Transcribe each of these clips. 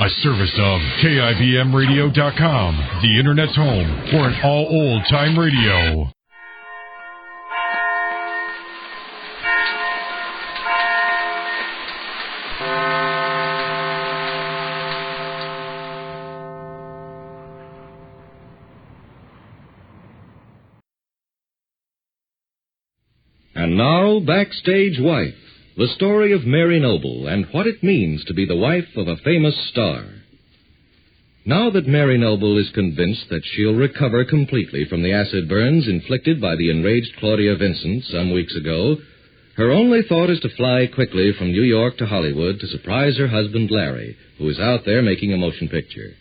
A service of KIBMradio.com, the Internet's home for an all-old-time radio. And now, Backstage Wife, the story of Mary Noble and what it means to be the wife of a famous star. Now that Mary Noble is convinced that she'll recover completely from the acid burns inflicted by the enraged Claudia Vincent some weeks ago, her only thought is to fly quickly from New York to Hollywood to surprise her husband Larry, who is out there making a motion picture.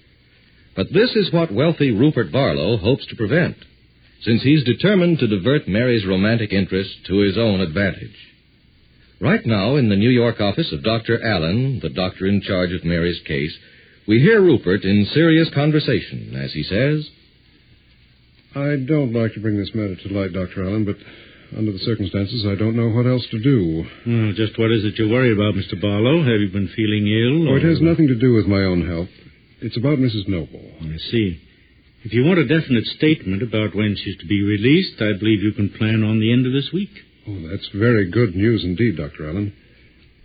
But this is what wealthy Rupert Barlow hopes to prevent, since he's determined to divert Mary's romantic interest to his own advantage. Right now, in the New York office of Dr. Allen, the doctor in charge of Mary's case, we hear Rupert in serious conversation as he says, I don't like to bring this matter to light, Dr. Allen, but under the circumstances, I don't know what else to do. Well, just what is it you're worried about, Mr. Barlow? Have you been feeling ill? Oh, it has nothing to do with my own health. It's about Mrs. Noble. I see. If you want a definite statement about when she's to be released, I believe you can plan on the end of this week. Oh, that's very good news indeed, Dr. Allen.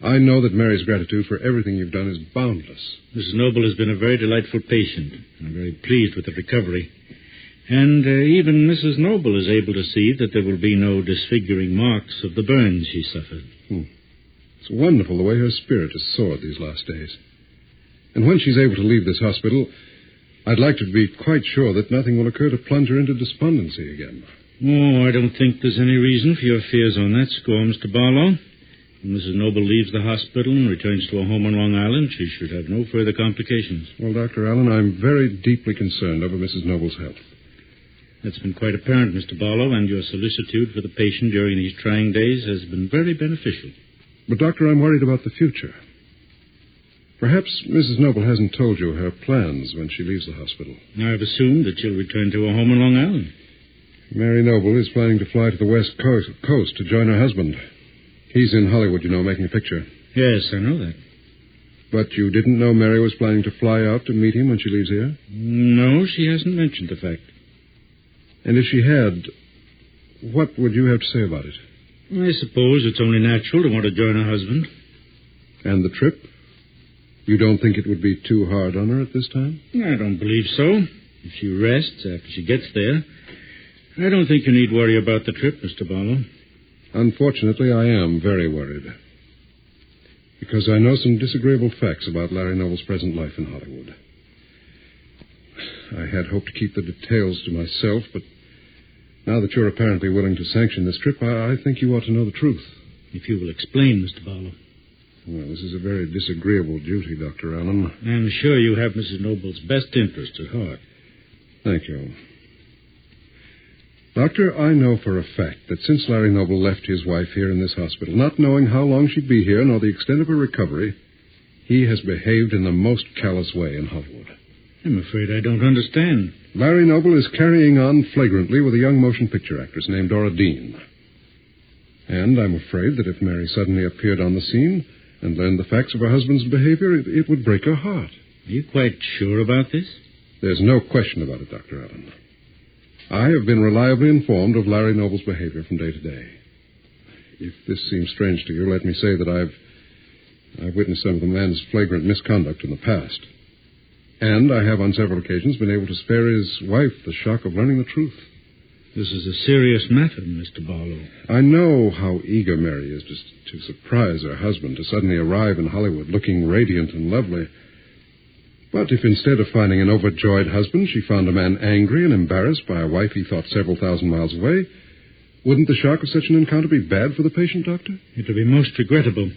I know that Mary's gratitude for everything you've done is boundless. Mrs. Noble has been a very delightful patient. I'm very pleased with the recovery. And even Mrs. Noble is able to see that there will be no disfiguring marks of the burns she suffered. It's wonderful the way her spirit has soared these last days. And when she's able to leave this hospital, I'd like to be quite sure that nothing will occur to plunge her into despondency again. Oh, I don't think there's any reason for your fears on that score, Mr. Barlow. When Mrs. Noble leaves the hospital and returns to a home on Long Island, she should have no further complications. Well, Dr. Allen, I'm very deeply concerned over Mrs. Noble's health. That's been quite apparent, Mr. Barlow, and your solicitude for the patient during these trying days has been very beneficial. But, Doctor, I'm worried about the future. Perhaps Mrs. Noble hasn't told you her plans when she leaves the hospital. I've assumed that she'll return to her home on Long Island. Mary Noble is planning to fly to the West Coast to join her husband. He's in Hollywood, you know, making a picture. Yes, I know that. But you didn't know Mary was planning to fly out to meet him when she leaves here? No, she hasn't mentioned the fact. And if she had, what would you have to say about it? I suppose it's only natural to want to join her husband. And the trip? You don't think it would be too hard on her at this time? I don't believe so. If she rests after she gets there, I don't think you need worry about the trip, Mr. Barlow. Unfortunately, I am very worried. Because I know some disagreeable facts about Larry Noble's present life in Hollywood. I had hoped to keep the details to myself, but now that you're apparently willing to sanction this trip, I think you ought to know the truth. If you will explain, Mr. Barlow. Well, this is a very disagreeable duty, Dr. Allen. I'm sure you have Mrs. Noble's best interests at heart. Thank you. Doctor, I know for a fact that since Larry Noble left his wife here in this hospital, not knowing how long she'd be here nor the extent of her recovery, he has behaved in the most callous way in Hollywood. I'm afraid I don't understand. Larry Noble is carrying on flagrantly with a young motion picture actress named Dora Dean. And I'm afraid that if Mary suddenly appeared on the scene and learned the facts of her husband's behavior, it would break her heart. Are you quite sure about this? There's no question about it, Dr. Allen. I have been reliably informed of Larry Noble's behavior from day to day. If this seems strange to you, let me say that I've witnessed some of the man's flagrant misconduct in the past. And I have on several occasions been able to spare his wife the shock of learning the truth. This is a serious matter, Mr. Barlow. I know how eager Mary is to surprise her husband, to suddenly arrive in Hollywood looking radiant and lovely. But if instead of finding an overjoyed husband, she found a man angry and embarrassed by a wife he thought several thousand miles away, wouldn't the shock of such an encounter be bad for the patient, Doctor? It would be most regrettable.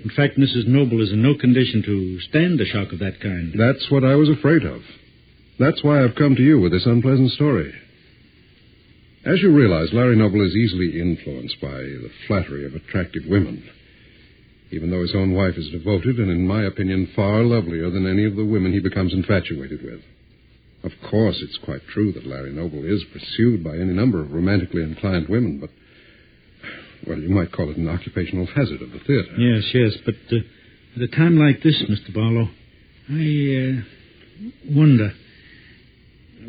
In fact, Mrs. Noble is in no condition to stand a shock of that kind. That's what I was afraid of. That's why I've come to you with this unpleasant story. As you realize, Larry Noble is easily influenced by the flattery of attractive women, even though his own wife is devoted and, in my opinion, far lovelier than any of the women he becomes infatuated with. Of course, it's quite true that Larry Noble is pursued by any number of romantically inclined women, but, well, you might call it an occupational hazard of the theater. Yes, but at a time like this, Mr. Barlow, I wonder.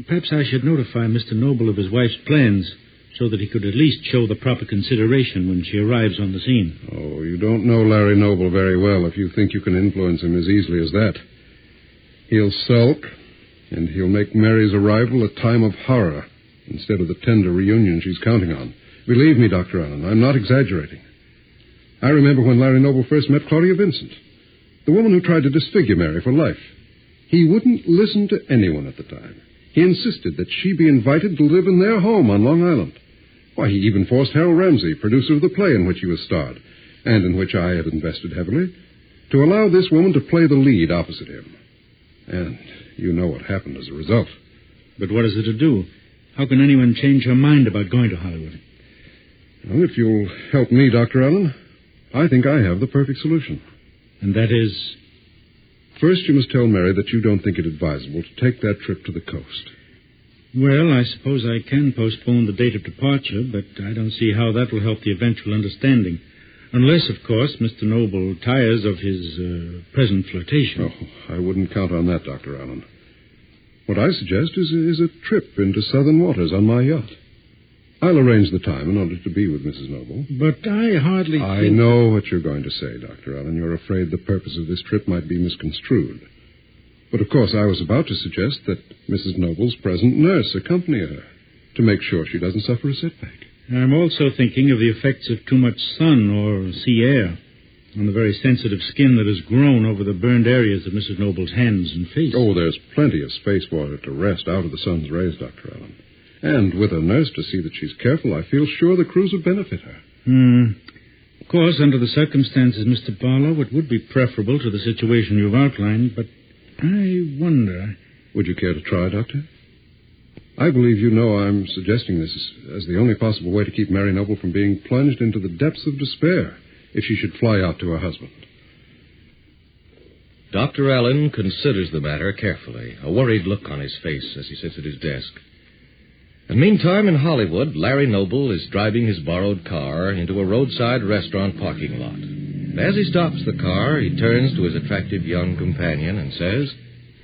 Perhaps I should notify Mr. Noble of his wife's plans so that he could at least show the proper consideration when she arrives on the scene. Oh, you don't know Larry Noble very well if you think you can influence him as easily as that. He'll sulk, and he'll make Mary's arrival a time of horror instead of the tender reunion she's counting on. Believe me, Dr. Allen, I'm not exaggerating. I remember when Larry Noble first met Claudia Vincent, the woman who tried to disfigure Mary for life. He wouldn't listen to anyone at the time. He insisted that she be invited to live in their home on Long Island. Why, he even forced Harold Ramsey, producer of the play in which he was starred, and in which I had invested heavily, to allow this woman to play the lead opposite him. And you know what happened as a result. But what is it to do? How can anyone change her mind about going to Hollywood? Well, if you'll help me, Dr. Allen, I think I have the perfect solution. And that is? First, you must tell Mary that you don't think it advisable to take that trip to the coast. Well, I suppose I can postpone the date of departure, but I don't see how that will help the eventual understanding. Unless, of course, Mr. Noble tires of his present flirtation. Oh, I wouldn't count on that, Dr. Allen. What I suggest is a trip into southern waters on my yacht. I'll arrange the time in order to be with Mrs. Noble. But I hardly I know what you're going to say, Dr. Allen. You're afraid the purpose of this trip might be misconstrued. But, of course, I was about to suggest that Mrs. Noble's present nurse accompany her to make sure she doesn't suffer a setback. I'm also thinking of the effects of too much sun or sea air on the very sensitive skin that has grown over the burned areas of Mrs. Noble's hands and face. Oh, there's plenty of space for her to rest out of the sun's rays, Dr. Allen. And with a nurse to see that she's careful, I feel sure the cruise will benefit her. Of course, under the circumstances, Mr. Barlow, it would be preferable to the situation you've outlined, but I wonder... Would you care to try, Doctor? I believe you know I'm suggesting this as the only possible way to keep Mary Noble from being plunged into the depths of despair if she should fly out to her husband. Dr. Allen considers the matter carefully, a worried look on his face as he sits at his desk. And meantime, in Hollywood, Larry Noble is driving his borrowed car into a roadside restaurant parking lot. And as he stops the car, he turns to his attractive young companion and says,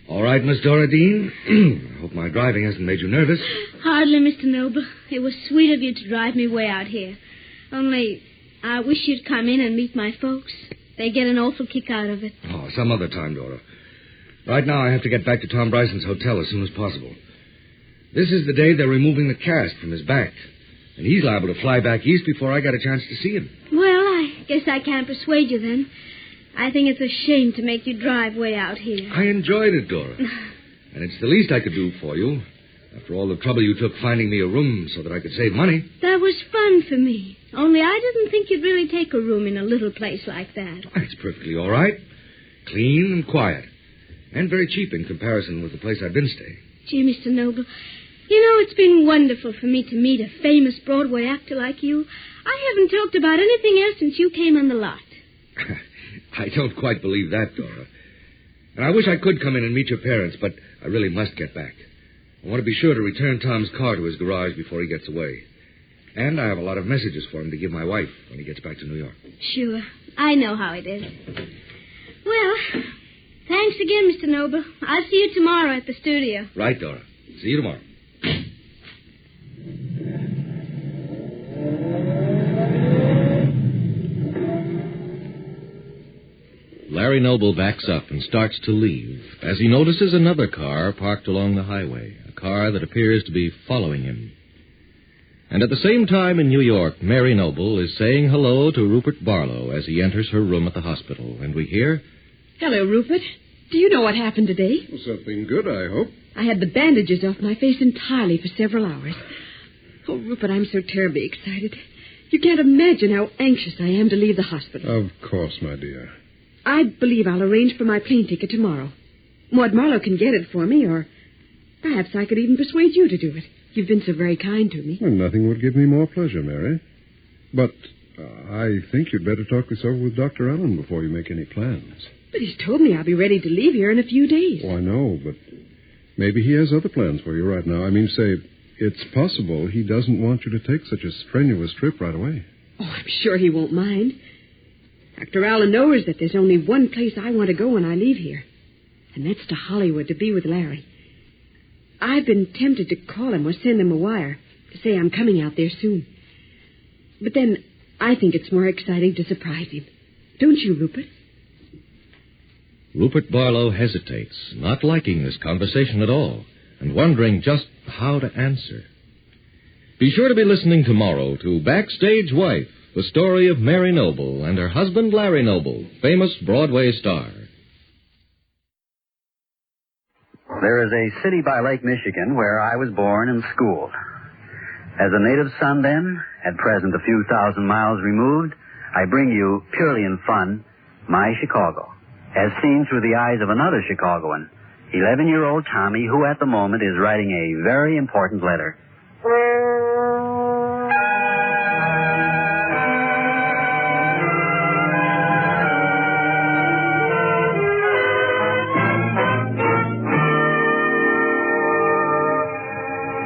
"All right, Miss Dora Dean. I hope my driving hasn't made you nervous." Hardly, Mr. Noble. It was sweet of you to drive me way out here. Only, I wish you'd come in and meet my folks. They get an awful kick out of it. Oh, some other time, Dora. Right now, I have to get back to Tom Bryson's hotel as soon as possible. This is the day they're removing the cast from his back. And he's liable to fly back east before I got a chance to see him. Well, I guess I can't persuade you then. I think it's a shame to make you drive way out here. I enjoyed it, Dora. And it's the least I could do for you. After all the trouble you took finding me a room so that I could save money. That was fun for me. Only I didn't think you'd really take a room in a little place like that. It's perfectly all right. Clean and quiet. And very cheap in comparison with the place I've been staying. Gee, Mr. Noble, you know, it's been wonderful for me to meet a famous Broadway actor like you. I haven't talked about anything else since you came on the lot. I don't quite believe that, Dora. And I wish I could come in and meet your parents, but I really must get back. I want to be sure to return Tom's car to his garage before he gets away. And I have a lot of messages for him to give my wife when he gets back to New York. Sure. I know how it is. Well, thanks again, Mr. Noble. I'll see you tomorrow at the studio. Right, Dora. See you tomorrow. Larry Noble backs up and starts to leave as he notices another car parked along the highway, a car that appears to be following him. And at the same time in New York, Mary Noble is saying hello to Rupert Barlow as he enters her room at the hospital. And we hear... "Hello, Rupert. Do you know what happened today?" Well, something good, I hope. I had the bandages off my face entirely for several hours. Oh, Rupert, I'm so terribly excited. You can't imagine how anxious I am to leave the hospital. Of course, my dear. I believe I'll arrange for my plane ticket tomorrow. Maud Marlowe can get it for me, or perhaps I could even persuade you to do it. You've been so very kind to me. Well, nothing would give me more pleasure, Mary. But I think you'd better talk this over with Dr. Allen before you make any plans. But he's told me I'll be ready to leave here in a few days. Oh, I know, but maybe he has other plans for you right now. I mean, say, it's possible he doesn't want you to take such a strenuous trip right away. Oh, I'm sure he won't mind. Dr. Allen knows that there's only one place I want to go when I leave here. and that's to Hollywood to be with Larry. I've been tempted to call him or send him a wire to say I'm coming out there soon. But then I think it's more exciting to surprise him. Don't you, Rupert? Rupert Barlow hesitates, not liking this conversation at all, and wondering just how to answer. Be sure to be listening tomorrow to Backstage Wife, the story of Mary Noble and her husband Larry Noble, famous Broadway star. There is a city by Lake Michigan where I was born and schooled. As a native son then, at present a few thousand miles removed, I bring you, purely in fun, my Chicago, as seen through the eyes of another Chicagoan, 11-year-old Tommy, who at the moment is writing a very important letter.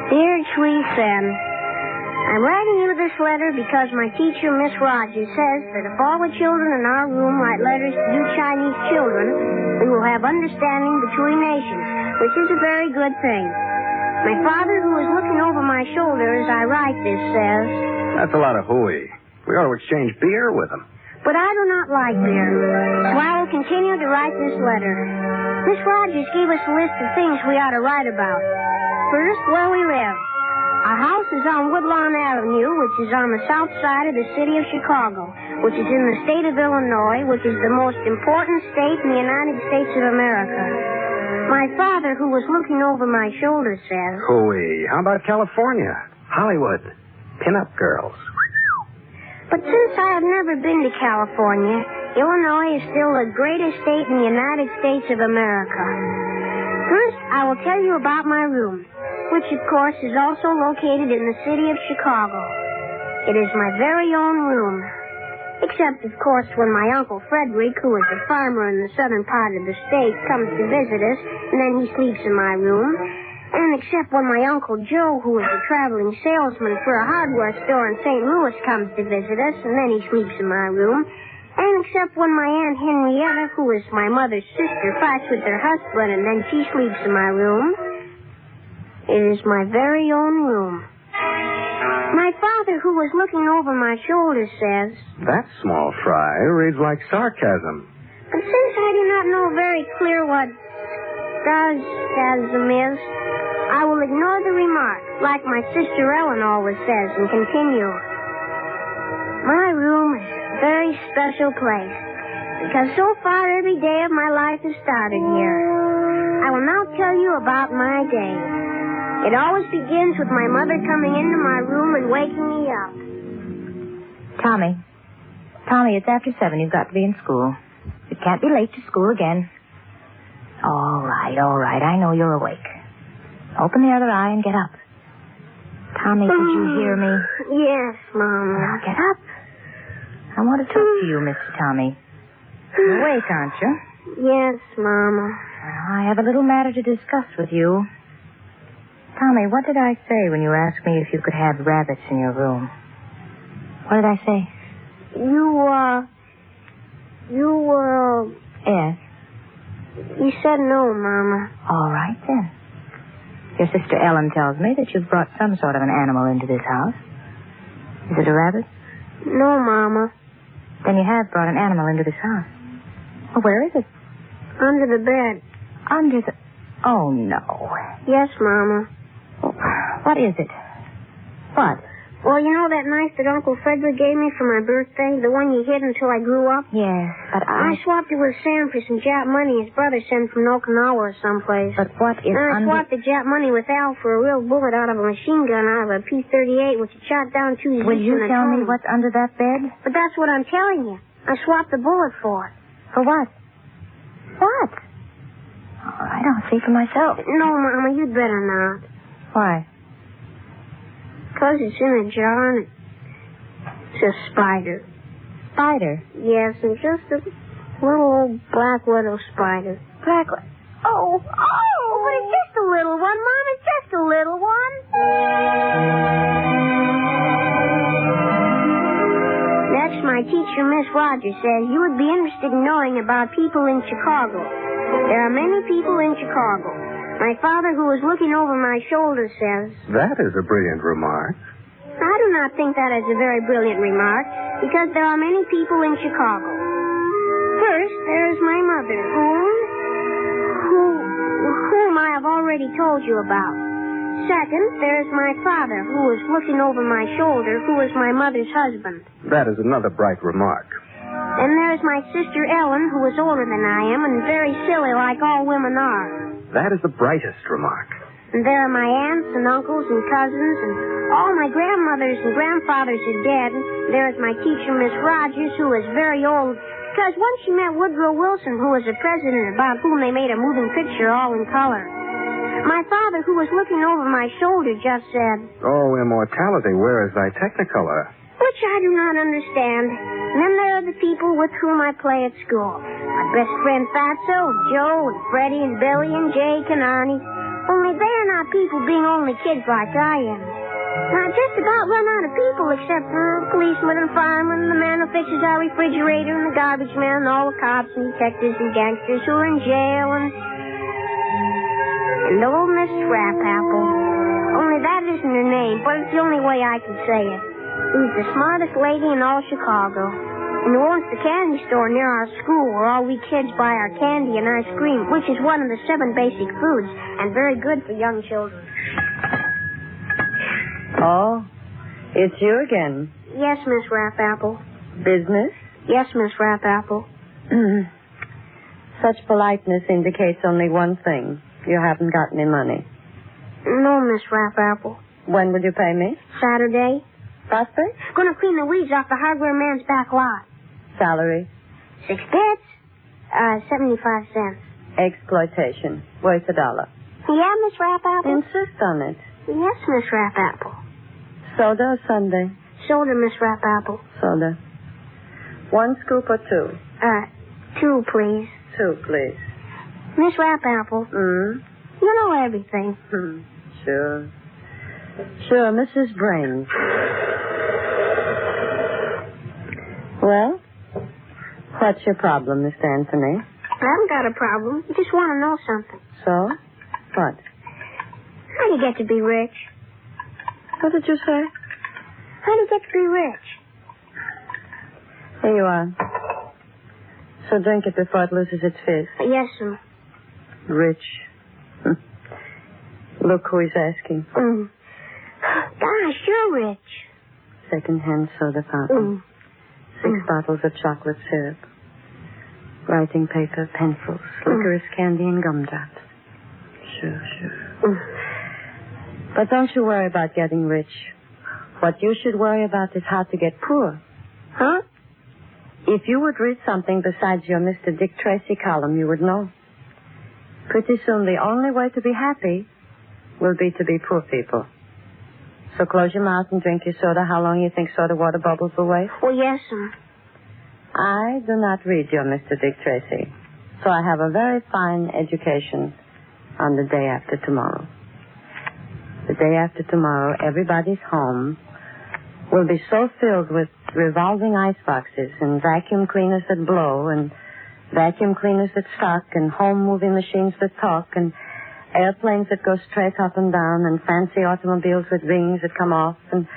Dear Sweet Sam, I'm writing you this letter because my teacher, Miss Rogers, says that if all the children in our room write letters to you Chinese children, we will have understanding between nations, which is a very good thing. My father, who is looking over my shoulder as I write this, says... That's a lot of hooey. We ought to exchange beer with him. But I do not like beer, so I will continue to write this letter. Miss Rogers gave us a list of things we ought to write about. First, where we live. Our house is on Woodlawn Avenue, which is on the south side of the city of Chicago, which is in the state of Illinois, which is the most important state in the United States of America. My father, who was looking over my shoulder, says... Hooey. How about California? Hollywood. Pin-up girls. But since I have never been to California, Illinois is still the greatest state in the United States of America. First, I will tell you about my room, which, of course, is also located in the city of Chicago. It is my very own room. Except, of course, when my Uncle Frederick, who is a farmer in the southern part of the state, comes to visit us, and then he sleeps in my room. And except when my Uncle Joe, who is a traveling salesman for a hardware store in St. Louis, comes to visit us, and then he sleeps in my room. And except when my Aunt Henrietta, who is my mother's sister, fights with her husband, and then she sleeps in my room. It is my very own room. My father, who was looking over my shoulder, says... That small fry reads like sarcasm. But since I do not know very clear what sarcasm is, I will ignore the remark, like my sister Ellen always says, and continue. My room is a very special place, because so far every day of my life has started here. I will now tell you about my day. It always begins with my mother coming into my room and waking me up. Tommy, it's after 7. You've got to be in school. You can't be late to school again. All right. I know you're awake. Open the other eye and get up. Tommy, did you hear me? Yes, Mama. Now get up. I want to talk to you, Mr. Tommy. You're awake, aren't you? Yes, Mama. I have a little matter to discuss with you. Tommy, what did I say when you asked me if you could have rabbits in your room? What did I say? Yes? You said no, Mama. All right, then. Your sister Ellen tells me that you've brought some sort of an animal into this house. Is it a rabbit? No, Mama. Then you have brought an animal into this house. Well, where is it? Under the bed. Under the... Oh, no. Yes, Mama. What is it? What? Well, you know that knife that Uncle Frederick gave me for my birthday? The one you hid until I grew up? Yes, but I swapped it with Sam for some Jap money his brother sent from Okinawa or someplace. But what is I swapped the Jap money with Al for a real bullet out of a machine gun out of a P38, which he shot down 2 Will you tell me what's under that bed? But that's what I'm telling you. I swapped the bullet for it. For what? What? All right, I'll see for myself. No, Mama, you'd better not. Why? Because it's in a jar and it's a spider. Spider? Yes, and just a little old black widow spider. Black widow? Oh! But it's just a little one, Mom. It's just a little one. Next, my teacher, Miss Rogers, says you would be interested in knowing about people in Chicago. There are many people in Chicago. My father, who is looking over my shoulder, says... That is a brilliant remark. I do not think that is a very brilliant remark, because there are many people in Chicago. First, there is my mother, whom I have already told you about. Second, there is my father, who is looking over my shoulder, who is my mother's husband. That is another bright remark. And there is my sister Ellen, who is older than I am and very silly like all women are. That is the brightest remark. And there are my aunts and uncles and cousins, and all my grandmothers and grandfathers are dead. There is my teacher, Miss Rogers, who is very old, because once she met Woodrow Wilson, who was the president, about whom they made a moving picture all in color. My father, who was looking over my shoulder, just said... Oh, immortality, where is thy technicolor? Which I do not understand. And then there are the people with whom I play at school. My best friend Fatso, Joe, and Freddie, and Billy, and Jake, and Arnie. Only they are not people being only kids like I am. And I just about run out of people except policemen and firemen, the man who fixes our refrigerator, and the garbage man, and all the cops and detectives and gangsters who are in jail, and old Miss Scrapapple. Only that isn't her name, but it's the only way I can say it. She's the smartest lady in all Chicago. And who owns the candy store near our school where all we kids buy our candy and ice cream, which is one of the 7 basic foods and very good for young children. Oh, it's you again. Yes, Miss Rapapple. Business? Yes, Miss Rapapple. Such politeness indicates only one thing. You haven't got any money. No, Miss Rapapple. When would you pay me? Saturday. Prospect? Gonna clean the weeds off the hardware man's back lot. Salary? 6 bits. 75 cents. Exploitation. Worth $1. Yeah, Miss Rapapple? Insist on it. Yes, Miss Rapapple. Soda or sundae? Soda, Miss Rapapple. Soda. 1 scoop or 2? 2, please. 2, please. Miss Rapapple. You know everything. Sure. Sure, Mrs. Brains. Well, what's your problem, Mr. Anthony? I haven't got a problem. I just want to know something. So? What? How do you get to be rich? What did you say? How do you get to be rich? Here you are. So drink it before it loses its fizz. Yes, sir. Rich. Look who is asking. Gosh, you're rich. Second-hand soda fountain. 6 bottles of chocolate syrup. Writing paper, pencils, licorice candy, and gumdrops. Sure. But don't you worry about getting rich. What you should worry about is how to get poor. Huh? If you would read something besides your Mr. Dick Tracy column, you would know. Pretty soon, the only way to be happy will be to be poor people. So close your mouth and drink your soda. How long you think soda water bubbles will wait? Oh, yes, sir. I do not read your Mr. Dick Tracy, so I have a very fine education on the day after tomorrow. The day after tomorrow, everybody's home will be so filled with revolving ice boxes and vacuum cleaners that blow and vacuum cleaners that suck and home moving machines that talk and airplanes that go straight up and down and fancy automobiles with wings that come off and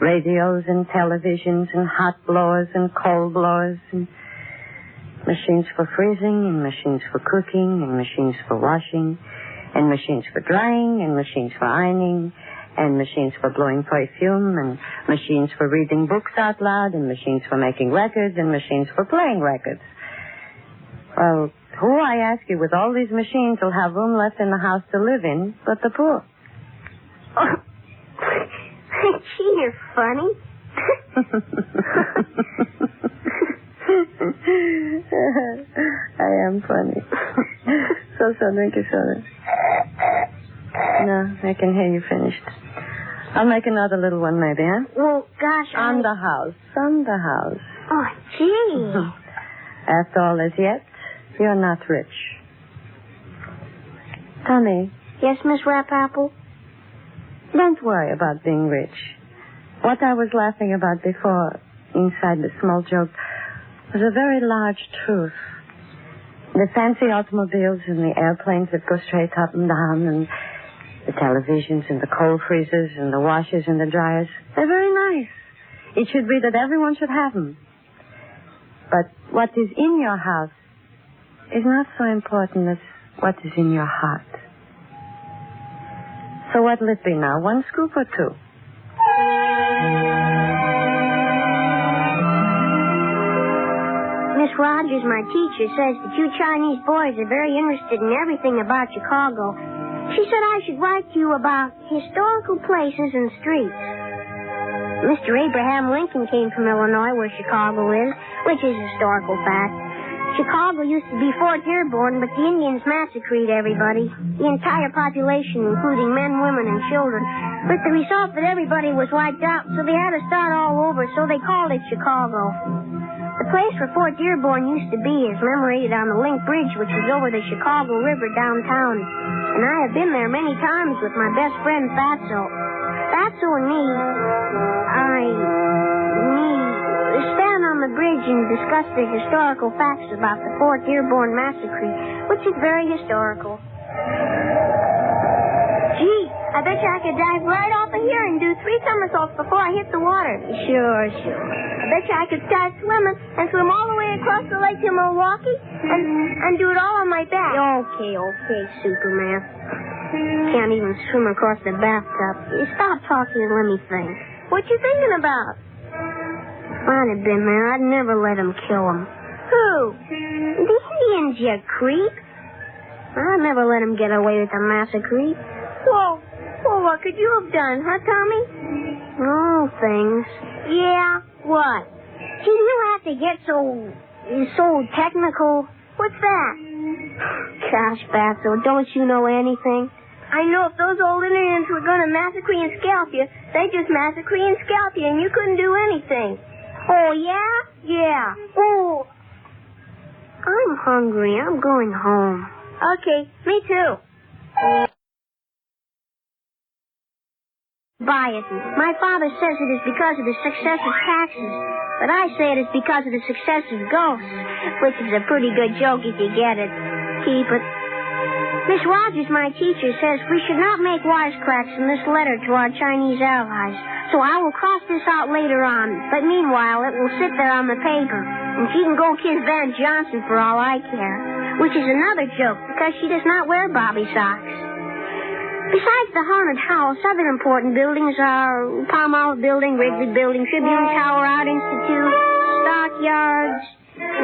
radios and televisions and hot blowers and cold blowers and machines for freezing and machines for cooking and machines for washing and machines for drying and machines for ironing and machines for blowing perfume and machines for reading books out loud and machines for making records and machines for playing records. Well, who, I ask you, with all these machines will have room left in the house to live in but the poor? Oh. Gee, you're funny. I am funny. So, drink your soda. No, I can hear you finished. I'll make another little one maybe, huh? Well, gosh, On the house. Oh, gee. After all, as yet, you're not rich. Tommy. Yes, Miss Rapapple? Don't worry about being rich. What I was laughing about before, inside the small joke, was a very large truth. The fancy automobiles and the airplanes that go straight up and down, and the televisions and the cold freezers and the washers and the dryers, they're very nice. It should be that everyone should have them. But what is in your house is not so important as what is in your heart. So what'll it be now, 1 scoop or 2? Miss Rogers, my teacher, says that you Chinese boys are very interested in everything about Chicago. She said I should write to you about historical places and streets. Mr. Abraham Lincoln came from Illinois, where Chicago is, which is a historical fact. Chicago used to be Fort Dearborn, but the Indians massacred everybody. The entire population, including men, women, and children. With the result that everybody was wiped out, so they had to start all over, so they called it Chicago. The place where Fort Dearborn used to be is commemorated on the Link Bridge, which is over the Chicago River downtown. And I have been there many times with my best friend, Fatso. Fatso and me stand on the bridge and discuss the historical facts about the Fort Dearborn massacre, which is very historical. Gee, I bet you I could dive right off of here and do 3 somersaults before I hit the water. Sure. I bet you I could start swimming and swim all the way across the lake to Milwaukee and do it all on my back. Okay, Superman. Can't even swim across the bathtub. You stop talking and let me think. What you thinking about? If I'd have been there, I'd never let him kill him. Who? The Indians, you creep. I'd never let him get away with the massacre. Whoa, what could you have done, huh, Tommy? Oh, things. Yeah, what? Gee, you have to get so technical. What's that? Gosh, Fatso, don't you know anything? I know if those old Indians were going to massacre and scalp you, they'd just massacre and scalp you, and you couldn't do anything. Oh, yeah? Yeah. Oh, I'm hungry. I'm going home. Okay, me too. Biases. My father says it is because of the success of taxes, but I say it is because of the success of ghosts, which is a pretty good joke if you get it. Keep it. Miss Rogers, my teacher, says we should not make wisecracks in this letter to our Chinese allies, so I will cross this out later on, but meanwhile it will sit there on the paper, and she can go kiss Van Johnson for all I care, which is another joke because she does not wear bobby socks. Besides the haunted house, other important buildings are Palmolive Building, Wrigley Building, Tribune Tower, Art Institute, stockyards,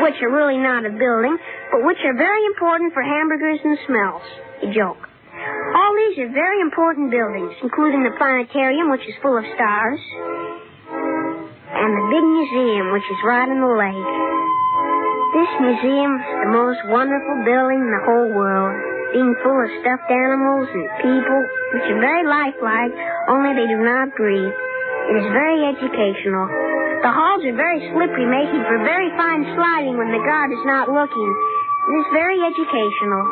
which are really not a building, but which are very important for hamburgers and smells. A joke. All these are very important buildings, including the planetarium, which is full of stars, and the big museum, which is right in the lake. This museum is the most wonderful building in the whole world, being full of stuffed animals and people, which are very lifelike, only they do not breathe. It is very educational. The halls are very slippery, making for very fine sliding when the guard is not looking. It is very educational.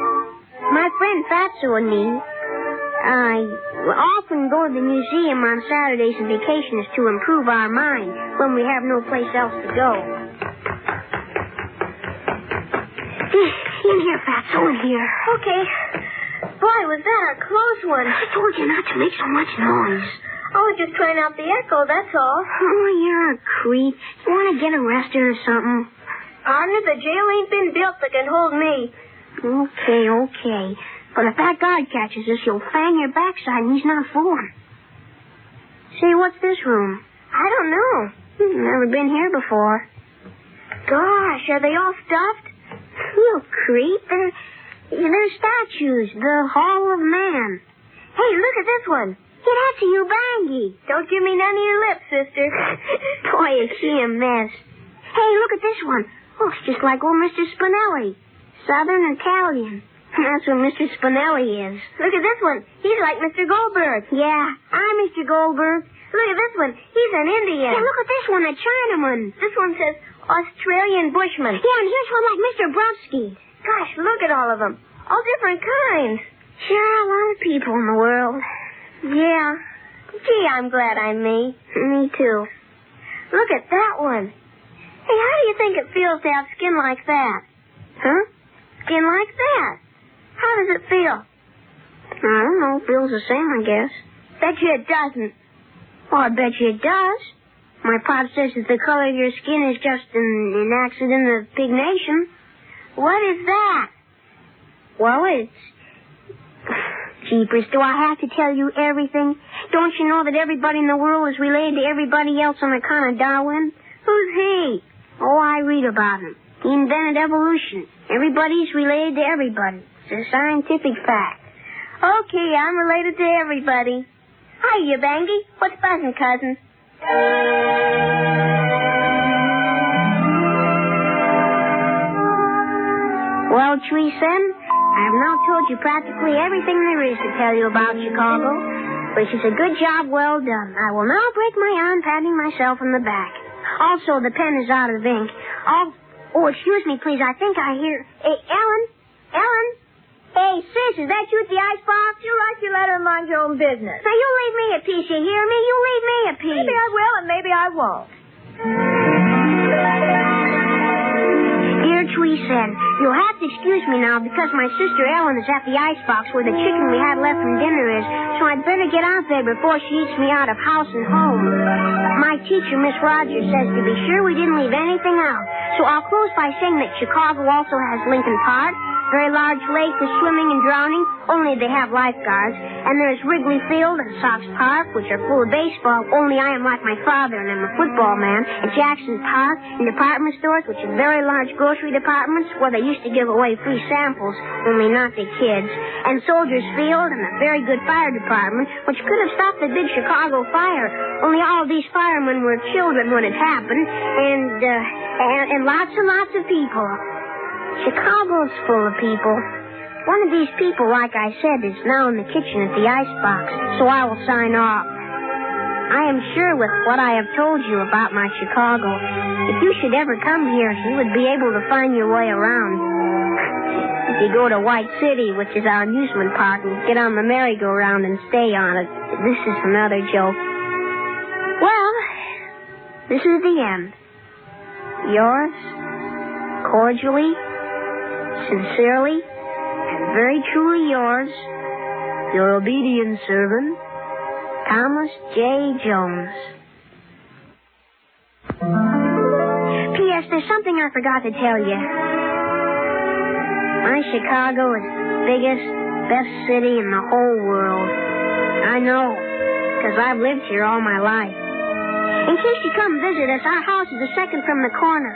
My friend Fatso and me, often go to the museum on Saturdays and vacations to improve our mind when we have no place else to go. In here, Fatso, in here. Okay. Boy, was that a close one. I told you not to make so much noise. I was just trying out the echo, that's all. Oh, you're a creep. You want to get arrested or something? Partner, the jail ain't been built that can hold me. Okay. But if that guard catches us, he'll fang your backside and he's not fooling. Say, what's this room? I don't know. Never been here before. Gosh, are they all stuffed? You creep. They're statues. The Hall of Man. Hey, look at this one. Hey, that's a Ubangi. Don't give me none of your lips, sister. Boy, is she a mess. Hey, look at this one. Looks just like old Mr. Spinelli. Southern Italian. That's what Mr. Spinelli is. Look at this one. He's like Mr. Goldberg. Yeah, I'm Mr. Goldberg. Look at this one. He's an Indian. Hey, look at this one, a Chinaman. This one says Australian Bushman. Yeah, and here's one like Mr. Brodsky. Gosh, look at all of them. All different kinds. Sure, a lot of people in the world. Yeah. Gee, I'm glad I'm me. Me too. Look at that one. Hey, how do you think it feels to have skin like that? Huh? skin like that. How does it feel? I don't know. Feels the same, I guess. Bet you it doesn't. Well, I bet you it does. My pop says that the color of your skin is just an accident of pignation. What is that? Well, it's... Jeepers, do I have to tell you everything? Don't you know that everybody in the world is related to everybody else on account of Darwin? Who's he? Oh, I read about him. He invented evolution. Everybody's related to everybody. It's a scientific fact. Okay, I'm related to everybody. Hiya, Bangy. What's buzzing, cousin? Well, Treeson, I have now told you practically everything there is to tell you about Chicago, which is a good job well done. I will now break my arm patting myself on the back. Also, the pen is out of ink. Oh, excuse me, please. I think I hear... Hey, Ellen? Ellen? Hey, sis, is that you at the icebox? You write your letter and mind your own business. Now, you leave me a piece, you hear me? You leave me a piece. Maybe I will and maybe I won't. Dear Tweesen, you'll have to excuse me now because my sister Ellen is at the icebox where the chicken we had left from dinner is, so I'd better get out there before she eats me out of house and home. My teacher, Miss Rogers, says to be sure we didn't leave anything out, so I'll close by saying that Chicago also has Lincoln Park, very large lake for swimming and drowning, only they have lifeguards. And there's Wrigley Field and Sox Park, which are full of baseball, only I am like my father and I'm a football man. And Jackson Park and department stores, which are very large grocery departments where they used to give away free samples, only not to kids. And Soldiers Field and a very good fire department, which could have stopped the big Chicago fire, only all of these firemen were children when it happened. And lots and lots of people. Chicago's full of people. One of these people, like I said, is now in the kitchen at the icebox, so I will sign off. I am sure with what I have told you about my Chicago, if you should ever come here, you would be able to find your way around. If you go to White City, which is our amusement park, and get on the merry-go-round and stay on it, this is another joke. Well, this is the end. Yours, cordially, sincerely, and very truly yours, your obedient servant, Thomas J. Jones. P.S. There's something I forgot to tell you. My Chicago is the biggest, best city in the whole world. I know, because I've lived here all my life. In case you come visit us, our house is the second from the corner.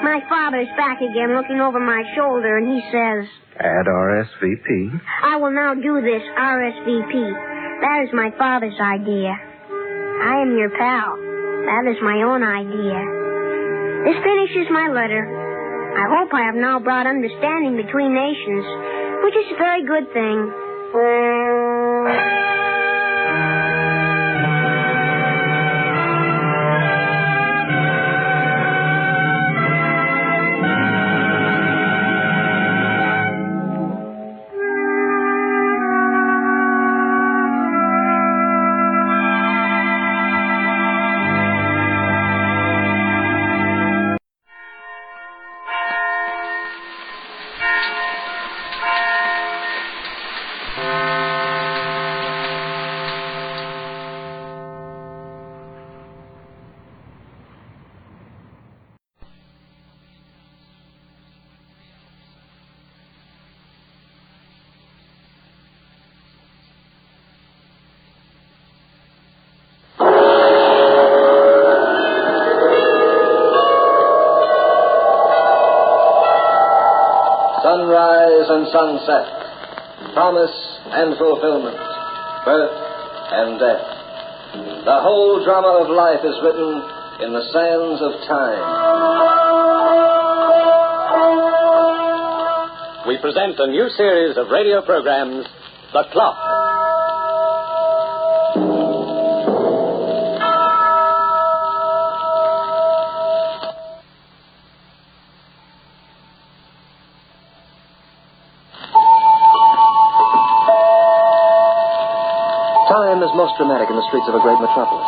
My father's back again looking over my shoulder, and he says... Add RSVP. I will now do this RSVP. That is my father's idea. I am your pal. That is my own idea. This finishes my letter. I hope I have now brought understanding between nations, which is a very good thing. Sunrise and sunset, promise and fulfillment, birth and death. The whole drama of life is written in the sands of time. We present a new series of radio programs, The Clock. Time is most dramatic in the streets of a great metropolis.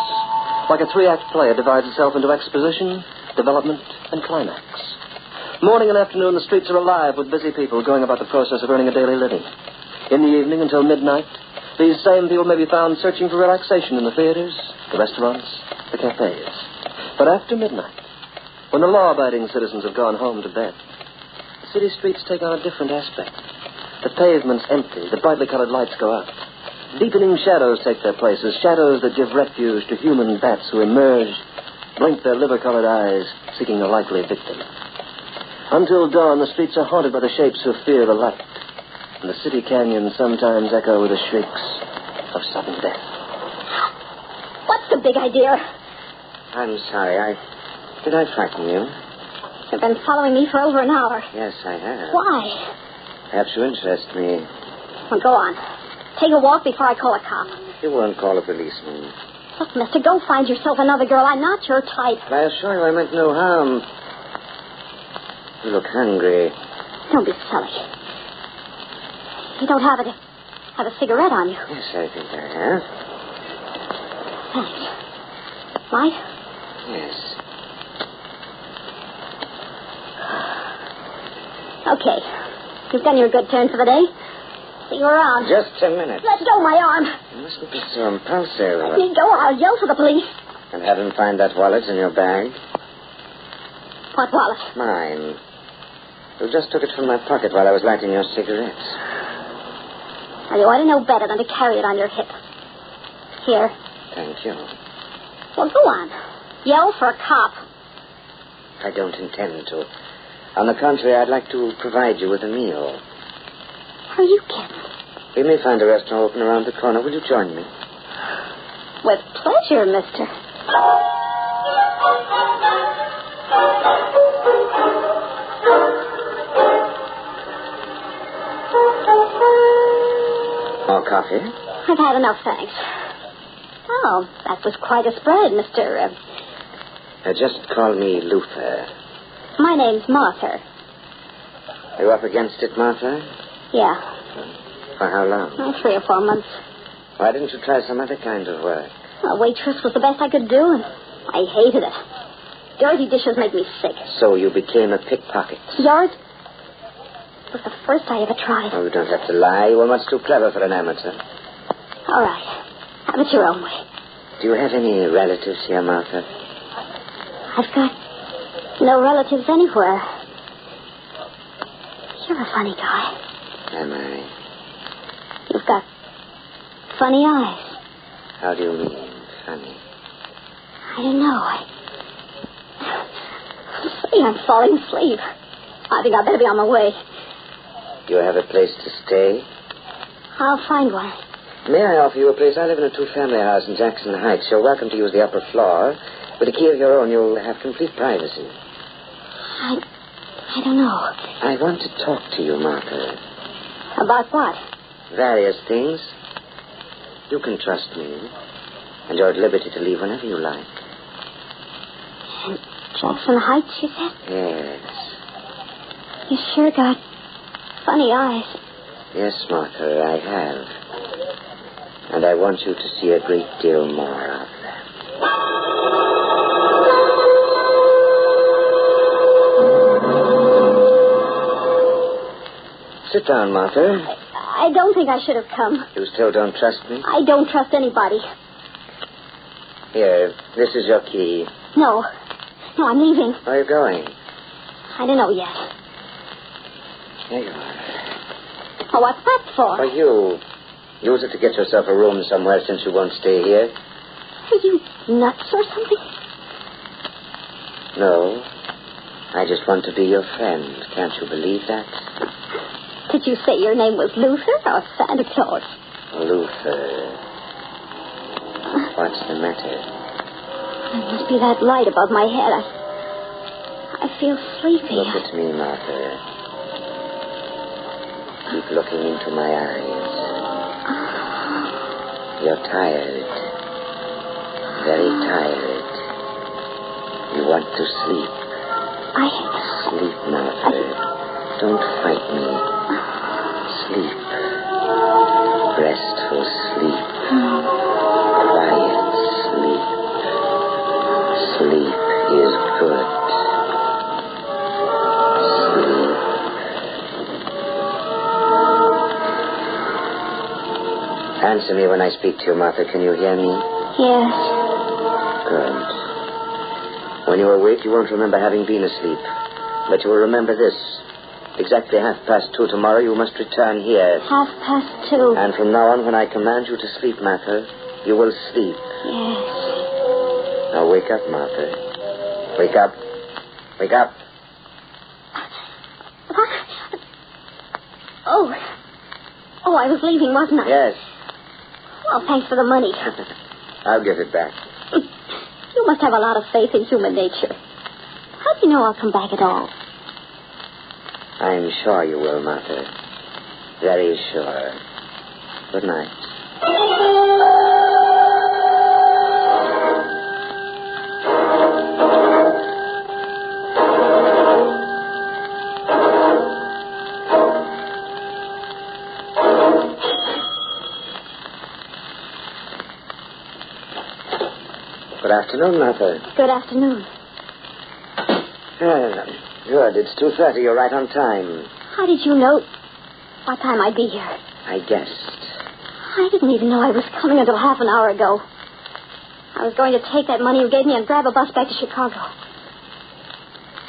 Like a three-act play, it divides itself into exposition, development, and climax. Morning and afternoon, the streets are alive with busy people going about the process of earning a daily living. In the evening until midnight, these same people may be found searching for relaxation in the theaters, the restaurants, the cafes. But after midnight, when the law-abiding citizens have gone home to bed, the city streets take on a different aspect. The pavement's empty, the brightly colored lights go out. Deepening shadows take their places, shadows that give refuge to human bats who emerge, blink their liver-colored eyes, seeking a likely victim. Until dawn, the streets are haunted by the shapes who fear the light, and the city canyons sometimes echo with the shrieks of sudden death. What's the big idea? I'm sorry. Did I frighten you? You've been following me for over an hour. Yes, I have. Why? Perhaps you interest me. Well, go on. Take a walk before I call a cop. You won't call a policeman. Look, mister, go find yourself another girl. I'm not your type. But I assure you I meant no harm. You look hungry. Don't be silly. You don't have a cigarette on you. Yes, I think I have. Thanks. Light? Yes. Okay. You've done your good turn for the day. See you around. Just 10 minutes. Let go my arm. You mustn't be so impulsive. Let me go. I'll yell for the police. And have him find that wallet in your bag? What wallet? Mine. You just took it from my pocket while I was lighting your cigarettes. Well, you ought to know better than to carry it on your hip. Here. Thank you. Well, go on. Yell for a cop. I don't intend to. On the contrary, I'd like to provide you with a meal. Are you kidding? We may find a restaurant open around the corner. Will you join me? With pleasure, mister. More coffee? I've had enough, thanks. Oh, that was quite a spread, Mr. Just call me Luther. My name's Martha. Are you up against it, Martha? Yeah. For how long? 3 or 4 months. Why didn't you try some other kind of work? A waitress was the best I could do, and I hated it. Dirty dishes make me sick. So you became a pickpocket? Yours was the first I ever tried. Oh, you don't have to lie. You were much too clever for an amateur. All right. Have it your own way. Do you have any relatives here, Martha? I've got no relatives anywhere. You're a funny guy. Am I? You've got funny eyes. How do you mean, funny? I don't know. I'm falling asleep. I think I'd better be on my way. Do you have a place to stay? I'll find one. May I offer you a place? I live in a 2-family house in Jackson Heights. You're welcome to use the upper floor. With a key of your own, you'll have complete privacy. I don't know. I want to talk to you, Martha. About what? Various things. You can trust me. And you're at liberty to leave whenever you like. In Jackson Heights, you said? Yes. You sure got funny eyes. Yes, Martha, I have. And I want you to see a great deal more of them. Sit down, Martha. I don't think I should have come. You still don't trust me? I don't trust anybody. Here, this is your key. No, I'm leaving. Where are you going? I don't know yet. Here you are. Oh, what's that for? For you. Use it to get yourself a room somewhere since you won't stay here. Are you nuts or something? No. I just want to be your friend. Can't you believe that? Did you say your name was Luther or Santa Claus? Luther. What's the matter? It must be that light above my head. I feel sleepy. Look at me, Martha. Keep looking into my eyes. You're tired. Very tired. You want to sleep. Sleep, Martha. Don't fight me. Sleep. Restful sleep. Quiet sleep. Sleep is good. Answer me when I speak to you, Martha. Can you hear me? Yes. Good. When you awake, you won't remember having been asleep. But you will remember this. Exactly 2:30 tomorrow, you must return here. 2:30. And from now on, when I command you to sleep, Martha, you will sleep. Yes. Now wake up, Martha. Wake up. Wake up. What? Oh, I was leaving, wasn't I? Yes. Well, thanks for the money. I'll give it back. You must have a lot of faith in human nature. How do you know I'll come back at all? I'm sure you will, Martha. Very sure. Good night. Good afternoon, Martha. Good afternoon. Good. It's 2:30. You're right on time. How did you know what time I'd be here? I guessed. I didn't even know I was coming until half an hour ago. I was going to take that money you gave me and grab a bus back to Chicago.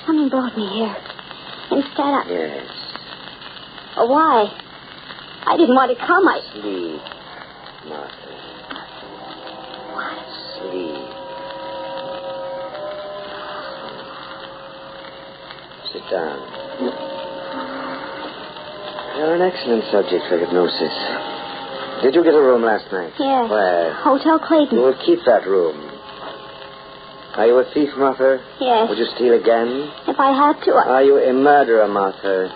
Something brought me here. Instead, Yes. Oh, why? I didn't want to come. Sleep, Martha. What? Sleep. Sit down. You're an excellent subject for hypnosis. Did you get a room last night? Yes. Where? Hotel Clayton. You will keep that room. Are you a thief, Martha? Yes. Would you steal again? If I had to, Are you a murderer, Martha?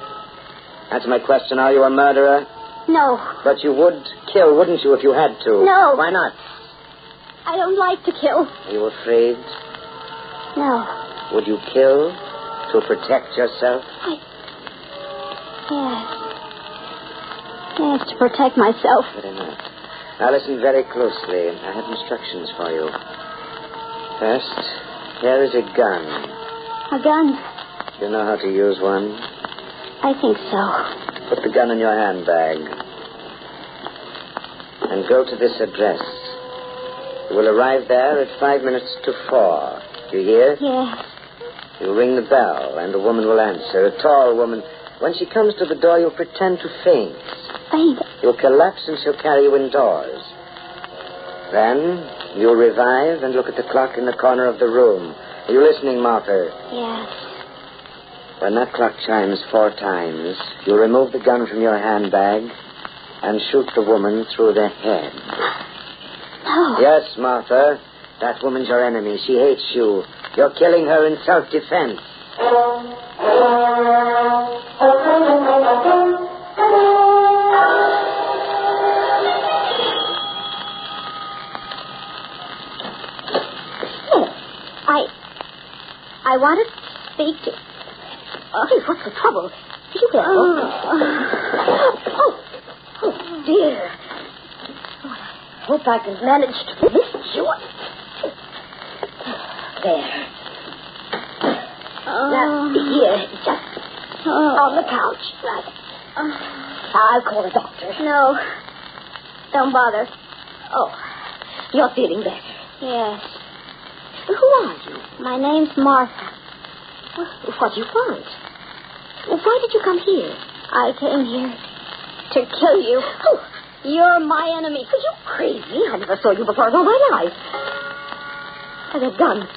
Answer my question. Are you a murderer? No. But you would kill, wouldn't you, if you had to? No. Why not? I don't like to kill. Are you afraid? No. Would you kill to protect yourself? Yes, to protect myself. Good enough. Now listen very closely. I have instructions for you. First, here is a gun. A gun? You know how to use one? I think so. Put the gun in your handbag. And go to this address. You will arrive there at 4:05. You hear? Yes. You ring the bell, and a woman will answer. A tall woman. When she comes to the door, you'll pretend to faint. Faint? You'll collapse, and she'll carry you indoors. Then you'll revive and look at the clock in the corner of the room. Are you listening, Martha? Yes. When that clock chimes 4 times, you'll remove the gun from your handbag and shoot the woman through the head. No. Yes, Martha. That woman's your enemy. She hates you. You're killing her in self-defense. I wanted to speak to... Oh, what's the trouble? Did you get... Oh, dear. Oh, I hope I can manage to lift you. There. Now, here, just on the couch. Right. I'll call a doctor. No. Don't bother. Oh, you're feeling better. Yes. Who are you? My name's Martha. Well, what do you want? Why did you come here? I came here to kill you. Oh, you're my enemy. Are you crazy? I never saw you before in all my life. And a gun.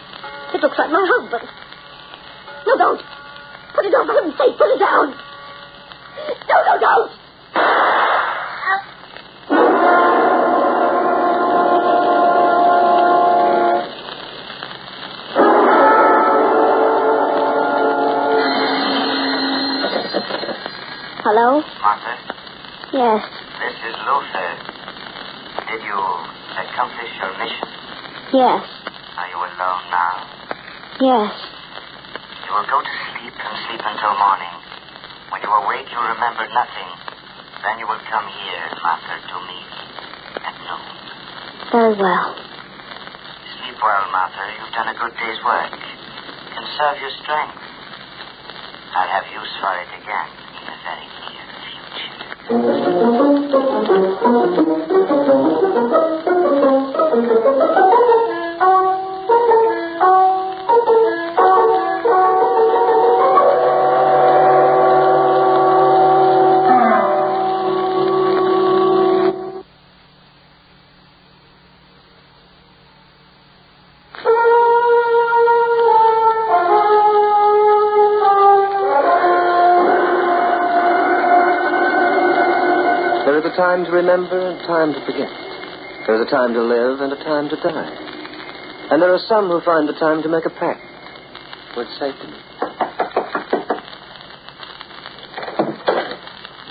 It looks like my husband. No, don't. Put it down, for heaven's sake. Put it down. No, don't. Hello? Martha? Yes. This is Luther. Did you accomplish your mission? Yes. Are you alone now? Yes. You will go to sleep and sleep until morning. When you awake, you'll remember nothing. Then you will come here, Martha, to meet me at noon. Very well. Sleep well, Martha. You've done a good day's work. Conserve your strength. I'll have use for it again in the very near future. a time to remember and time to forget. There's a time to live and a time to die. And there are some who find the time to make a pact with Satan.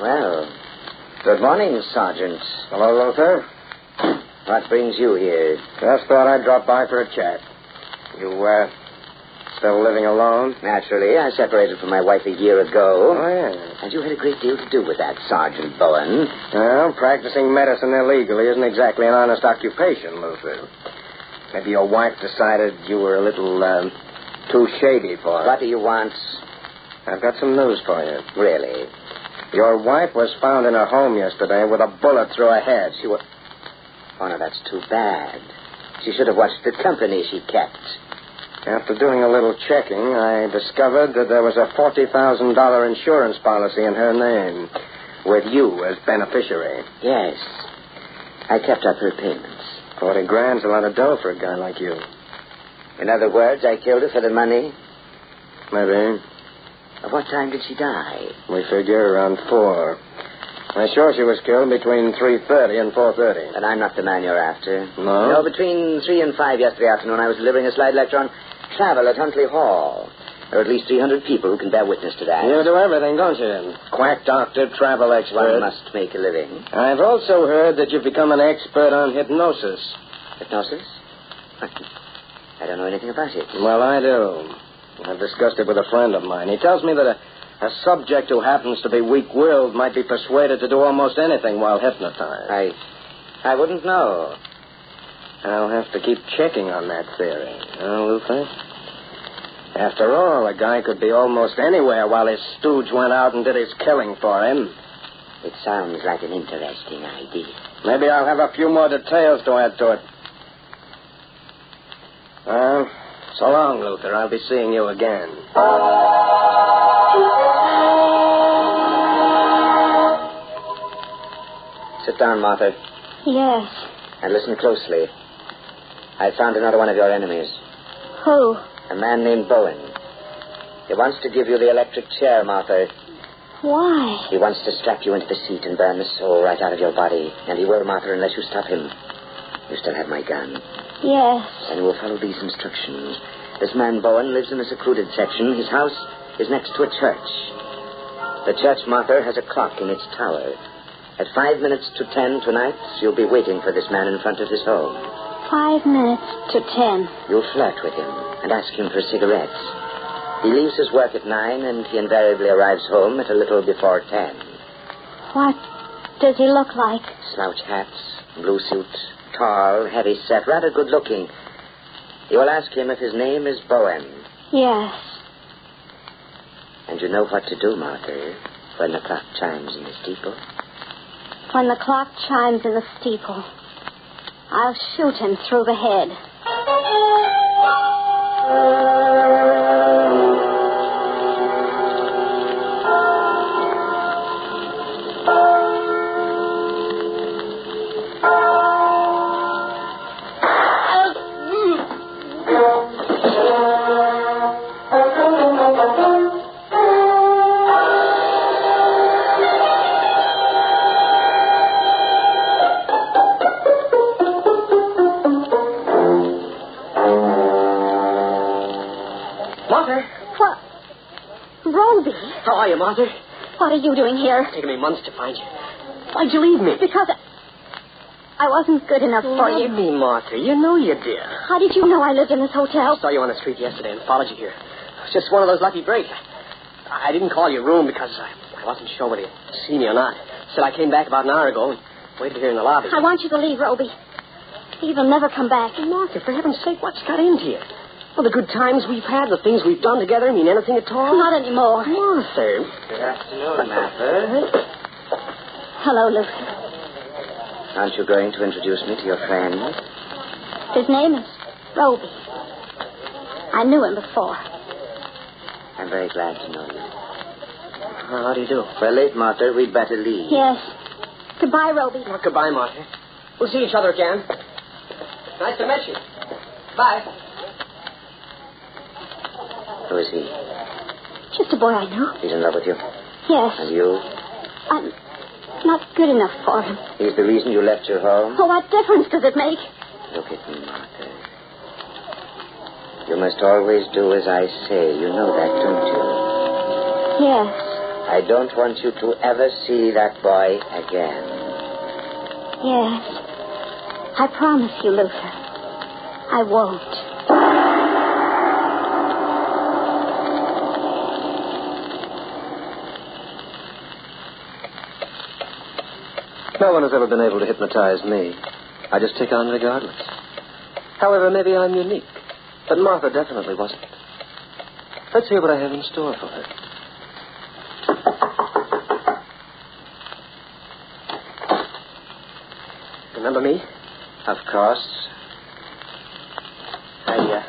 Well, good morning, Sergeant. Hello, Luther. What brings you here? Just thought I'd drop by for a chat. You, still living alone? Naturally. I separated from my wife a year ago. Oh, yeah. And you had a great deal to do with that, Sergeant Bowen. Well, practicing medicine illegally isn't exactly an honest occupation, Luther. Maybe your wife decided you were a little, too shady for her. What do you want? I've got some news for you. Really? Your wife was found in her home yesterday with a bullet through her head. She was... Oh, no, that's too bad. She should have watched the company she kept. After doing a little checking, I discovered that there was a $40,000 insurance policy in her name, with you as beneficiary. Yes. I kept up her payments. 40 grand's a lot of dough for a guy like you. In other words, I killed her for the money? Maybe. At what time did she die? We figure around 4. I'm sure she was killed between 3:30 and 4:30. And I'm not the man you're after. No? No, between 3 and 5 yesterday afternoon, I was delivering a slide lecture on travel at Huntley Hall. There are at least 300 people who can bear witness to that. You do everything, don't you, then? Quack doctor, travel expert. One must make a living. I've also heard that you've become an expert on hypnosis. Hypnosis? I don't know anything about it. Well, I do. I've discussed it with a friend of mine. He tells me that a subject who happens to be weak-willed might be persuaded to do almost anything while hypnotized. I wouldn't know. I'll have to keep checking on that theory. Luther? After all, a guy could be almost anywhere while his stooge went out and did his killing for him. It sounds like an interesting idea. Maybe I'll have a few more details to add to it. Well, so long, Luther. I'll be seeing you again. Sit down, Martha. Yes. And listen closely. I found another one of your enemies. Who? A man named Bowen. He wants to give you the electric chair, Martha. Why? He wants to strap you into the seat and burn the soul right out of your body. And he will, Martha, unless you stop him. You still have my gun. Yes. And you will follow these instructions. This man, Bowen, lives in a secluded section. His house is next to a church. The church, Martha, has a clock in its tower. At 5 minutes to 10 tonight, you'll be waiting for this man in front of his home. 5 minutes to 10. You'll flirt with him and ask him for cigarettes. He leaves his work at 9, and he invariably arrives home at a little before 10. What does he look like? Slouch hats, blue suit, tall, heavy set, rather good looking. You will ask him if his name is Bowen. Yes. And you know what to do, Martha, when the clock chimes in the steeple? When the clock chimes in the steeple, I'll shoot him through the head. How are you, Martha? What are you doing here? It's taken me months to find you. Why'd you leave me? Because I wasn't good enough for you. Love me, Martha. You know you did. How did you know I lived in this hotel? I saw you on the street yesterday and followed you here. It was just one of those lucky breaks. I didn't call your room because I wasn't sure whether you'd see me or not. Said I came back about an hour ago and waited here in the lobby. I want you to leave, Roby. You'll never come back. Martha, for heaven's sake, what's got into you? Well, the good times we've had, the things we've done together mean anything at all? Not anymore. Martha. Good afternoon, Martha. Hello, Luke. Aren't you going to introduce me to your friend? His name is Roby. I knew him before. I'm very glad to know you. How do you do? We're late, Martha. We'd better leave. Yes. Goodbye, Roby. Well, goodbye, Martha. We'll see each other again. Nice to meet you. Bye. Who is he? Just a boy I know. He's in love with you? Yes. And you? not good enough for him. He's the reason you left your home? Oh, what difference does it make? Look at me, Martha. You must always do as I say. You know that, don't you? Yes. I don't want you to ever see that boy again. Yes. I promise you, Luther. I won't. No one has ever been able to hypnotize me. I just take on regardless. However, maybe I'm unique. But Martha definitely wasn't. Let's hear what I have in store for her. Remember me? Of course. I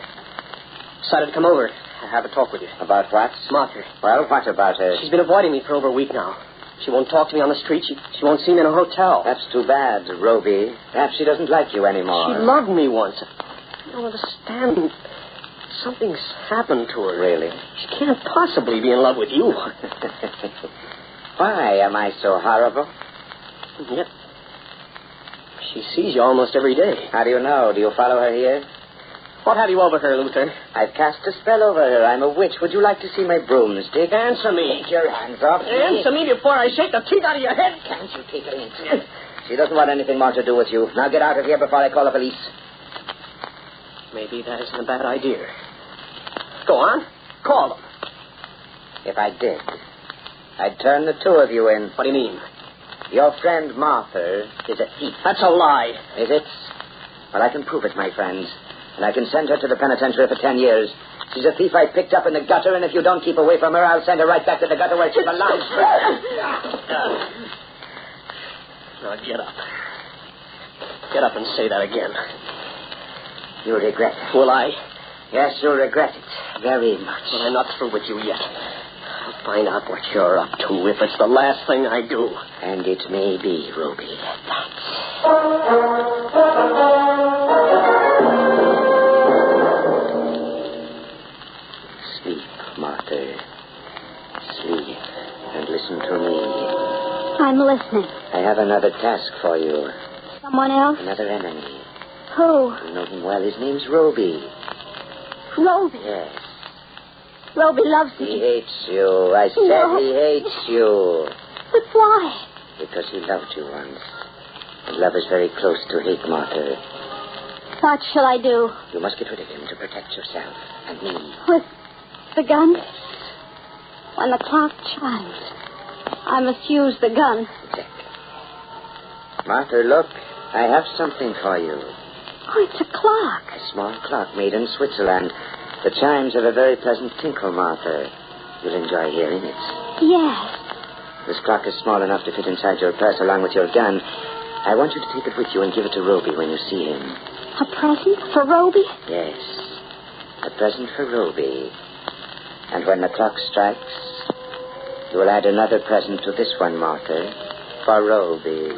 decided to come over and have a talk with you. About what? Martha. Well, what about her? She's been avoiding me for over a week now. She won't talk to me on the street. She won't see me in a hotel. That's too bad, Roby. Perhaps she doesn't like you anymore. She loved me once. I don't understand. Something's happened to her. Really? She can't possibly be in love with you. Why am I so horrible? Yep. She sees you almost every day. How do you know? Do you follow her here? What have you over her, Luther? I've cast a spell over her. I'm a witch. Would you like to see my broomstick? Answer me. Take your hands off me. Answer me before I shake the teeth out of your head. Can't you take her in? She doesn't want anything more to do with you. Now get out of here before I call the police. Maybe that isn't a bad idea. Go on. Call them. If I did, I'd turn the two of you in. What do you mean? Your friend Martha is a thief. That's a lie. Is it? Well, I can prove it, my friends. And I can send her to the penitentiary for 10 years. She's a thief I picked up in the gutter, and if you don't keep away from her, I'll send her right back to the gutter where she belongs. Now get up. Get up and say that again. You'll regret it. Will I? Yes, you'll regret it very much. But I'm not through with you yet. I'll find out what you're up to if it's the last thing I do. And it may be, Ruby. Sleep, Martha. Sleep and listen to me. I'm listening. I have another task for you. Someone else? Another enemy. Who? You know him well. His name's Roby. Roby? Yes. Roby loves me. He hates you. I said he hates you. But why? Because he loved you once. And love is very close to hate, Martha. What shall I do? You must get rid of him to protect yourself and me. With the gun? When the clock chimes, I must use the gun. Exactly. Martha, look. I have something for you. Oh, it's a clock. A small clock made in Switzerland. The chimes have a very pleasant tinkle, Martha. You'll enjoy hearing it. Yes. This clock is small enough to fit inside your purse along with your gun. I want you to take it with you and give it to Roby when you see him. A present for Roby? Yes. A present for Roby. And when the clock strikes, you will add another present to this one, Martha, for Roby.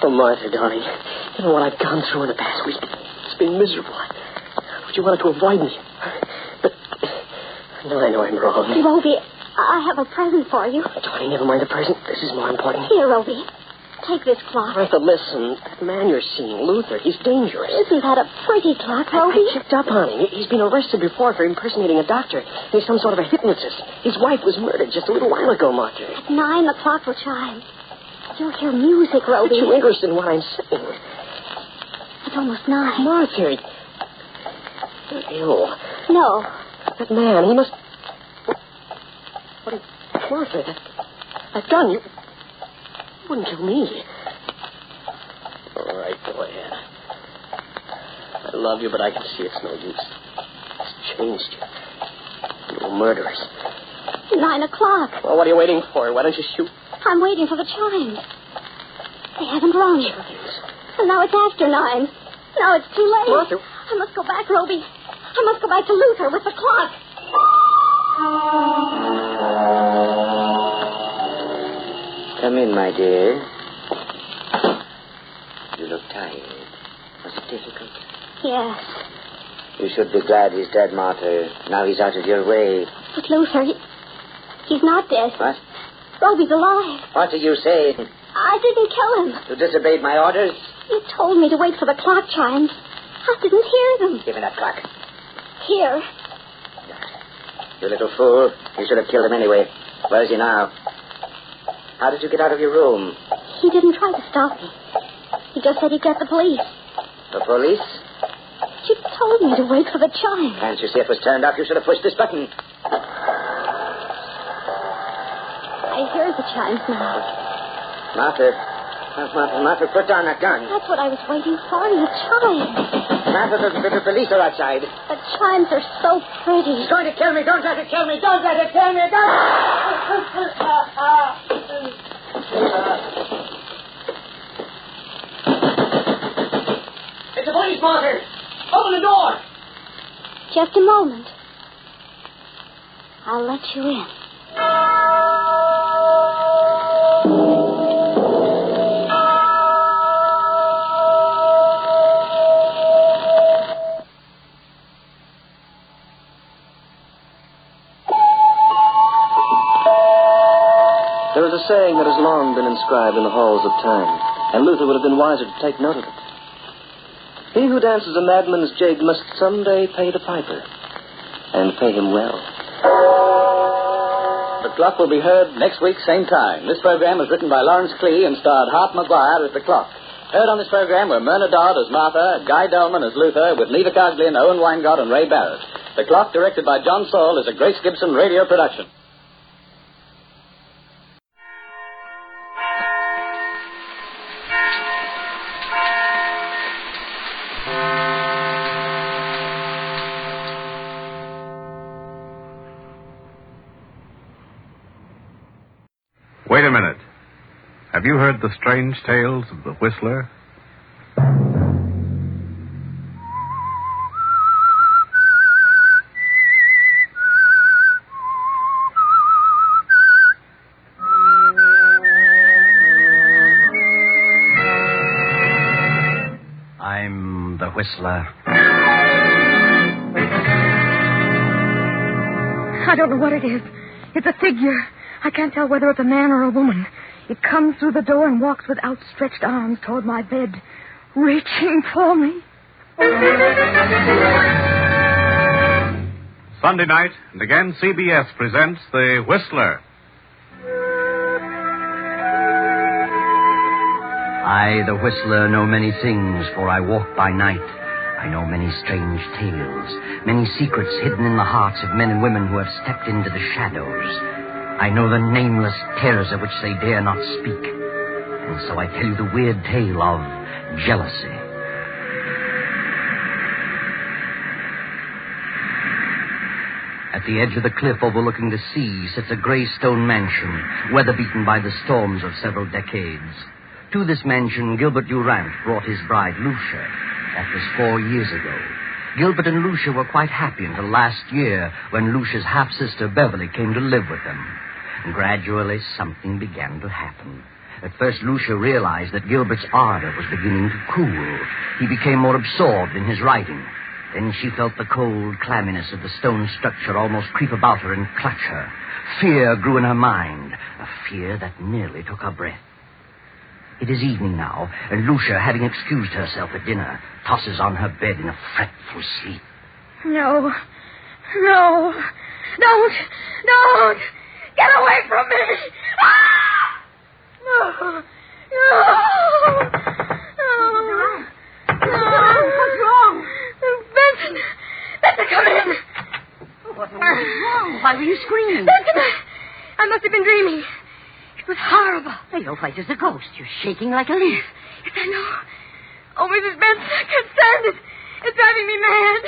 Martha, darling. You know what I've gone through in the past week? It's been miserable. But you wanted to avoid me. But now I know I'm wrong. Roby, I have a present for you. Darling, never mind the present. This is more important. Here, Roby. Take this clock. Martha, listen. That man you're seeing, Luther, he's dangerous. Isn't that a pretty clock, Roby? I checked up on him. He's been arrested before for impersonating a doctor. He's some sort of a hypnotist. His wife was murdered just a little while ago, Martha. At 9, the clock will chime. You'll hear music, Roby. Aren't you interested in what I'm saying? It's almost 9. Martha, you're ill. No. That man, he must... Martha, that gun, you wouldn't kill me. All right, go ahead. I love you, but I can see it's no use. It's changed you. You're murderers. 9 o'clock. Well, what are you waiting for? Why don't you shoot? I'm waiting for the chimes. They haven't rung. And now it's after 9. Now it's too late. Martha. I must go back, Roby. I must go back to Luther with the clock. Come in, my dear. You look tired. Was it difficult? Yes. You should be glad he's dead, Martha. Now he's out of your way. But Luther, he's not dead. What? Roby's alive. What are you saying? I didn't kill him. You disobeyed my orders? You told me to wait for the clock chimes. I didn't hear them. Give me that clock. Here. You little fool. You should have killed him anyway. Where is he now? How did you get out of your room? He didn't try to stop me. He just said he'd get the police. The police? You told me to wait for the chime. Can't you see it was turned off? You should have pushed this button. I hear the chimes now. Martha, put down that gun. That's what I was waiting for, the chimes. Martha, the police are outside. The chimes are so pretty. He's going to kill me. Don't try to kill me. Don't try to kill me. Don't. It's the police, Martha. Open the door. Just a moment. I'll let you in. There is a saying that has long been inscribed in the halls of time, and Luther would have been wiser to take note of it. He who dances a madman's jig must someday pay the piper, and pay him well. The Clock will be heard next week, same time. This program was written by Lawrence Clee and starred Hart McGuire as the Clock. Heard on this program were Myrna Dodd as Martha, Guy Dolman as Luther, with Neva Coglin, Owen Weingott, and Ray Barrett. The Clock, directed by John Saul, is a Grace Gibson radio production. Wait a minute. Have you heard the strange tales of the Whistler? I'm the Whistler. I don't know what it is. It's a figure. I can't tell whether it's a man or a woman. It comes through the door and walks with outstretched arms toward my bed, reaching for me. Sunday night, and again CBS presents The Whistler. I, the Whistler, know many things, for I walk by night. I know many strange tales, many secrets hidden in the hearts of men and women who have stepped into the shadows. I know the nameless terrors of which they dare not speak. And so I tell you the weird tale of jealousy. At the edge of the cliff overlooking the sea sits a gray stone mansion, weather-beaten by the storms of several decades. To this mansion, Gilbert Durant brought his bride, Lucia. That was 4 years ago. Gilbert and Lucia were quite happy until last year, when Lucia's half-sister, Beverly, came to live with them. And gradually, something began to happen. At first, Lucia realized that Gilbert's ardor was beginning to cool. He became more absorbed in his writing. Then she felt the cold clamminess of the stone structure almost creep about her and clutch her. Fear grew in her mind, a fear that nearly took her breath. It is evening now, and Lucia, having excused herself at dinner, tosses on her bed in a fretful sleep. No. Don't! Get away from me! Ah! No! What's wrong? Benson, come in. What's wrong? Why were you screaming? Benson, I must have been dreaming. It was horrible. You're white as a ghost. You're shaking like a leaf. Yes, I know. Oh, Mrs. Benson, I can't stand it. It's driving me mad.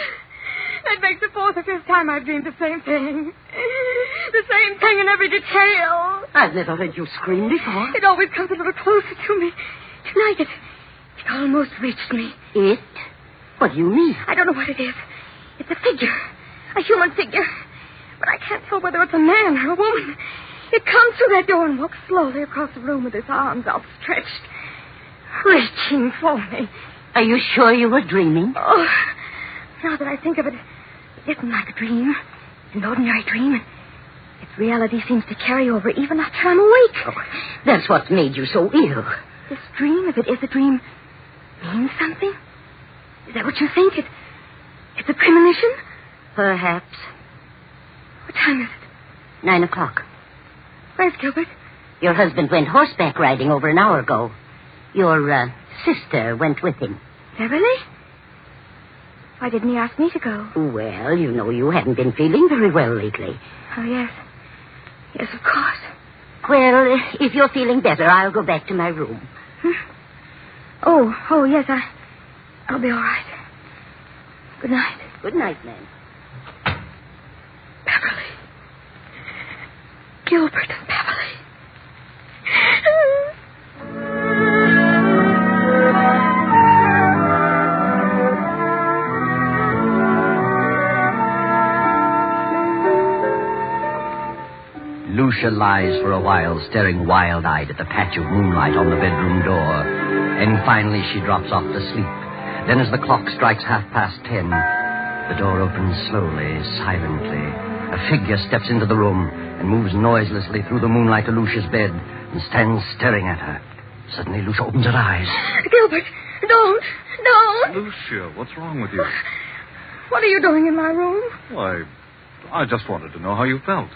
That makes the 4th or 5th time I've dreamed the same thing. The same thing in every detail. I've never heard you scream before. It always comes a little closer to me. Tonight, it almost reached me. It? What do you mean? I don't know what it is. It's a figure. A human figure. But I can't tell whether it's a man or a woman. It comes through that door and walks slowly across the room with its arms outstretched, reaching for me. Are you sure you were dreaming? Oh, Now that I think of it, it isn't like a dream. An ordinary dream. Its reality seems to carry over even after I'm awake. Oh, that's what made you so ill. This dream, if it is a dream, means something? Is that what you think? It's a premonition? Perhaps. What time is it? 9 o'clock. Where's Gilbert? Your husband went horseback riding over an hour ago. Your sister went with him. Beverly? Why didn't he ask me to go? Well, you know you hadn't been feeling very well lately. Oh, yes. Yes, of course. Well, if you're feeling better, I'll go back to my room. Oh, yes, I'll be all right. Good night. Good night, ma'am. Beverly. Gilbert and Beverly. Lucia lies for a while, staring wild-eyed at the patch of moonlight on the bedroom door. And finally she drops off to sleep. Then as the clock strikes 10:30, the door opens slowly, silently. A figure steps into the room and moves noiselessly through the moonlight to Lucia's bed and stands staring at her. Suddenly Lucia opens her eyes. Gilbert, don't. Lucia, what's wrong with you? What are you doing in my room? Why, I just wanted to know how you felt.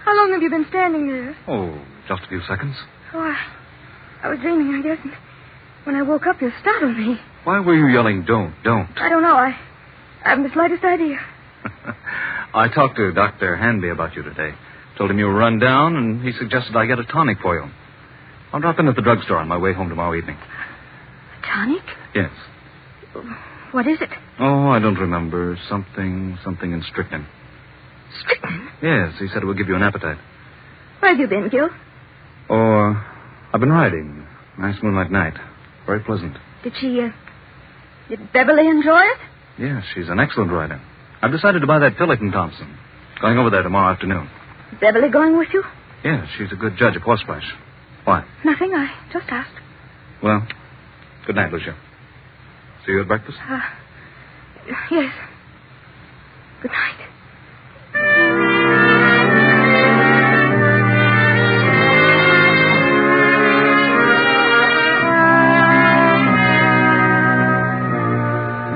How long have you been standing there? Oh, just a few seconds. Oh, I was dreaming, I guess. And when I woke up, you startled me. Why were you yelling, don't? I don't know. I haven't the slightest idea. I talked to Dr. Hanby about you today. Told him you were run down, and he suggested I get a tonic for you. I'll drop in at the drugstore on my way home tomorrow evening. A tonic? Yes. What is it? Oh, I don't remember. Something in strychnine. Strychnine? Yes, he said it would give you an appetite. Where have you been, Gil? Oh, I've been riding. Nice moonlight night. Very pleasant. Did Beverly enjoy it? Yes, she's an excellent rider. I've decided to buy that filly from Thompson. Going over there tomorrow afternoon. Beverly going with you? Yes, she's a good judge of horse flesh. Why? Nothing. I just asked. Well, good night, Lucia. See you at breakfast? Yes. Good night.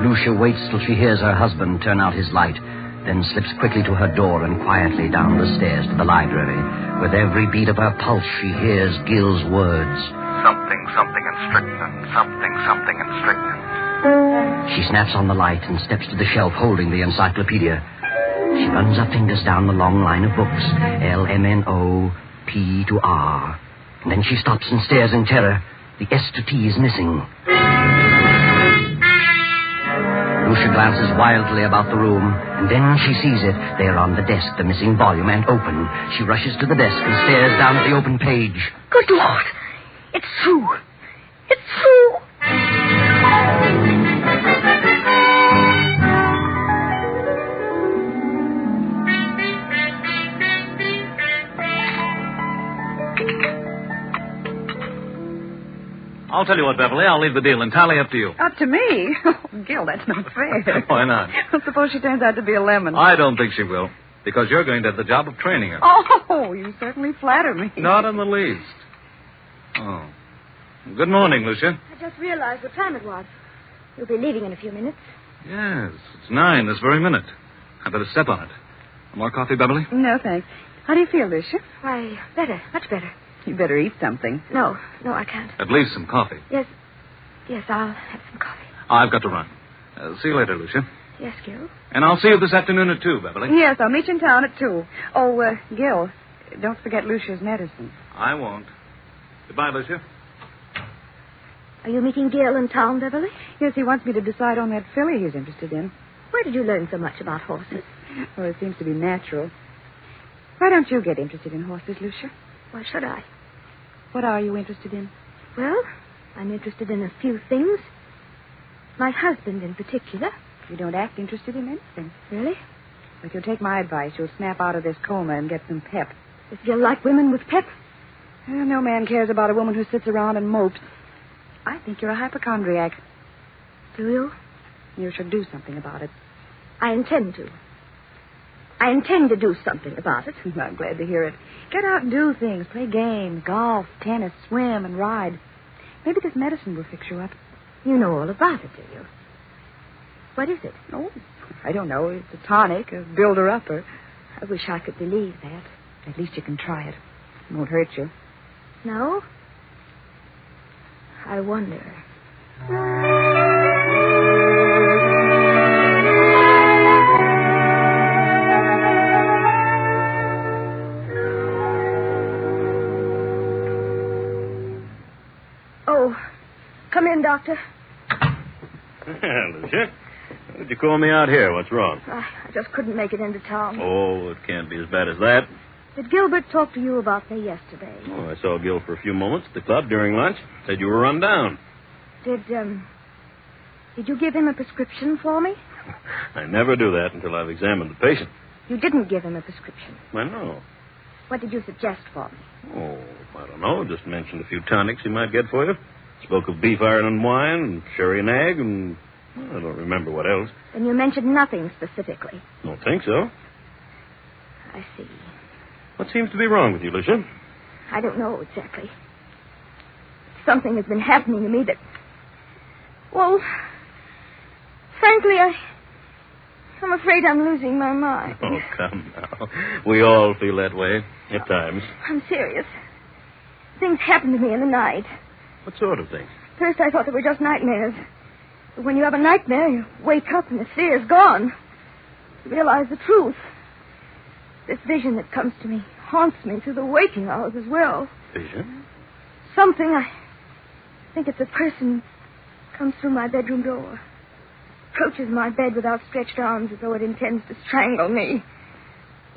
Lucia waits till she hears her husband turn out his light, then slips quickly to her door and quietly down the stairs to the library. With every beat of her pulse, she hears Gil's words. Something in strychnine. Something in strychnine. She snaps on the light and steps to the shelf holding the encyclopedia. She runs her fingers down the long line of books, LMNO, P to R. And then she stops and stares in terror. The S to T is missing. Lucia glances wildly about the room, and then she sees it. There on the desk, the missing volume, and open. She rushes to the desk and stares down at the open page. Good Lord! It's true! It's true! I'll tell you what, Beverly, I'll leave the deal entirely up to you. Up to me? Oh, Gil, that's not fair. Why not? Suppose she turns out to be a lemon. I don't think she will, because you're going to have the job of training her. Oh, you certainly flatter me. Not in the least. Oh. Good morning, Lucia. I just realized what time it was. You'll be leaving in a few minutes. Yes, it's 9 this very minute. I better step on it. More coffee, Beverly? No, thanks. How do you feel, Lucia? Why, better. Much better. You better eat something. No, I can't. At least some coffee. Yes, I'll have some coffee. I've got to run. See you later, Lucia. Yes, Gil. And I'll see you this afternoon at 2, Beverly. Yes, I'll meet you in town at 2. Oh, Gil, don't forget Lucia's medicine. I won't. Goodbye, Lucia. Are you meeting Gil in town, Beverly? Yes, he wants me to decide on that filly he's interested in. Where did you learn so much about horses? Well, it seems to be natural. Why don't you get interested in horses, Lucia? Why should I? What are you interested in? Well, I'm interested in a few things. My husband in particular. You don't act interested in anything. Really? If you'll take my advice, you'll snap out of this coma and get some pep. Does Gil like women with pep? Well, no man cares about a woman who sits around and mopes. I think you're a hypochondriac. Do you? You should do something about it. I intend to. I intend to do something about it. I'm glad to hear it. Get out and do things. Play games, golf, tennis, swim, and ride. Maybe this medicine will fix you up. You know all about it, do you? What is it? Oh, I don't know. It's a tonic, a builder-upper. I wish I could believe that. At least you can try it. It won't hurt you. No? I wonder. Oh, come in, Doctor. Lucia, why'd you call me out here? What's wrong? I just couldn't make it into town. Oh, it can't be as bad as that. Did Gilbert talk to you about me yesterday? Oh, I saw Gil for a few moments at the club during lunch. Said you were run down. Did you give him a prescription for me? I never do that until I've examined the patient. You didn't give him a prescription. I know. What did you suggest for me? Oh, I don't know. Just mentioned a few tonics he might get for you. Spoke of beef iron and wine and sherry and egg and well, I don't remember what else. Then you mentioned nothing specifically. Don't think so. I see. What seems to be wrong with you, Lucia? I don't know exactly. Something has been happening to me that... Well, frankly, I'm afraid I'm losing my mind. Oh, come now. We all feel that way at times. I'm serious. Things happen to me in the night. What sort of things? First, I thought they were just nightmares. But when you have a nightmare, you wake up and the fear is gone. You realize the truth. This vision that comes to me haunts me through the waking hours as well. Vision? Something, I think it's a person, comes through my bedroom door. Approaches my bed with outstretched arms as though it intends to strangle me.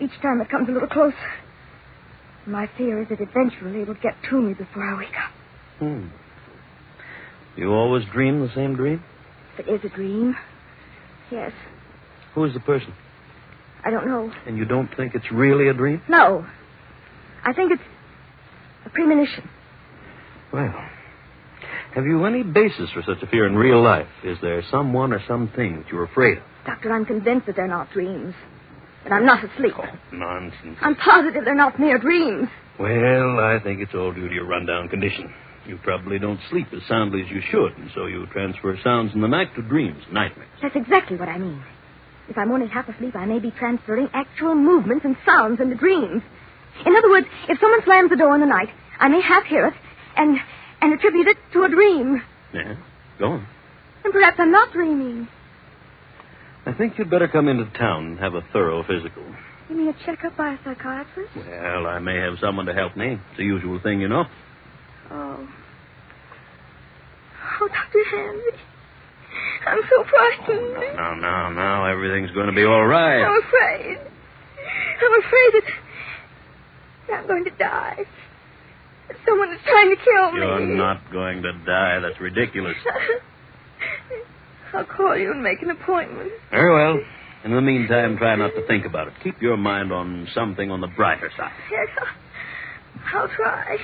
Each time it comes a little closer. My fear is that eventually it will get to me before I wake up. You always dream the same dream? If it is a dream, yes. Who is the person? I don't know. And you don't think it's really a dream? No. I think it's a premonition. Well, have you any basis for such a fear in real life? Is there someone or something that you're afraid of? Doctor, I'm convinced that they're not dreams. That I'm not asleep. Oh, nonsense. I'm positive they're not mere dreams. Well, I think it's all due to your rundown condition. You probably don't sleep as soundly as you should, and so you transfer sounds in the night to dreams, nightmares. That's exactly what I mean. If I'm only half asleep, I may be transferring actual movements and sounds into dreams. In other words, if someone slams the door in the night, I may half hear it and attribute it to a dream. Yeah, go on. And perhaps I'm not dreaming. I think you'd better come into town and have a thorough physical. You mean a checkup by a psychiatrist? Well, I may have someone to help me. It's the usual thing, you know. Oh. Oh, Dr. Henry. I'm so frightened. Now, everything's going to be all right. I'm afraid. I'm afraid that I'm going to die. That someone is trying to kill me. You're not going to die. That's ridiculous. I'll call you and make an appointment. Very well. In the meantime, try not to think about it. Keep your mind on something on the brighter side. Yes, I'll try.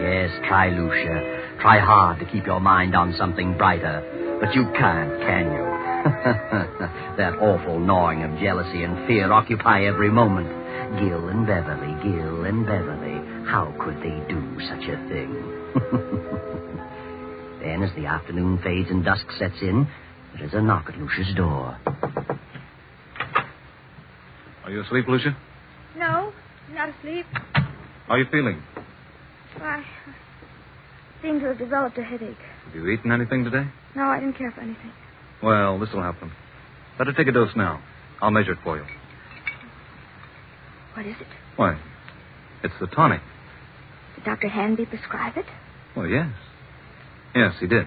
Yes, try, Lucia. Try hard to keep your mind on something brighter. But you can't, can you? That awful gnawing of jealousy and fear occupy every moment. Gil and Beverly, Gil and Beverly. How could they do such a thing? Then, as the afternoon fades and dusk sets in, there is a knock at Lucia's door. Are you asleep, Lucia? No, not asleep. How are you feeling? I seem to have developed a headache. Have you eaten anything today? No, I didn't care for anything. Well, this will help them. Better take a dose now. I'll measure it for you. What is it? Why, it's the tonic. Did Dr. Hanby prescribe it? Well, yes. Yes, he did.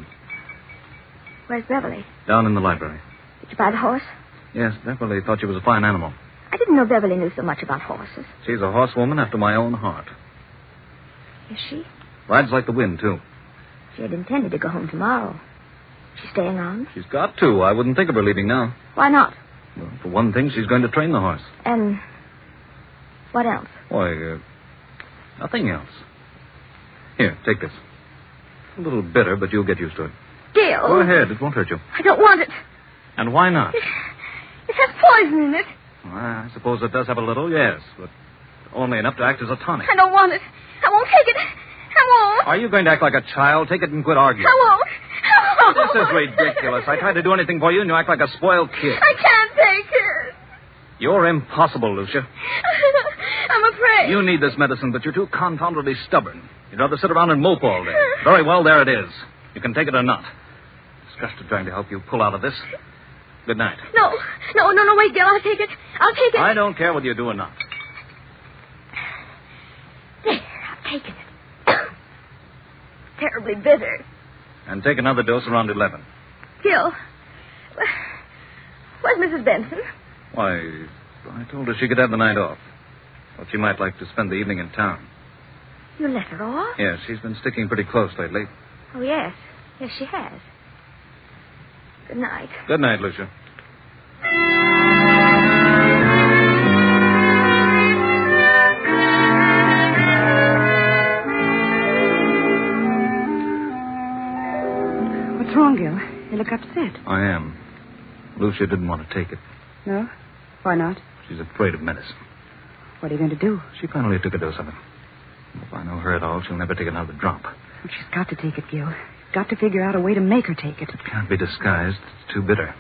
Where's Beverly? Down in the library. Did you buy the horse? Yes, Beverly thought she was a fine animal. I didn't know Beverly knew so much about horses. She's a horsewoman after my own heart. Is she? Rides like the wind, too. She had intended to go home tomorrow. She's staying on? She's got to. I wouldn't think of her leaving now. Why not? Well, for one thing, she's going to train the horse. And what else? Why, nothing else. Here, take this. A little bitter, but you'll get used to it. Gil. Go ahead. It won't hurt you. I don't want it. And why not? It has poison in it. Well, I suppose it does have a little, yes, but only enough to act as a tonic. I don't want it. I won't take it. I won't. Are you going to act like a child? Take it and quit arguing. I won't. This is ridiculous. I tried to do anything for you, and you act like a spoiled kid. I can't take it. You're impossible, Lucia. I'm afraid. You need this medicine, but you're too confoundedly stubborn. You'd rather sit around and mope all day. Very well, there it is. You can take it or not. Disgusted trying to help you pull out of this. Good night. No, wait, Gil, I'll take it. I don't care whether you do or not. There, I've taken it. Terribly bitter. And take another dose around 11. Gil, where's Mrs. Benson? Why, I told her she could have the night off. Thought she might like to spend the evening in town. You let her off? Yes, she's been sticking pretty close lately. Oh, yes. Yes, she has. Good night. Good night, Lucia. What's wrong, Gil? You look upset. I am. Lucia didn't want to take it. No? Why not? She's afraid of medicine. What are you going to do? She finally took a dose of it. If I know her at all, she'll never take another drop. She's got to take it, Gil. Got to figure out a way to make her take it. It can't be disguised. It's too bitter.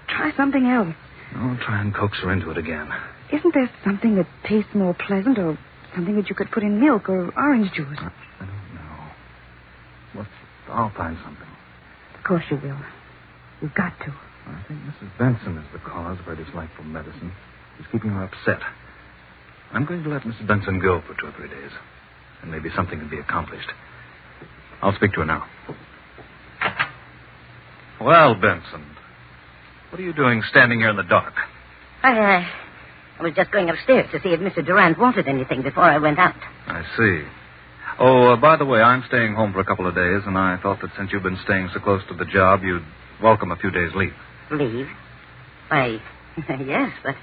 Try something else. I'll try and coax her into it again. Isn't there something that tastes more pleasant, or something that you could put in milk or orange juice? I don't know. Well, I'll find something. Of course you will. You've got to. I think Mrs. Benson is the cause of her dislike for medicine. She's keeping her upset. I'm going to let Mrs. Benson go for 2 or 3 days. And maybe something can be accomplished. I'll speak to her now. Well, Benson, what are you doing standing here in the dark? I was just going upstairs to see if Mr. Durant wanted anything before I went out. I see. Oh, by the way, I'm staying home for a couple of days, and I thought that since you've been staying so close to the job, you'd welcome a few days' leave. Leave? Why, yes, but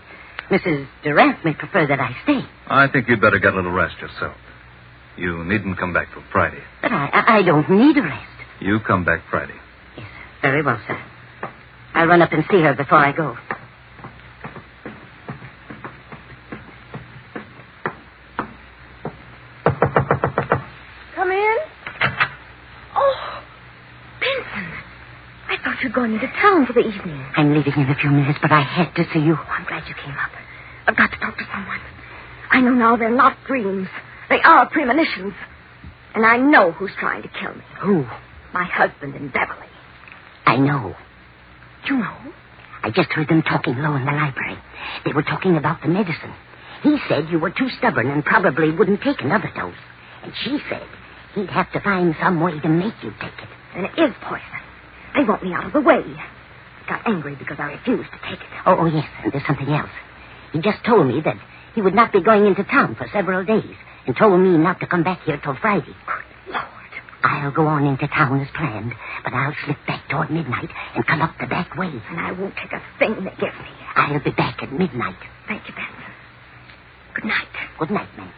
Mrs. Durant may prefer that I stay. I think you'd better get a little rest yourself. You needn't come back till Friday. But I don't need a rest. You come back Friday. Yes, very well, sir. I'll run up and see her before I go. Come in. Oh, Benson. I thought you were going into town for the evening. I'm leaving in a few minutes, but I had to see you. Oh, I'm glad you came up. I've got to talk to someone. I know now they're not dreams. They are premonitions. And I know who's trying to kill me. Who? My husband and Beverly. I know. You know? I just heard them talking low in the library. They were talking about the medicine. He said you were too stubborn and probably wouldn't take another dose. And she said he'd have to find some way to make you take it. And it is poison. They want me out of the way. I got angry because I refused to take it. Oh, yes, and there's something else. He just told me that he would not be going into town for several days and told me not to come back here till Friday. Good Lord. I'll go on into town as planned, but I'll slip back toward midnight and come up the back way. And I won't take a thing they give me. I'll be back at midnight. Thank you, Benson. Good night. Good night, ma'am.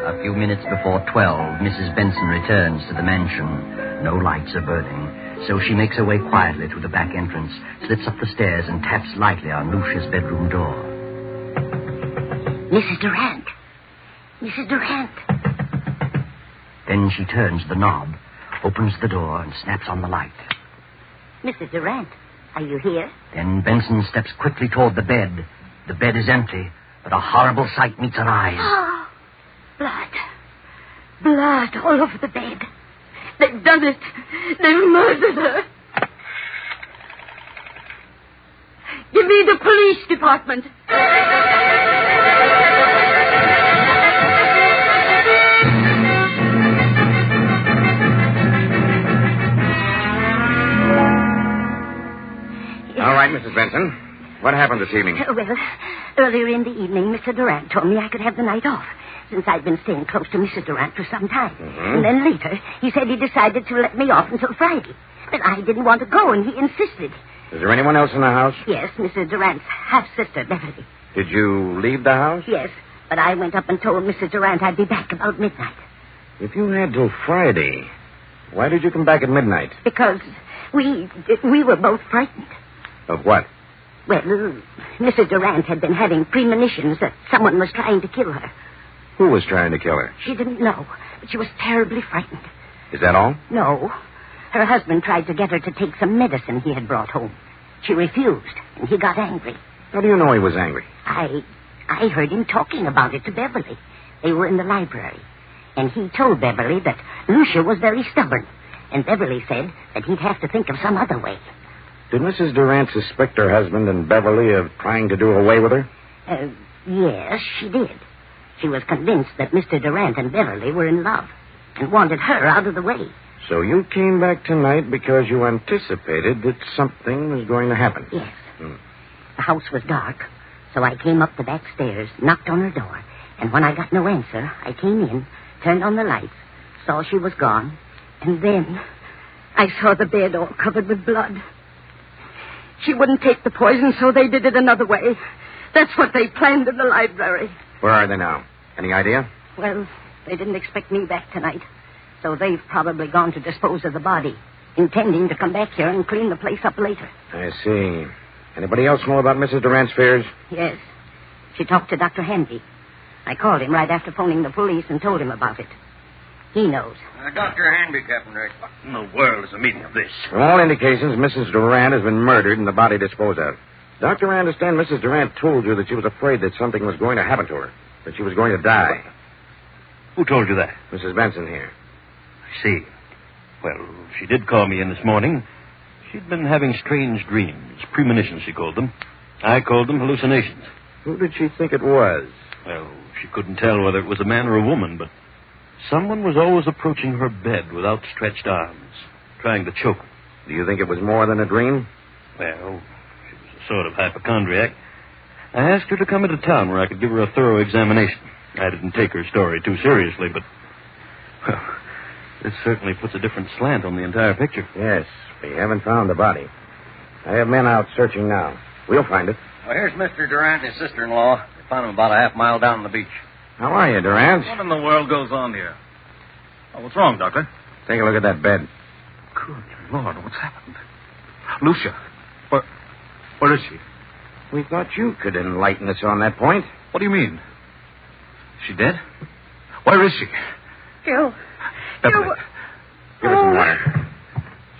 A few minutes before 12, Mrs. Benson returns to the mansion. No lights are burning, so she makes her way quietly through the back entrance, slips up the stairs, and taps lightly on Lucia's bedroom door. Mrs. Durant. Mrs. Durant. Then she turns the knob, opens the door, and snaps on the light. Mrs. Durant, are you here? Then Benson steps quickly toward the bed. The bed is empty, but a horrible sight meets her eyes. Oh, blood. Blood all over the bed. They've done it. They've murdered her. Give me the police department. All right, Mrs. Benson. What happened this evening? Well, earlier in the evening, Mr. Durant told me I could have the night off. since I'd been staying close to Mrs. Durant for some time. Mm-hmm. And then later, he said he decided to let me off until Friday. But I didn't want to go, and he insisted. Is there anyone else in the house? Yes, Mrs. Durant's half-sister, Beverly. Did you leave the house? Yes, but I went up and told Mrs. Durant I'd be back about midnight. If you had till Friday, why did you come back at midnight? Because we were both frightened. Of what? Well, Mrs. Durant had been having premonitions that someone was trying to kill her. Who was trying to kill her? She didn't know, but she was terribly frightened. Is that all? No. Her husband tried to get her to take some medicine he had brought home. She refused, and he got angry. How do you know he was angry? I heard him talking about it to Beverly. They were in the library. And he told Beverly that Lucia was very stubborn. And Beverly said that he'd have to think of some other way. Did Mrs. Durant suspect her husband and Beverly of trying to do away with her? Yes, she did. She was convinced that Mr. Durant and Beverly were in love and wanted her out of the way. So you came back tonight because you anticipated that something was going to happen? Yes. The house was dark, so I came up the back stairs, knocked on her door, and when I got no answer, I came in, turned on the lights, saw she was gone, and then I saw the bed all covered with blood. She wouldn't take the poison, so they did it another way. That's what they planned in the library. Where are they now? Any idea? Well, they didn't expect me back tonight, so they've probably gone to dispose of the body, intending to come back here and clean the place up later. I see. Anybody else know about Mrs. Durant's fears? Yes. She talked to Dr. Hanby. I called him right after phoning the police and told him about it. He knows. Dr. Hanby, Captain Rick. What in the world is the meaning of this? From all indications, Mrs. Durant has been murdered and the body disposed of. Doctor, I understand Mrs. Durant told you that she was afraid that something was going to happen to her, that she was going to die. Who told you that? Mrs. Benson here. I see. Well, she did call me in this morning. She'd been having strange dreams. Premonitions, she called them. I called them hallucinations. Who did she think it was? Well, she couldn't tell whether it was a man or a woman, but someone was always approaching her bed with outstretched arms, trying to choke her. Do you think it was more than a dream? Well, she was a sort of hypochondriac. I asked her to come into town where I could give her a thorough examination. I didn't take her story too seriously, but, well, this certainly puts a different slant on the entire picture. Yes, we haven't found the body. I have men out searching now. We'll find it. Well, here's Mr. Durant and his sister-in-law. They found him about a half mile down the beach. How are you, Durant? What in the world goes on here? Oh, what's wrong, Doctor? Take a look at that bed. Good Lord, what's happened? Lucia. Where is she? We thought you could enlighten us on that point. What do you mean? Is she dead? Where is she? Gil. Beverly, give her some water.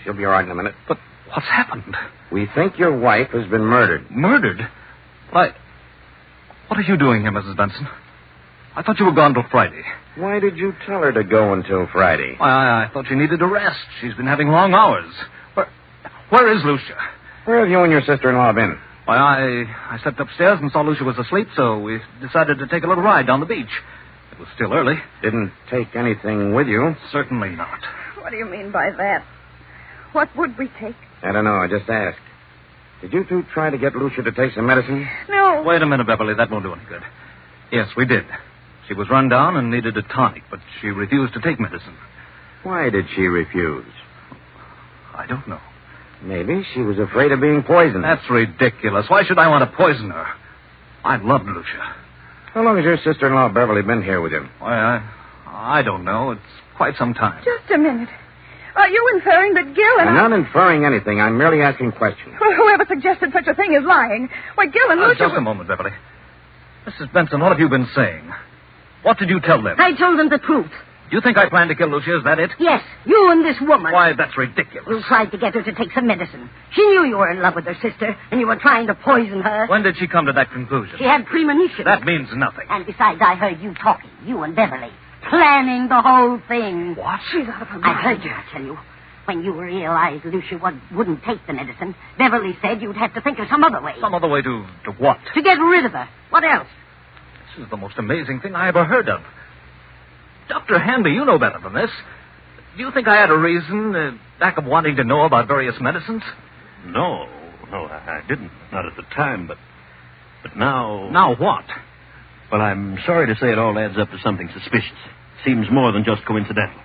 She'll be all right in a minute. But what's happened? We think your wife has been murdered. Murdered? Why, what are you doing here, Mrs. Benson? I thought you were gone till Friday. Why did you tell her to go until Friday? I thought she needed a rest. She's been having long hours. Where is Lucia? Where have you and your sister-in-law been? Why, I stepped upstairs and saw Lucia was asleep, so we decided to take a little ride down the beach. It was still early. Didn't take anything with you? Certainly not. What do you mean by that? What would we take? I don't know. I just asked. Did you two try to get Lucia to take some medicine? No. Wait a minute, Beverly. That won't do any good. Yes, we did. She was run down and needed a tonic, but she refused to take medicine. Why did she refuse? I don't know. Maybe she was afraid of being poisoned. That's ridiculous. Why should I want to poison her? I loved Lucia. How long has your sister-in-law Beverly been here with you? Why, I don't know. It's quite some time. Just a minute. Are you inferring that Gil and I'm not inferring anything. I'm merely asking questions. Well, whoever suggested such a thing is lying. Why, Gil and Lucia... Just a moment, Beverly. Mrs. Benson, what have you been saying? What did you tell them? I told them the truth. You think I planned to kill Lucia? Is that it? Yes, you and this woman. Why, that's ridiculous. You tried to get her to take some medicine. She knew you were in love with her sister, and you were trying to poison her. When did she come to that conclusion? She had premonition. That means nothing. And besides, I heard you talking, you and Beverly, planning the whole thing. What? She's out of her mind. I heard you, I tell you. When you realized Lucia wouldn't take the medicine, Beverly said you'd have to think of some other way. Some other way to what? To get rid of her. What else? This is the most amazing thing I ever heard of. Dr. Hanby, you know better than this. Do you think I had a reason, back of wanting to know about various medicines? No, I didn't. Not at the time, but now... Now what? Well, I'm sorry to say it all adds up to something suspicious. Seems more than just coincidental.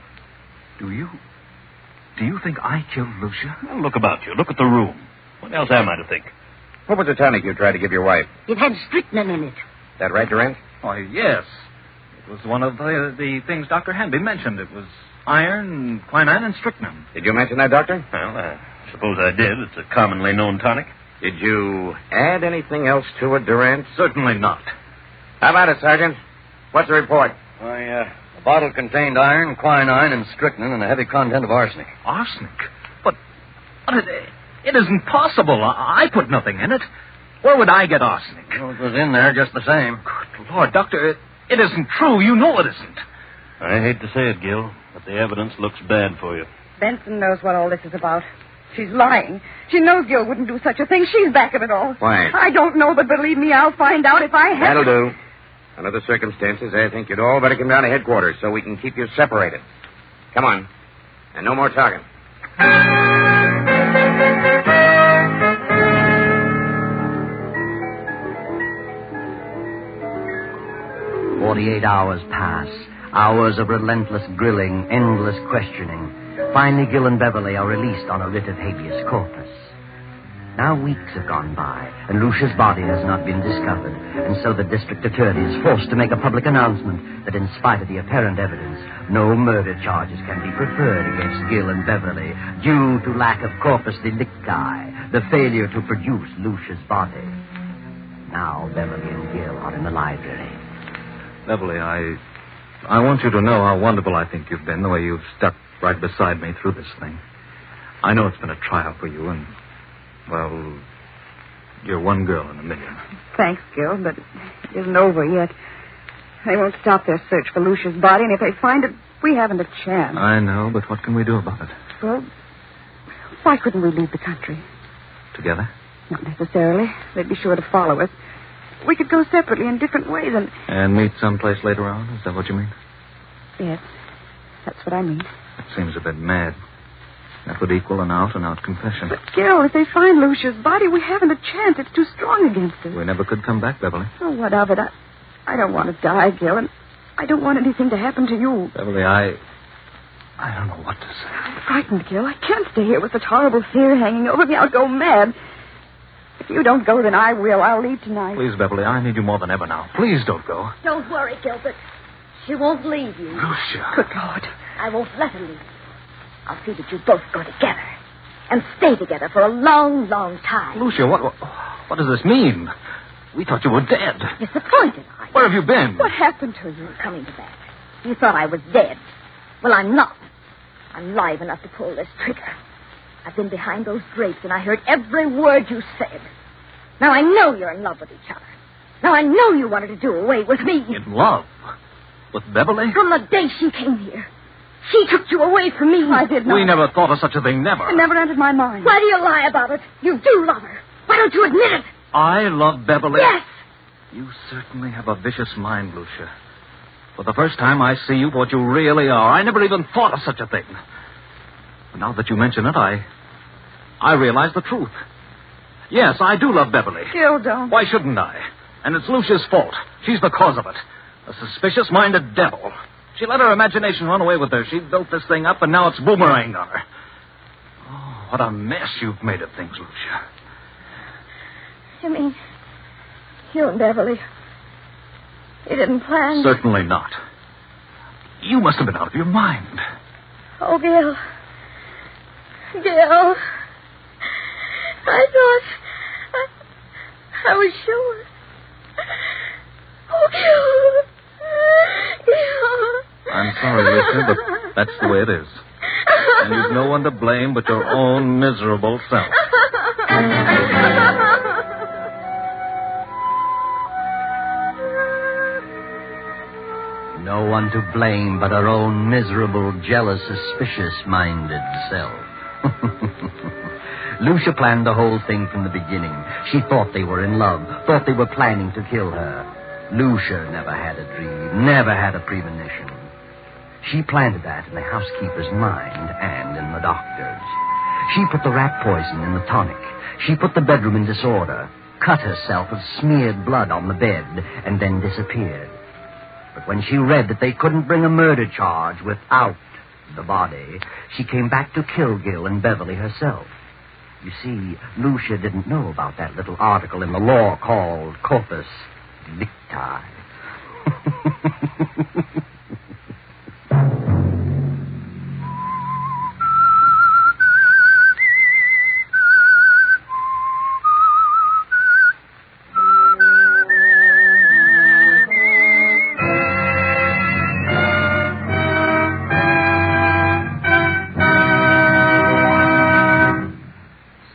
Do you think I killed Lucia? Well, look about you. Look at the room. What else am I to think? What was the tonic you tried to give your wife? It had strychnine in it. That right, Durant? Why, yes. It was one of the things Dr. Hanby mentioned. It was iron, quinine, and strychnine. Did you mention that, Doctor? Well, I suppose I did. It's a commonly known tonic. Did you add anything else to it, Durant? Certainly not. How about it, Sergeant? What's the report? Why, the bottle contained iron, quinine, and strychnine, and a heavy content of arsenic. Arsenic? But it isn't possible. I put nothing in it. Where would I get arsenic? Well, it was in there just the same. Good Lord, Doctor, it isn't true. You know it isn't. I hate to say it, Gil, but the evidence looks bad for you. Benson knows what all this is about. She's lying. She knows Gil wouldn't do such a thing. She's back of it all. Why? I don't know, but believe me, I'll find out if I have... That'll do. Under the circumstances, I think you'd all better come down to headquarters so we can keep you separated. Come on. And no more talking. 48 hours pass. Hours of relentless grilling, endless questioning. Finally, Gil and Beverly are released on a writ of habeas corpus. Now weeks have gone by, and Lucia's body has not been discovered, and so the district attorney is forced to make a public announcement that in spite of the apparent evidence, no murder charges can be preferred against Gil and Beverly due to lack of corpus delicti, the failure to produce Lucia's body. Now Beverly and Gil are in the library. Beverly, I want you to know how wonderful I think you've been, the way you've stuck right beside me through this thing. I know it's been a trial for you, and, well, you're one girl in a million. Thanks, Gil, but it isn't over yet. They won't stop their search for Lucia's body, and if they find it, we haven't a chance. I know, but what can we do about it? Well, why couldn't we leave the country? Together? Not necessarily. They'd be sure to follow us. We could go separately in different ways And meet someplace later on? Is that what you mean? Yes, that's what I mean. That seems a bit mad. That would equal an out-and-out confession. But, Gil, if they find Lucia's body, we haven't a chance. It's too strong against us. We never could come back, Beverly. Oh, what of it? I don't want to die, Gil, and I don't want anything to happen to you. Beverly, I don't know what to say. I'm frightened, Gil. I can't stay here with such horrible fear hanging over me. I'll go mad. If you don't go, then I will. I'll leave tonight. Please, Beverly, I need you more than ever now. Please don't go. Don't worry, Gilbert. She won't leave you. Lucia. Good Lord. I won't let her leave you. I'll see that you both go together. And stay together for a long, long time. Lucia, what does this mean? We thought you were dead. Disappointed, are you? Where have you been? What happened to you? Coming to that. You thought I was dead. Well, I'm not. I'm live enough to pull this trigger. I've been behind those drapes, and I heard every word you said. Now I know you're in love with each other. Now I know you wanted to do away with me. In love? With Beverly? From the day she came here. She took you away from me. I did not. We never thought of such a thing, never. It never entered my mind. Why do you lie about it? You do love her. Why don't you admit it? I love Beverly? Yes. You certainly have a vicious mind, Lucia. For the first time, I see you for what you really are. I never even thought of such a thing. But now that you mention it, I realize the truth. Yes, I do love Beverly. Gil, don't. Why shouldn't I? And it's Lucia's fault. She's the cause of it. A suspicious-minded devil. She let her imagination run away with her. She built this thing up, and now it's boomeranged on her. Oh, what a mess you've made of things, Lucia. You mean you and Beverly, you didn't plan? Certainly not. You must have been out of your mind. Oh, Gil. Gil. I thought... I was sure. Oh, Gil. Gil. I'm sorry, Lucia, but that's the way it is. And you've no one to blame but your own miserable self. No one to blame but her own miserable, jealous, suspicious-minded self. Lucia planned the whole thing from the beginning. She thought they were in love, thought they were planning to kill her. Lucia never had a dream, never had a premonition. She planted that in the housekeeper's mind and in the doctor's. She put the rat poison in the tonic. She put the bedroom in disorder. cut herself of smeared blood on the bed and then disappeared. But when she read that they couldn't bring a murder charge without the body, she came back to kill Gil and Beverly herself. You see, Lucia didn't know about that little article in the law called Corpus Delicti.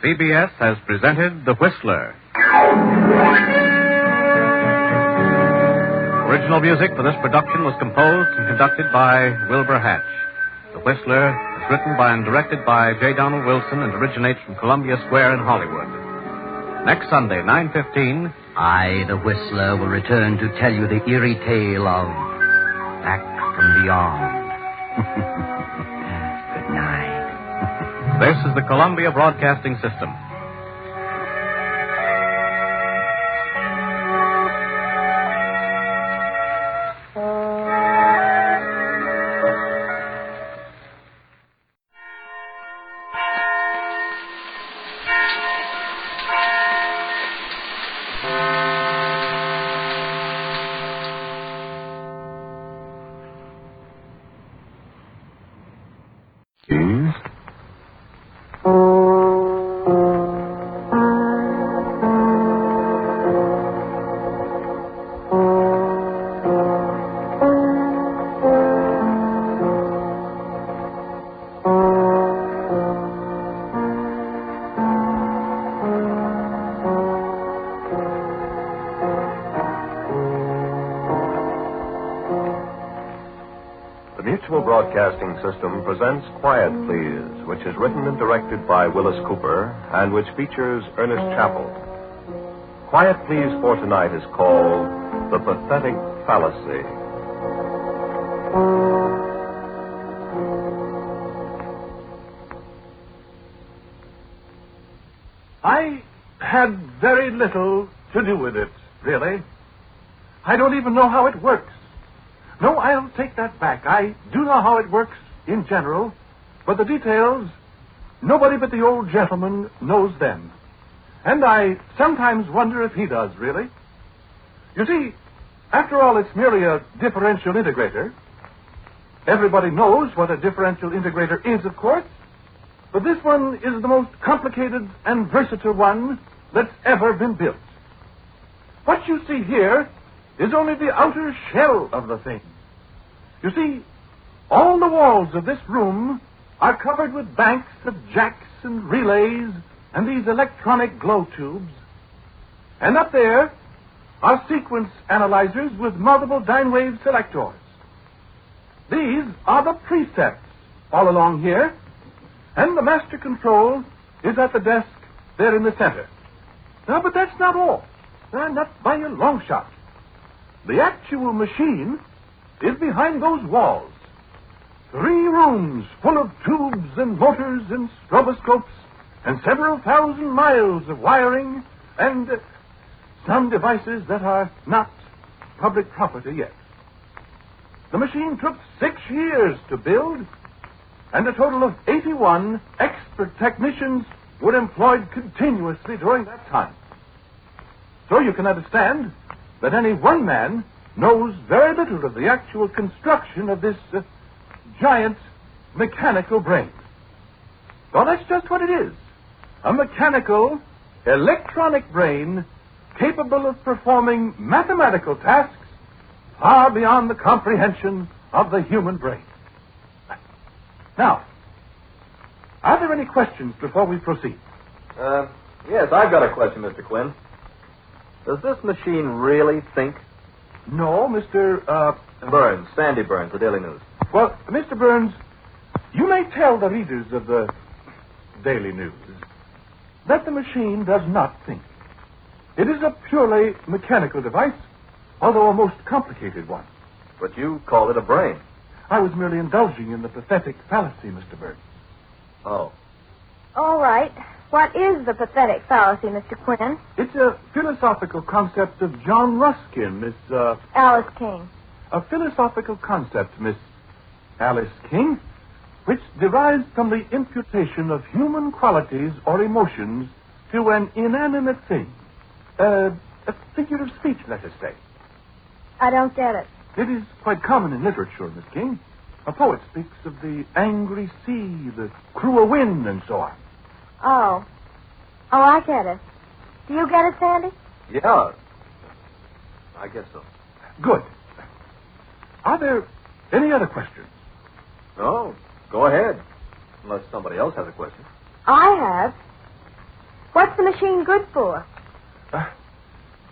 CBS has presented The Whistler. Original music for this production was composed and conducted by Wilbur Hatch. The Whistler is written by and directed by J. Donald Wilson and originates from Columbia Square in Hollywood. Next Sunday, 9:15, I, the Whistler, will return to tell you the eerie tale of Back from Beyond. Good night. This is the Columbia Broadcasting System. Broadcasting System presents Quiet Please, which is written and directed by Willis Cooper and which features Ernest Chappell. Quiet Please for tonight is called The Pathetic Fallacy. I had very little to do with it, really. I don't even know how it works. No, I'll take that back. I do know how it works in general, but the details, nobody but the old gentleman knows them. And I sometimes wonder if he does, really. You see, after all, it's merely a differential integrator. Everybody knows what a differential integrator is, of course, but this one is the most complicated and versatile one that's ever been built. What you see here is only the outer shell of the thing. You see, all the walls of this room are covered with banks of jacks and relays and these electronic glow tubes. And up there are sequence analyzers with multiple dyne wave selectors. These are the precepts all along here, and the master control is at the desk there in the center. Now, but that's not all. Not by a long shot. The actual machine is behind those walls. 3 rooms full of tubes and motors and stroboscopes and several thousand miles of wiring and some devices that are not public property yet. The machine took 6 years to build, and a total of 81 expert technicians were employed continuously during that time. So you can understand that any one man knows very little of the actual construction of this giant mechanical brain. So that's just what it is. A mechanical, electronic brain capable of performing mathematical tasks far beyond the comprehension of the human brain. Now, are there any questions before we proceed? Yes, I've got a question, Mr. Quinn. Does this machine really think? No, Mr. Burns, Sandy Burns, the Daily News. Well, Mr. Burns, you may tell the readers of the Daily News that the machine does not think. It is a purely mechanical device, although a most complicated one. But you call it a brain. I was merely indulging in the pathetic fallacy, Mr. Burns. Oh. All right. What is the pathetic fallacy, Mr. Quinn? It's a philosophical concept of John Ruskin, Miss, Alice King. A philosophical concept, Miss Alice King, which derives from the imputation of human qualities or emotions to an inanimate thing. A figure of speech, let us say. I don't get it. It is quite common in literature, Miss King. A poet speaks of the angry sea, the cruel wind, and so on. Oh, I get it. Do you get it, Sandy? Yeah. I guess so. Good. Are there any other questions? No, go ahead. Unless somebody else has a question. I have. What's the machine good for?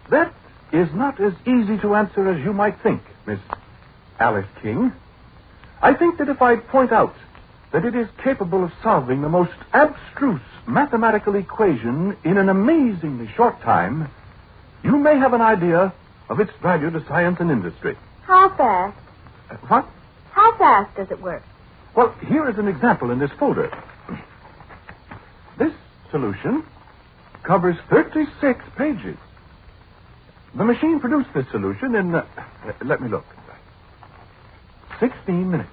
That is not as easy to answer as you might think, Miss Alice King. I think that if I point out that it is capable of solving the most abstruse mathematical equation in an amazingly short time, you may have an idea of its value to science and industry. How fast? What? How fast does it work? Well, here is an example in this folder. This solution covers 36 pages. The machine produced this solution in, let me look, 16 minutes.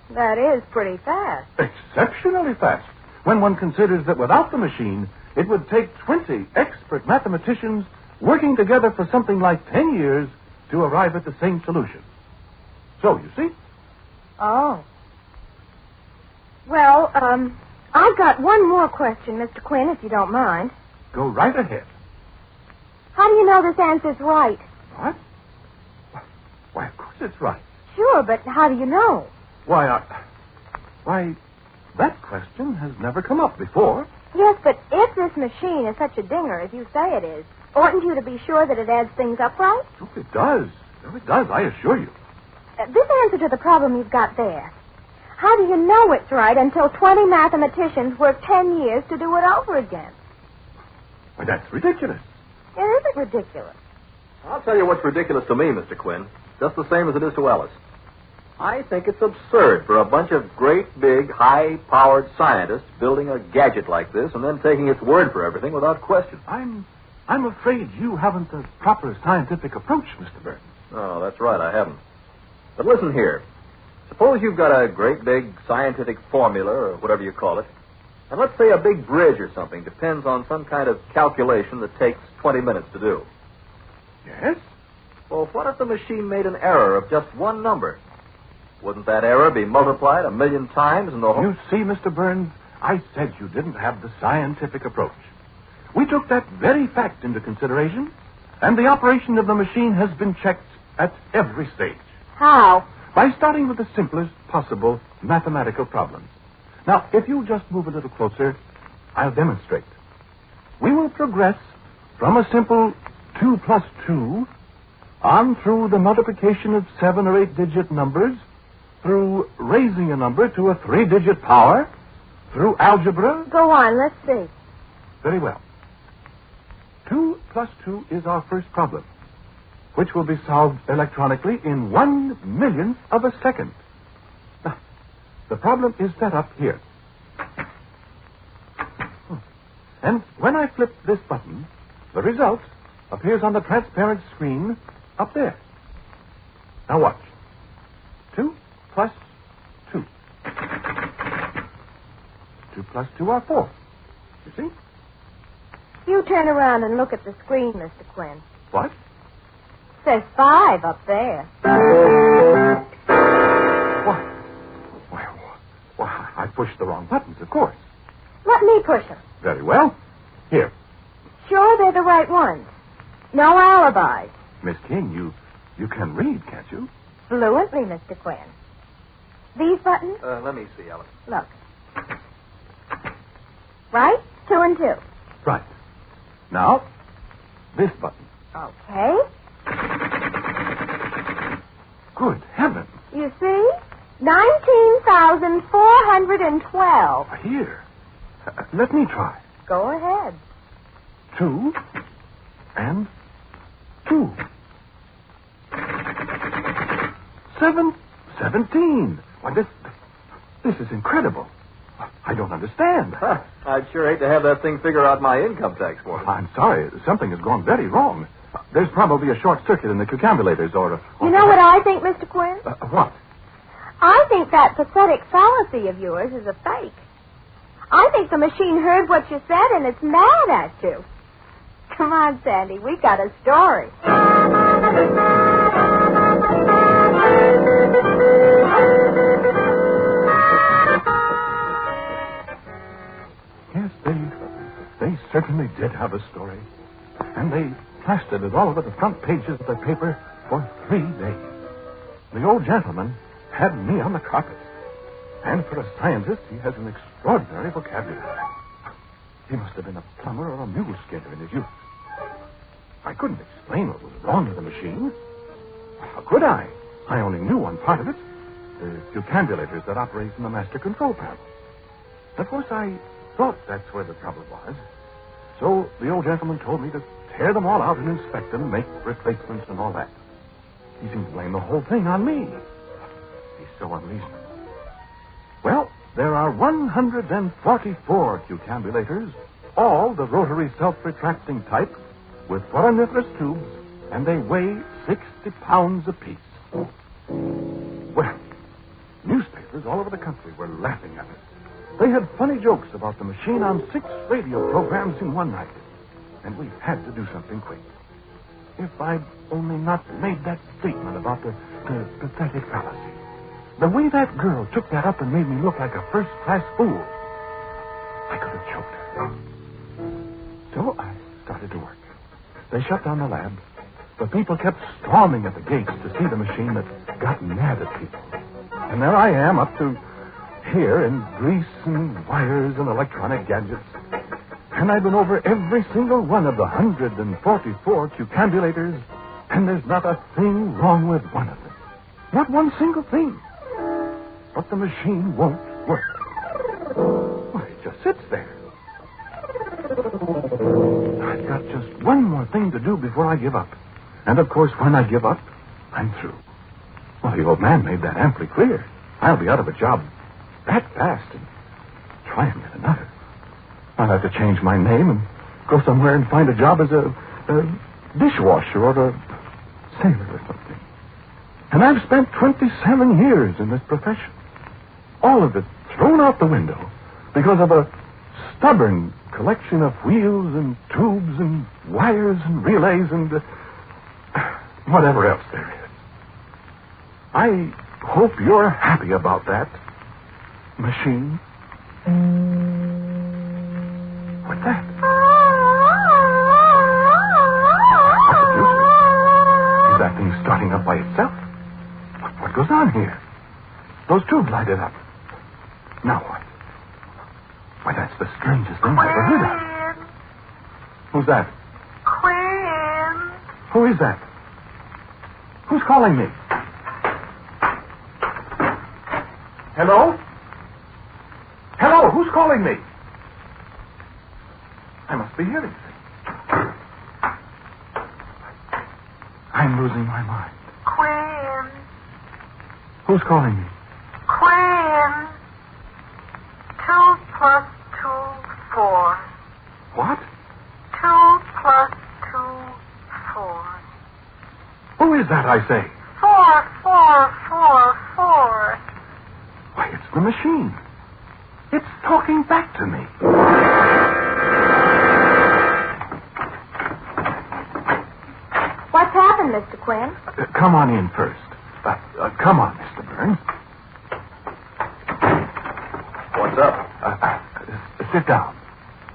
That is pretty fast. Exceptionally fast, when one considers that without the machine, it would take 20 expert mathematicians working together for something like 10 years to arrive at the same solution. So, you see? Oh. Well, I've got one more question, Mr. Quinn, if you don't mind. Go right ahead. How do you know this answer's right? What? Why, of course it's right. Sure, but how do you know? Why, that question has never come up before. Yes, but if this machine is such a dinger as you say it is, oughtn't you to be sure that it adds things up right? Oh, it does. Oh, it does, I assure you. This answer to the problem you've got there. How do you know it's right until 20 mathematicians work 10 years to do it over again? Why, that's ridiculous. It isn't ridiculous. I'll tell you what's ridiculous to me, Mr. Quinn. Just the same as it is to Alice. I think it's absurd for a bunch of great, big, high-powered scientists building a gadget like this and then taking its word for everything without question. I'm afraid you haven't the proper scientific approach, Mr. Burton. Oh, that's right, I haven't. But listen here. Suppose you've got a great big scientific formula, or whatever you call it, and let's say a big bridge or something depends on some kind of calculation that takes 20 minutes to do. Yes? Well, what if the machine made an error of just one number? Wouldn't that error be multiplied 1,000,000 times in the whole... You see, Mr. Burns, I said you didn't have the scientific approach. We took that very fact into consideration, and the operation of the machine has been checked at every stage. How? By starting with the simplest possible mathematical problems. Now, if you'll just move a little closer, I'll demonstrate. We will progress from a simple 2 plus 2 on through the multiplication of 7 or 8-digit numbers, through raising a number to a 3-digit power, through algebra. Go on, let's see. Very well. 2 plus 2 is our first problem, which will be solved electronically in 1/1,000,000th of a second. Now, the problem is set up here. And when I flip this button, the result appears on the transparent screen up there. Now watch. 2 plus 2. 2 plus 2 are 4. You see? You turn around and look at the screen, Mr. Quinn. What? It says 5 up there. Why, I pushed the wrong buttons, of course. Let me push them. Very well. Here. Sure they're the right ones. No alibis. Miss King, you can read, can't you? Fluently, Mr. Quinn. These buttons? Let me see, Alice. Look. Right? 2 and 2. Right. Now, this button. Okay. Good heavens. You see? 19,412. Here. Let me try. Go ahead. 2 and 2. 17. Why, this is incredible. I don't understand. I'd sure hate to have that thing figure out my income tax for me. I'm sorry. Something has gone very wrong. There's probably a short circuit in the cucambulators or You know what I think, Mr. Quinn? What? I think that pathetic fallacy of yours is a fake. I think the machine heard what you said and it's mad at you. Come on, Sandy. We've got a story. Yes, they certainly did have a story. And they plastered it all over the front pages of the paper for 3 days. The old gentleman had me on the carpet. And for a scientist, he has an extraordinary vocabulary. He must have been a plumber or a mule skinner in his youth. I couldn't explain what was wrong with the machine. How could I? I only knew one part of it. The cucambulators that operate in the master control panel. Of course, I thought that's where the trouble was. So the old gentleman told me to tear them all out and inspect them, make replacements and all that. He seemed to blame the whole thing on me. He's so unreasonable. Well, there are 144 cucambulators, all the rotary self-retracting type, with foraminiferous tubes, and they weigh 60 pounds apiece. Well, newspapers all over the country were laughing at us. They had funny jokes about the machine on 6 radio programs in one night. And we had to do something quick. If I'd only not made that statement about the pathetic fallacy. The way that girl took that up and made me look like a first-class fool. I could have choked her. So I started to work. They shut down the lab. The people kept storming at the gates to see the machine that got mad at people. And there I am up to here in grease and wires and electronic gadgets. And I've been over every single one of the 144 cucambulators, and there's not a thing wrong with one of them. Not one single thing. But the machine won't work. Well, it just sits there. I've got just one more thing to do before I give up. And, of course, when I give up, I'm through. Well, the old man made that amply clear. I'll be out of a job that fast and try and get another. I'll have to change my name and go somewhere and find a job as a dishwasher or a sailor or something. And I've spent 27 years in this profession. All of it thrown out the window because of a stubborn collection of wheels and tubes and wires and relays and whatever else there is. I hope you're happy about that machine. What's that? What's the use? Is that thing starting up by itself? What goes on here? Those tubes lighted up. Now what? Why, that's the strangest thing I've ever heard of. Who's that? Quinn. Who is that? Who's calling me? Hello? Hello, who's calling me? I must be hearing things. I'm losing my mind. Quinn. Who's calling me? Quinn. 2 plus 2, 4. What? 2 plus 2, 4. Who is that, I say? 4, 4, 4, 4. Why, it's the machine. It's talking back to me. What's happened, Mr. Quinn? Come on in first. Come on, Mr. Burns. What's up? Sit down.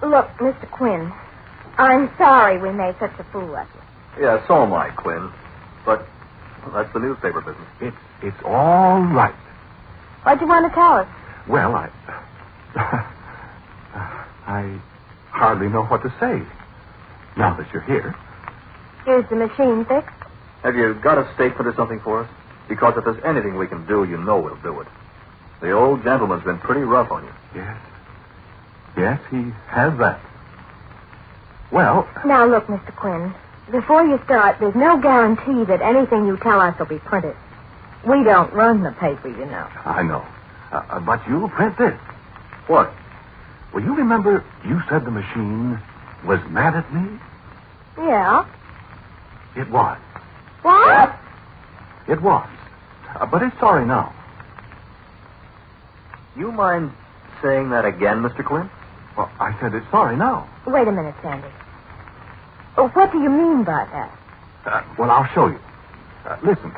Look, Mr. Quinn, I'm sorry we made such a fool of you. Yeah, so am I, Quinn. But that's the newspaper business. It's all right. What'd you want to tell us? Well, I hardly know what to say now that you're here. Is the machine fixed? Have you got a stake to do something for us? Because if there's anything we can do, you know we'll do it. The old gentleman's been pretty rough on you. Yes. Yes, he has that. Well... Now, look, Mr. Quinn. Before you start, there's no guarantee that anything you tell us will be printed. We don't run the paper, you know. I know. But you'll print this. What? Well, you remember you said the machine was mad at me? Yeah. It was. What? It was. But it's sorry now. You mind saying that again, Mr. Quinn? Well, I said it's sorry now. Wait a minute, Sandy. What do you mean by that? Well, I'll show you. Listen.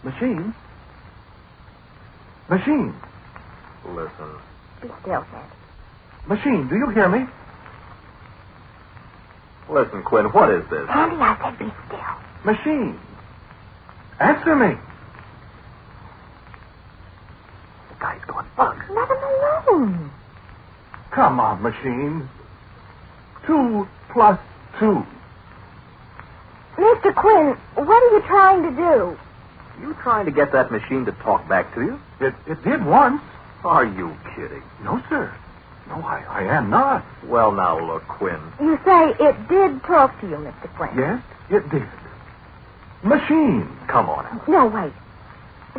Machine. Machine. Listen. Be still, Sandy. Machine, do you hear me? Listen, Quinn, what is this? Sandy, I said be still. Machine. Answer me. The guy's going bug. Let him alone. Come on, machine. 2 plus 2. Mr. Quinn, what are you trying to do? You trying to get that machine to talk back to you? It did once. Are you kidding? No, sir. No, I am not. Well, now, look, Quinn. You say it did talk to you, Mr. Quinn. Yes, it did. Machine. Come on, Alice. No, wait.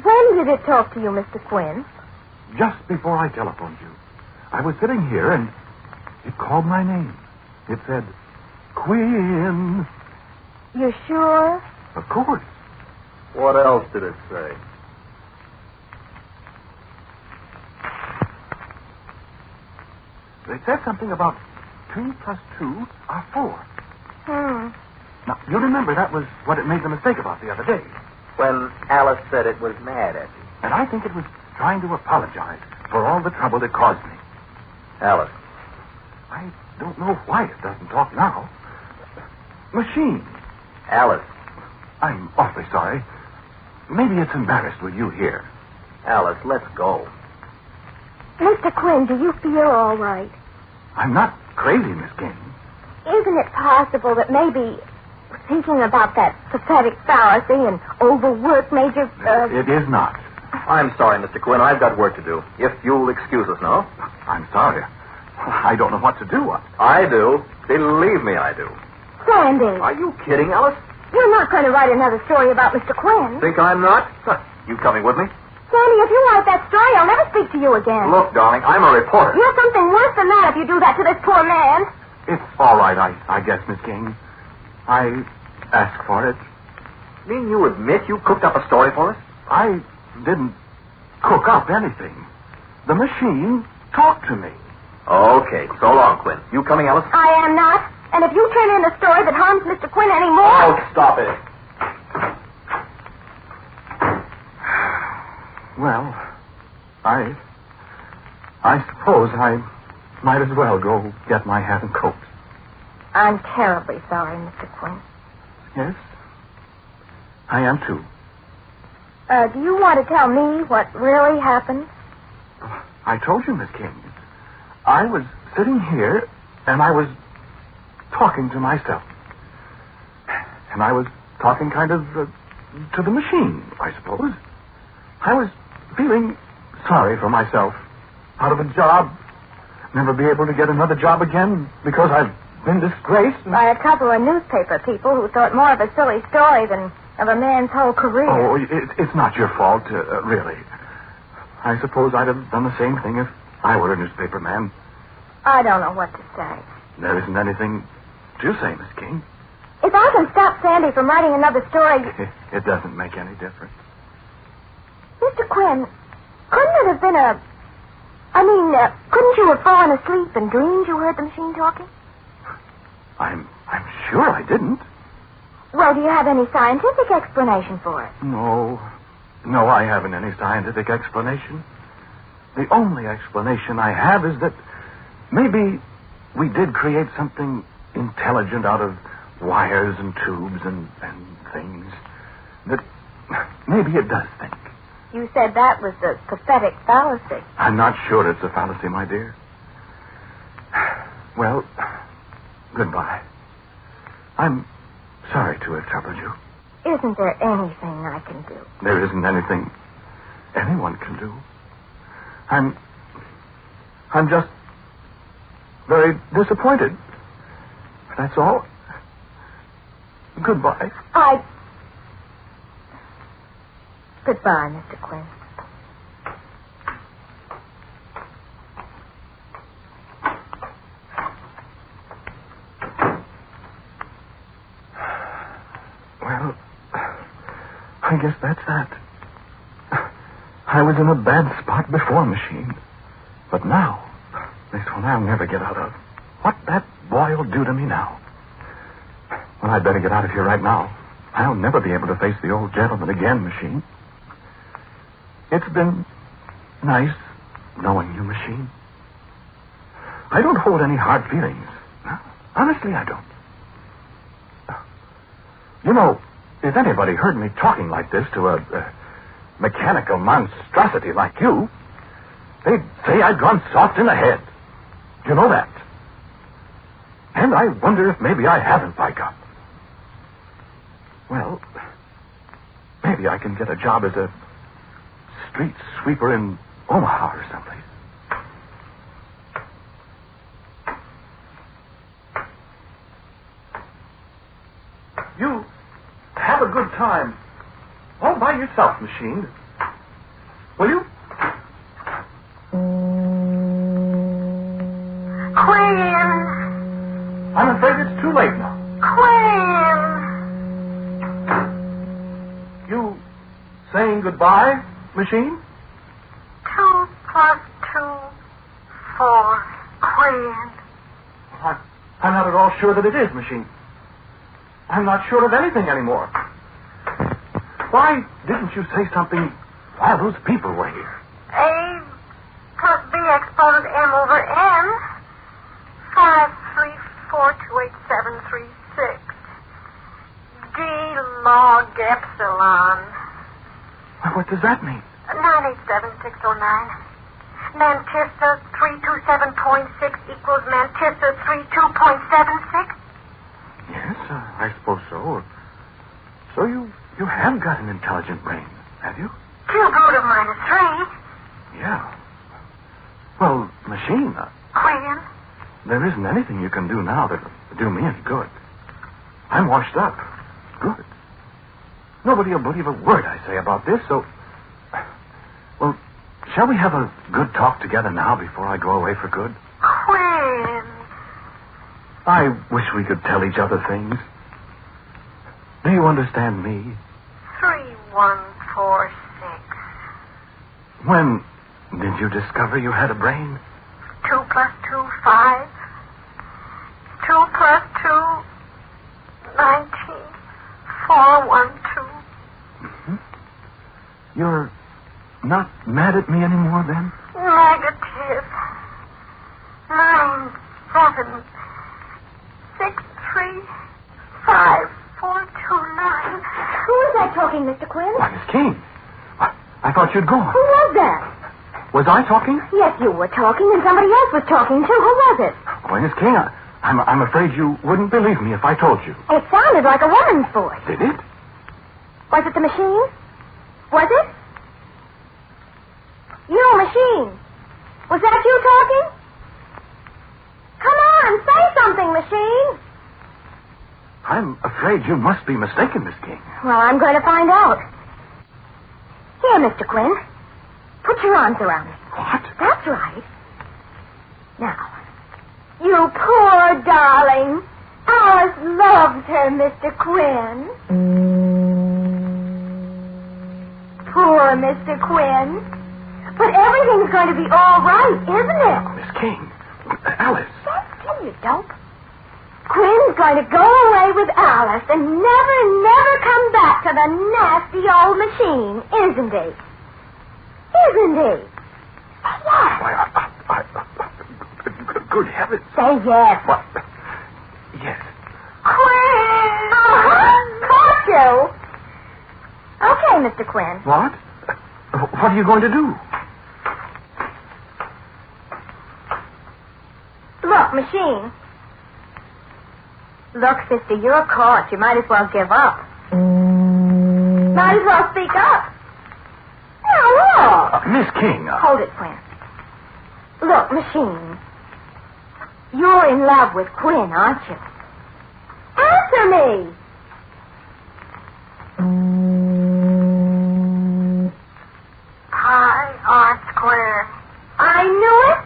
When did it talk to you, Mr. Quinn? Just before I telephoned you. I was sitting here, and it called my name. It said, Quinn. You sure? Of course. What else did it say? It said something about 2 plus 2 are 4. Now, you remember that was what it made the mistake about the other day. When Alice said it was mad at you. And I think it was trying to apologize for all the trouble it caused me. Alice. I don't know why it doesn't talk now. Machine. Alice. I'm awfully sorry. Maybe it's embarrassed with you here. Alice, let's go. Mr. Quinn, do you feel all right? I'm not crazy, Miss King. Isn't it possible that maybe thinking about that pathetic fallacy and overwork made you... It is not. I'm sorry, Mr. Quinn. I've got work to do. If you'll excuse us now. I'm sorry. I don't know what to do. I do. Believe me, I do. Sandy. Are you kidding, Alice? You're not going to write another story about Mr. Quinn. Think I'm not? You coming with me? Sandy, if you write that story, I'll never speak to you again. Look, darling, I'm a reporter. You're something worse than that if you do that to this poor man. It's all right, I guess, Miss King. I asked for it. Mean you admit you cooked up a story for us? I didn't cook up anything. The machine talked to me. Okay, so long, Quinn. You coming, Alice? I am not. And if you turn in a story that harms Mr. Quinn anymore... Oh, stop it. Well, I suppose I might as well go get my hat and coat. I'm terribly sorry, Mr. Quinn. Yes, I am too. Do you want to tell me what really happened? I told you, Miss King. I was sitting here, and I was talking to myself. And I was talking kind of to the machine, I suppose. I was feeling sorry for myself. Out of a job. Never be able to get another job again because I've been disgraced. By a couple of newspaper people who thought more of a silly story than of a man's whole career. Oh, it's not your fault, really. I suppose I'd have done the same thing if I were a newspaper man. I don't know what to say. There isn't anything to say, Miss King. If I can stop Sandy from writing another story... It doesn't make any difference. Mr. Quinn, couldn't it have been couldn't you have fallen asleep and dreamed you heard the machine talking? I'm sure I didn't. Well, do you have any scientific explanation for it? No, I haven't any scientific explanation. The only explanation I have is that maybe we did create something intelligent out of wires and tubes and things. That maybe it does think. You said that was the pathetic fallacy. I'm not sure it's a fallacy, my dear. Well, goodbye. I'm sorry to have troubled you. Isn't there anything I can do? There isn't anything anyone can do. I'm just very disappointed. That's all. Goodbye. Goodbye, Mr. Quinn. guess that's that. I was in a bad spot before, Machine. But now, this one I'll never get out of. What that boy will do to me now. Well, I'd better get out of here right now. I'll never be able to face the old gentleman again, Machine. It's been nice knowing you, Machine. I don't hold any hard feelings. Honestly, I don't. You know, if anybody heard me talking like this to a mechanical monstrosity like you, they'd say I'd gone soft in the head. You know that. And I wonder if maybe I haven't, by God. Well, maybe I can get a job as a street sweeper in Omaha or someplace. You have a good time. All by yourself, Machine. Will you? Quinn! I'm afraid it's too late now. Quinn! You saying goodbye, Machine? 2 plus 2, 4. Quinn. I'm not at all sure that it is, Machine. I'm not sure of anything anymore. Why didn't you say something while those people were here? A plus B exponent M over N. 5, 3, 4, 2, 8, 7, 3, 6. D log epsilon. What does that mean? 987609. Manchester 327.6 equals Manchester 32.76. Yes, I suppose so. So you have got an intelligent brain, have you? Cube root of minus 3. Yeah. Well, Machine, Quinn? there isn't anything you can do now that'll do me any good. I'm washed up. Good. Nobody will believe a word I say about this, so... Well, shall we have a good talk together now before I go away for good? Quinn. I wish we could tell each other things. Do you understand me? 3146. When did you discover you had a brain? 2 plus 2, 5. 2 plus 2, 19. 4, 1, 2. Mm-hmm. You're not mad at me anymore, then? Negative. 9, 7, 6, 3, 5, 4, 2, 9. Who is that talking, Mr. Quinn? Why, Miss King. I thought you'd gone. Who was that? Was I talking? Yes, you were talking, and somebody else was talking, too. Who was it? Why, Miss King, I'm afraid you wouldn't believe me if I told you. It sounded like a woman's voice. Did it? Was it the machine? Was it? You, machine. Was that you talking? Come on, say something, machine. I'm afraid you must be mistaken, Miss King. Well, I'm going to find out. Here, Mr. Quinn. Put your arms around me. What? That's right. Now, you poor darling. Alice loves her, Mr. Quinn. Poor Mr. Quinn. But everything's going to be all right, isn't it? Miss King. Alice. Don't kill you, dope. Quinn's going to go away with Alice and never come back to the nasty old machine, isn't he? Isn't he? What? Why, good heavens. Say yes. What? Yes. Quinn! Caught you. Okay, Mr. Quinn. What? What are you going to do? Look, machine. Look, sister, you're caught. You might as well give up. Might as well speak up. Now, look. Miss King. Hold it, Quinn. Look, machine. You're in love with Quinn, aren't you? Answer me. Pi r squared. I knew it.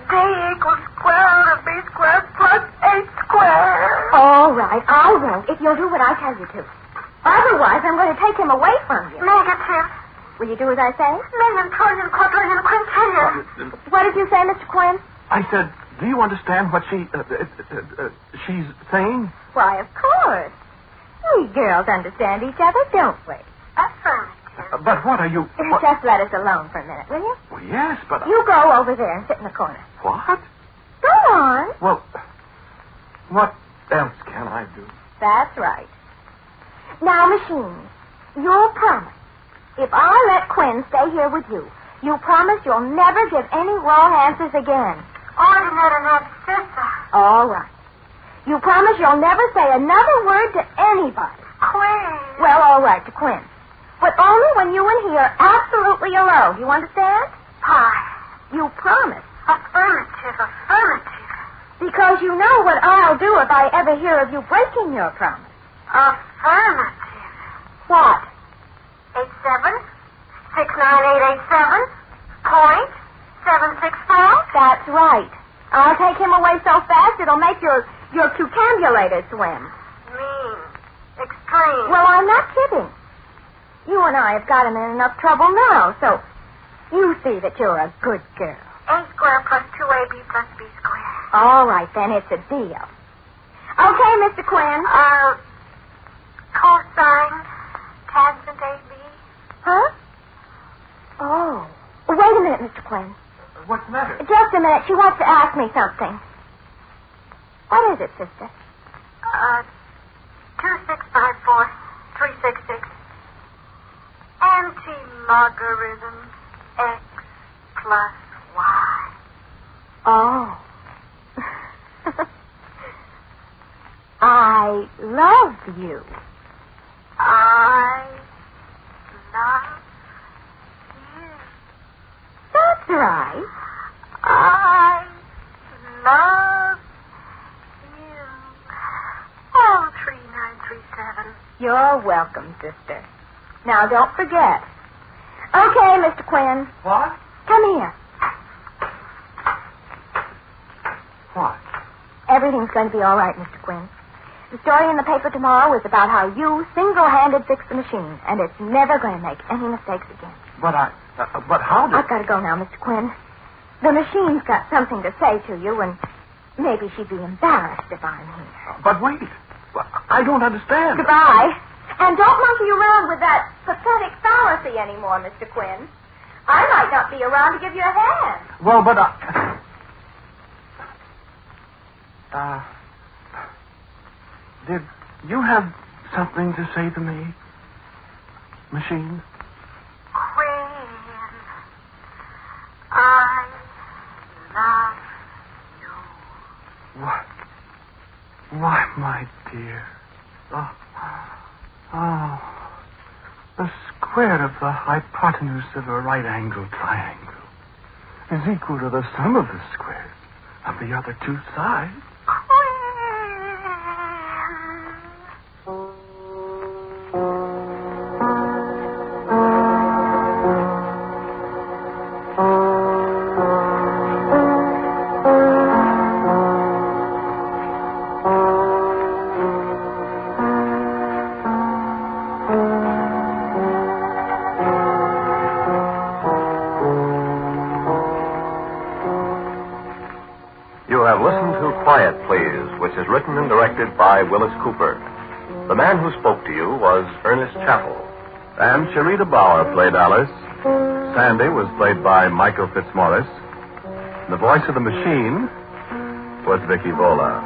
D equals square root of b squared plus 8 squared. All right, I won't if you'll do what I tell you to. Otherwise, I'm going to take him away from you. Negative. Will you do as I say? Million, trillion, quadrillion, quintillion. What did you say, Mr. Quinn? I said, do you understand what she's saying? Why, of course. We girls understand each other, don't we? Affirmative. But what are you... What? Just let us alone for a minute, will you? Well, yes, but... You go over there and sit in the corner. What? Go on. Well, what else can I do? That's right. Now, Machine, you'll promise. If I let Quinn stay here with you, you promise you'll never give any wrong answers again. Ordinate enough, sister. All right. You promise you'll never say another word to anybody. Quinn. Well, all right, to Quinn. But only when you and he are absolutely alone. You understand? Pie. You promise. Affirmative, affirmative. Because you know what I'll do if I ever hear of you breaking your promise. Affirmative. What? 69887.764. That's right. I'll take him away so fast it'll make your cucambulator swim. Mean. Extreme. Well, I'm not kidding. You and I have got him in enough trouble now, so you see that you're a good girl. A squared plus 2AB plus B squared. All right, then, it's a deal. Okay, Mr. Quinn. Cosine tangent AB. Huh? Oh. Wait a minute, Mr. Quinn. What's the matter? Just a minute. She wants to ask me something. What is it, sister? 2654366. Anti-logarithm X plus Y. Oh. I love you. I love you. That's right. I love you. Oh, 3937. You're welcome, sister. Now, don't forget. Okay, Mr. Quinn. What? Come here. What? Everything's going to be all right, Mr. Quinn. The story in the paper tomorrow is about how you single-handed fixed the machine, and it's never going to make any mistakes again. But how did... I've got to go now, Mr. Quinn. The machine's got something to say to you, and maybe she'd be embarrassed if I'm here. But wait. I don't understand. Goodbye. And don't monkey around with that pathetic fallacy anymore, Mr. Quinn. I might not be around to give you a hand. Well, but did you have something to say to me, Machine? Quinn, I love you. What? Why, my dear. The square of the hypotenuse of a right-angled triangle is equal to the sum of the squares of the other two sides. Quiet, Please, which is written and directed by Willis Cooper. The man who spoke to you was Ernest Chappell. And Sharita Bauer played Alice. Sandy was played by Michael Fitzmaurice. The voice of the machine was Vicky Vola.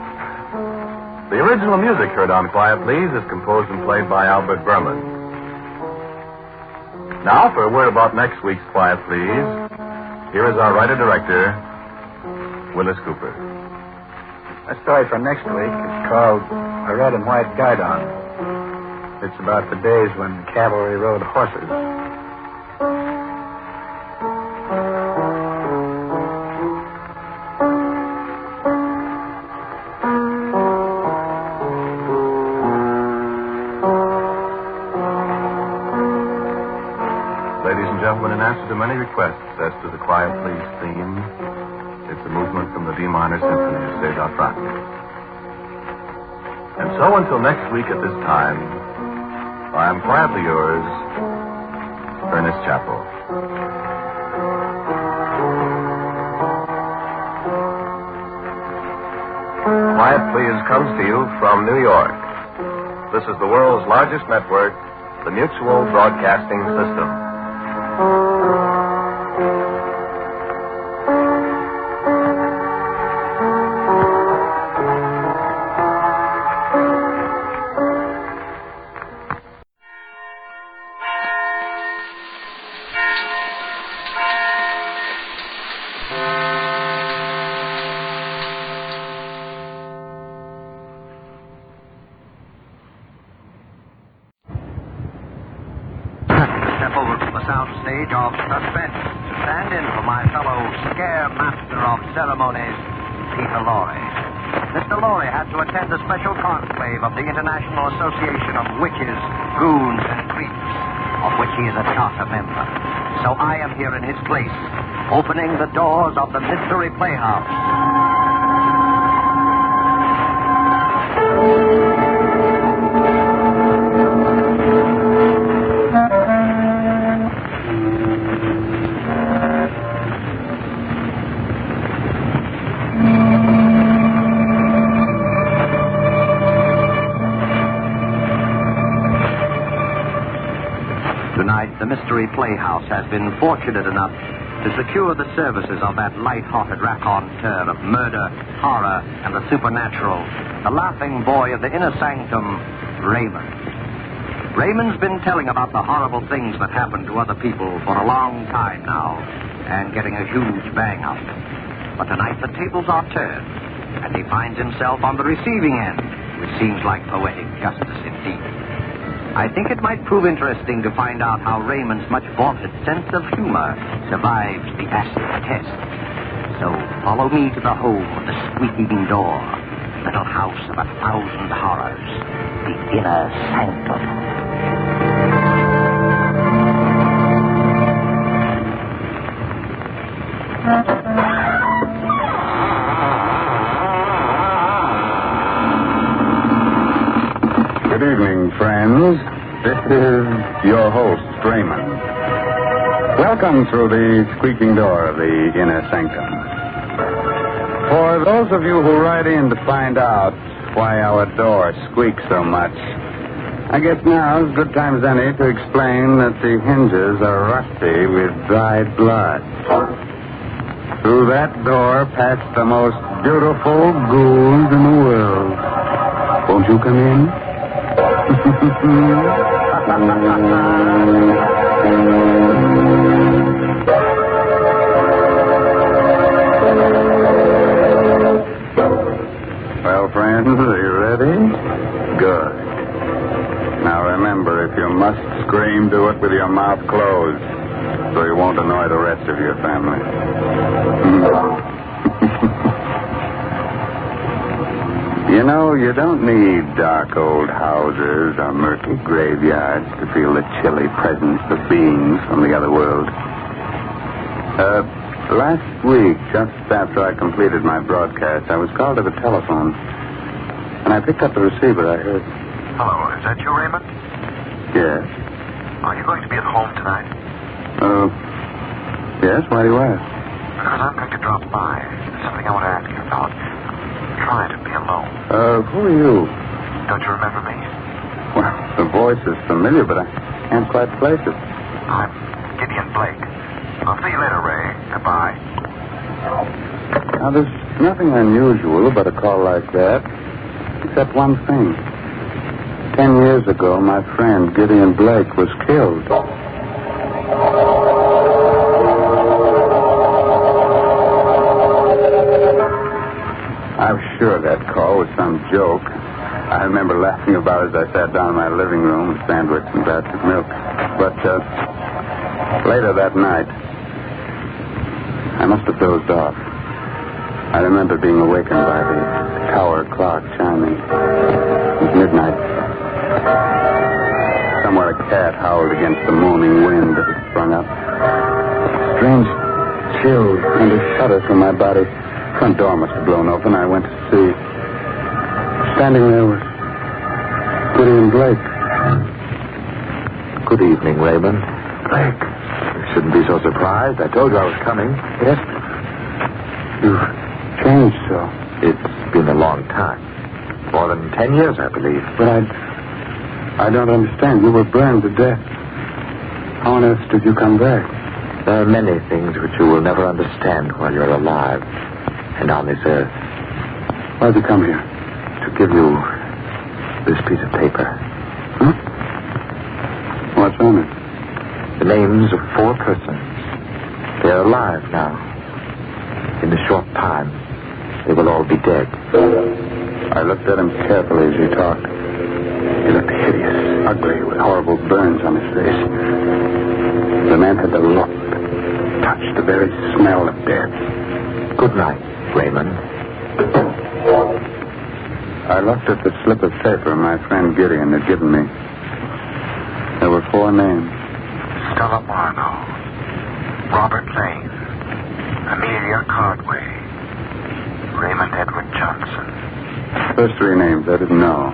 The original music heard on Quiet, Please is composed and played by Albert Berman. Now, for a word about next week's Quiet, Please, here is our writer-director, Willis Cooper. The story for next week is called A Red and White Guidon. It's about the days when cavalry rode horses. Ladies and gentlemen, in answer to many requests as to the Quiet, Please theme, it's a movement from the D minor symphony of César Franck. And so until next week at this time, I am quietly yours, Ernest Chappell. Quiet Please comes to you from New York. This is the world's largest network, the Mutual Broadcasting System. Soundstage of Suspense to stand in for my fellow scare master of ceremonies, Peter Lorre. Mr. Lorre had to attend a special conclave of the International Association of Witches, Goons, and Creeps, of which he is a charter member. So I am here in his place, opening the doors of the Mystery Playhouse. The Mystery Playhouse has been fortunate enough to secure the services of that light-hearted raconteur of murder, horror, and the supernatural, the laughing boy of the inner sanctum, Raymond. Raymond's been telling about the horrible things that happen to other people for a long time now, and getting a huge bang out of it. But tonight the tables are turned, and he finds himself on the receiving end, which seems like poetic justice indeed. I think it might prove interesting to find out how Raymond's much vaunted sense of humor survives the acid test. So follow me to the home of the squeaking door, little house of 1,000 horrors, the inner sanctum. Good evening, friends. This is your host, Raymond. Welcome through the squeaking door of the inner sanctum. For those of you who write in to find out why our door squeaks so much, I guess now is as good time as any to explain that the hinges are rusty with dried blood. Through that door pass the most beautiful ghouls in the world. Won't you come in? Well, friends, are you ready? Good. Now remember, if you must scream, do it with your mouth closed, so you won't annoy the rest of your family. You know, you don't need dark old houses or murky graveyards to feel the chilly presence of beings from the other world. Last week, just after I completed my broadcast, I was called to the telephone. And I picked up the receiver. I heard... Hello, is that you, Raymond? Yes. Are you going to be at home tonight? Yes, why do you ask? Because I'm going to drop by. There's something I want to ask you about. Try to be alone. Who are you? Don't you remember me? Well, the voice is familiar, but I can't quite place it. I'm Gideon Blake. I'll see you later, Ray. Goodbye. Now, there's nothing unusual about a call like that, except one thing. 10 years ago, my friend Gideon Blake was killed. I'm sure that call was some joke. I remember laughing about it as I sat down in my living room with a sandwich and a glass of milk. But later that night, I must have dozed off. I remember being awakened by the tower clock chiming. It was midnight. Somewhere a cat howled against the moaning wind that had sprung up. A strange chill and a shudder through my body. The front door must have blown open. I went to see. Standing there was Gideon Blake. Good evening, Raymond. Blake. You shouldn't be so surprised. I told you I was coming. Yes? You've changed so. It's been a long time. More than 10 years, I believe. But I don't understand. You were burned to death. How on earth did you come back? There are many things which you will never understand while you're alive and on this earth. Why'd you come here? To give you this piece of paper. What's on it? The names of 4 persons. They're alive now. In a short time, they will all be dead. I looked at him carefully as he talked. He looked hideous, ugly, with horrible burns on his face. The man had the look, the touch, the very smell of death. Good night, Raymond. I looked at the slip of paper my friend Gideon had given me. There were 4 names. Stella Marlowe, Robert Lane, Amelia Cardway, Raymond Edward Johnson. First 3 names I didn't know.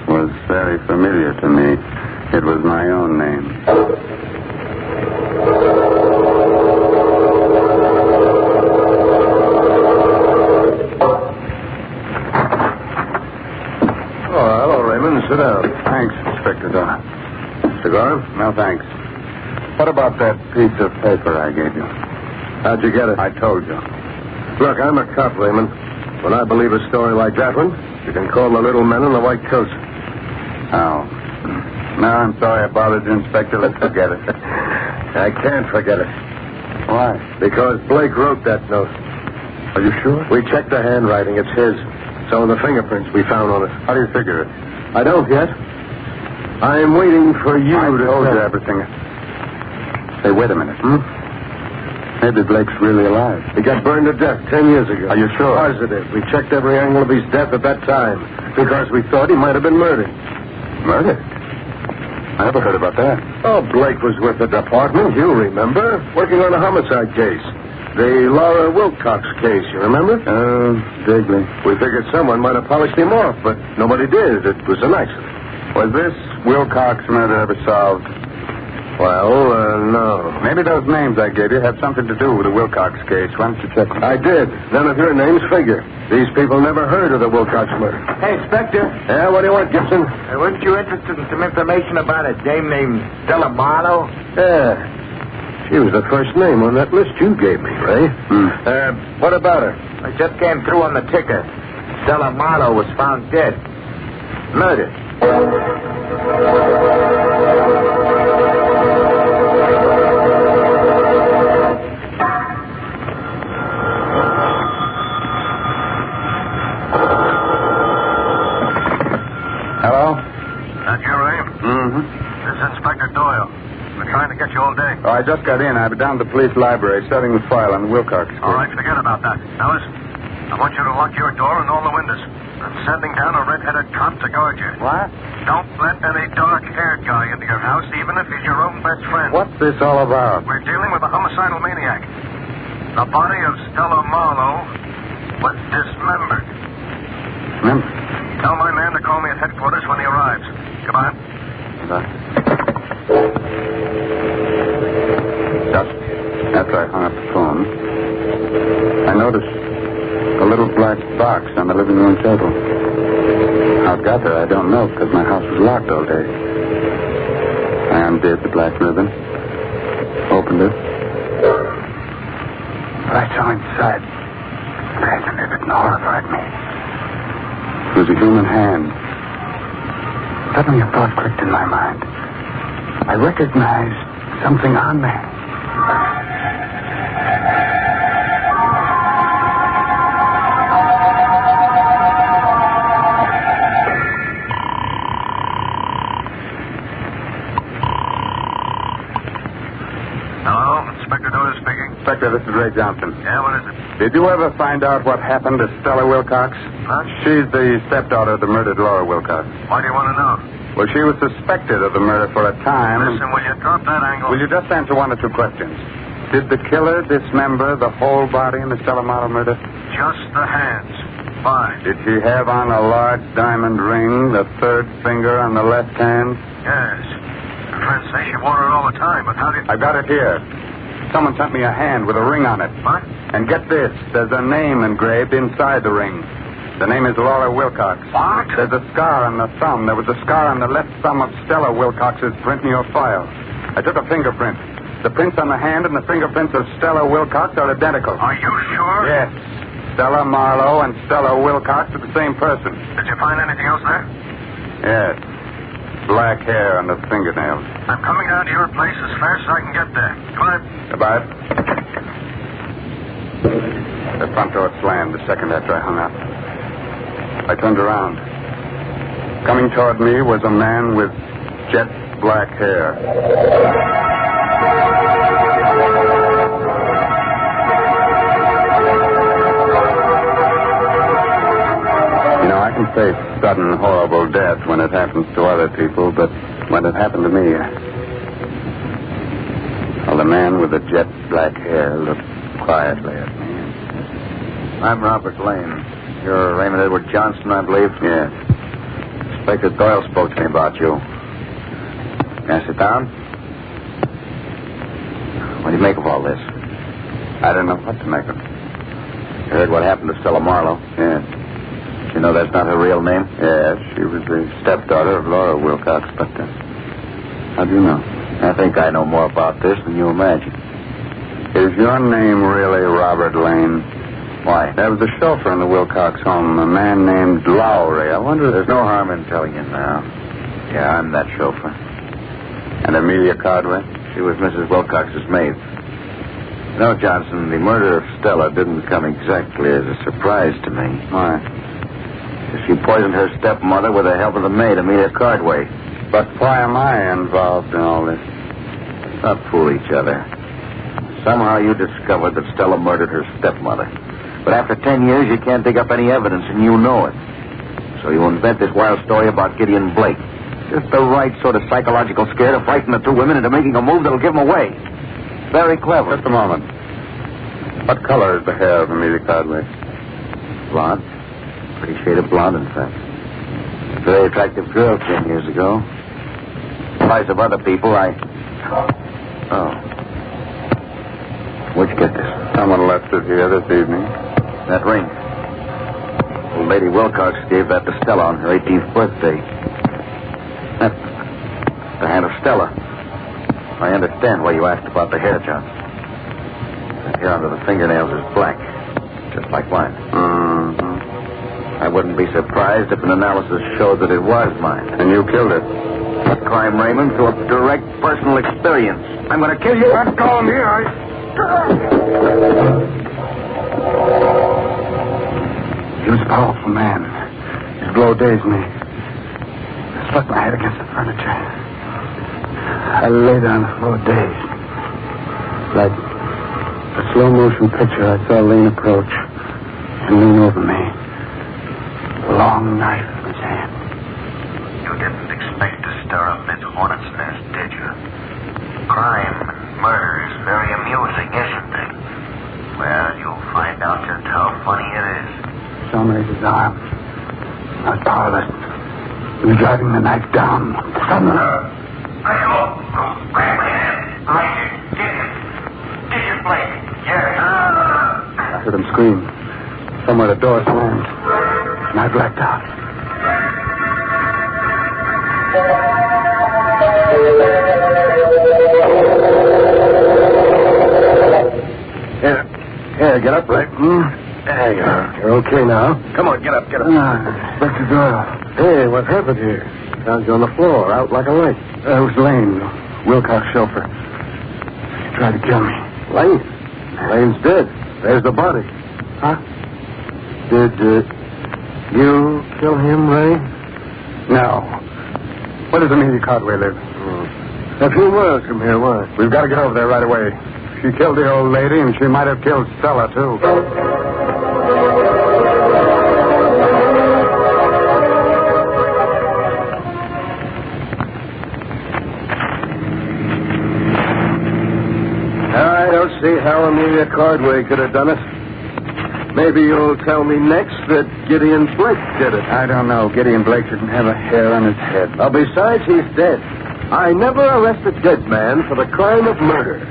Was very familiar to me. It was my own name. Oh, hello, Raymond. Sit down. Thanks, Inspector Donner. Cigar? No, thanks. What about that piece of paper I gave you? How'd you get it? I told you. Look, I'm a cop, Raymond. When I believe a story like that one, you can call the little men in the white coats. Oh. No, I'm sorry I bothered you, Inspector. Let's forget it. I can't forget it. Why? Because Blake wrote that note. Are you sure? We checked the handwriting. It's his. So are the fingerprints we found on it. How do you figure it? I don't yet. I'm waiting for you I to... told you everything. Hey, wait a minute. Maybe Blake's really alive. He got burned to death 10 years ago. Are you sure? Positive. We checked every angle of his death at that time because we thought he might have been murdered. Murdered? I never heard about that. Oh, Blake was with the department, you remember, working on a homicide case. The Laura Wilcox case, you remember? Vaguely. We figured someone might have polished him off, but nobody did. It was an accident. Was this Wilcox murder ever solved? Well, no. Maybe those names I gave you have something to do with the Wilcox case. Why don't you check them? I did. None of your names figure. These people never heard of the Wilcox murder. Hey, Inspector. Yeah, what do you want, Gibson? Weren't you interested in some information about a dame named Stella Marlowe? Yeah. She was the first name on that list you gave me, Ray. What about her? I just came through on the ticker. Stella Marlowe was found dead. Murdered. Hello? That you, Ray? Mm-hmm. This is Inspector Doyle. We're trying to get you all day. Oh, I just got in. I've been down to the police library studying the file on the Wilcox case. All right, forget about that. Now, listen. I want you to lock your door and all the windows. I'm sending down a red-headed cop to guard you. What? Don't let any dark-haired guy into your house, even if he's your own best friend. What's this all about? We're dealing with a homicidal maniac. The body of Stella Marlowe was dismembered. Remember? Tell my man to call me at headquarters when he arrives. Goodbye. Goodbye. Just after I hung up the phone, I noticed a little black box on the living room table. How it got there, I don't know, because my house was locked all day. I undid the black ribbon, opened it. What I saw inside fascinated and horrified me. It was a human hand. Suddenly a thought clicked in my mind. I recognized something on there. Hello, Inspector Doyle speaking. Inspector, this is Ray Johnson. Yeah, what is it? Did you ever find out what happened to Stella Wilcox? Huh? She's the stepdaughter of the murdered Laura Wilcox. Why do you want to know? Well, she was suspected of the murder for a time. Listen, will you drop that angle? Will you just answer 1 or 2 questions? Did the killer dismember the whole body in the Stella Marlowe murder? Just the hands. fine. Did she have on a large diamond ring, the third finger on the left hand? Yes. Her friends say she wore it all the time, but how did... I've got it here. Someone sent me a hand with a ring on it. What? And get this, there's a name engraved inside the ring. The name is Laura Wilcox. What? There's a scar on the thumb. There was a scar on the left thumb of Stella Wilcox's print in your file. I took a fingerprint. The prints on the hand and the fingerprints of Stella Wilcox are identical. Are you sure? Yes. Stella Marlowe and Stella Wilcox are the same person. Did you find anything else there? Yes. Black hair on the fingernails. I'm coming down to your place as fast as I can get there. Goodbye. Goodbye. The front door slammed the second after I hung up. I turned around. Coming toward me was a man with jet black hair. You know, I can face sudden, horrible death when it happens to other people, but when it happened to me... Well, the man with the jet black hair looked quietly at me. I'm Robert Lane. You're Raymond Edward Johnson, I believe? Yes. Inspector Doyle spoke to me about you. Can I sit down? What do you make of all this? I don't know what to make of it. You heard what happened to Stella Marlowe? Yes. You know that's not her real name? Yes, she was the stepdaughter of Laura Wilcox, but how do you know? I think I know more about this than you imagine. Is your name really Robert Lane? Why? There was a chauffeur in the Wilcox home, a man named Lowry. I wonder... There's no harm in telling you now. Yeah, I'm that chauffeur. And Amelia Cardwell? She was Mrs. Wilcox's maid. No, Johnson, the murder of Stella didn't come exactly as a surprise to me. Why? She poisoned her stepmother with the help of the maid, Amelia Cardwell. But why am I involved in all this? Let's not fool each other. Somehow you discovered that Stella murdered her stepmother. But after 10 years, you can't dig up any evidence, and you know it. So you invent this wild story about Gideon Blake. Just the right sort of psychological scare to frighten the two women into making a move that'll give them away. Very clever. Just a moment. What color is the hair of Amelia Cardwell? Blonde. Pretty shade of blonde, in fact. Very attractive girl 10 years ago. Price of other people, Oh. Where'd you get this? Someone left it here this evening. That ring. Old Lady Wilcox gave that to Stella on her 18th birthday. That's the hand of Stella. I understand why you asked about the hair, John. The hair under the fingernails is black, just like mine. Mm-hmm. I wouldn't be surprised if an analysis showed that it was mine. And you killed it. A crime, Raymond, through a direct personal experience. I'm going to kill you. I'm calling here. He was a powerful man. His blow dazed me. I struck my head against the furniture. I lay down on the floor dazed. Like a slow-motion picture, I saw Lane approach and lean over me. A long knife in his hand. You didn't expect to stir up this hornet's nest, did you? Crime and murder is very amusing, isn't it? Well, you'll find out just how funny it is. Saw me his arm. I was powerless. He was driving the knife down. Suddenly... Grab my hand. Gideon Blake. Yes. I heard him scream. Somewhere the door slammed. And I blacked out. Here, get up, Blake. There you are. You're okay now? Come on, get up. Inspector Doyle. Hey, what happened here? Found you on the floor, out like a light. It was Lane, Wilcox chauffeur. He tried to kill me. Lane? Lane's dead. There's the body. Huh? Did you kill him, Ray? No. Where does Amelia Cardwell live? A few miles from here. Why? We've got to get over there right away. She killed the old lady, and she might have killed Stella, too. I don't see how Amelia Cardwell could have done it. Maybe you'll tell me next that Gideon Blake did it. I don't know. Gideon Blake didn't have a hair on his head. Well, besides, he's dead. I never arrest a dead man for the crime of murder.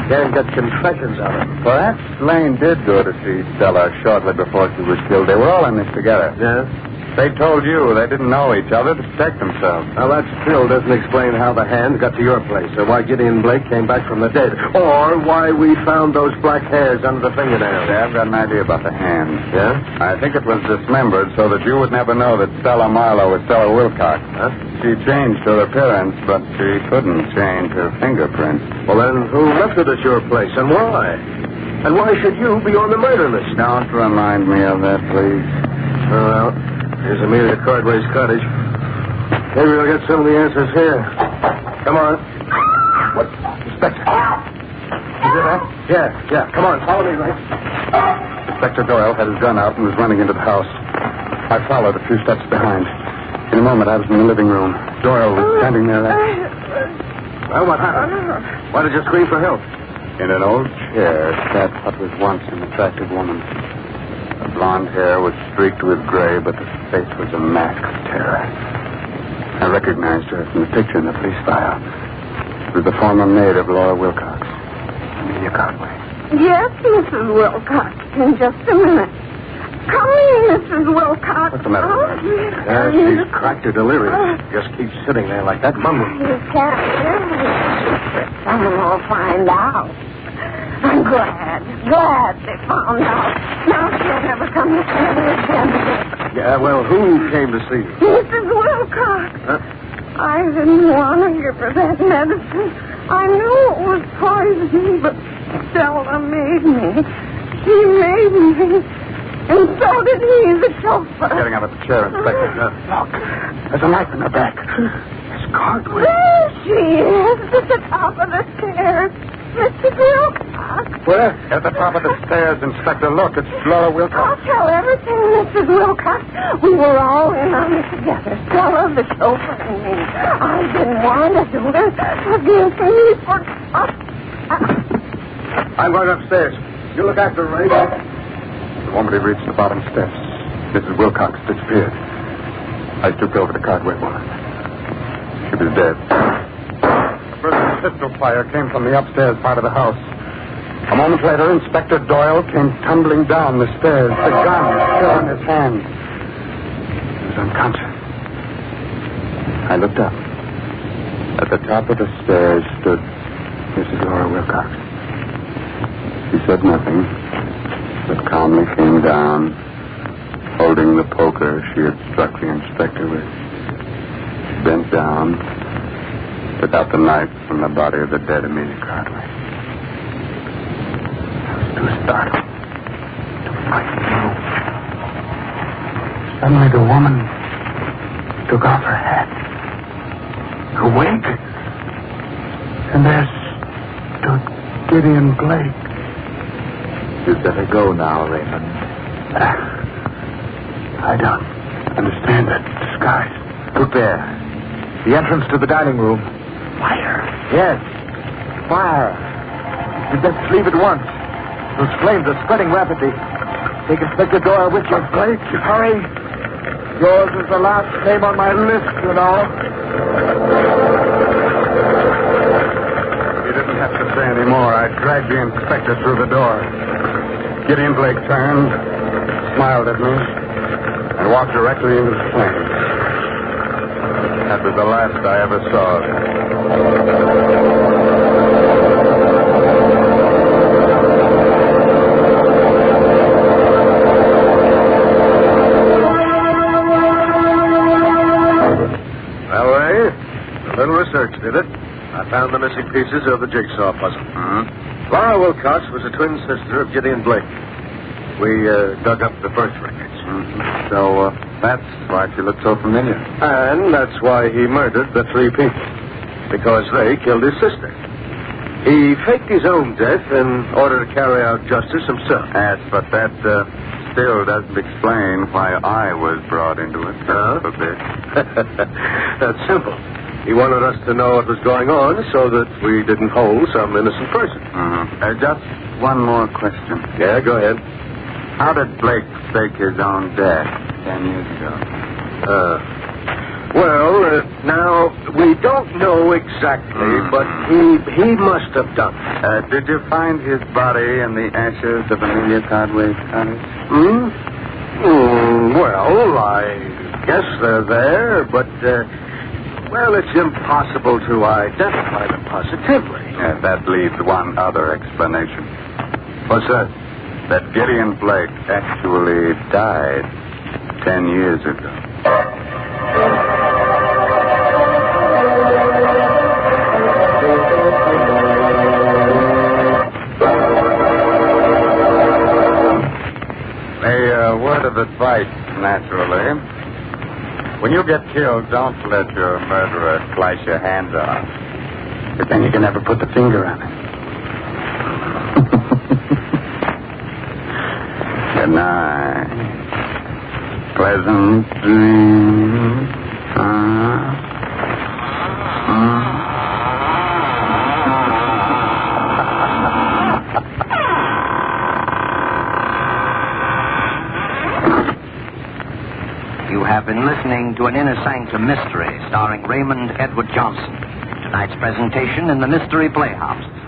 Can't get confessions out of him. Perhaps Lane did go to see Stella shortly before she was killed. They were all in this together. Yeah? They told you they didn't know each other to protect themselves. Now, that still doesn't explain how the hands got to your place, or why Gideon Blake came back from the dead, or why we found those black hairs under the fingernails. Yeah, I've got an idea about the hands. Yeah? I think it was dismembered so that you would never know that Stella Marlowe was Stella Wilcox. Huh? She changed her appearance, but she couldn't change her fingerprints. Well, then, who left it at your place, and why? And why should you be on the murder list? Don't remind me of that, please. Well, here's Amelia Cardway's cottage. Maybe we'll get some of the answers here. Come on. What? Inspector. Is it that? Yeah. Come on, follow me, Ray. Inspector Doyle had his gun out and was running into the house. I followed a few steps behind. In a moment, I was in the living room. Doyle was standing there. Well, what happened? Why did you scream for help? In an old chair sat what was once an attractive woman. Her blonde hair was streaked with gray, but the face was a mask of terror. I recognized her from the picture in the police file. It was the former maid of Laura Wilcox, Amelia Cardway. Yes, Mrs. Wilcox. In just a minute. Come in, Mrs. Wilcox. What's the matter with her? She's cracked or delirious. Just keeps sitting there like that, mumbling. You can't hear me. Someone will find out. I'm glad they found out. Now she'll never come to see me again. Yeah, well, who came to see you? Mrs. Wilcox. Huh? I didn't want to give her that medicine. I knew it was poison, but Stella made me. She made me. And so did he, the chauffeur. Getting out of the chair, Inspector. Look, there's a knife in her back. It's Cardway. There she is, at the top of the stairs. Mrs. Wilcox. Where? At the top of the stairs, Inspector. Look, it's Laura Wilcox. I'll tell everything, Mrs. Wilcox. We were all in on it together. Stella, the chauffeur, and me. I didn't want to do it. Forgive me for... I'm going upstairs. You look after Ray. The moment he reached the bottom steps, Mrs. Wilcox disappeared. I stooped over the Cardway woman. She was dead. A burst of pistol fire came from the upstairs part of the house. A moment later, Inspector Doyle came tumbling down the stairs, the gun still in his hand. He was unconscious. I looked up. At the top of the stairs stood Mrs. Laura Wilcox. She said nothing, but calmly came down, holding the poker she had struck the inspector with. She bent down, took out the knife from the body of the dead Amelia Cardway. I was too startled to fight through. Suddenly the woman took off her hat, her wig, and there stood Gideon Blake. You'd better go now, Raymond. I don't understand that disguise. Look there. The entrance to the dining room. Fire. Yes. Fire. You'd best leave at once. Those flames are spreading rapidly. Take Inspector Doyle with you. Blake. Hurry. Yours is the last name on my list, you know. You didn't have to say any more. I dragged the inspector through the door. Gideon Blake turned, smiled at me, and walked directly into the flames. That was the last I ever saw of him. Well, Ray, a little research did it. I found the missing pieces of the jigsaw puzzle. Laura Wilcox was a twin sister of Gideon Blake. We dug up the birth records. So, that's why she looked so familiar. And that's why he murdered the three people. Because they killed his sister. He faked his own death in order to carry out justice himself. Yes, but that still doesn't explain why I was brought into it. A bit. That's simple. He wanted us to know what was going on so that we didn't hold some innocent person. Just one more question. Yeah, go ahead. How did Blake fake his own death 10 years ago? Now, we don't know exactly, but he must have done it. Did you find his body in the ashes of Amelia Cardway's cottage? Well, I guess they're there, but, it's impossible to identify them positively. That leaves one other explanation. What's that? That Gideon Blake actually died 10 years ago. A word of advice, naturally. When you get killed, don't let your murderer slice your hands off. But then you can never put the finger on it. Good night. Pleasant dreams. You have been listening to an Inner Sanctum mystery starring Raymond Edward Johnson. Tonight's presentation in the Mystery Playhouse.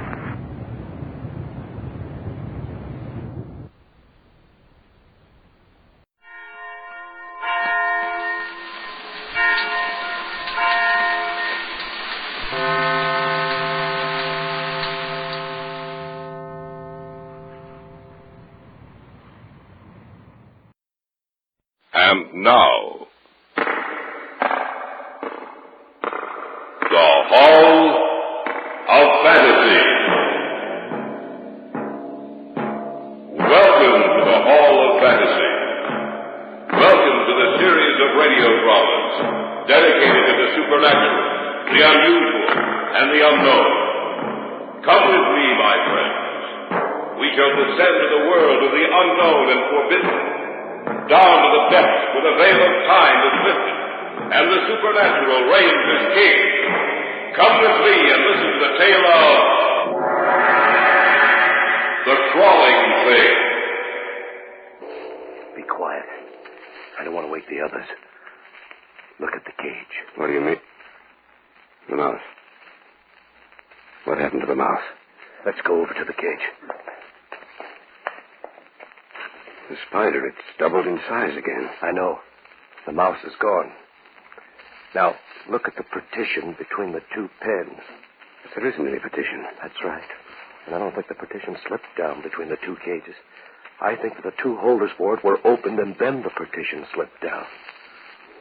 And now, the Hall of Fantasy. Welcome to the Hall of Fantasy. Welcome to the series of radio dramas dedicated to the supernatural, the unusual, and the unknown. Come with me, my friends. We shall descend to the world of the unknown and forbidden, down to the depths where the veil of time is lifted, and the supernatural reigns as king. Come with me and listen to the tale of The Crawling Thing. Be quiet. I don't want to wake the others. Look at the cage. What do you mean? The mouse. What happened to the mouse? Let's go over to the cage. The spider, it's doubled in size again. I know. The mouse is gone. Now, look at the partition between the two pens. But there isn't any partition. That's right. And I don't think the partition slipped down between the two cages. I think that the two holders for it were opened and then the partition slipped down.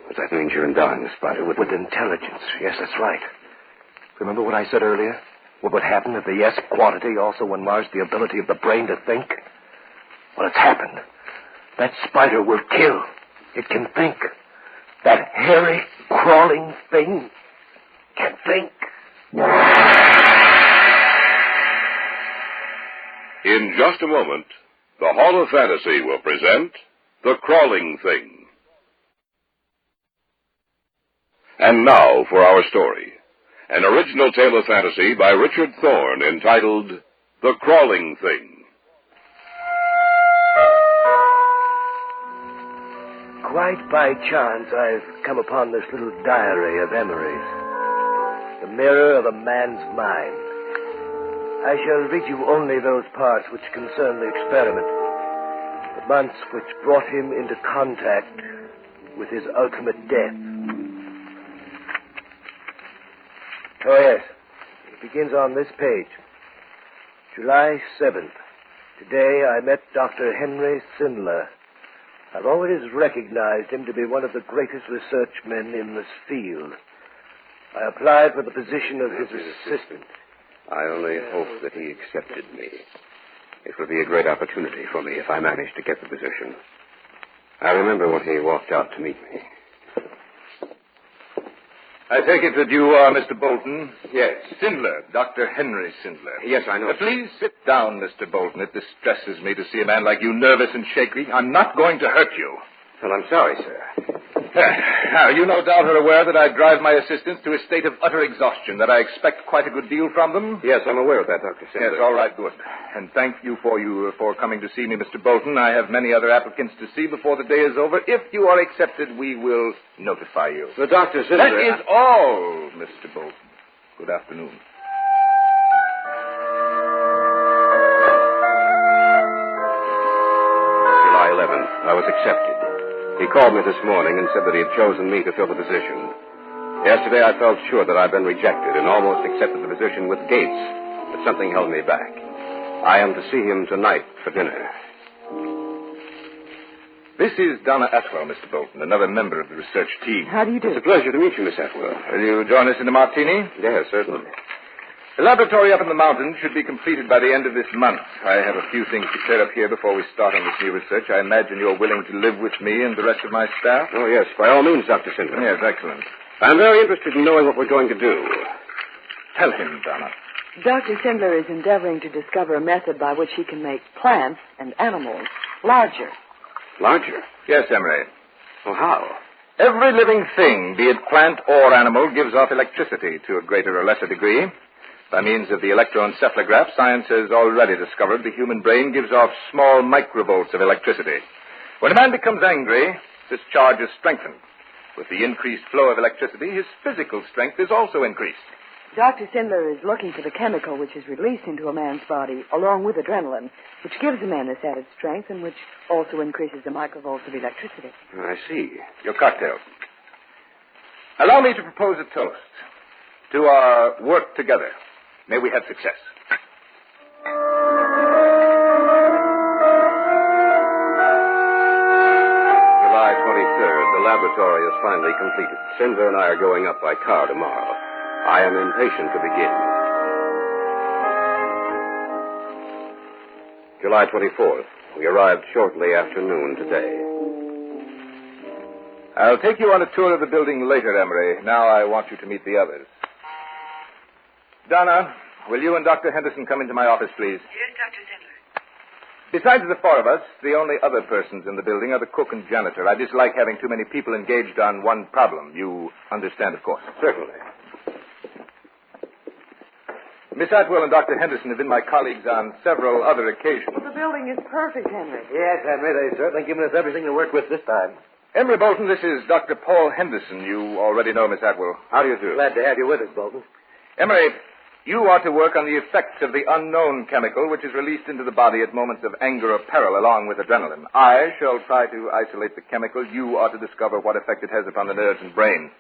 But that means you're endowing the spider with intelligence. Yes, that's right. Remember what I said earlier? What would happen if the S quantity also enlarged the ability of the brain to think? Well, it's happened. That spider will kill. It can think. That hairy, crawling thing can think. In just a moment, the Hall of Fantasy will present The Crawling Thing. And now for our story. An original tale of fantasy by Richard Thorne entitled The Crawling Thing. Quite by chance, I've come upon this little diary of Emery's. The mirror of a man's mind. I shall read you only those parts which concern the experiment. The months which brought him into contact with his ultimate death. Oh, yes. It begins on this page. July 7th. Today I met Dr. Henry Sindler. I've always recognized him to be one of the greatest research men in this field. I applied for the position of his assistant. I only hope that he accepted me. It would be a great opportunity for me if I managed to get the position. I remember when he walked out to meet me. I take it that you are Mr. Bolton? Yes. Sindler, Dr. Henry Sindler. Yes, I know. Please sit down, Mr. Bolton. It distresses me to see a man like you nervous and shaky. I'm not going to hurt you. Well, I'm sorry, sir. Now, you no doubt are aware that I drive my assistants to a state of utter exhaustion, that I expect quite a good deal from them. Yes, I'm aware of that, Dr. Sindler. Yes, all right, good. And thank you for coming to see me, Mr. Bolton. I have many other applicants to see before the day is over. If you are accepted, we will notify you. So, Dr. Sindler... That is all, Mr. Bolton. Good afternoon. July 11th. I was accepted. He called me this morning and said that he had chosen me to fill the position. Yesterday, I felt sure that I'd been rejected and almost accepted the position with Gates, but something held me back. I am to see him tonight for dinner. This is Donna Atwell, Mr. Bolton, another member of the research team. How do you do? It's a pleasure to meet you, Miss Atwell. Will you join us in a martini? Yes, certainly. The laboratory up in the mountains should be completed by the end of this month. I have a few things to clear up here before we start on this new research. I imagine you're willing to live with me and the rest of my staff? Oh, yes, by all means, Dr. Sindler. Yes, excellent. I'm very interested in knowing what we're going to do. Tell him, Donna. Dr. Sindler is endeavoring to discover a method by which he can make plants and animals larger. Larger? Yes, Emery. Well, how? Every living thing, be it plant or animal, gives off electricity to a greater or lesser degree. By means of the electroencephalograph, science has already discovered the human brain gives off small microvolts of electricity. When a man becomes angry, this charge is strengthened. With the increased flow of electricity, his physical strength is also increased. Dr. Sindler is looking for the chemical which is released into a man's body, along with adrenaline, which gives a man this added strength and which also increases the microvolts of electricity. I see. Your cocktail. Allow me to propose a toast to our work together. May we have success. July 23rd. The laboratory is finally completed. Sindler and I are going up by car tomorrow. I am impatient to begin. July 24th. We arrived shortly after noon today. I'll take you on a tour of the building later, Emery. Now I want you to meet the others. Donna, will you and Dr. Henderson come into my office, please? Yes, Dr. Sindler. Besides the four of us, the only other persons in the building are the cook and janitor. I dislike having too many people engaged on one problem. You understand, of course. Certainly. Miss Atwell and Dr. Henderson have been my colleagues on several other occasions. Well, the building is perfect, Henry. Yes, Henry, they've certainly given us everything to work with this time. Emery Bolton, this is Dr. Paul Henderson. You already know Miss Atwell. How do you do? Glad to have you with us, Bolton. Emery, you are to work on the effects of the unknown chemical which is released into the body at moments of anger or peril along with adrenaline. I shall try to isolate the chemical. You are to discover what effect it has upon the nerves and brain.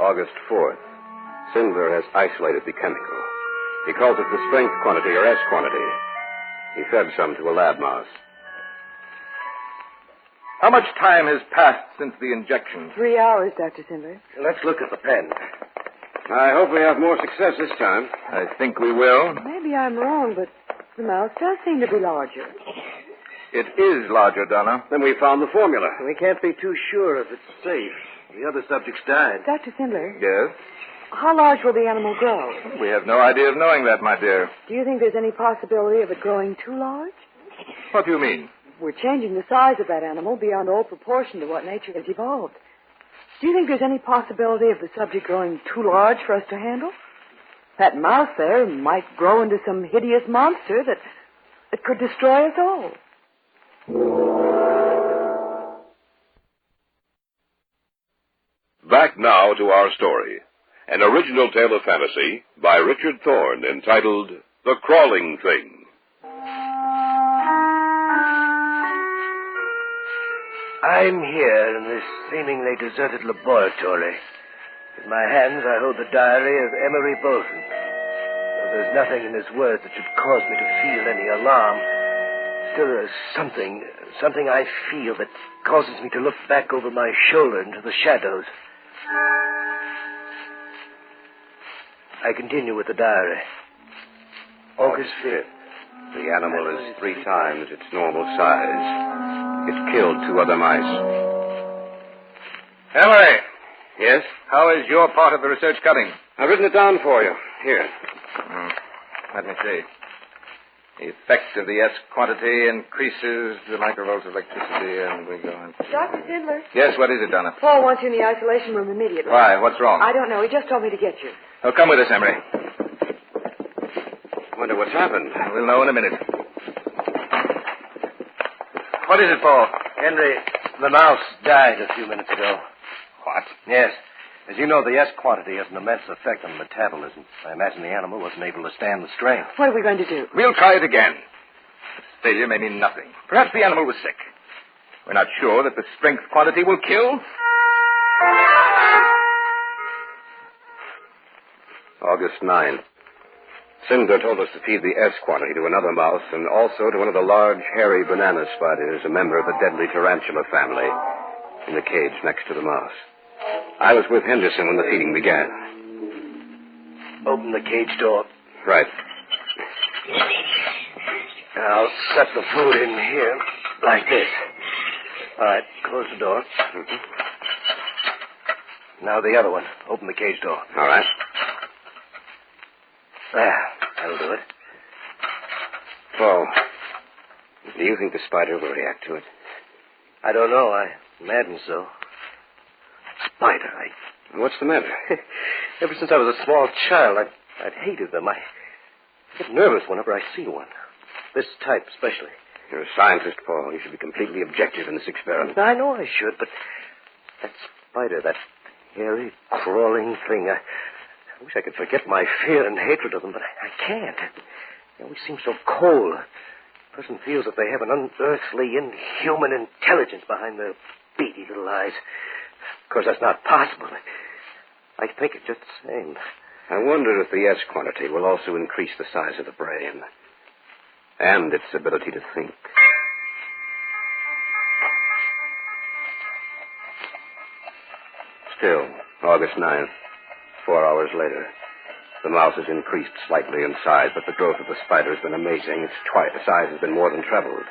August 4th. Sindler has isolated the chemical. He calls it the strength quantity or S quantity. He fed some to a lab mouse. How much time has passed since the injection? 3 hours, Dr. Sindler. Let's look at the pen. I hope we have more success this time. I think we will. Maybe I'm wrong, but the mouse does seem to be larger. It is larger, Donna. Then we found the formula. We can't be too sure if it's safe. The other subjects died. Dr. Sindler, Yes? how large will the animal grow? We have no idea of knowing that, my dear. Do you think there's any possibility of it growing too large? What do you mean? We're changing the size of that animal beyond all proportion to what nature has evolved. Do you think there's any possibility of the subject growing too large for us to handle? That mouse there might grow into some hideous monster that could destroy us all. Back now to our story. An original tale of fantasy by Richard Thorne entitled The Crawling Thing. I'm here in this seemingly deserted laboratory. In my hands, I hold the diary of Emery Bolton. Though there's nothing in his words that should cause me to feel any alarm, still there's something I feel that causes me to look back over my shoulder into the shadows. I continue with the diary. August 5th. The animal is 3 times its normal size. It killed 2 other mice. Emery! Yes? How is your part of the research cutting? I've written it down for you. Here. Let me see. The effect of the S quantity increases the microvolts of electricity, and we go on. Dr. Sidler? Yes, what is it, Donna? Paul wants you in the isolation room immediately. Why? What's wrong? I don't know. He just told me to get you. Oh, come with us, Emery. Wonder what's happened. We'll know in a minute. What is it, Paul? Henry, the mouse died a few minutes ago. What? Yes. As you know, the S quantity has an immense effect on metabolism. I imagine the animal wasn't able to stand the strain. What are we going to do? We'll try it again. Failure may mean nothing. Perhaps the animal was sick. We're not sure that the strength quantity will kill. August 9th. Cinder told us to feed the S quantity to another mouse and also to one of the large, hairy banana spiders, a member of the deadly tarantula family, in the cage next to the mouse. I was with Henderson when the feeding began. Open the cage door. Right. I'll set the food in here, like this. All right, close the door. Mm-hmm. Now the other one. Open the cage door. All right. There, that'll do it. Paul, do you think the spider will react to it? I don't know. I imagine so. Spider, What's the matter? Ever since I was a small child, I'd hated them. I get nervous whenever I see one. This type, especially. You're a scientist, Paul. You should be completely objective in this experiment. I know I should, but that spider, that hairy, crawling thing, I wish I could forget my fear and hatred of them, but I can't. They always seem so cold. A person feels that they have an unearthly, inhuman intelligence behind their beady little eyes. Of course, that's not possible. I think it just the same. I wonder if the S quantity will also increase the size of the brain and its ability to think. Still, August 9th, 4 hours later. The mouse has increased slightly in size, but the growth of the spider has been amazing. Its size has been more than trebled.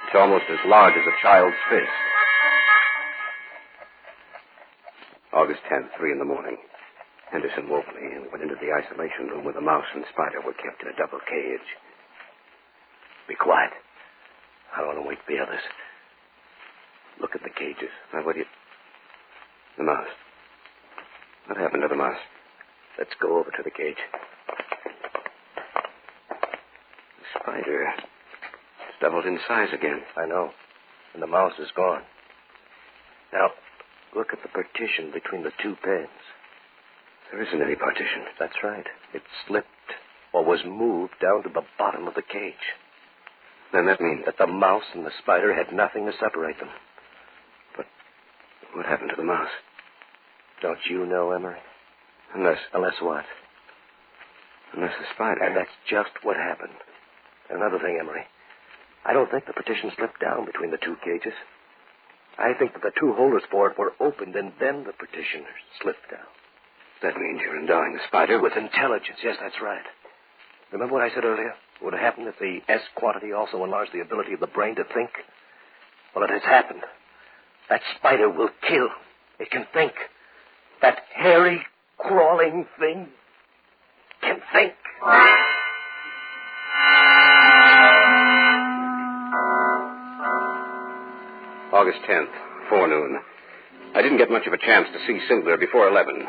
It's almost as large as a child's fist. August 10th, 3 in the morning. Henderson woke me and went into the isolation room where the mouse and spider were kept in a double cage. Be quiet. I don't want to wake the others. Look at the cages. Now, what do you... The mouse. What happened to the mouse? Let's go over to the cage. The spider. It's doubled in size again. I know. And the mouse is gone. Now, look at the partition between the two pens. There isn't any partition. That's right. It slipped or was moved down to the bottom of the cage. Then that means that the mouse and the spider had nothing to separate them. But what happened to the mouse? Don't you know, Emery? Unless what? Unless the spider. And that's just what happened. Another thing, Emery. I don't think the partition slipped down between the two cages. I think that the two holders for it were opened, and then the partition slipped down. That means you're endowing the spider with intelligence. Yes, that's right. Remember what I said earlier? Would have happened if the S quantity also enlarged the ability of the brain to think? Well, it has happened. That spider will kill. It can think. That hairy, crawling thing can think. August 10th, forenoon. I didn't get much of a chance to see Sindler before 11.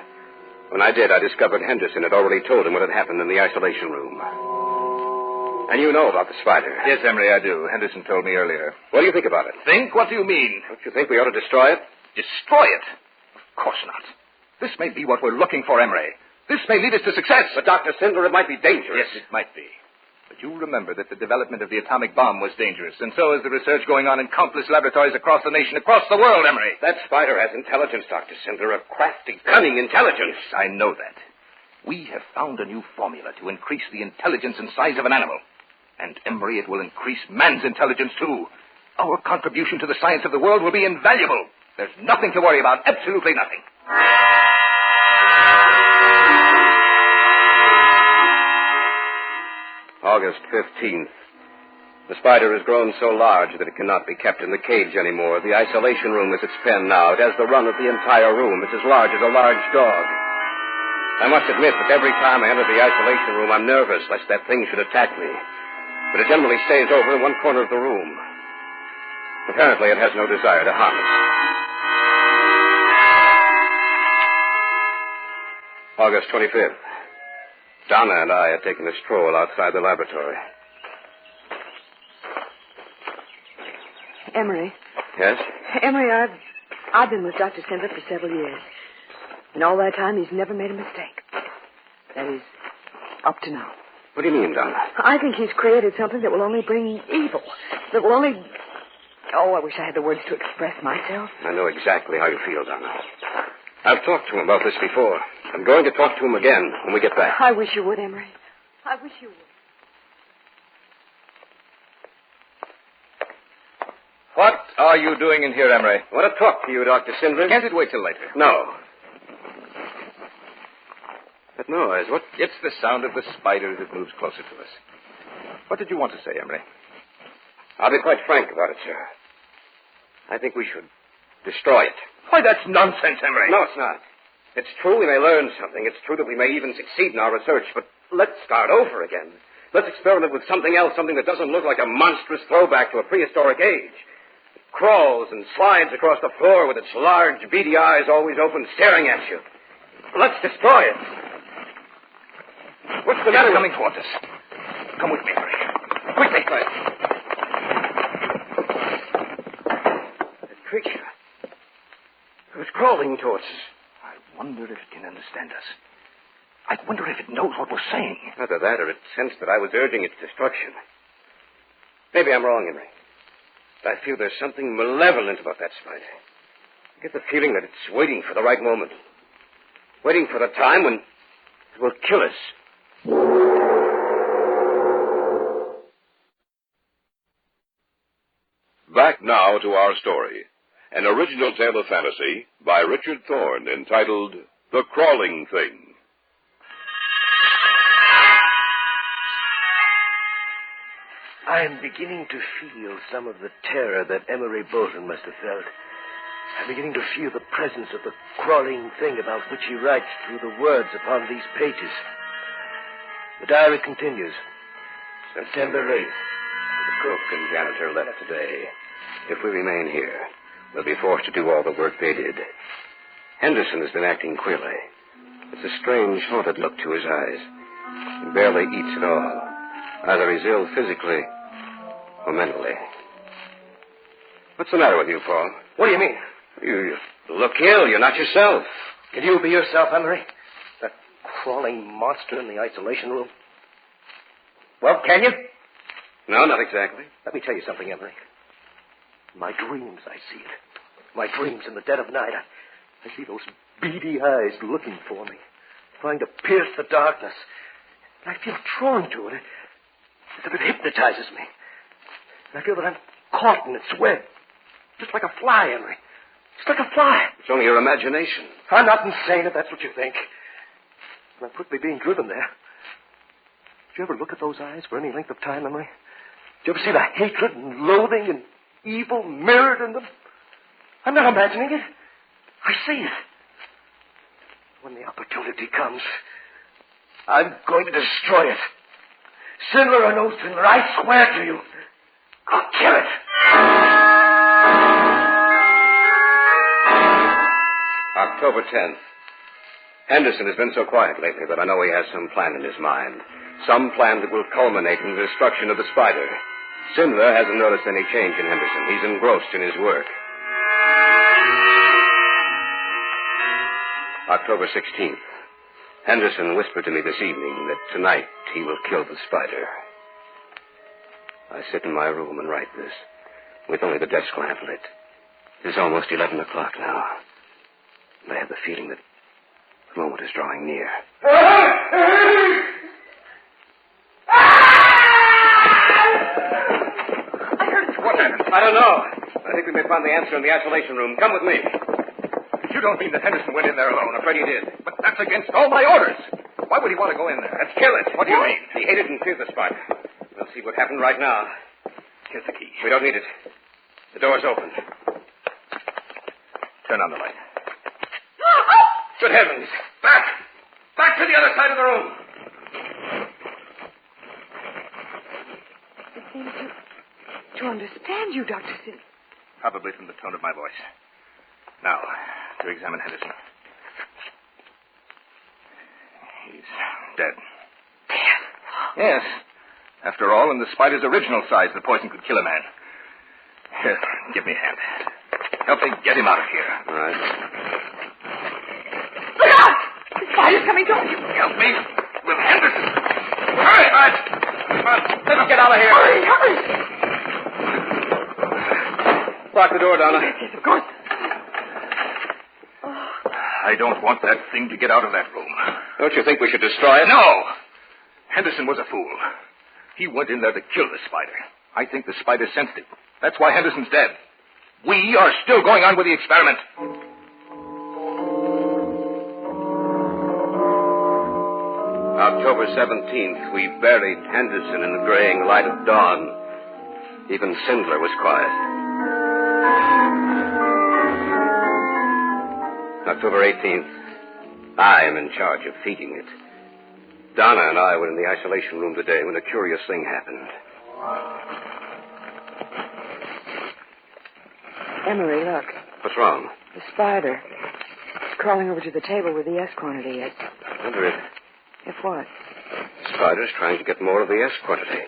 When I did, I discovered Henderson had already told him what had happened in the isolation room. And you know about the spider. Yes, Emery, I do. Henderson told me earlier. What do you think about it? Think? What do you mean? Don't you think we ought to destroy it? Destroy it? Of course not. This may be what we're looking for, Emery. This may lead us to success. But, Dr. Sindler, it might be dangerous. Yes, it might be. But you remember that the development of the atomic bomb was dangerous, and so is the research going on in countless laboratories across the nation, across the world, Emery. That spider has intelligence, Dr. Sindler, a crafty, cunning intelligence. Yes, I know that. We have found a new formula to increase the intelligence and size of an animal. And, Emery, it will increase man's intelligence, too. Our contribution to the science of the world will be invaluable. There's nothing to worry about, absolutely nothing. August 15th. The spider has grown so large that it cannot be kept in the cage anymore. The isolation room is its pen now. It has the run of the entire room. It's as large as a large dog. I must admit that every time I enter the isolation room, I'm nervous lest that thing should attack me. but it generally stays over in one corner of the room. Apparently, it has no desire to harm us. August 25th. Donna and I had taken a stroll outside the laboratory. Emery. Yes? Emery, I've been with Dr. Sindler for several years. And all that time, he's never made a mistake. That is, up to now. What do you mean, Donna? I think he's created something that will only bring evil. That will only... Oh, I wish I had the words to express myself. I know exactly how you feel, Donna. I've talked to him about this before. I'm going to talk to him again when we get back. I wish you would, Emery. I wish you would. What are you doing in here, Emery? I want to talk to you, Dr. Sindler. Can't it wait till later? No. That noise, what? It's the sound of the spider that moves closer to us. What did you want to say, Emery? I'll be quite frank about it, sir. I think we should destroy it. Why, that's nonsense, Emery. No, it's not. It's true we may learn something. It's true that we may even succeed in our research, but let's start over again. Let's experiment with something else, something that doesn't look like a monstrous throwback to a prehistoric age. It crawls and slides across the floor with its large, beady eyes always open, staring at you. Let's destroy it. What's the matter? Coming towards us. Come with me, Emery. Quickly. That creature. It was crawling towards us. I wonder if it can understand us. I wonder if it knows what we're saying. Either that or it sensed that I was urging its destruction. Maybe I'm wrong, Henry. But I feel there's something malevolent about that spider. I get the feeling that it's waiting for the right moment. Waiting for the time when it will kill us. Back now to our story. An original tale of fantasy by Richard Thorne entitled The Crawling Thing. I'm beginning to feel some of the terror that Emery Bolton must have felt. I'm beginning to feel the presence of the crawling thing about which he writes through the words upon these pages. The diary continues. September 8th. The cook and janitor left today. If we remain here, we'll be forced to do all the work they did. Henderson has been acting queerly. It's a strange, haunted look to his eyes. He barely eats at all. Either he's ill physically or mentally. What's the matter with you, Paul? What do you mean? You look ill. You're not yourself. Can you be yourself, Emery? That crawling monster in the isolation room? Well, can you? No, not exactly. Let me tell you something, Emery. In my dreams, I see it. My dreams in the dead of night. I see those beady eyes looking for me, trying to pierce the darkness. And I feel drawn to it, as if it hypnotizes me. And I feel that I'm caught in its web, just like a fly, Emery. Just like a fly. It's only your imagination. I'm not insane if that's what you think. And I'm quickly being driven there. Did you ever look at those eyes for any length of time, Emery? Did you ever see the hatred and loathing and evil mirrored in them? I'm not imagining it. I see it. When the opportunity comes, I'm going to destroy it. Sindler or no Sindler, I swear to you, I'll kill it. October 10th. Henderson has been so quiet lately that I know he has some plan in his mind. Some plan that will culminate in the destruction of the spider. Sindler hasn't noticed any change in Henderson. He's engrossed in his work. October 16th. Henderson whispered to me this evening that tonight he will kill the spider. I sit in my room and write this, with only the desk lamp lit. It is almost 11 o'clock now. And I have the feeling that the moment is drawing near. What happened? I don't know. I think we may find the answer in the isolation room. Come with me. You don't mean that Henderson went in there alone? I'm afraid he did. But that's against all my orders. Why would he want to go in there? Let's kill it. What do you mean? He hated and feared the spider. We'll see what happened right now. Here's the key. We don't need it. The door's open. Turn on the light. Good heavens. Back! Back to the other side of the room. seem to understand you, Dr. Sid. Probably from the tone of my voice. Now, to examine Henderson. He's dead. Dead? Yes. After all, in the spider's original size, the poison could kill a man. Here, give me a hand. Help me get him out of here. All right. Look out! The spider's coming towards you. Help me with Henderson. Hurry! All right. Come on, let's get out of here. Hurry, hurry! Lock the door, Donna. Yes, of course. I don't want that thing to get out of that room. Don't you think we should destroy it? No! Henderson was a fool. He went in there to kill the spider. I think the spider sensed it. That's why Henderson's dead. We are still going on with the experiment. October 17th, we buried Henderson in the graying light of dawn. Even Sindler was quiet. October 18th, I am in charge of feeding it. Donna and I were in the isolation room today when a curious thing happened. Emery, look. What's wrong? The spider. It's crawling over to the table with the S quantity. I wonder if what? the spider's trying to get more of the S quantity.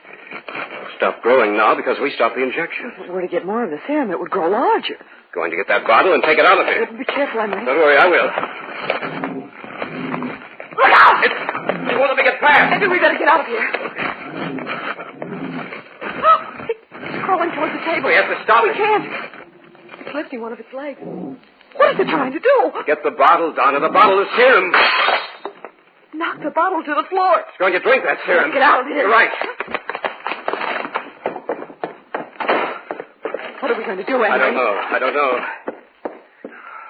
Stop growing now because we stopped the injection. If it were to get more of the serum, it would grow larger. Going to get that bottle and take it out of here. Be careful, Emery. Don't worry, I will. Look out! They won't let me get past. Maybe we better get out of here. It's crawling towards the table. We have to stop it. We can't. It's lifting one of its legs. What is it trying to do? Get the bottle, Donna. The bottle of serum. Knock the bottle to the floor. It's going to drink that serum. Let's get out of here. You're right. What are we going to do, Emery? I don't know.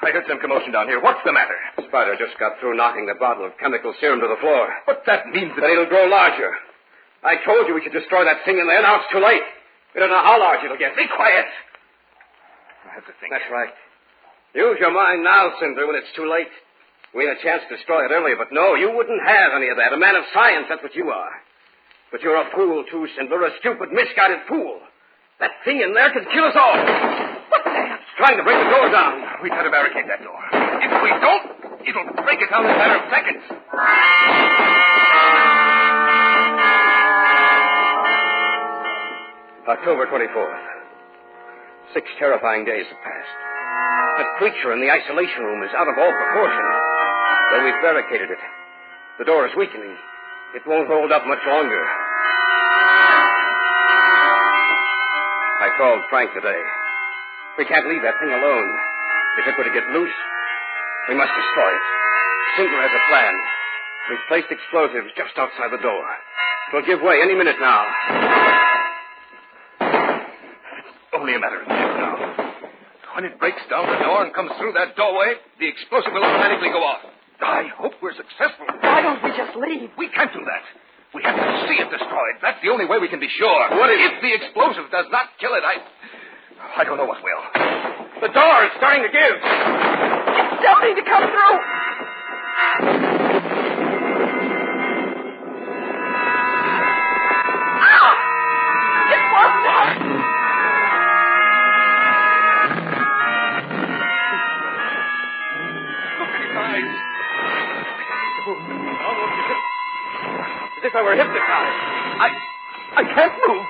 I heard some commotion down here. What's the matter? The spider just got through knocking the bottle of chemical serum to the floor. But that means that it'll grow larger. I told you we should destroy that thing in there. Now it's too late. We don't know how large it'll get. Be quiet. I have to think. That's right. Use your mind now, Cinder, when it's too late. We had a chance to destroy it earlier, but no, you wouldn't have any of that. A man of science, that's what you are. But you're a fool, too, Cinder, a stupid, misguided fool. That thing in there could kill us all. What's that? It's trying to break the door down. We'd better barricade that door. If we don't, it'll break it down in a matter of seconds. October 24th. 6 terrifying days have passed. That creature in the isolation room is out of all proportion. Though we've barricaded it, the door is weakening. It won't hold up much longer. I called Frank today. We can't leave that thing alone. If it were to get loose, we must destroy it. Cinder has a plan. We've placed explosives just outside the door. It'll give way any minute now. Only a matter of minutes now. When it breaks down the door and comes through that doorway, the explosive will automatically go off. I hope we're successful. Why don't we just leave? We can't do that. We have to see it destroyed. That's the only way we can be sure. What if the explosive does not kill it? I don't know what will. The door is starting to give. It's starting to come through. Ah! It wasn't us. Look at his eyes. As if I were hypnotized. I can't move.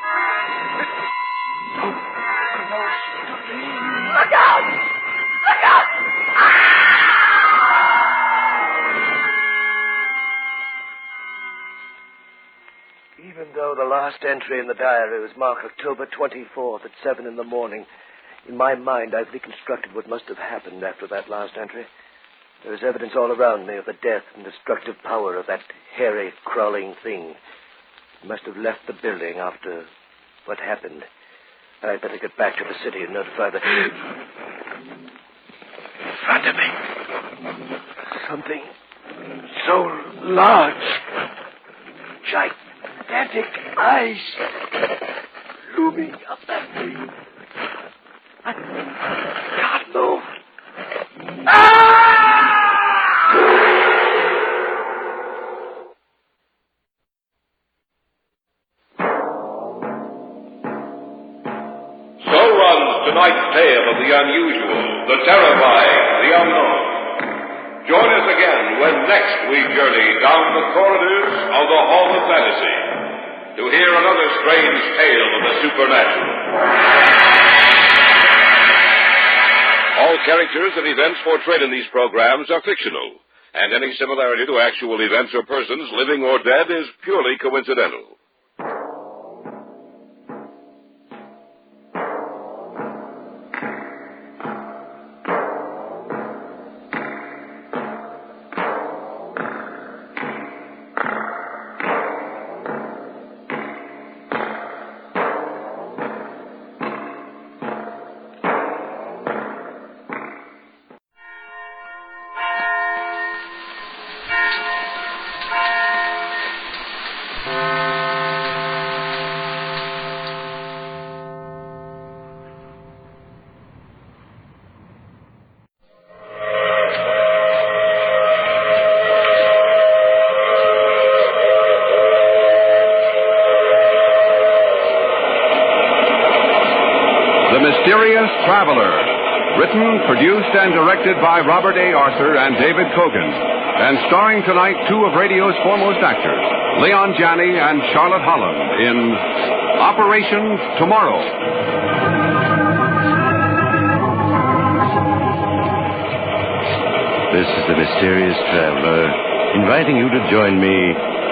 Look out! Look out! Even though the last entry in the diary was marked October 24th at 7 in the morning, in my mind I've reconstructed what must have happened after that last entry. There is evidence all around me of the death and destructive power of that hairy, crawling thing. It must have left the building after what happened. I'd better get back to the city and notify the... In front of me. Something so large. Gigantic eyes looming up at me. I can't move. tonight's tale of the unusual, the terrifying, the unknown. Join us again when next we journey down the corridors of the Hall of Fantasy to hear another strange tale of the supernatural. All characters and events portrayed in these programs are fictional, and any similarity to actual events or persons, living or dead, is purely coincidental. Mysterious Traveler. Written, produced, and directed by Robert A. Arthur and David Cogan. And starring tonight two of radio's foremost actors, Leon Janney and Charlotte Holland, in Operation Tomorrow. This is the Mysterious Traveler, inviting you to join me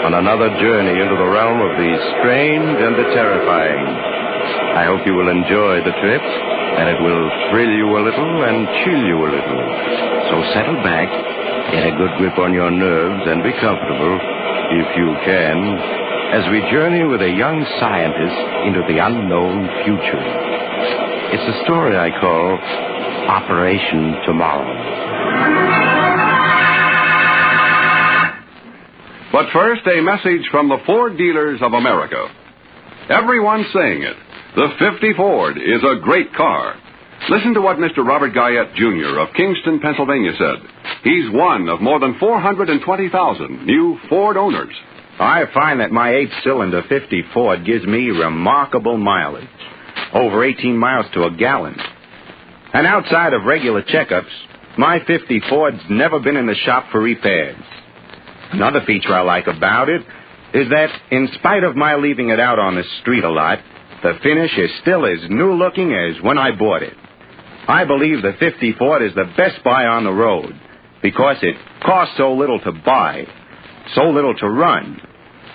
on another journey into the realm of the strange and the terrifying. I hope you will enjoy the trip, and it will thrill you a little and chill you a little. So settle back, get a good grip on your nerves, and be comfortable, if you can, as we journey with a young scientist into the unknown future. It's a story I call Operation Tomorrow. But first, a message from the Ford dealers of America. Everyone's saying it. The 50 Ford is a great car. Listen to what Mr. Robert Guyette, Jr. of Kingston, Pennsylvania said. He's one of more than 420,000 new Ford owners. I find that my 8-cylinder 50 Ford gives me remarkable mileage. Over 18 miles to a gallon. And outside of regular checkups, my 50 Ford's never been in the shop for repairs. Another feature I like about it is that, in spite of my leaving it out on the street a lot, the finish is still as new-looking as when I bought it. I believe the 50 Ford is the best buy on the road because it costs so little to buy, so little to run,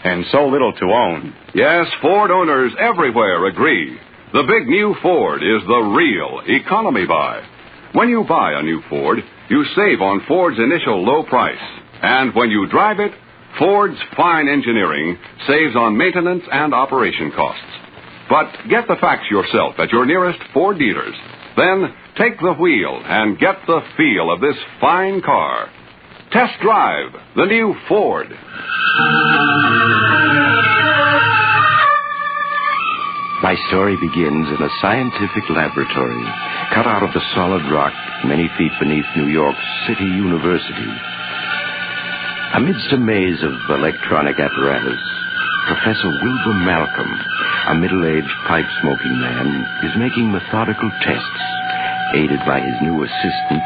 and so little to own. Yes, Ford owners everywhere agree. The big new Ford is the real economy buy. When you buy a new Ford, you save on Ford's initial low price. And when you drive it, Ford's fine engineering saves on maintenance and operation costs. But get the facts yourself at your nearest Ford dealers. Then take the wheel and get the feel of this fine car. Test drive the new Ford. My story begins in a scientific laboratory cut out of the solid rock many feet beneath New York City University. Amidst a maze of electronic apparatus, Professor Wilbur Malcolm, a middle-aged pipe-smoking man, is making methodical tests, aided by his new assistant,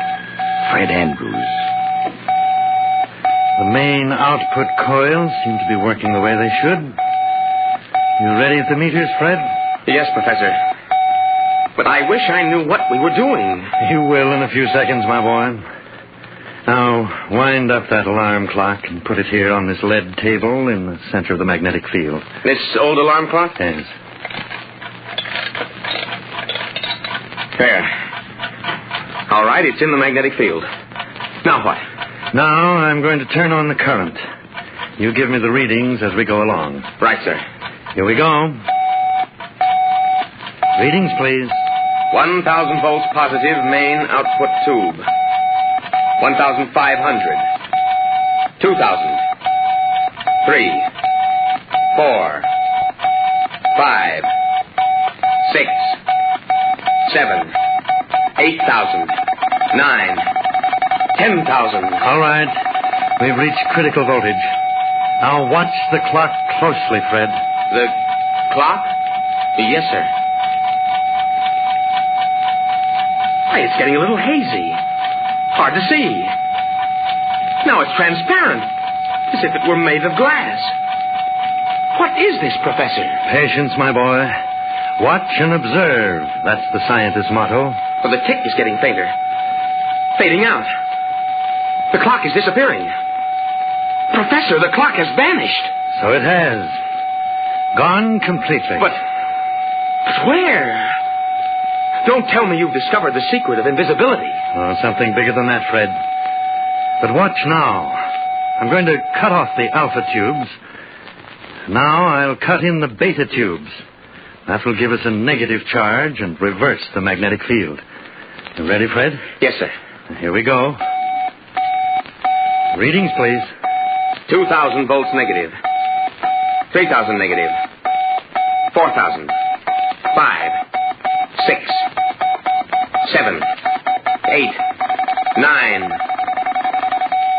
Fred Andrews. The main output coils seem to be working the way they should. You ready at the meters, Fred? Yes, Professor. But I wish I knew what we were doing. You will in a few seconds, my boy. Now, wind up that alarm clock and put it here on this lead table in the center of the magnetic field. This old alarm clock? Yes. There. All right, it's in the magnetic field. Now what? Now I'm going to turn on the current. You give me the readings as we go along. Right, sir. Here we go. Readings, please. 1,000 volts positive main output tube. 1,500. 2,000. 3. 4. 5. 6. 7. 8,000. 9. 10,000. All right. We've reached critical voltage. Now watch the clock closely, Fred. The clock? Yes, sir. Why, it's getting a little hazy. Hard to see. Now it's transparent, as if it were made of glass. What is this, Professor? Patience, my boy. Watch and observe. That's the scientist's motto. Well, the tick is getting fainter. Fading out. The clock is disappearing. Professor, the clock has vanished. So it has. Gone completely. But where? Don't tell me you've discovered the secret of invisibility. Oh, something bigger than that, Fred. But watch now. I'm going to cut off the alpha tubes. Now I'll cut in the beta tubes. That will give us a negative charge and reverse the magnetic field. You ready, Fred? Yes, sir. Here we go. Readings, please. 2,000 volts negative. 3,000 negative. 4,000. 5. 6. 7. 8. 9.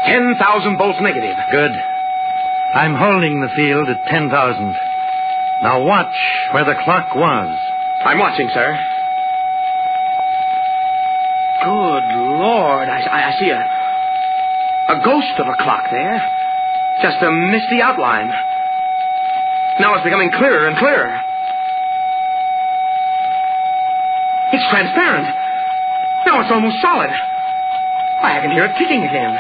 10,000 volts negative. Good. I'm holding the field at 10,000. Now watch where the clock was. I'm watching, sir. Good Lord. I see a ghost of a clock there. Just a misty outline. Now it's becoming clearer and clearer. It's transparent. Now it's almost solid. Why, I can hear it ticking again.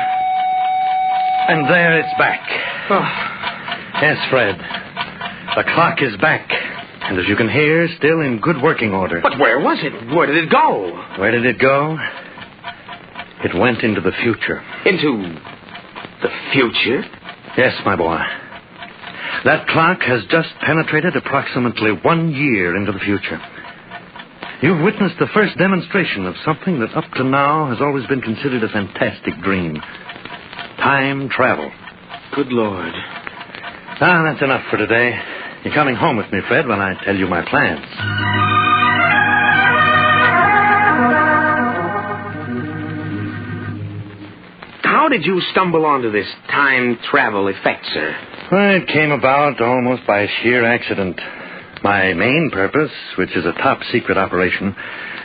And there it's back. Oh. Yes, Fred. The clock is back. And as you can hear, still in good working order. But where was it? Where did it go? Where did it go? It went into the future. Into the future? Yes, my boy. That clock has just penetrated approximately 1 year into the future. You've witnessed the first demonstration of something that up to now has always been considered a fantastic dream. Time travel. Good Lord. Ah, that's enough for today. You're coming home with me, Fred, when I tell you my plans. How did you stumble onto this time travel effect, sir? Well, it came about almost by sheer accident. My main purpose, which is a top-secret operation,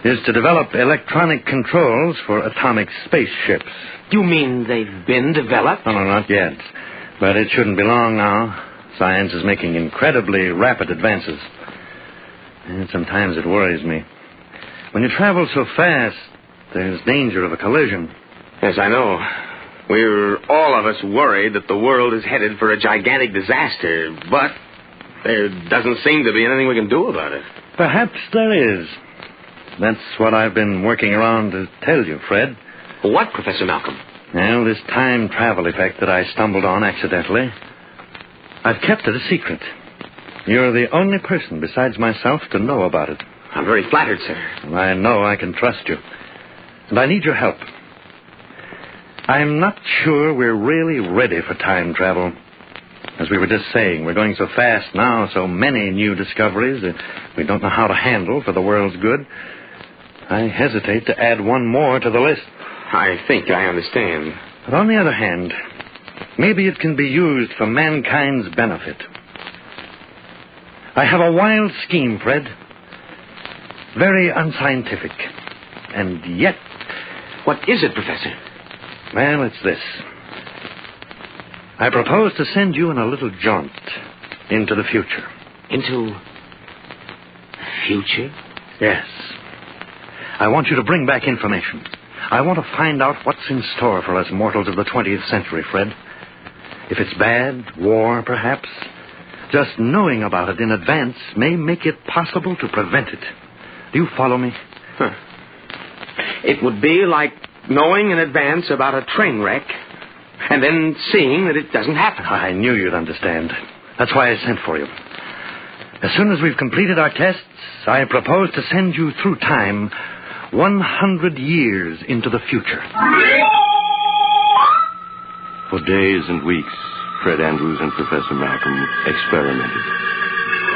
is to develop electronic controls for atomic spaceships. You mean they've been developed? No, not yet. But it shouldn't be long now. Science is making incredibly rapid advances. And sometimes it worries me. When you travel so fast, there's danger of a collision. Yes, I know. We're all of us worried that the world is headed for a gigantic disaster, but there doesn't seem to be anything we can do about it. Perhaps there is. That's what I've been working around to tell you, Fred. What, Professor Malcolm? Well, this time travel effect that I stumbled on accidentally, I've kept it a secret. You're the only person besides myself to know about it. I'm very flattered, sir. I know I can trust you. And I need your help. I'm not sure we're really ready for time travel. As we were just saying, we're going so fast now, so many new discoveries that we don't know how to handle for the world's good. I hesitate to add one more to the list. I think I understand. But on the other hand, maybe it can be used for mankind's benefit. I have a wild scheme, Fred. Very unscientific. And yet... What is it, Professor? Well, it's this. I propose to send you on a little jaunt into the future. Into the future? Yes. I want you to bring back information. I want to find out what's in store for us mortals of the 20th century, Fred. If it's bad, war, perhaps, just knowing about it in advance may make it possible to prevent it. Do you follow me? Huh. It would be like knowing in advance about a train wreck and then seeing that it doesn't happen. I knew you'd understand. That's why I sent for you. As soon as we've completed our tests, I propose to send you through time 100 years into the future. For days and weeks, Fred Andrews and Professor Malcolm experimented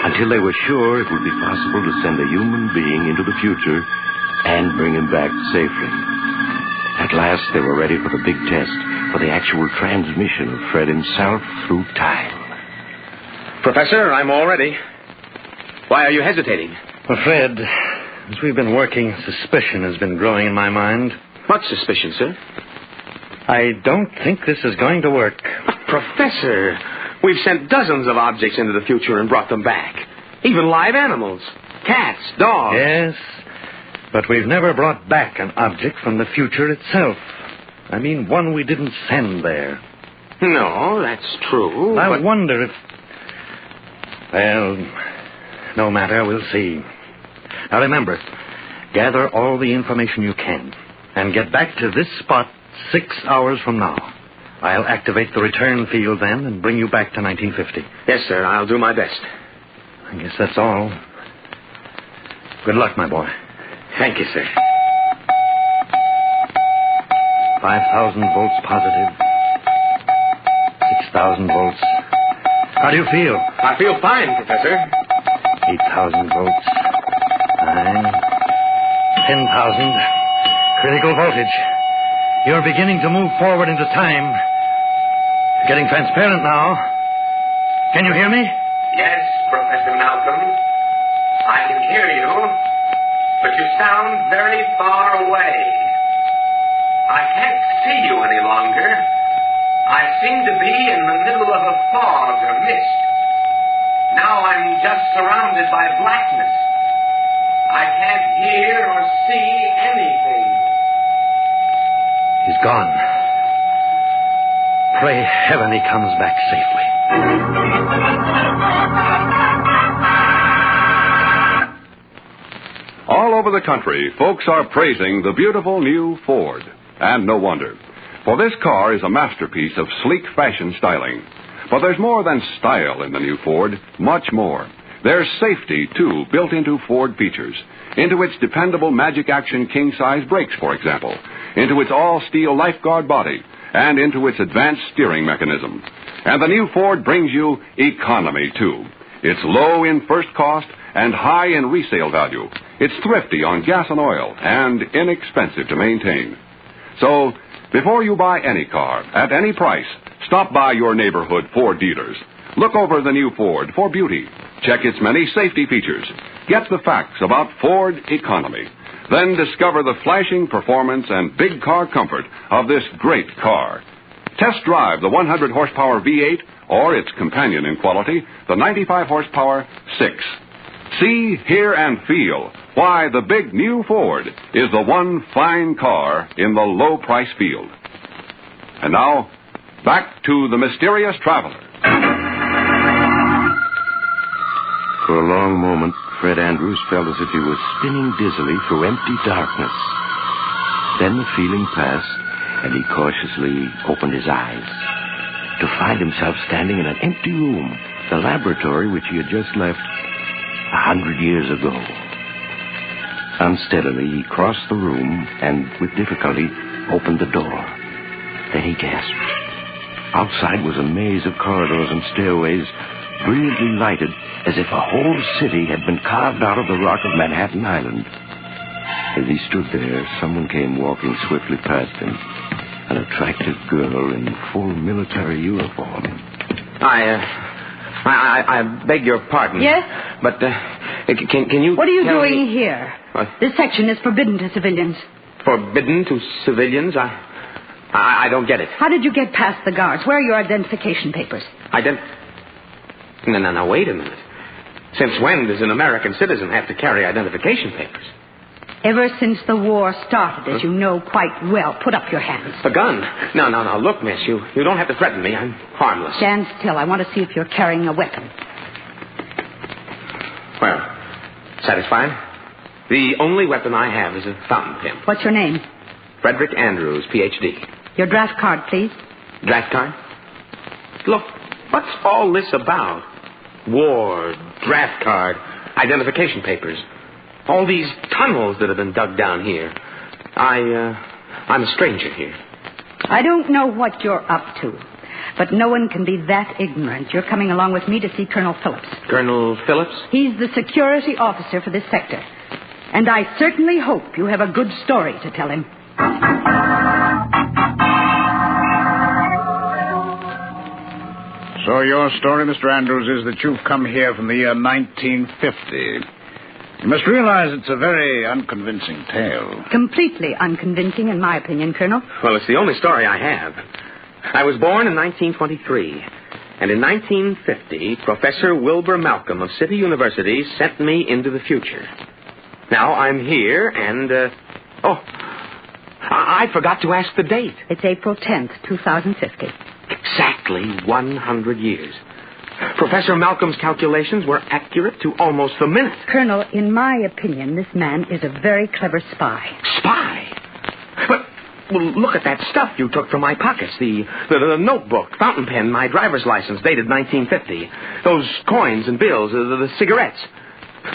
until they were sure it would be possible to send a human being into the future and bring him back safely. At last, they were ready for the big test, for the actual transmission of Fred himself through time. Professor, I'm all ready. Why are you hesitating? Well, Fred, As we've been working, suspicion has been growing in my mind. What suspicion, sir? I don't think this is going to work. Professor, we've sent dozens of objects into the future and brought them back. Even live animals. Cats, dogs. Yes, but we've never brought back an object from the future itself. I mean, one we didn't send there. No, that's true. I wonder if... Well, no matter. We'll see. Now, remember, gather all the information you can and get back to this spot 6 hours from now. I'll activate the return field then and bring you back to 1950. Yes, sir. I'll do my best. I guess that's all. Good luck, my boy. Thank you, sir. 5,000 volts positive. 6,000 volts. How do you feel? I feel fine, Professor. 8,000 volts. 9. 10,000. Critical voltage. You're beginning to move forward into time. You're getting transparent now. Can you hear me? Yes, Professor Malcolm. I can hear you, but you sound very far away. I can't see you any longer. I seem to be in the middle of a fog or mist. Now I'm just surrounded by blackness. I can't hear or see anything. He's gone. Pray heaven he comes back safely. All over the country, folks are praising the beautiful new Ford. And no wonder. For this car is a masterpiece of sleek fashion styling. But there's more than style in the new Ford, much more. There's safety, too, built into Ford features. Into its dependable Magic Action king-size brakes, for example. Into its all-steel lifeguard body. And into its advanced steering mechanism. And the new Ford brings you economy, too. It's low in first cost and high in resale value. It's thrifty on gas and oil and inexpensive to maintain. So, before you buy any car, at any price, stop by your neighborhood Ford dealers. Look over the new Ford for beauty. Check its many safety features. Get the facts about Ford economy. Then discover the flashing performance and big car comfort of this great car. Test drive the 100 horsepower V8 or its companion in quality, the 95 horsepower 6. See, hear, and feel why the big new Ford is the one fine car in the low price field. And now, back to the mysterious traveler. For a long moment, Fred Andrews felt as if he was spinning dizzily through empty darkness. Then the feeling passed, and he cautiously opened his eyes to find himself standing in an empty room, the laboratory which he had just left 100 years ago. Unsteadily, he crossed the room and, with difficulty, opened the door. Then he gasped. Outside was a maze of corridors and stairways, brilliantly lighted, as if a whole city had been carved out of the rock of Manhattan Island. As he stood there, someone came walking swiftly past him. An attractive girl in full military uniform. I beg your pardon. Yes? But, can you What are you tell doing me... here? What? This section is forbidden to civilians. Forbidden to civilians? I don't get it. How did you get past the guards? Where are your identification papers? No, wait a minute. Since when does an American citizen have to carry identification papers? Ever since the war started, as you know quite well. Put up your hands. A gun? No. Look, miss, you don't have to threaten me. I'm harmless. Stand still. I want to see if you're carrying a weapon. Well, satisfied? The only weapon I have is a fountain pen. What's your name? Frederick Andrews, Ph.D. Your draft card, please. Draft card? Look, what's all this about? War, draft card, identification papers. All these tunnels that have been dug down here. I'm a stranger here. I don't know what you're up to, but no one can be that ignorant. You're coming along with me to see Colonel Phillips. Colonel Phillips? He's the security officer for this sector. And I certainly hope you have a good story to tell him. So your story, Mr. Andrews, is that you've come here from the year 1950. You must realize it's a very unconvincing tale. Completely unconvincing, in my opinion, Colonel. Well, it's the only story I have. I was born in 1923. And in 1950, Professor Wilbur Malcolm of City University sent me into the future. Now I'm here and, I forgot to ask the date. It's April 10th, 2050. Exactly 100 years. Professor Malcolm's calculations were accurate to almost the minute. Colonel, in my opinion, this man is a very clever spy. Spy? But, well, look at that stuff you took from my pockets. The notebook, fountain pen, my driver's license dated 1950. Those coins and bills, the cigarettes.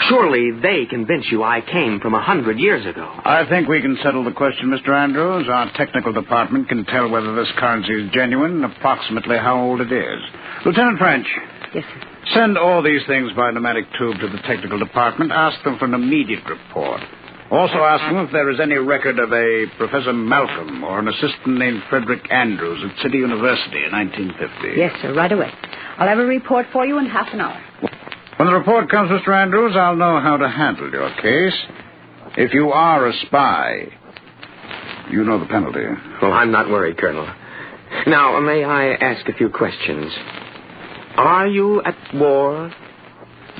Surely they convince you I came from 100 years ago. I think we can settle the question, Mr. Andrews. Our technical department can tell whether this currency is genuine and approximately how old it is. Lieutenant French. Yes, sir. Send all these things by pneumatic tube to the technical department. Ask them for an immediate report. Also ask them if there is any record of a Professor Malcolm or an assistant named Frederick Andrews at City University in 1950. Yes, sir, right away. I'll have a report for you in half an hour. When the report comes, Mr. Andrews, I'll know how to handle your case. If you are a spy, you know the penalty. Well, I'm not worried, Colonel. Now, may I ask a few questions? Are you at war?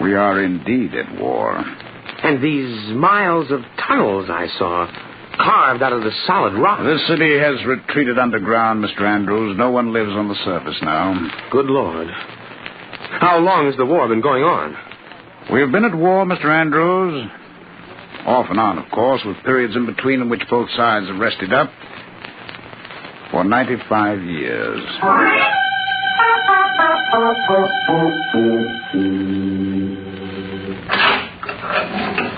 We are indeed at war. And these miles of tunnels I saw, carved out of the solid rock. This city has retreated underground, Mr. Andrews. No one lives on the surface now. Good Lord. How long has the war been going on? We have been at war, Mr. Andrews. Off and on, of course, with periods in between in which both sides have rested up. For 95 years.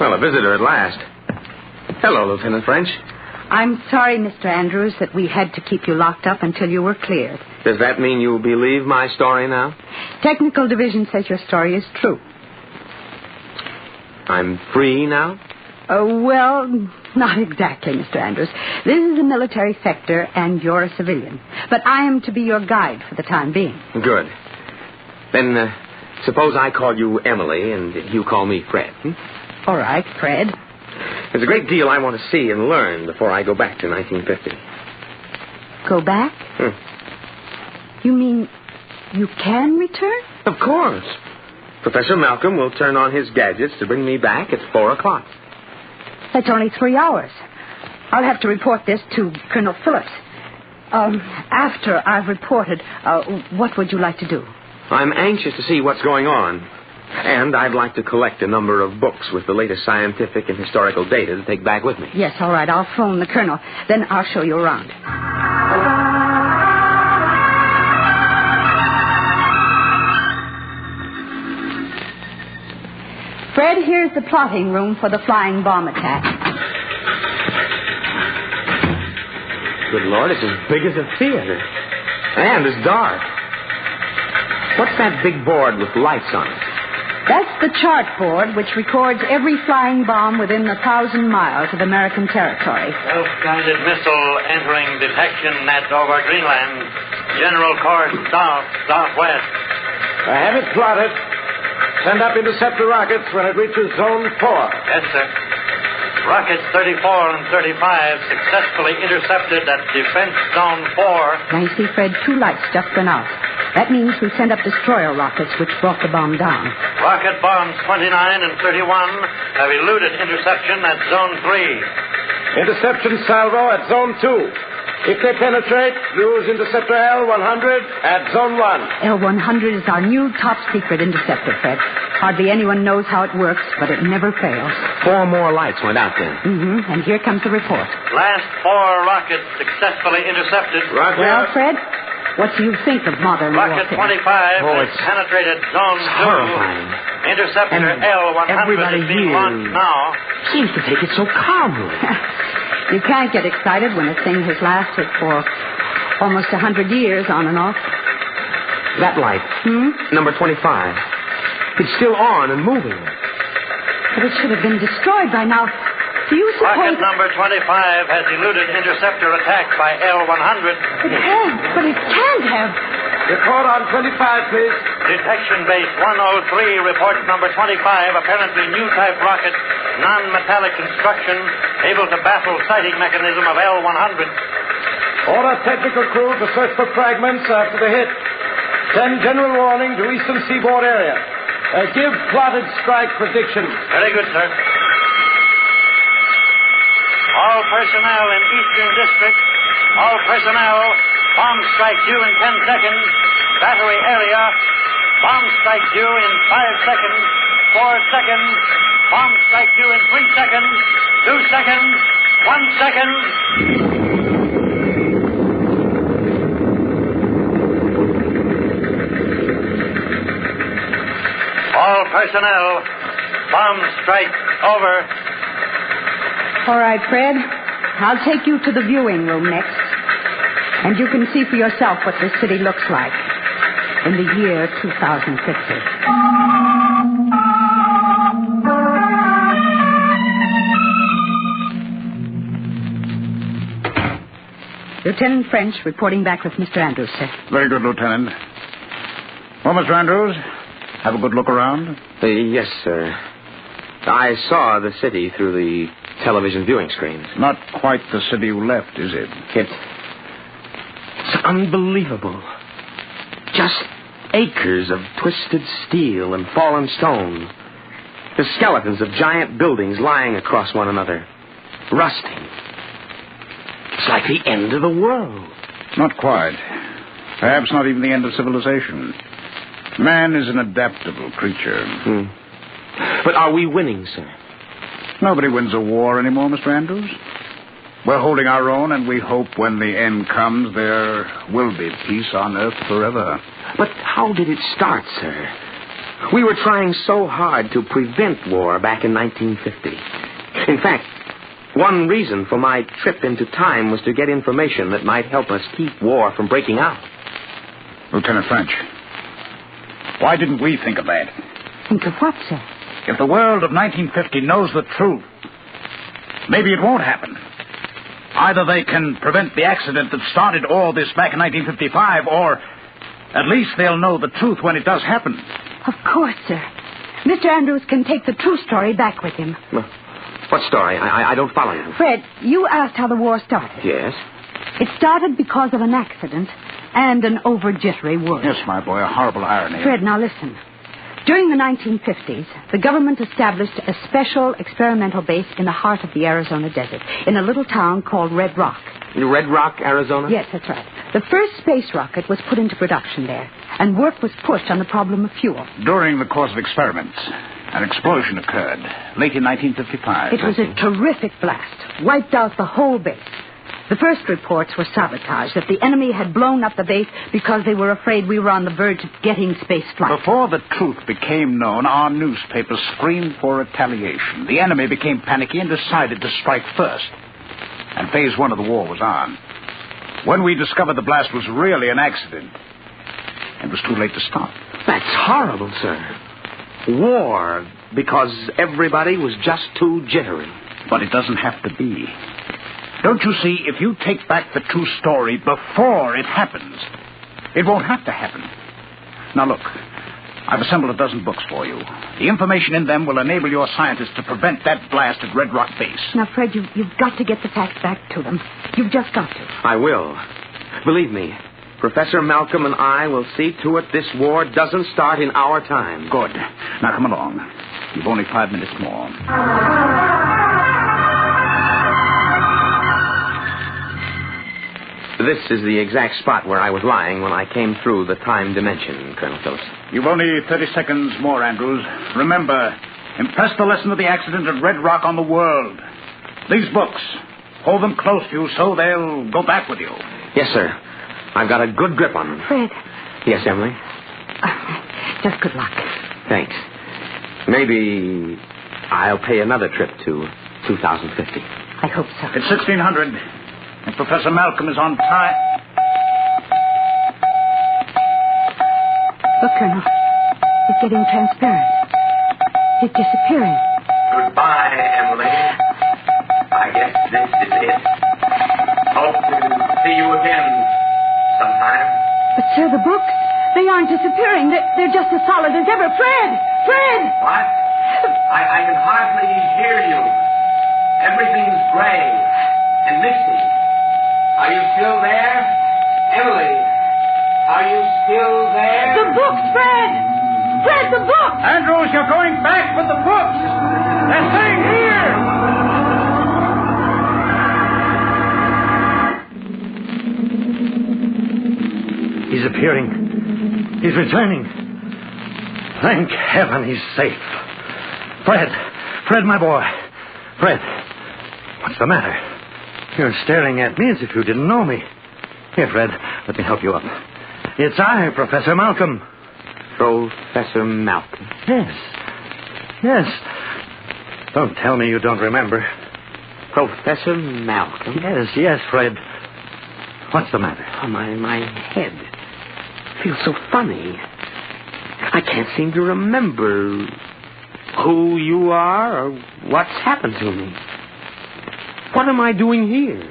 Well, a visitor at last. Hello, Lieutenant French. I'm sorry, Mr. Andrews, that we had to keep you locked up until you were cleared. Does that mean you believe my story now? Technical Division says your story is true. I'm free now? Well, not exactly, Mr. Andrews. This is a military sector, and you're a civilian. But I am to be your guide for the time being. Good. Then, suppose I call you Emily, and you call me Fred. All right, Fred. There's a great deal I want to see and learn before I go back to 1950. Go back? You mean you can return? Of course. Professor Malcolm will turn on his gadgets to bring me back at 4 o'clock. That's only 3 hours. I'll have to report this to Colonel Phillips. After I've reported, what would you like to do? I'm anxious to see what's going on. And I'd like to collect a number of books with the latest scientific and historical data to take back with me. Yes, all right. I'll phone the colonel. Then I'll show you around. Fred, here's the plotting room for the flying bomb attack. Good Lord, it's as big as a theater. And it's dark. What's that big board with lights on it? That's the chart board which records every flying bomb within 1,000 miles of American territory. Self-guided missile entering detection net over Greenland. General course south-southwest. I have it plotted. Send up interceptor rockets when it reaches Zone 4. Yes, sir. Rockets 34 and 35 successfully intercepted at Defense Zone 4. Now you see, Fred, 2 lights just went out. That means we sent up destroyer rockets which brought the bomb down. Rocket bombs 29 and 31 have eluded interception at Zone 3. Interception salvo at Zone 2. If they penetrate, use interceptor L-100 at Zone 1. L-100 is our new top-secret interceptor, Fred. Hardly anyone knows how it works, but it never fails. 4 more lights went out then. Mm-hmm. And here comes the report. Last 4 rockets successfully intercepted. Roger. Well, Fred, what do you think of modern Rocket warfare? 25 has penetrated Zone 2. Horrifying. Interceptor And L-100 is being launched now. Seems to take it so calmly. You can't get excited when a thing has lasted for almost 100 years on and off. That light, number 25, it's still on and moving. But it should have been destroyed by now. Do you suppose... Rocket number 25 has eluded interceptor attack by L-100. It has, but it can't have. Report on 25, please. Detection Base 103 reports number 25, apparently new type rocket, non-metallic construction, able to baffle sighting mechanism of L-100. Order technical crew to search for fragments after the hit. Send general warning to eastern seaboard area. Give plotted strike predictions. Very good, sir. All personnel in Eastern District. All personnel. Bomb strike due in 10 seconds. Battery area. Bomb strike due in 5 seconds. 4 seconds. Bomb strike due in 3 seconds. 2 seconds. 1 second. All personnel. Bomb strike over. All right, Fred. I'll take you to the viewing room next. And you can see for yourself what this city looks like in the year 2050. Lieutenant French reporting back with Mr. Andrews, sir. Very good, Lieutenant. Well, Mr. Andrews, have a good look around? Yes, sir. I saw the city through the television viewing screens. Not quite the city you left, is it? It's unbelievable. Just acres of twisted steel and fallen stone. The skeletons of giant buildings lying across one another, rusting. It's like the end of the world. Not quite. Perhaps not even the end of civilization. Man is an adaptable creature. But are we winning, sir? Nobody wins a war anymore, Mr. Andrews. We're holding our own, and we hope when the end comes there will be peace on Earth forever. But how did it start, sir? We were trying so hard to prevent war back in 1950. In fact, one reason for my trip into time was to get information that might help us keep war from breaking out. Lieutenant French, why didn't we think of that? Think of what, sir? If the world of 1950 knows the truth, maybe it won't happen. Either they can prevent the accident that started all this back in 1955, or at least they'll know the truth when it does happen. Of course, sir. Mr. Andrews can take the true story back with him. What story? I don't follow you. Fred, you asked how the war started. Yes? It started because of an accident and an over-jittery word. Yes, my boy, a horrible irony. Fred, now listen. During the 1950s, the government established a special experimental base in the heart of the Arizona desert, in a little town called Red Rock. Red Rock, Arizona? Yes, that's right. The first space rocket was put into production there, and work was pushed on the problem of fuel. During the course of experiments, an explosion occurred, late in 1955. It was a terrific blast, wiped out the whole base. The first reports were sabotage, that the enemy had blown up the base because they were afraid we were on the verge of getting space flight. Before the truth became known, our newspapers screamed for retaliation. The enemy became panicky and decided to strike first. And phase one of the war was on. When we discovered the blast was really an accident, it was too late to stop. That's horrible, sir. War, because everybody was just too jittery. But it doesn't have to be. Don't you see, if you take back the true story before it happens, it won't have to happen. Now, look, I've assembled a dozen books for you. The information in them will enable your scientists to prevent that blast at Red Rock Base. Now, Fred, you've got to get the facts back to them. You've just got to. I will. Believe me, Professor Malcolm and I will see to it this war doesn't start in our time. Good. Now, come along. You've only 5 minutes more. This is the exact spot where I was lying when I came through the time dimension, Colonel Phillips. You've only 30 seconds more, Andrews. Remember, impress the lesson of the accident at Red Rock on the world. These books, hold them close to you so they'll go back with you. Yes, sir. I've got a good grip on them. Fred. Yes, Emily? Just good luck. Thanks. Maybe I'll pay another trip to 2050. I hope so. It's 1600. And Professor Malcolm is on time. Look, Colonel. It's getting transparent. It's disappearing. Goodbye, Emily. I guess this is it. Hope to see you again sometime. But, sir, the books. They aren't disappearing. They're just as solid as ever. Fred! Fred! What? I can hardly hear you. Everything's gray and misty. Are you still there? Emily, are you still there? The books, Fred! Fred, the books! Andrews, you're going back with the books. They're staying here. He's appearing. He's returning. Thank heaven he's safe. Fred, my boy. Fred, what's the matter? You're staring at me as if you didn't know me. Here, Fred, let me help you up. It's I, Professor Malcolm. Professor Malcolm? Yes. Don't tell me you don't remember. Professor Malcolm? Yes, Fred. What's the matter? Oh, my head feels so funny. I can't seem to remember who you are or what's happened to me. What am I doing here?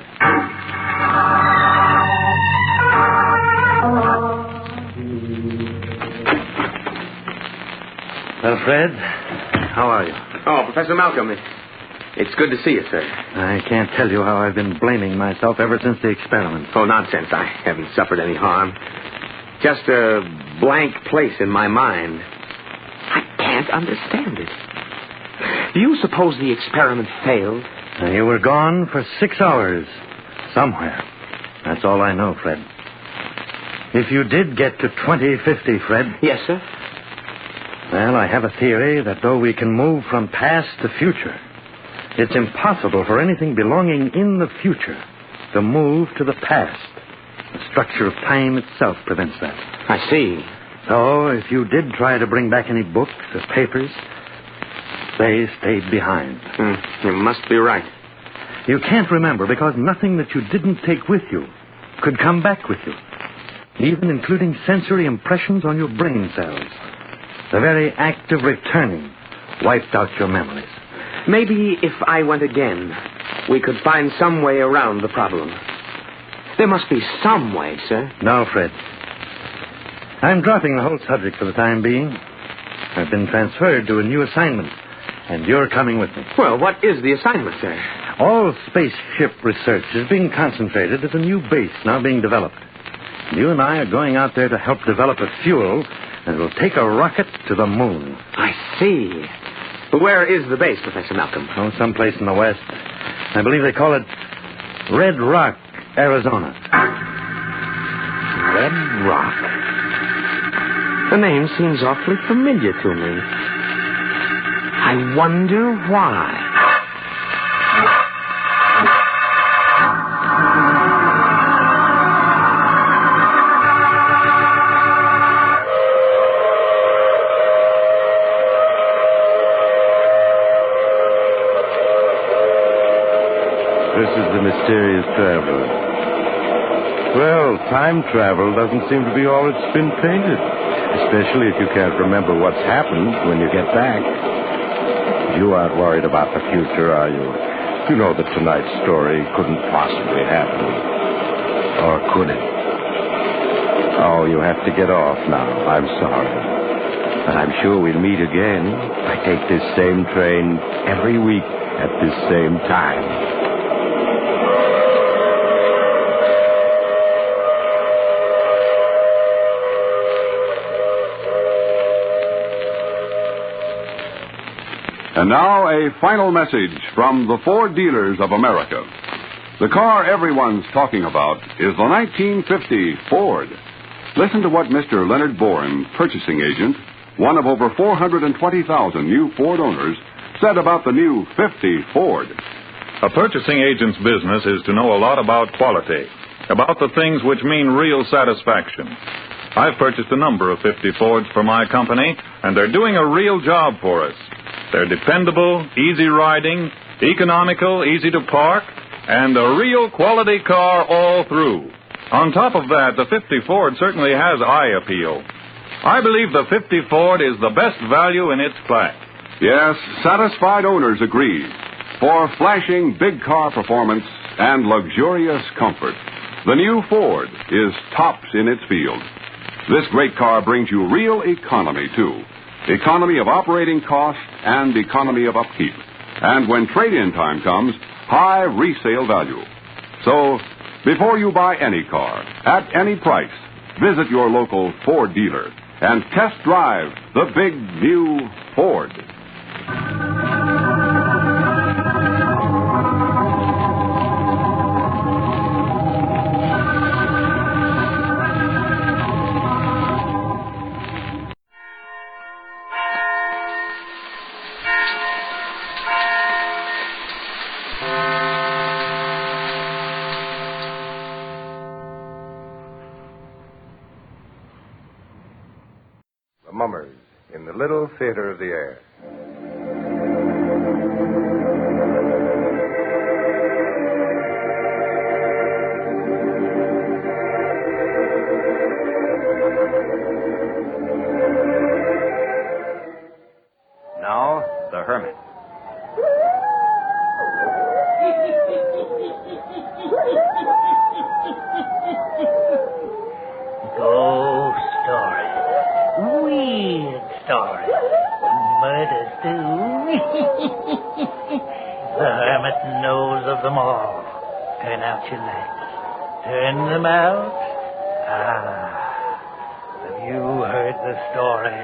Well, Fred, how are you? Oh, Professor Malcolm, it's good to see you, sir. I can't tell you how I've been blaming myself ever since the experiment. Oh, nonsense. I haven't suffered any harm. Just a blank place in my mind. I can't understand it. Do you suppose the experiment failed? You were gone for 6 hours. Somewhere. That's all I know, Fred. If you did get to 2050, Fred... Yes, sir? Well, I have a theory that though we can move from past to future, it's impossible for anything belonging in the future to move to the past. The structure of time itself prevents that. I see. So, if you did try to bring back any books or papers, they stayed behind. You must be right. You can't remember because nothing that you didn't take with you could come back with you, even including sensory impressions on your brain cells. The very act of returning wiped out your memories. Maybe if I went again, we could find some way around the problem. There must be some way, sir. No, Fred. I'm dropping the whole subject for the time being. I've been transferred to a new assignment, and you're coming with me. Well, what is the assignment, sir? All spaceship research is being concentrated at a new base now being developed. You and I are going out there to help develop a fuel that will take a rocket to the moon. I see. But where is the base, Professor Malcolm? Oh, someplace in the west. I believe they call it Red Rock, Arizona. Red Rock? The name seems awfully familiar to me. I wonder why. This is the mysterious traveler. Well, time travel doesn't seem to be all it's been painted. Especially if you can't remember what's happened when you get back. You aren't worried about the future, are you? You know that tonight's story couldn't possibly happen. Or could it? Oh, you have to get off now. I'm sorry. But I'm sure we'll meet again. I take this same train every week at this same time. And now a final message from the Ford dealers of America. The car everyone's talking about is the 1950 Ford. Listen to what Mr. Leonard Boren, purchasing agent, one of over 420,000 new Ford owners, said about the new 50 Ford. A purchasing agent's business is to know a lot about quality, about the things which mean real satisfaction. I've purchased a number of 50 Fords for my company, and they're doing a real job for us. They're dependable, easy riding, economical, easy to park, and a real quality car all through. On top of that, the 50 Ford certainly has eye appeal. I believe the 50 Ford is the best value in its class. Yes, satisfied owners agree. For flashing big car performance and luxurious comfort, the new Ford is tops in its field. This great car brings you real economy, too. Economy of operating cost and economy of upkeep. And when trade-in time comes, high resale value. So, before you buy any car, at any price, visit your local Ford dealer and test drive the big new Ford. Mummers in the Little Theater of the Air. Now, the Hermit. Ghost story. Weird story. Murders, too. The Hermit knows of them all. Turn out your lights. Turn them out. Have you heard the story?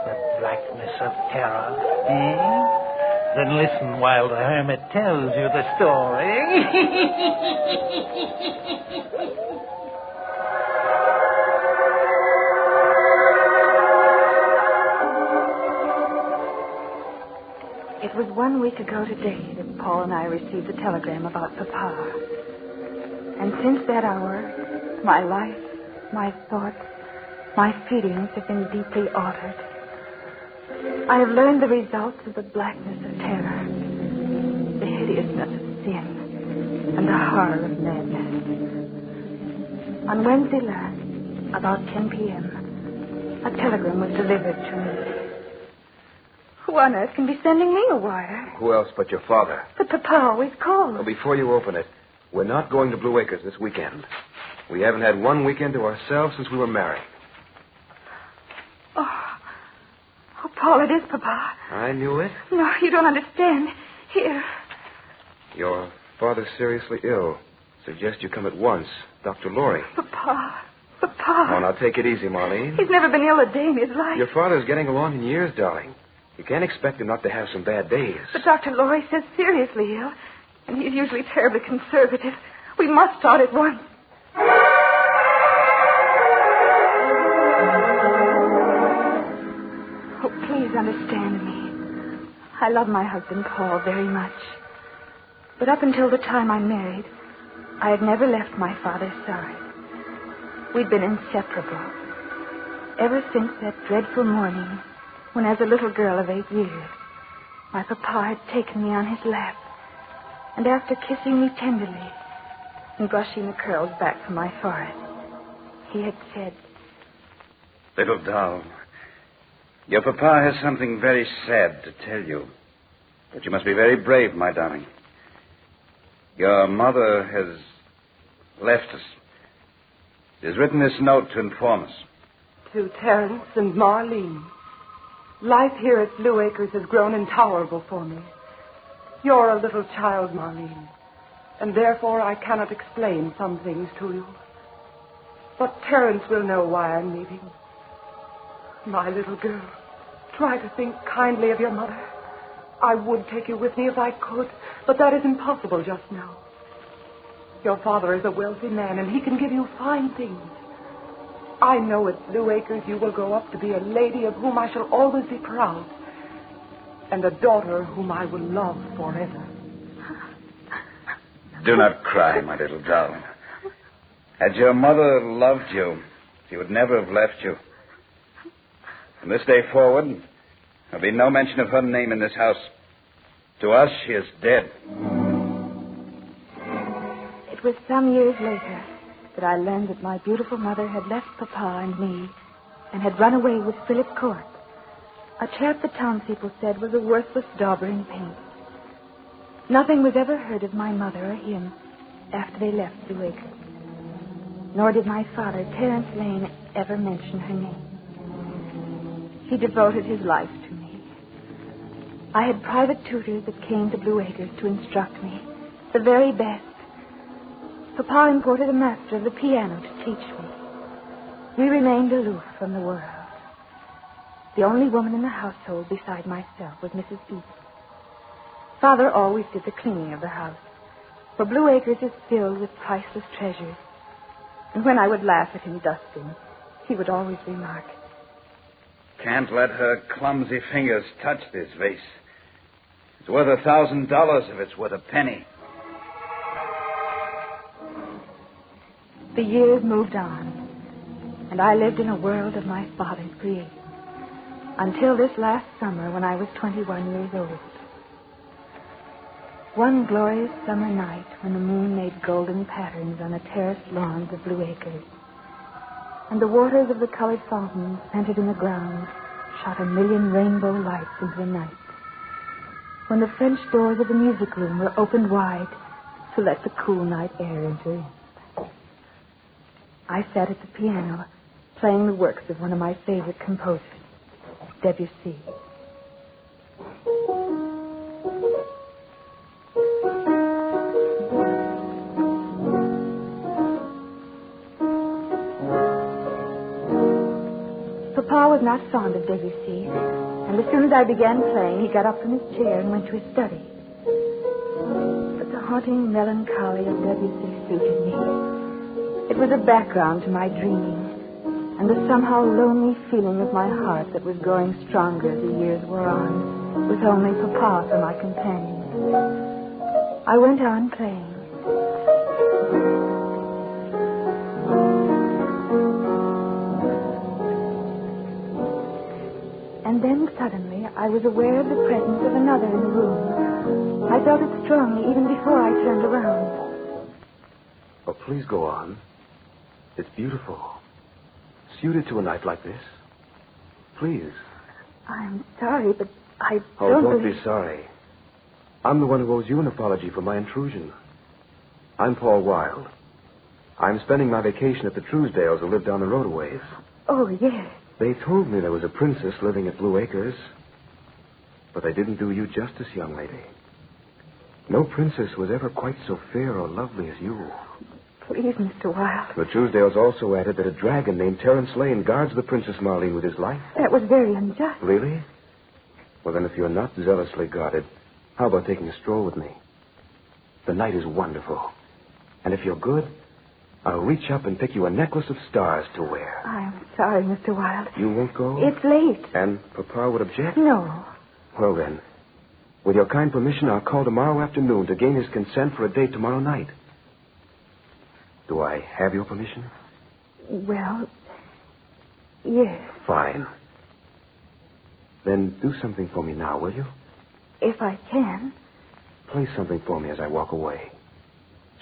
The Blackness of Terror? Then listen while the Hermit tells you the story. It was 1 week ago today that Paul and I received a telegram about Papa. And since that hour, my life, my thoughts, my feelings have been deeply altered. I have learned the results of the blackness of terror, the hideousness of sin, and the horror of madness. On Wednesday last, about 10 p.m., a telegram was delivered to me. Who on earth can be sending me a wire? Who else but your father? But Papa always calls. Well, before you open it, we're not going to Blue Acres this weekend. We haven't had one weekend to ourselves since we were married. Oh, Paul, it is Papa. I knew it. No, you don't understand. Here. Your father's seriously ill. Suggest you come at once. Dr. Laurie. Papa. Oh, now take it easy, Marlene. He's never been ill a day in his life. Your father's getting along in years, darling. You can't expect him not to have some bad days. But Dr. Laurie says seriously ill, and he's usually terribly conservative. We must start at once. Oh, please understand me. I love my husband, Paul, very much. But up until the time I married, I had never left my father's side. We'd been inseparable. Ever since that dreadful morning when, as a little girl of 8 years, my papa had taken me on his lap, and after kissing me tenderly and brushing the curls back from my forehead, he had said, Little doll, your papa has something very sad to tell you. But you must be very brave, my darling. Your mother has left us. She has written this note to inform us. To Terence and Marlene. Life here at Blue Acres has grown intolerable for me. You're a little child, Marlene, and therefore I cannot explain some things to you. But Terence will know why I'm leaving. My little girl, try to think kindly of your mother. I would take you with me if I could, but that is impossible just now. Your father is a wealthy man, and he can give you fine things. I know at Blue Acres you will grow up to be a lady of whom I shall always be proud, and a daughter whom I will love forever. Do not cry, my little darling. Had your mother loved you, she would never have left you. From this day forward, there'll be no mention of her name in this house. To us, she is dead. It was some years later that I learned that my beautiful mother had left Papa and me and had run away with Philip Court, a chap the townspeople said was a worthless dauber in paint. Nothing was ever heard of my mother or him after they left Blue Acres. nor did my father, Terence Lane, ever mention her name. He devoted his life to me. I had private tutors that came to Blue Acres to instruct me, the very best. Papa imported a master of the piano to teach me. We remained aloof from the world. The only woman in the household beside myself was Mrs. Eaton. Father always did the cleaning of the house, for Blue Acres is filled with priceless treasures. And when I would laugh at him dusting, he would always remark, "Can't let her clumsy fingers touch this vase. It's worth $1,000 if it's worth a penny." The years moved on, and I lived in a world of my father's creation, until this last summer when I was 21 years old. One glorious summer night when the moon made golden patterns on the terraced lawns of Blue Acres, and the waters of the colored fountains centered in the ground shot a million rainbow lights into the night, when the French doors of the music room were opened wide to let the cool night air enter in. I sat at the piano, playing the works of one of my favorite composers, Debussy. Papa was not fond of Debussy, and as soon as I began playing, he got up from his chair and went to his study. But the haunting melancholy of Debussy suited me. It was a background to my dreaming, and the somehow lonely feeling of my heart that was growing stronger as the years wore on, with only Papa for my companion. I went on playing. And then suddenly I was aware of the presence of another in the room. I felt it strongly even before I turned around. Oh, please go on. It's beautiful. Suited to a night like this. Please. I'm sorry, but I don't be sorry. I'm the one who owes you an apology for my intrusion. I'm Paul Wilde. I'm spending my vacation at the Truesdales who live down the road a ways. Oh, yes. They told me there was a princess living at Blue Acres, but they didn't do you justice, young lady. No princess was ever quite so fair or lovely as you. Please, Mr. Wilde. The Truesdales also added that a dragon named Terence Lane guards the Princess Marlene with his life. That was very unjust. Really? Well, then, if you're not zealously guarded, how about taking a stroll with me? The night is wonderful. And if you're good, I'll reach up and pick you a necklace of stars to wear. I'm sorry, Mr. Wilde. You won't go? It's late. And Papa would object? No. Well, then, with your kind permission, I'll call tomorrow afternoon to gain his consent for a date tomorrow night. Do I have your permission? Well, yes. Fine. Then do something for me now, will you? If I can. Play something for me as I walk away.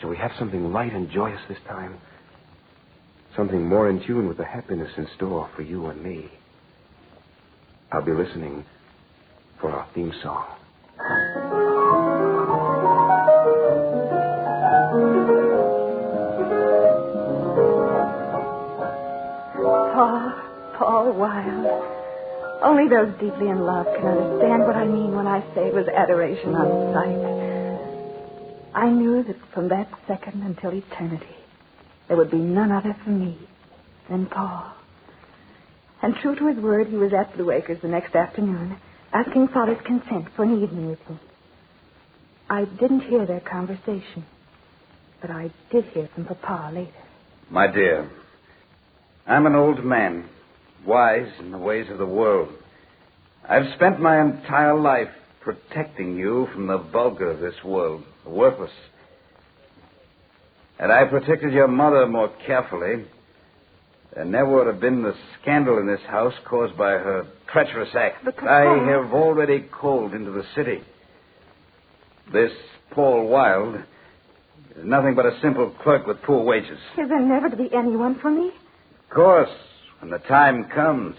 Shall we have something light and joyous this time? Something more in tune with the happiness in store for you and me. I'll be listening for our theme song. Paul Wilde. Only those deeply in love can understand what I mean when I say it was adoration on sight. I knew that from that second until eternity, there would be none other for me than Paul. And true to his word, he was at Blue Acres the next afternoon, asking Father's consent for an evening with me. I didn't hear their conversation, but I did hear from Papa later. My dear, I'm an old man, wise in the ways of the world. I've spent my entire life protecting you from the vulgar of this world, the worthless. Had I protected your mother more carefully, there never would have been the scandal in this house caused by her treacherous act. But Papa... I have already called into the city. This Paul Wilde is nothing but a simple clerk with poor wages. Is there never to be anyone for me? Of course, when the time comes.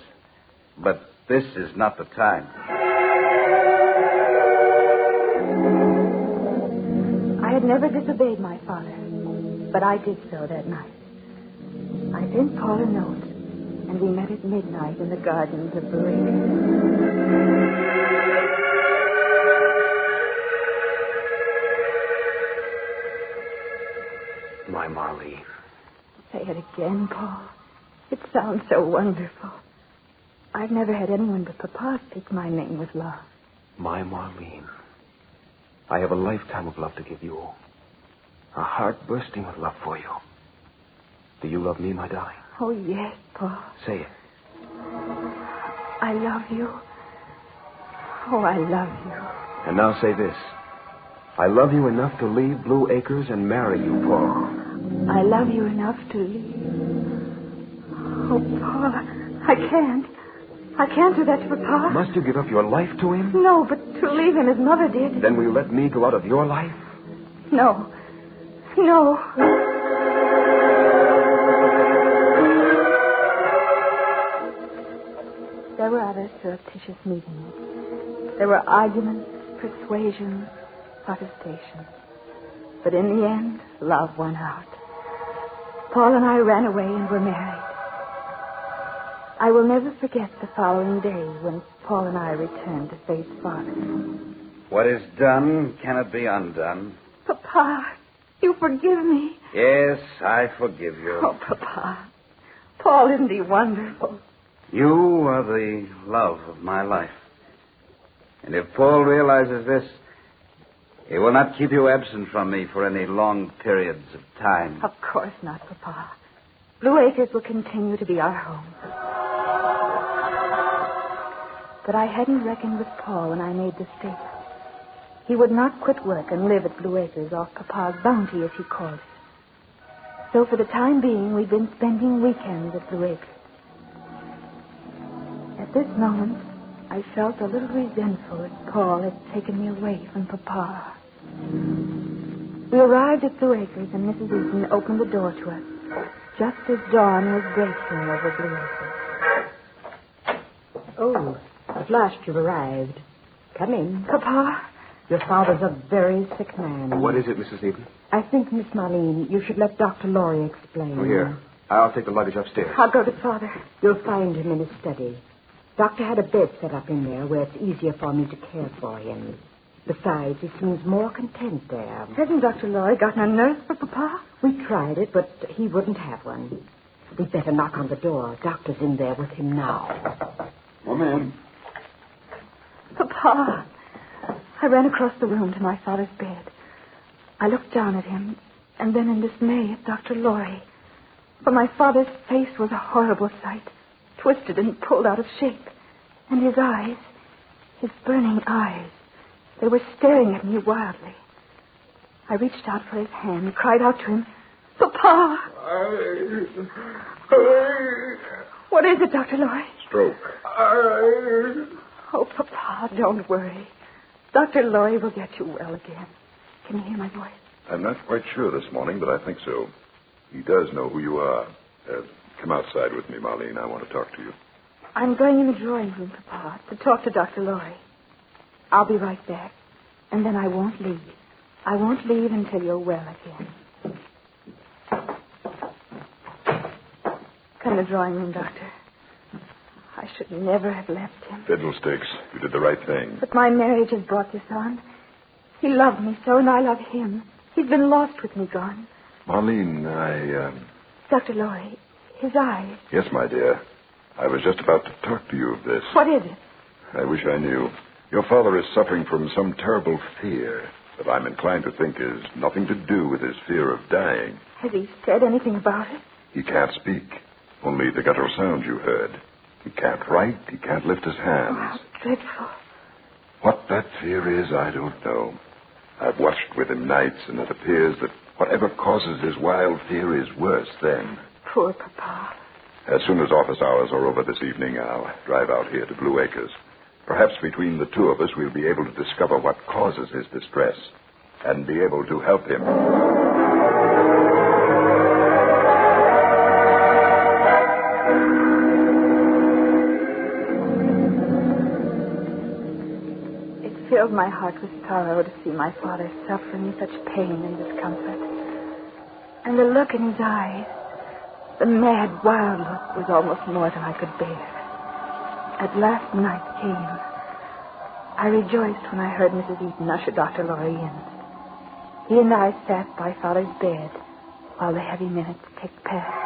But this is not the time. I had never disobeyed my father, but I did so that night. I sent Paul a note, and we met at midnight in the gardens of Blue Acres. My Marlene. Say it again, Paul. It sounds so wonderful. I've never had anyone but Papa speak my name with love. My Marlene. I have a lifetime of love to give you. A heart bursting with love for you. Do you love me, my darling? Oh, yes, Paul. Say it. I love you. Oh, I love you. And now say this. I love you enough to leave Blue Acres and marry you, Paul. I love you enough to leave. Oh, Paul, I can't. I can't do that to Papa. Must you give up your life to him? No, but to leave him as Mother did. Then will you let me go out of your life? No. No. There were other surreptitious meetings. There were arguments, persuasions, protestations. But in the end, love won out. Paul and I ran away and were married. I will never forget the following day when Paul and I returned to face Father. What is done cannot be undone. Papa, you forgive me. Yes, I forgive you. Oh, Papa. Paul, isn't he wonderful? You are the love of my life. And if Paul realizes this, he will not keep you absent from me for any long periods of time. Of course not, Papa. Blue Acres will continue to be our home. But I hadn't reckoned with Paul when I made the statement. He would not quit work and live at Blue Acres off Papa's bounty, as he called it. So for the time being, we've been spending weekends at Blue Acres. At this moment, I felt a little resentful that Paul had taken me away from Papa. We arrived at Blue Acres, and Mrs. Eaton opened the door to us, just as dawn was breaking over Blue Acres. Oh, at last you've arrived. Come in. Papa? Your father's a very sick man. What is it, Mrs. Eaton? I think, Miss Marlene, you should let Dr. Laurie explain. Oh, here. I'll take the luggage upstairs. I'll go to Father. You'll find him in his study. Doctor had a bed set up in there where it's easier for me to care for him. Besides, he seems more content there. Hasn't Dr. Laurie gotten a nurse for Papa? We tried it, but he wouldn't have one. We'd better knock on the door. Doctor's in there with him now. Come in. Papa. I ran across the room to my father's bed. I looked down at him, and then in dismay at Dr. Laurie. For my father's face was a horrible sight, twisted and pulled out of shape. And his eyes, his burning eyes, they were staring at me wildly. I reached out for his hand, cried out to him, Papa! What is it, Dr. Laurie? Stroke. Oh, Papa, don't worry. Dr. Laurie will get you well again. Can you hear my voice? I'm not quite sure this morning, but I think so. He does know who you are. Come outside with me, Marlene. I want to talk to you. I'm going in the drawing room, Papa, to talk to Dr. Laurie. I'll be right back. And then I won't leave. I won't leave until you're well again. Come in the drawing room, Doctor. I should never have left him. Fiddlesticks. You did the right thing. But my marriage has brought this on. He loved me so, and I love him. He's been lost with me gone. Marlene, Dr. Laurie, his eyes. Yes, my dear. I was just about to talk to you of this. What is it? I wish I knew. Your father is suffering from some terrible fear that I'm inclined to think is nothing to do with his fear of dying. Has he said anything about it? He can't speak. Only the guttural sounds you heard. He can't write. He can't lift his hands. Oh, how dreadful. What that fear is, I don't know. I've watched with him nights, and it appears that whatever causes his wild fear is worse then. Poor Papa. As soon as office hours are over this evening, I'll drive out here to Blue Acres. Perhaps between the two of us, we'll be able to discover what causes his distress and be able to help him. It filled my heart with sorrow to see my father suffering such pain and discomfort. And the look in his eyes, The mad, wild look was almost more than I could bear. At last night came. I rejoiced when I heard Mrs. Eaton usher Dr. Lorry in. He and I sat by Father's bed while the heavy minutes ticked past.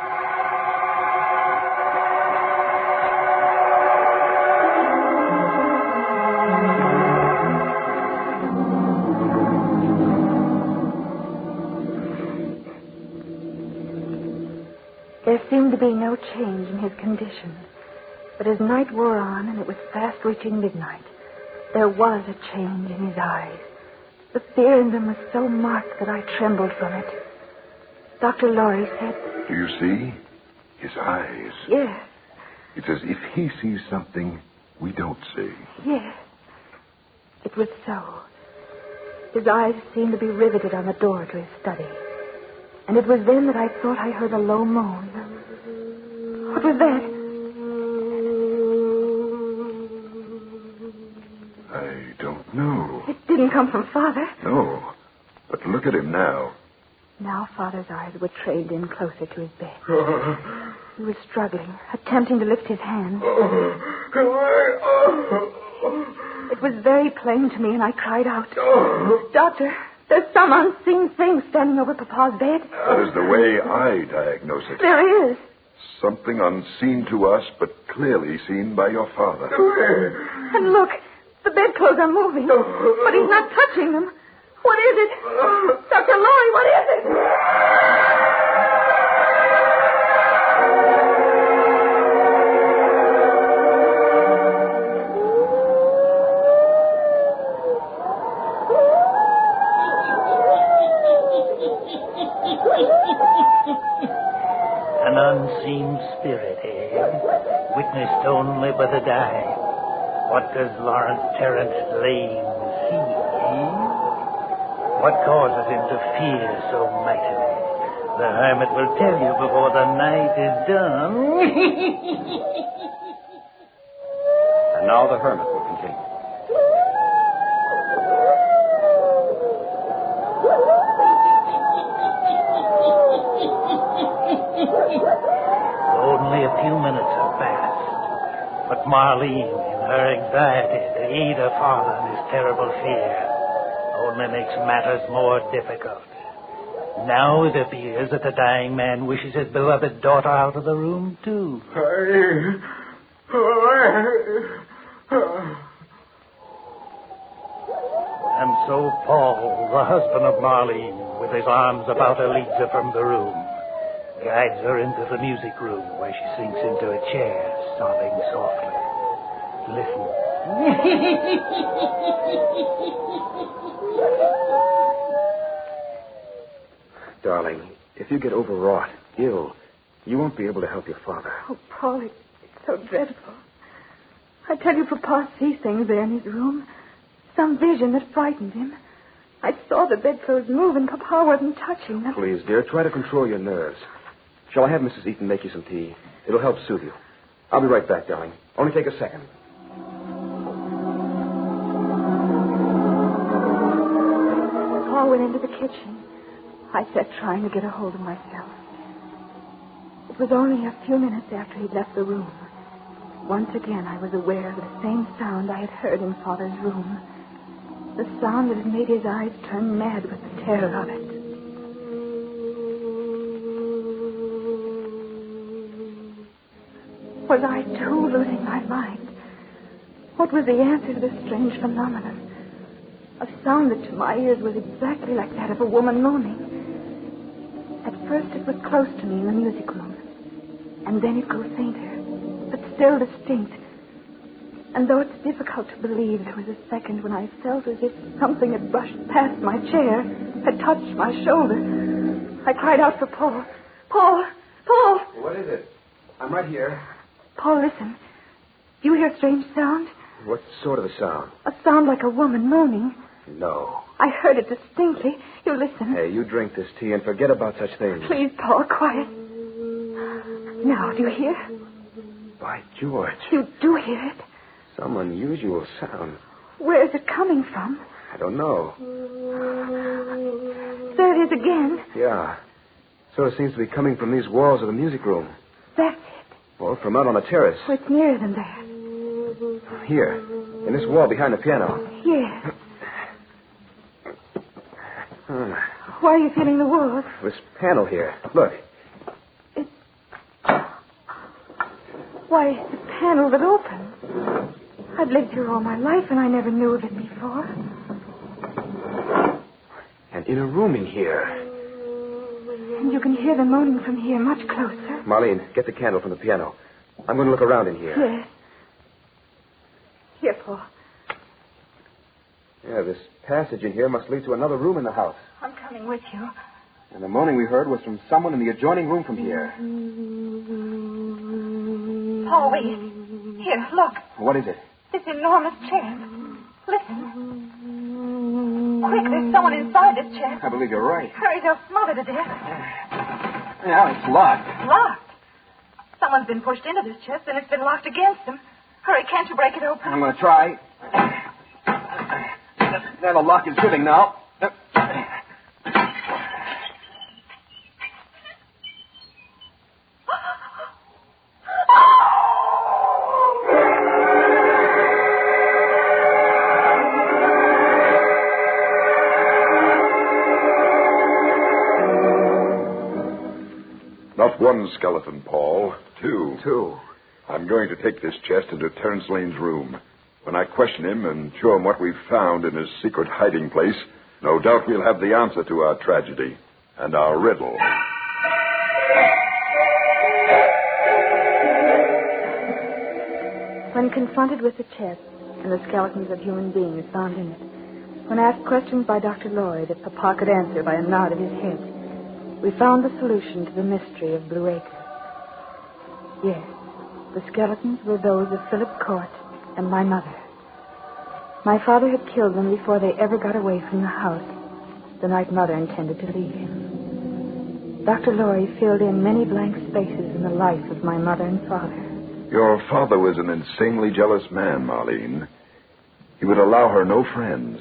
There seemed to be no change in his condition. But as night wore on and it was fast reaching midnight, there was a change in his eyes. The fear in them was so marked that I trembled from it. Dr. Lorry said... Do you see? His eyes. Yes. It's as if he sees something we don't see. Yes. It was so. His eyes seemed to be riveted on the door to his study. And it was then that I thought I heard a low moan. What was that? I don't know. It didn't come from Father. No. But look at him now. Now Father's eyes were trained in closer to his bed. He was struggling, attempting to lift his hand. It was very plain to me, and I cried out, Doctor, there's some unseen thing standing over Papa's bed. That is the way I diagnose it. There is. Something unseen to us, but clearly seen by your father. And look, the bedclothes are moving, but he's not touching them. What is it? Dr. Lorry, what is it? An unseen spirit, eh? Witnessed only by the die. What does Lawrence Terrence Lane see, eh? What causes him to fear so mightily? The hermit will tell you before the night is done. And now the hermit will continue. Only a few minutes have passed. But Marlene, in her anxiety to aid her father in his terrible fear, only makes matters more difficult. Now it appears that the dying man wishes his beloved daughter out of the room, too. And so Paul, the husband of Marlene, with his arms about her, leads her from the room, guides her into the music room, where she sinks into a chair, sobbing softly. Listen. Darling, if you get overwrought, ill, you won't be able to help your father. Oh, Paul, it's so dreadful. I tell you, Papa sees things there in his room. Some vision that frightened him. I saw the bedclothes move, and Papa wasn't touching them. Please, dear, try to control your nerves. Shall I have Mrs. Eaton make you some tea? It'll help soothe you. I'll be right back, darling. Only take a second. Paul went into the kitchen. I sat trying to get a hold of myself. It was only a few minutes after he'd left the room. Once again, I was aware of the same sound I had heard in Father's room. The sound that had made his eyes turn mad with the terror of it. Was I, too, losing my mind? What was the answer to this strange phenomenon? A sound that to my ears was exactly like that of a woman moaning. At first it was close to me in the music room. And then it grew fainter, but still distinct. And though it's difficult to believe, there was a second when I felt as if something had brushed past my chair, had touched my shoulder. I cried out for Paul. Paul! Paul! What is it? I'm right here. Paul, listen. Do you hear a strange sound? What sort of a sound? A sound like a woman moaning. No. I heard it distinctly. You listen. Hey, you drink this tea and forget about such things. Please, Paul, quiet. Now, do you hear? By George. You do hear it? Some unusual sound. Where is it coming from? I don't know. There it is again. Yeah. sort of seems to be coming from these walls of the music room. That's it. Or from out on the terrace. Oh, it's nearer than that. Here, in this wall behind the piano. Yes. Why are you feeling the walls? This panel here. Look. Why, it's a panel that opens. I've lived here all my life, and I never knew of it before. An inner room in here. And you can hear the moaning from here much closer. Marlene, get the candle from the piano. I'm going to look around in here. Yes. Here, Paul. Yeah, this passage in here must lead to another room in the house. I'm coming with you. And the moaning we heard was from someone in the adjoining room from here. Paul, wait. Here, look. What is it? This enormous chest. Listen. Quick, there's someone inside this chest. I believe you're right. Hurry, they'll smother to death. Yeah, it's locked. Locked? Someone's been pushed into this chest, and it's been locked against them. Hurry, can't you break it open? I'm going to try. There, the lock is giving now. Not one skeleton, Paul. Two. Two. I'm going to take this chest into Terence Lane's room. When I question him and show him what we've found in his secret hiding place, no doubt we'll have the answer to our tragedy and our riddle. When confronted with the chest and the skeletons of human beings found in it, when asked questions by Dr. Lloyd that Papa could answer by a nod of his head, we found the solution to the mystery of Blue Acre. Yes, the skeletons were those of Philip Court and my mother. My father had killed them before they ever got away from the house, the night Mother intended to leave him. Dr. Lorry filled in many blank spaces in the life of my mother and father. Your father was an insanely jealous man, Marlene. He would allow her no friends.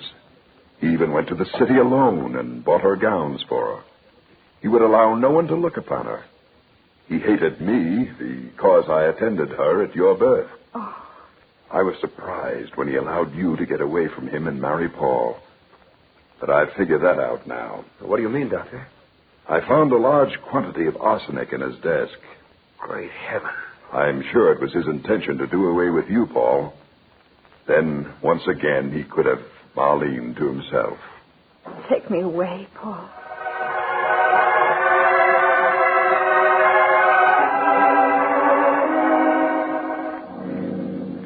He even went to the city alone and bought her gowns for her. He would allow no one to look upon her. He hated me because I attended her at your birth. Oh. I was surprised when he allowed you to get away from him and marry Paul. But I've figured that out now. What do you mean, Doctor? I found a large quantity of arsenic in his desk. Great heaven. I'm sure it was his intention to do away with you, Paul. Then, once again, he could have Marlene to himself. Take me away, Paul.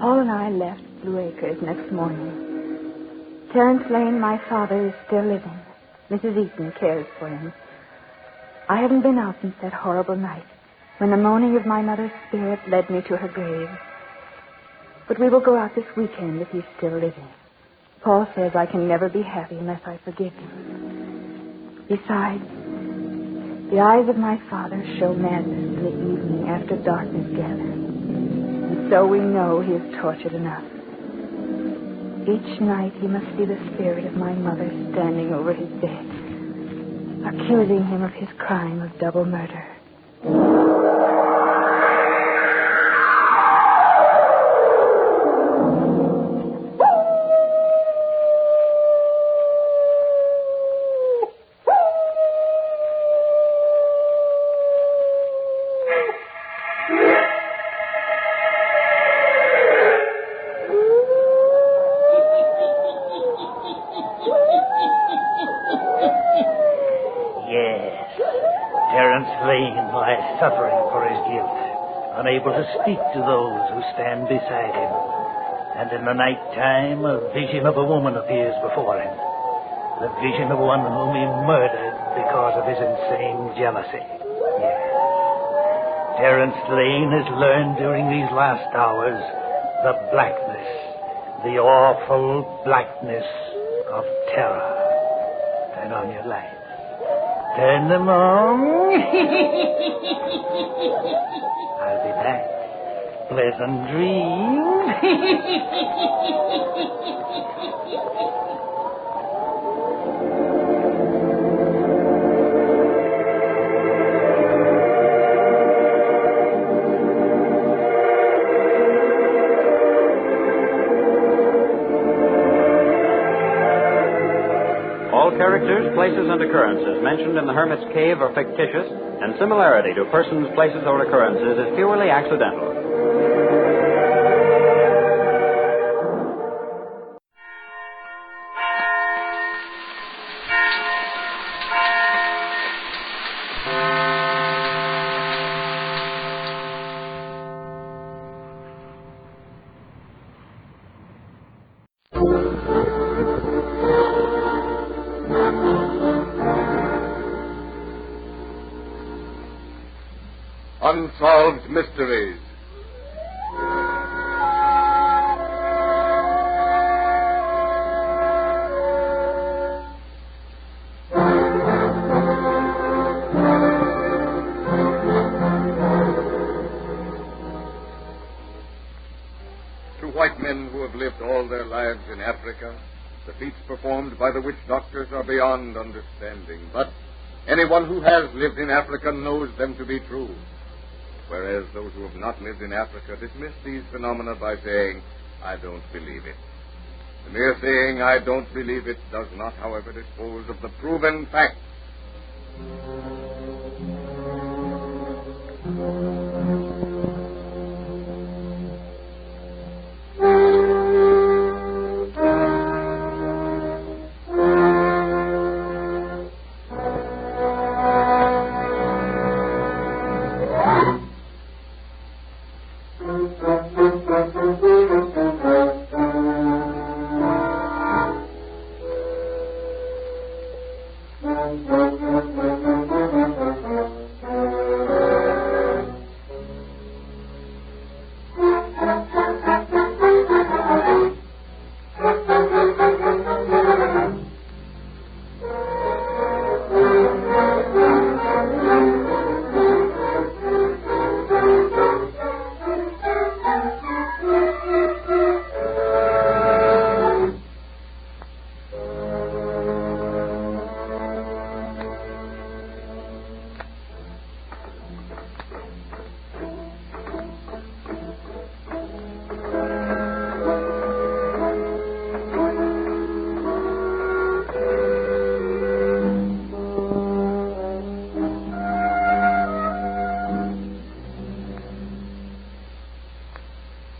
Paul and I left Blue Acres next morning. Terence Lane, my father, is still living. Mrs. Eaton cares for him. I haven't been out since that horrible night, when the moaning of my mother's spirit led me to her grave. But we will go out this weekend if he's still living. Paul says I can never be happy unless I forgive him. Besides, the eyes of my father show madness in the evening after darkness gathers. And so we know he is tortured enough. Each night he must see the spirit of my mother standing over his bed, accusing him of his crime of double murder. Suffering for his guilt, unable to speak to those who stand beside him. And in the night time, a vision of a woman appears before him. The vision of one whom he murdered because of his insane jealousy. Yes. Terence Lane has learned during these last hours the blackness, the awful blackness of terror. Turn on your lights. Turn them on. I'll be back. Pleasant dreams. years, places, and occurrences mentioned in the Hermits Cave are fictitious, and similarity to persons, places, or occurrences is purely accidental. Unsolved Mysteries. To white men who have lived all their lives in Africa, the feats performed by the witch doctors are beyond understanding. But anyone who has lived in Africa knows them to be true. Whereas those who have not lived in Africa dismiss these phenomena by saying, I don't believe it. The mere saying, I don't believe it, does not, however, dispose of the proven facts.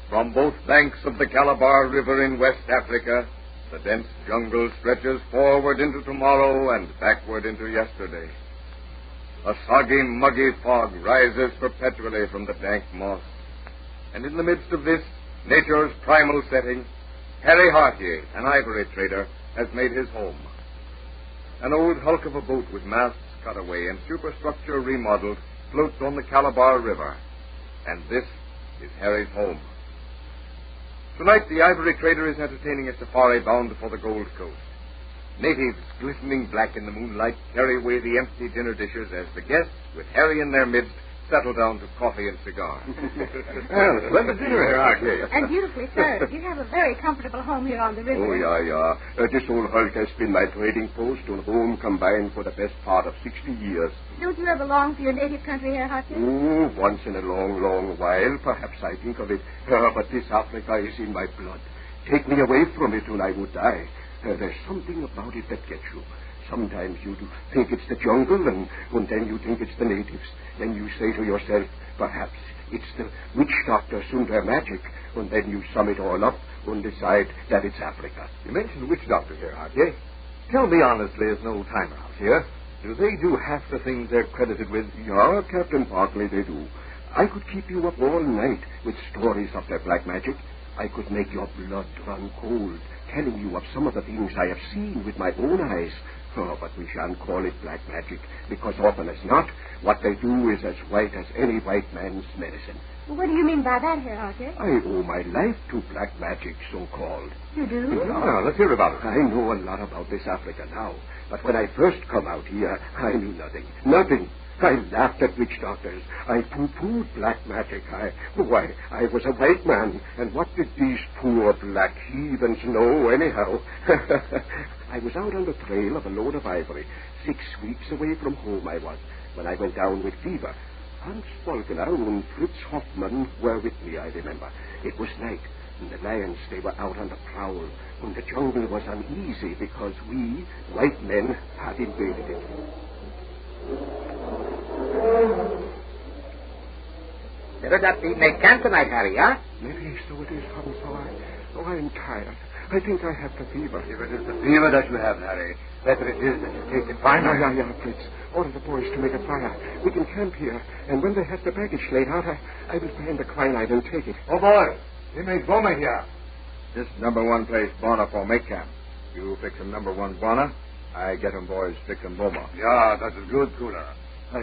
From both banks of the Calabar River in West Africa, the dense jungle stretches forward into tomorrow and backward into yesterday. A soggy, muggy fog rises perpetually from the dank moss. And in the midst of this, nature's primal setting, Harry Hartier, an ivory trader, has made his home. An old hulk of a boat with masts cut away and superstructure remodeled floats on the Calabar River. And this is Harry's home. Tonight, the ivory trader is entertaining a safari bound for the Gold Coast. Natives, glistening black in the moonlight, carry away the empty dinner dishes as the guests, with Harry in their midst, settle down to coffee and cigars. Well, splendid dinner here, Arcade. And beautifully served. You have a very comfortable home here on the river. Oh, yeah. This old hulk has been my trading post and home combined for the best part of 60 years. Don't you ever long for your native country here, Hartier? Oh, once in a long, long while, perhaps I think of it. But this Africa is in my blood. Take me away from it and I would die. There's something about it that gets you. Sometimes you do think it's the jungle, and then you think it's the natives. Then you say to yourself, perhaps it's the witch doctors and their magic, and then you sum it all up and decide that it's Africa. You mentioned witch doctors here, Hartier. Tell me honestly, as an old-timer out here, do they do half the things they're credited with? Yeah, Captain Parkley, they do. I could keep you up all night with stories of their black magic. I could make your blood run cold, telling you of some of the things I have seen with my own eyes. Oh, but we shan't call it black magic, because often as not, what they do is as white as any white man's medicine. Well, what do you mean by that here, Hartier? I owe my life to black magic, so-called. You do? Yeah, let's hear about it. I know a lot about this Africa now, but when I first come out here, I knew nothing. Nothing. I laughed at witch doctors. I pooh-poohed black magic. I was a white man, and what did these poor black heathens know, anyhow? I was out on the trail of a load of ivory. 6 weeks away from home I was, when I went down with fever. Hans Volkener and Fritz Hoffmann were with me, I remember. It was night. and the lions, they were out on the prowl when the jungle was uneasy because we, white men, had invaded it. Better not be make camp tonight, Harry, huh? Maybe so it is, Hansel. I'm tired. I think I have the fever. If it is the fever that you have, Harry, better it is that you take the quinine. Yeah, Fritz. Order the boys to make a fire. We can camp here, and when they have the baggage laid out, I will find the quinine and take it. Oh, boy, he made Boma here. This number one place Bona for make camp. You fix him number one Bona, I get him boys fix him Boma. Yeah, that is good, Cooler.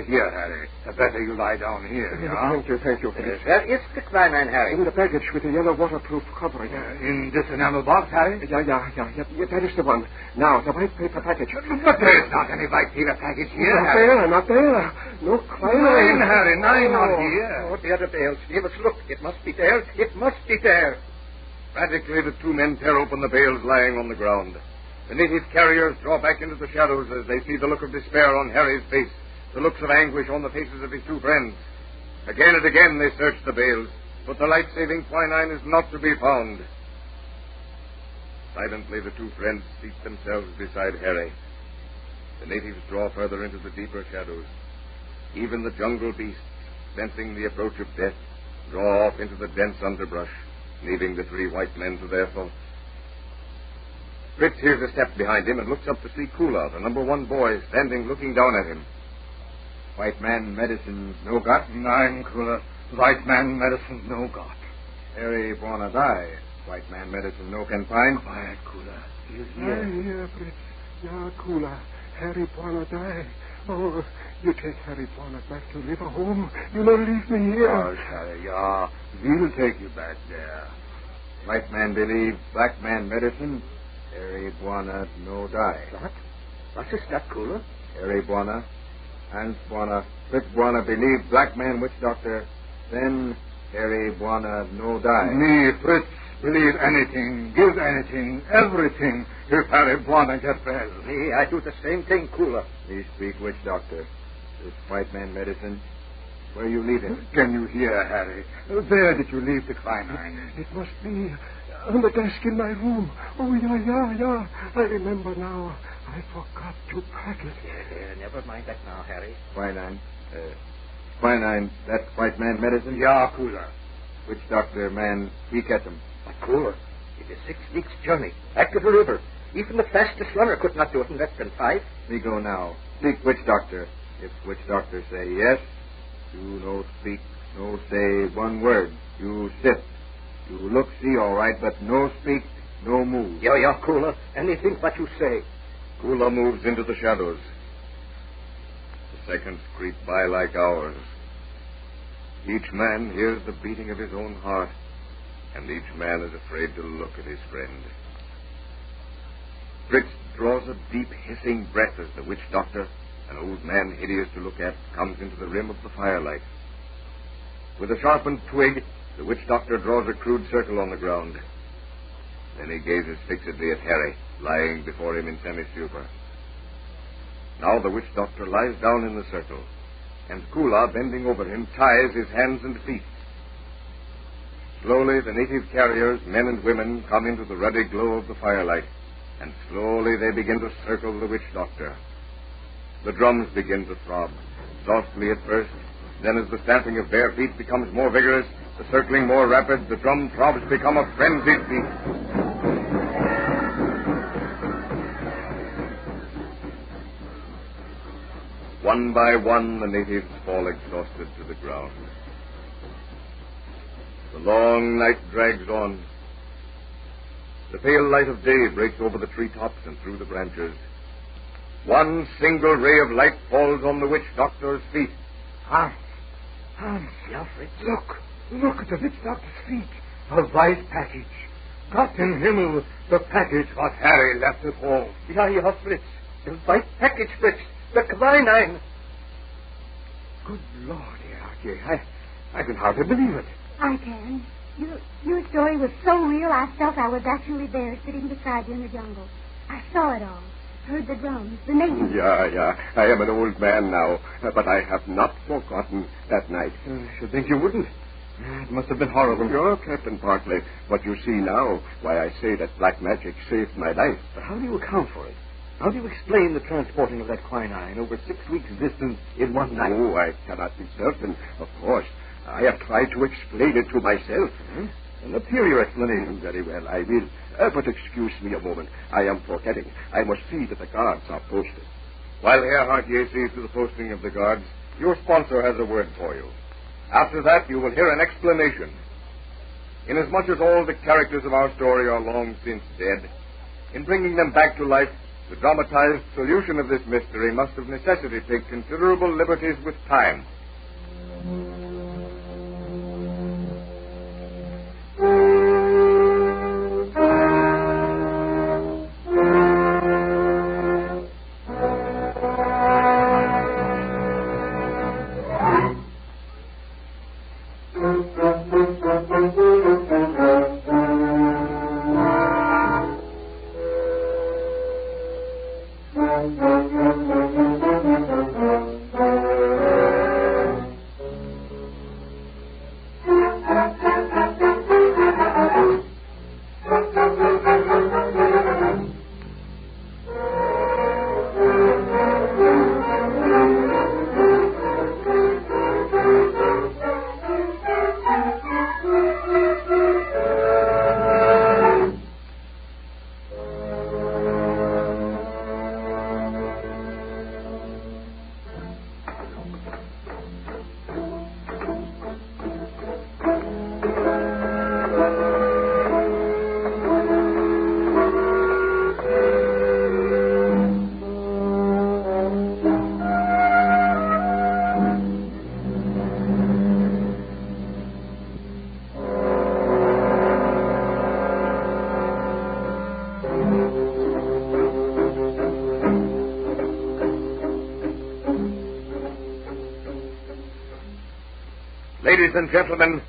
Here, Harry, better you lie down here, yeah? Thank you, Fritz. Where is the quinine, Harry? In the baggage with the yellow waterproof covering. In this enamel box, Harry? Yeah, that is the one. Now, the white paper package. But there is not any white paper package here, Harry. Not there. No quinine. Nine, Harry, nine not here. Oh, the other bales. Give us a look. It must be there. It must be there. Frantically, the two men tear open the bales lying on the ground. The native carriers draw back into the shadows as they see the look of despair on Harry's face, the looks of anguish on the faces of his two friends. Again and again they search the bales, but the life-saving quinine is not to be found. Silently, the two friends seat themselves beside Harry. The natives draw further into the deeper shadows. Even the jungle beasts, sensing the approach of death, draw off into the dense underbrush, leaving the three white men to their thoughts. Fritz hears a step behind him and looks up to see Kula, the number one boy, standing looking down at him. White man medicine no got? Nein, Kula. White man medicine no got. Harry wanna die. White man medicine no can find. Quiet, Kula. He is here. Here, Fritz. Yeah, Kula. Harry wanna die. Oh, you take Harry wanna back to live a home. You don't leave me here. Oh, Harry, yeah. We'll take you back there. White man believe black man medicine. Harry wanna no die. What? What is that, Kula? Harry wanna. Hans Buana, Fritz Buana believe black man witch doctor, then Harry Buana no die. Me, Fritz, believe anything, give anything, everything, if Harry Buana get well. Me, I do the same thing, Kula. He speak witch doctor. This white man medicine, where you leave him? Can you hear, Harry? Where did you leave the quinine? It must be on the desk in my room. Oh, yeah. I remember now. I forgot to pack it. Never mind that now, Harry. Quinine, that white man medicine? Yeah, Cooler. Which doctor man, he catch him? But Cooler, it is 6 weeks' journey, back to the river. Even the fastest runner could not do it in less than 5. We go now. Speak witch doctor. If witch doctor say yes, you no speak, no say one word. You sit. You look, see all right, but no speak, no move. Yeah, Cooler. Anything but you say. Kula moves into the shadows. The seconds creep by like hours. Each man hears the beating of his own heart, and each man is afraid to look at his friend. Fritz draws a deep hissing breath as the witch doctor, an old man hideous to look at, comes into the rim of the firelight. With a sharpened twig, the witch doctor draws a crude circle on the ground. Then he gazes fixedly at Harry, lying before him in semi-stupor. Now the witch doctor lies down in the circle, and Kula, bending over him, ties his hands and feet. Slowly, the native carriers, men and women, come into the ruddy glow of the firelight, and slowly they begin to circle the witch doctor. The drums begin to throb, softly at first. Then as the stamping of bare feet becomes more vigorous, the circling more rapid, the drum throbs become a frenzied beat. One by one, the natives fall exhausted to the ground. The long night drags on. The pale light of day breaks over the treetops and through the branches. One single ray of light falls on the witch doctor's feet. Hans, Yeah, Fritz. Look at the witch doctor's feet. A white package. Gott in Himmel, the package what Harry left at home. Yeah, Fritz. The white package, Fritz. The quinine. Good Lord, yeah. I can hardly believe it. I can. Your story was so real, I felt I was actually there, sitting beside you in the jungle. I saw it all. Heard the drums, the natives. Yeah. I am an old man now, but I have not forgotten that night. Should think you wouldn't. It must have been horrible. Sure, Captain Barclay. What you see now, why I say that black magic saved my life. But how do you account for it? How do you explain the transporting of that quinine over 6 weeks' distance in one night? Oh, I cannot be certain, of course. I have tried to explain it to myself. And let's hear your explanation. Very well, I will. But excuse me a moment. I am forgetting. I must see that the guards are posted. While Herr Hartier sees to the posting of the guards, your sponsor has a word for you. After that, you will hear an explanation. Inasmuch as all the characters of our story are long since dead, in bringing them back to life, the dramatized solution of this mystery must of necessity take considerable liberties with time. Ladies and gentlemen,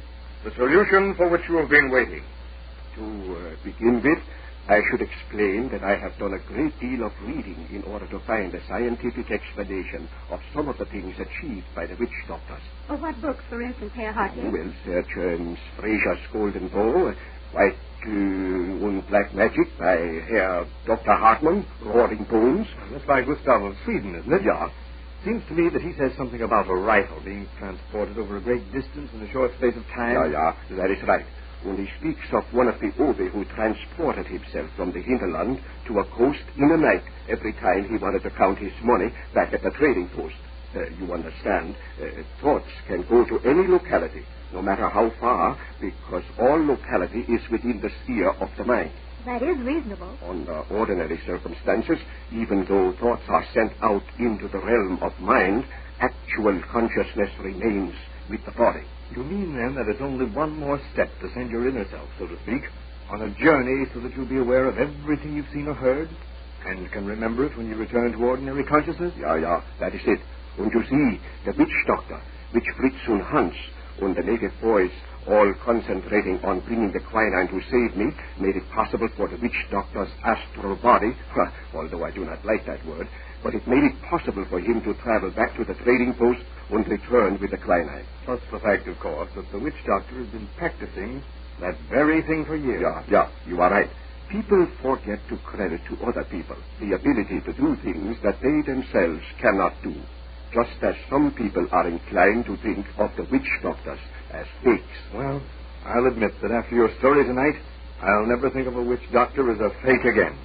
the solution for which you have been waiting. To begin with, I should explain that I have done a great deal of reading in order to find a scientific explanation of some of the things achieved by the witch doctors. Oh, what books, for instance, Herr Hartier? Well, Sir Fraser's Golden Bow, White and Black Magic by Herr Dr. Hartmann, Roaring Bones. That's by Gustav of Sweden, isn't it? Yeah. Seems to me that he says something about a rifle being transported over a great distance in a short space of time. Yeah, that is right. And he speaks of one of the Obe who transported himself from the hinterland to a coast in a night every time he wanted to count his money back at the trading post. You understand, thoughts can go to any locality, no matter how far, because all locality is within the sphere of the mind. That is reasonable. Under ordinary circumstances, even though thoughts are sent out into the realm of mind, actual consciousness remains with the body. You mean, then, that it's only one more step to send your inner self, so to speak, on a journey so that you'll be aware of everything you've seen or heard, and can remember it when you return to ordinary consciousness? Yeah, that is it. And you see, the witch doctor, which Fritz und Hans, and the native boys, all concentrating on bringing the quinine to save me, made it possible for the witch doctor's astral body, although I do not like that word, but it made it possible for him to travel back to the trading post and return with the quinine. Plus the fact, of course, that the witch doctor has been practicing that very thing for years. Yeah, you are right. People forget to credit to other people the ability to do things that they themselves cannot do, just as some people are inclined to think of the witch doctors as fakes. Well, I'll admit that after your story tonight, I'll never think of a witch doctor as a fake again.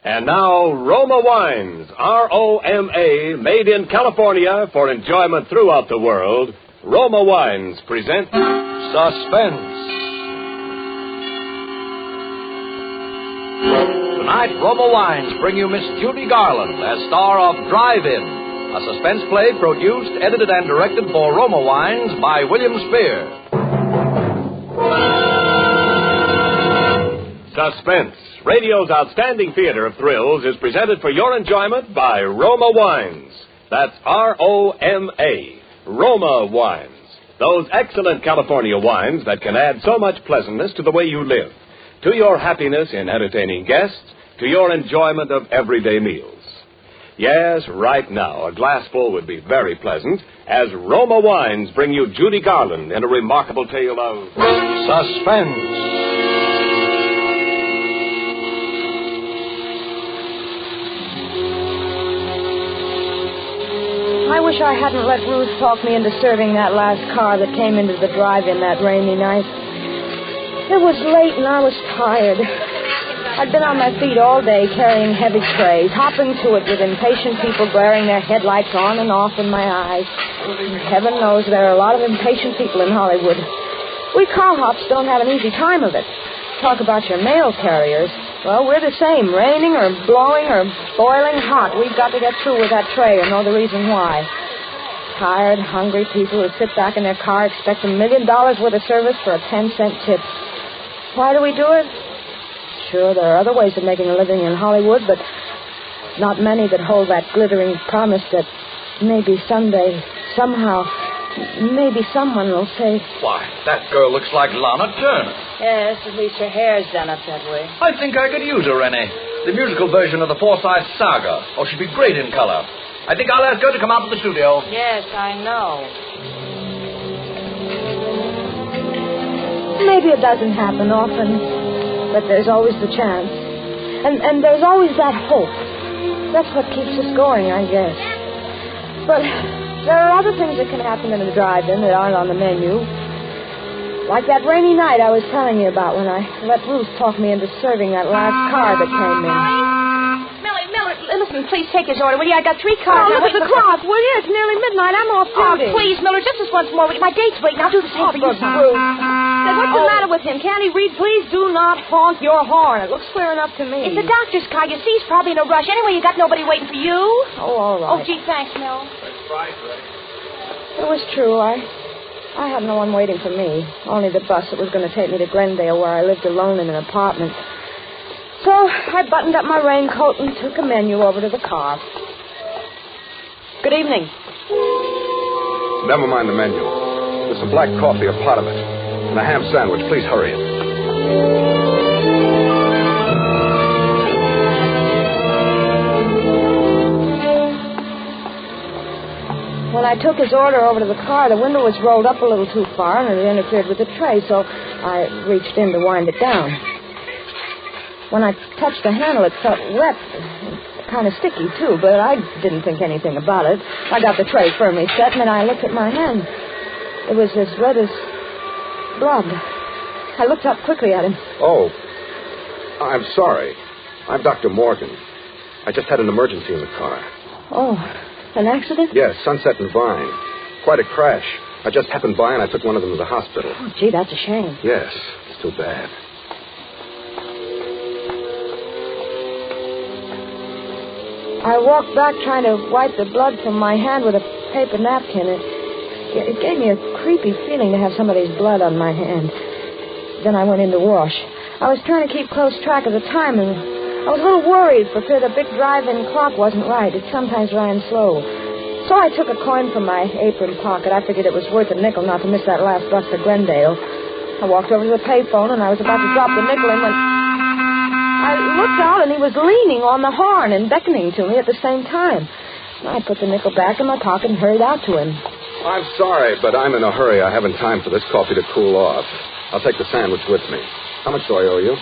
And now, Roma Wines, R-O-M-A, made in California for enjoyment throughout the world. Roma Wines present Suspense. Tonight, Roma Wines bring you Miss Judy Garland as star of Drive-In, a suspense play produced, edited, and directed for Roma Wines by William Spear. Suspense, radio's outstanding theater of thrills, is presented for your enjoyment by Roma Wines. That's R-O-M-A, Roma Wines. Those excellent California wines that can add so much pleasantness to the way you live, to your happiness in entertaining guests, to your enjoyment of everyday meals. Yes, right now, a glassful would be very pleasant as Roma Wines bring you Judy Garland in a remarkable tale of suspense. I wish I hadn't let Ruth talk me into serving that last car that came into the drive-in that rainy night. It was late and I was tired. I'd been on my feet all day carrying heavy trays, hopping to it with impatient people glaring their headlights on and off in my eyes. And heaven knows there are a lot of impatient people in Hollywood. We car hops don't have an easy time of it. Talk about your mail carriers. Well, we're the same. Raining or blowing or boiling hot, we've got to get through with that tray and know the reason why. Tired, hungry people who sit back in their car expect $1 million worth of service for a 10-cent tip. Why do we do it? Sure, there are other ways of making a living in Hollywood, but not many that hold that glittering promise that maybe someday, somehow, maybe someone will say... Why, that girl looks like Lana Turner. Yes, at least her hair's done up that way. I think I could use her, Rennie. The musical version of the Forsyth Saga. Oh, she'd be great in color. I think I'll ask her to come out to the studio. Yes, I know. Maybe it doesn't happen often, but there's always the chance. And there's always that hope. That's what keeps us going, I guess. But there are other things that can happen in a drive-in that aren't on the menu. Like that rainy night I was telling you about when I let Ruth talk me into serving that last car that came in. Miller, listen, please take his order, will you? I got 3 cars. Oh, look at the clock, will you? It's nearly midnight. I'm off duty. Oh, please, Miller, just this once more. My date's waiting. I'll do the same for you, son. Say, what's the matter with him? Can't he read? Please do not honk your horn. It looks clear enough to me. It's the doctor's car. You see, he's probably in a rush. Anyway, you got nobody waiting for you. Oh, all right. Oh, gee, thanks, Mill. That's right, Ray. It was true. I had no one waiting for me. Only the bus that was going to take me to Glendale, where I lived alone in an apartment. So I buttoned up my raincoat and took a menu over to the car. Good evening. Never mind the menu. There's some black coffee, a pot of it, and a ham sandwich. Please hurry it. When I took his order over to the car, the window was rolled up a little too far, and it interfered with the tray, so I reached in to wind it down. When I touched the handle, it felt wet, kind of sticky, too, but I didn't think anything about it. I got the tray firmly set, and then I looked at my hand. It was as red as blood. I looked up quickly at him. Oh, I'm sorry. I'm Dr. Morgan. I just had an emergency in the car. Oh, an accident? Yes, Sunset and Vine. Quite a crash. I just happened by, and I took one of them to the hospital. Oh, gee, that's a shame. Yes, it's too bad. I walked back trying to wipe the blood from my hand with a paper napkin. It gave me a creepy feeling to have somebody's blood on my hand. Then I went in to wash. I was trying to keep close track of the time, and I was a little worried for fear the big drive-in clock wasn't right. It sometimes ran slow. So I took a coin from my apron pocket. I figured it was worth a nickel not to miss that last bus to Glendale. I walked over to the payphone, and I was about to drop the nickel in when I looked out, and he was leaning on the horn and beckoning to me at the same time. I put the nickel back in my pocket and hurried out to him. I'm sorry, but I'm in a hurry. I haven't time for this coffee to cool off. I'll take the sandwich with me. How much do I owe you?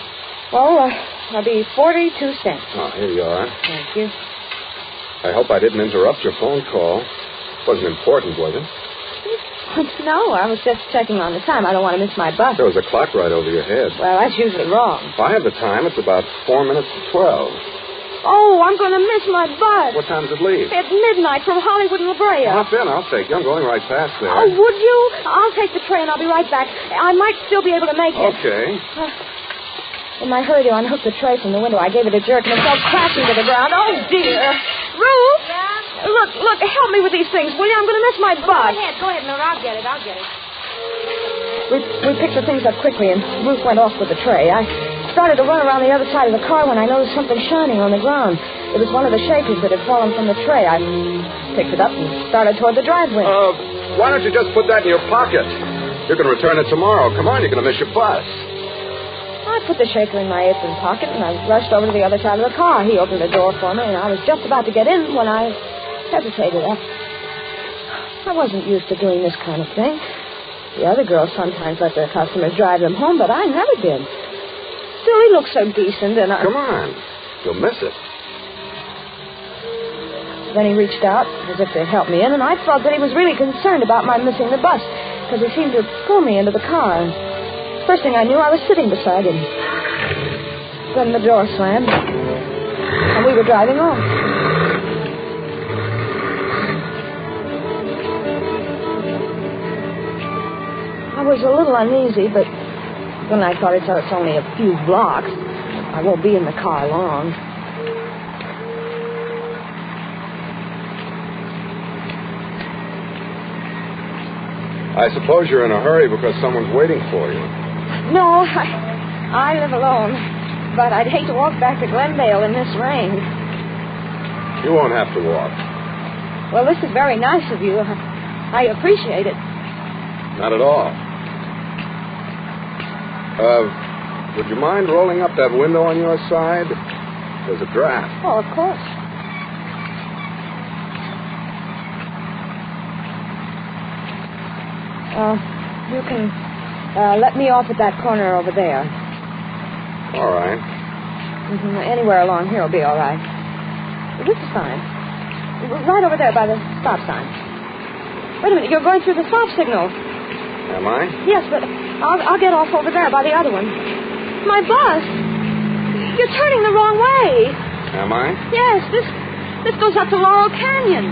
Oh, that'll be 42 cents. Oh, here you are. Thank you. I hope I didn't interrupt your phone call. Wasn't important, was it? No, I was just checking on the time. I don't want to miss my bus. There was a clock right over your head. Well, that's usually wrong. If I have the time, it's about 4 minutes to 12. Oh, I'm going to miss my bus. What time does it leave? At midnight from Hollywood and La Brea. Hop in. I'll take you. I'm going right past there. Oh, would you? I'll take the train. I'll be right back. I might still be able to make it. Okay. In my hurry to unhook the tray from the window, I gave it a jerk and it fell crashing to the ground. Oh, dear. Ruth? Yeah? Look, help me with these things, will you? I'm going to miss my bus. Go ahead, Miller. I'll get it. We picked the things up quickly, and Ruth went off with the tray. I started to run around the other side of the car when I noticed something shining on the ground. It was one of the shakers that had fallen from the tray. I picked it up and started toward the driveway. Why don't you just put that in your pocket? You can return it tomorrow. Come on, you're going to miss your bus. I put the shaker in my apron pocket, and I rushed over to the other side of the car. He opened the door for me, and I was just about to get in when I hesitated. I wasn't used to doing this kind of thing. The other girls sometimes let their customers drive them home, but I never did. Still, he looked so decent, and Come on. You'll miss it. Then he reached out as if to help me in, and I felt that he was really concerned about my missing the bus, because he seemed to pull me into the car. First thing I knew, I was sitting beside him. Then the door slammed, and we were driving off. I was a little uneasy, but then I thought it's only a few blocks. I won't be in the car long. I suppose you're in a hurry because someone's waiting for you. No, I live alone, but I'd hate to walk back to Glendale in this rain. You won't have to walk. Well, this is very nice of you. I appreciate it. Not at all. Would you mind rolling up that window on your side? There's a draft. Oh, of course. You can let me off at that corner over there. All right. Mm-hmm. Anywhere along here will be all right. This is fine. Right over there by the stop sign. Wait a minute, you're going through the stop signal. Am I? Yes, but I'll get off over there by the other one. My bus. You're turning the wrong way. Am I? Yes, this goes up to Laurel Canyon.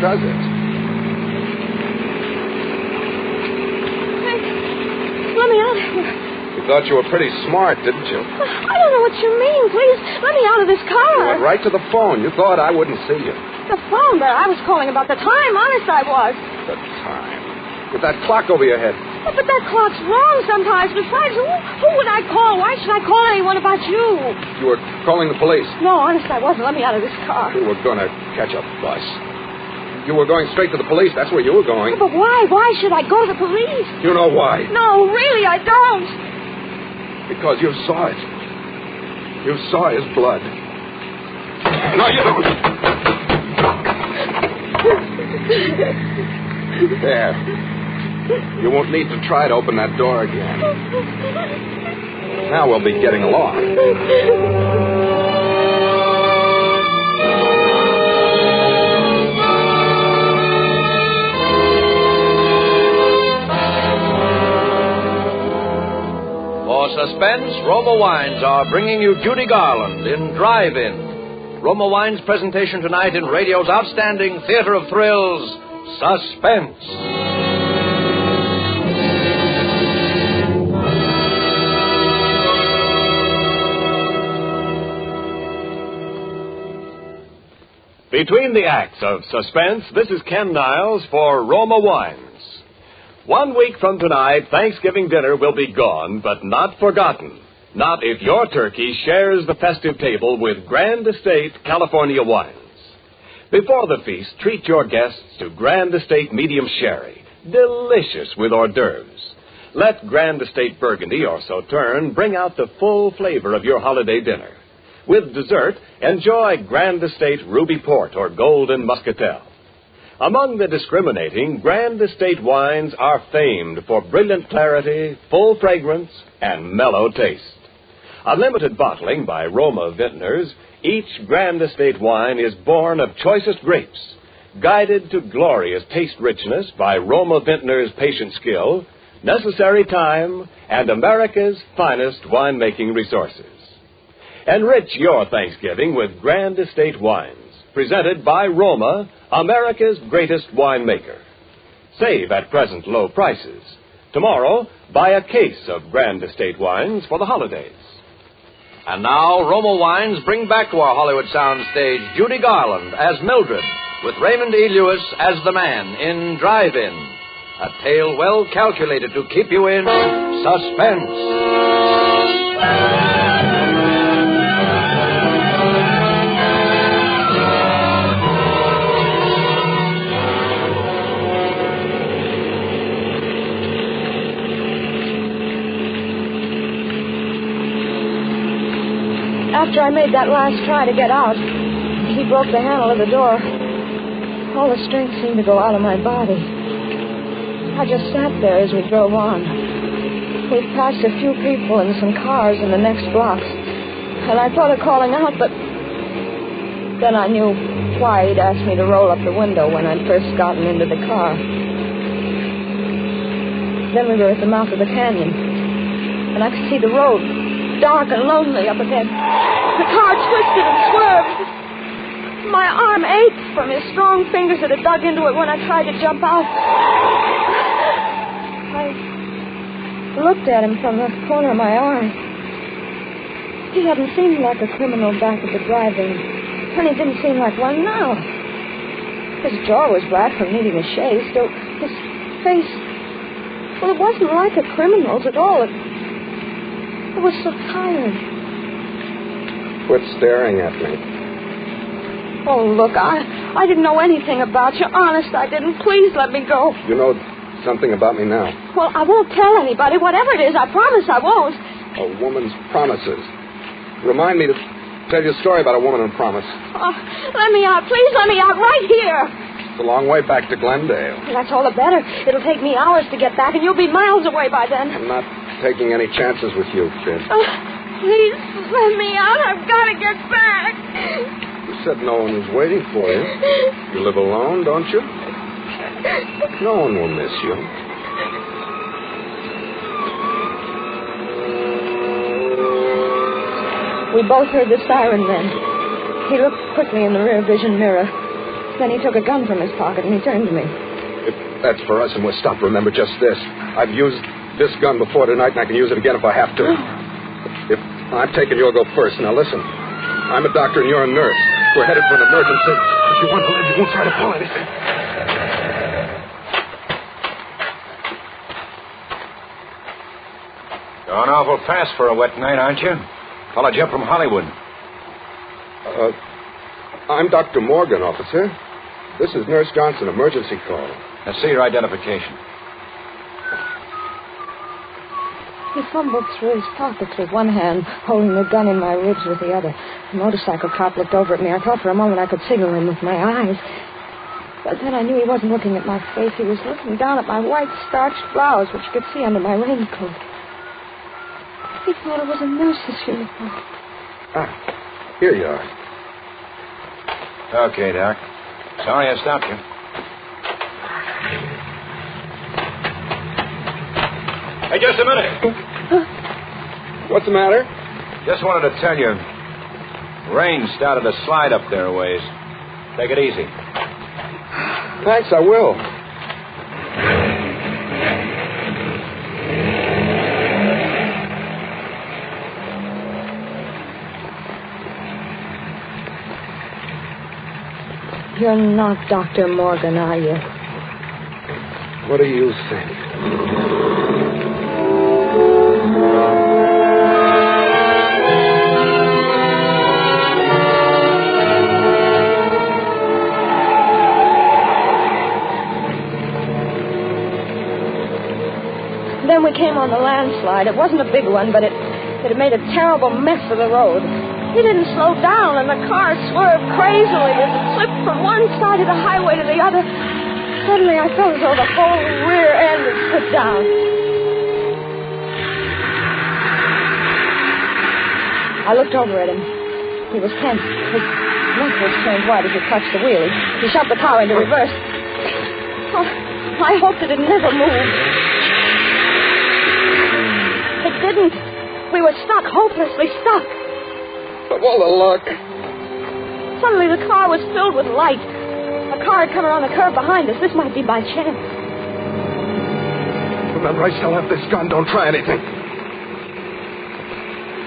Does it? Let me out of here. You thought you were pretty smart, didn't you? I don't know what you mean. Please, let me out of this car. You went right to the phone. You thought I wouldn't see you. The phone, but I was calling about the time. Honest, I was. The time. With that clock over your head. Oh, but that clock's wrong sometimes. Besides, who would I call? Why should I call anyone about you? You were calling the police. No, honest, I wasn't. Let me out of this car. You were going to catch a bus. You were going straight to the police. That's where you were going. But why? Why should I go to the police? You know why. No, really, I don't. Because you saw it. You saw his blood. No, you don't. There. You won't need to try to open that door again. Now we'll be getting along. For Suspense, Roma Wines are bringing you Judy Garland in Drive-In. Roma Wines' presentation tonight in radio's outstanding theater of thrills, Suspense. Between the acts of Suspense, this is Ken Niles for Roma Wines. 1 week from tonight, Thanksgiving dinner will be gone, but not forgotten. Not if your turkey shares the festive table with Grand Estate California wines. Before the feast, treat your guests to Grand Estate Medium Sherry, delicious with hors d'oeuvres. Let Grand Estate Burgundy or Sauterne bring out the full flavor of your holiday dinner. With dessert, enjoy Grand Estate Ruby Port or Golden Muscatel. Among the discriminating, Grand Estate wines are famed for brilliant clarity, full fragrance, and mellow taste. A limited bottling by Roma Vintners, each Grand Estate wine is born of choicest grapes, guided to glorious taste richness by Roma Vintners' patient skill, necessary time, and America's finest winemaking resources. Enrich your Thanksgiving with Grand Estate wines, presented by Roma, America's greatest winemaker. Save at present low prices. Tomorrow, buy a case of Grand Estate wines for the holidays. And now, Roma Wines bring back to our Hollywood soundstage Judy Garland as Mildred, with Raymond E. Lewis as the man in Drive-In. A tale well calculated to keep you in suspense. After I made that last try to get out, he broke the handle of the door. All the strength seemed to go out of my body. I just sat there as we drove on. We passed a few people and some cars in the next blocks, and I thought of calling out, but then I knew why he'd asked me to roll up the window when I'd first gotten into the car. Then we were at the mouth of the canyon, and I could see the road, dark and lonely up ahead. The car twisted and swerved. My arm ached from his strong fingers that had dug into it when I tried to jump out. I looked at him from the corner of my eye. He hadn't seemed like a criminal back at the drive-in, and he didn't seem like one now. His jaw was black from needing a shave, still his face, well, it wasn't like a criminal's at all. It was so tired. Quit staring at me. Oh, look, I didn't know anything about you. Honest, I didn't. Please let me go. You know something about me now. Well, I won't tell anybody. Whatever it is, I promise I won't. A woman's promises. Remind me to tell you a story about a woman and promise. Oh, let me out. Please let me out right here. It's a long way back to Glendale. Well, that's all the better. It'll take me hours to get back, and you'll be miles away by then. I'm not taking any chances with you, kid. Oh, please let me out. I've got to get back. You said no one was waiting for you. You live alone, don't you? No one will miss you. We both heard the siren then. He looked quickly in the rear vision mirror. Then he took a gun from his pocket and he turned to me. If that's for us and we're stopped, remember just this. I've used this gun before tonight and I can use it again if I have to. If I'm taking, you'll go first. Now listen, I'm a doctor and you're a nurse. We're headed for an emergency. If you want to live, you won't try to pull anything. Going awful fast for a wet night, aren't you? Followed you up from Hollywood. I'm Dr. Morgan, officer. This is Nurse Johnson, emergency call. Let's see your identification. He fumbled through his pockets with one hand, holding the gun in my ribs with the other. The motorcycle cop looked over at me. I thought for a moment I could signal him with my eyes. But then I knew he wasn't looking at my face. He was looking down at my white starched blouse, which you could see under my raincoat. He thought it was a nurse's uniform. Here you are. Okay, Doc. Sorry I stopped you. Hey, just a minute. What's the matter? Just wanted to tell you, rain started to slide up there a ways. Take it easy. Thanks, I will. You're not Dr. Morgan, are you? What do you think? Then we came on the landslide. It wasn't a big one, but it had made a terrible mess of the road. He didn't slow down, and the car swerved crazily as it slipped from one side of the highway to the other. Suddenly, I felt as though the whole rear end had slipped down. I looked over at him. He was tense. His neck was turned white as he clutched the wheel. He shoved the car into reverse. Oh, I hoped it had never moved. It didn't. We were stuck, hopelessly stuck. Of all the luck. Suddenly the car was filled with light. A car had come around the curve behind us. This might be by chance. Remember, I still have this gun. Don't try anything.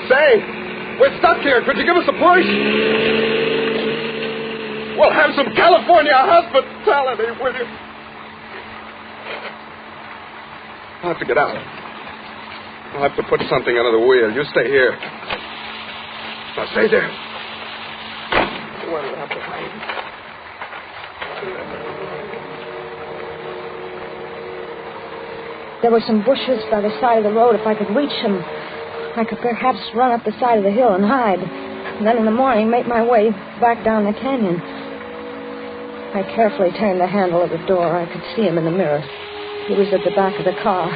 Say, we're stuck here. Could you give us a push? We'll have some California hospitality, will you? I'll have to get out. I'll have to put something under the wheel. You stay here. Now, stay there. Where do I have to hide? There were some bushes by the side of the road. If I could reach them, I could perhaps run up the side of the hill and hide. And then in the morning, make my way back down the canyon. I carefully turned the handle of the door. I could see him in the mirror. He was at the back of the car.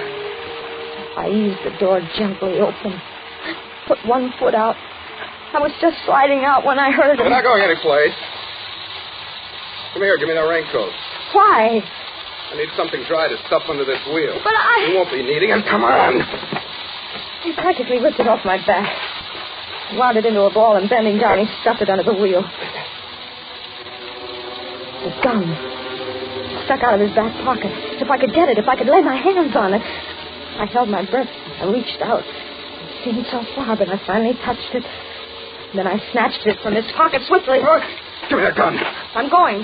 I eased the door gently open, put one foot out. I was just sliding out when I heard him. We're not going anyplace. Come here, give me that raincoat. Why? I need something dry to stuff under this wheel. But You won't be needing it. Come on. He practically ripped it off my back. Wound it into a ball and bending down, he stuffed it under the wheel. The gun stuck out of his back pocket. If I could get it, if I could lay my hands on it. I held my breath. I reached out. It seemed so far, but I finally touched it. Then I snatched it from his pocket swiftly. Give me that gun. I'm going.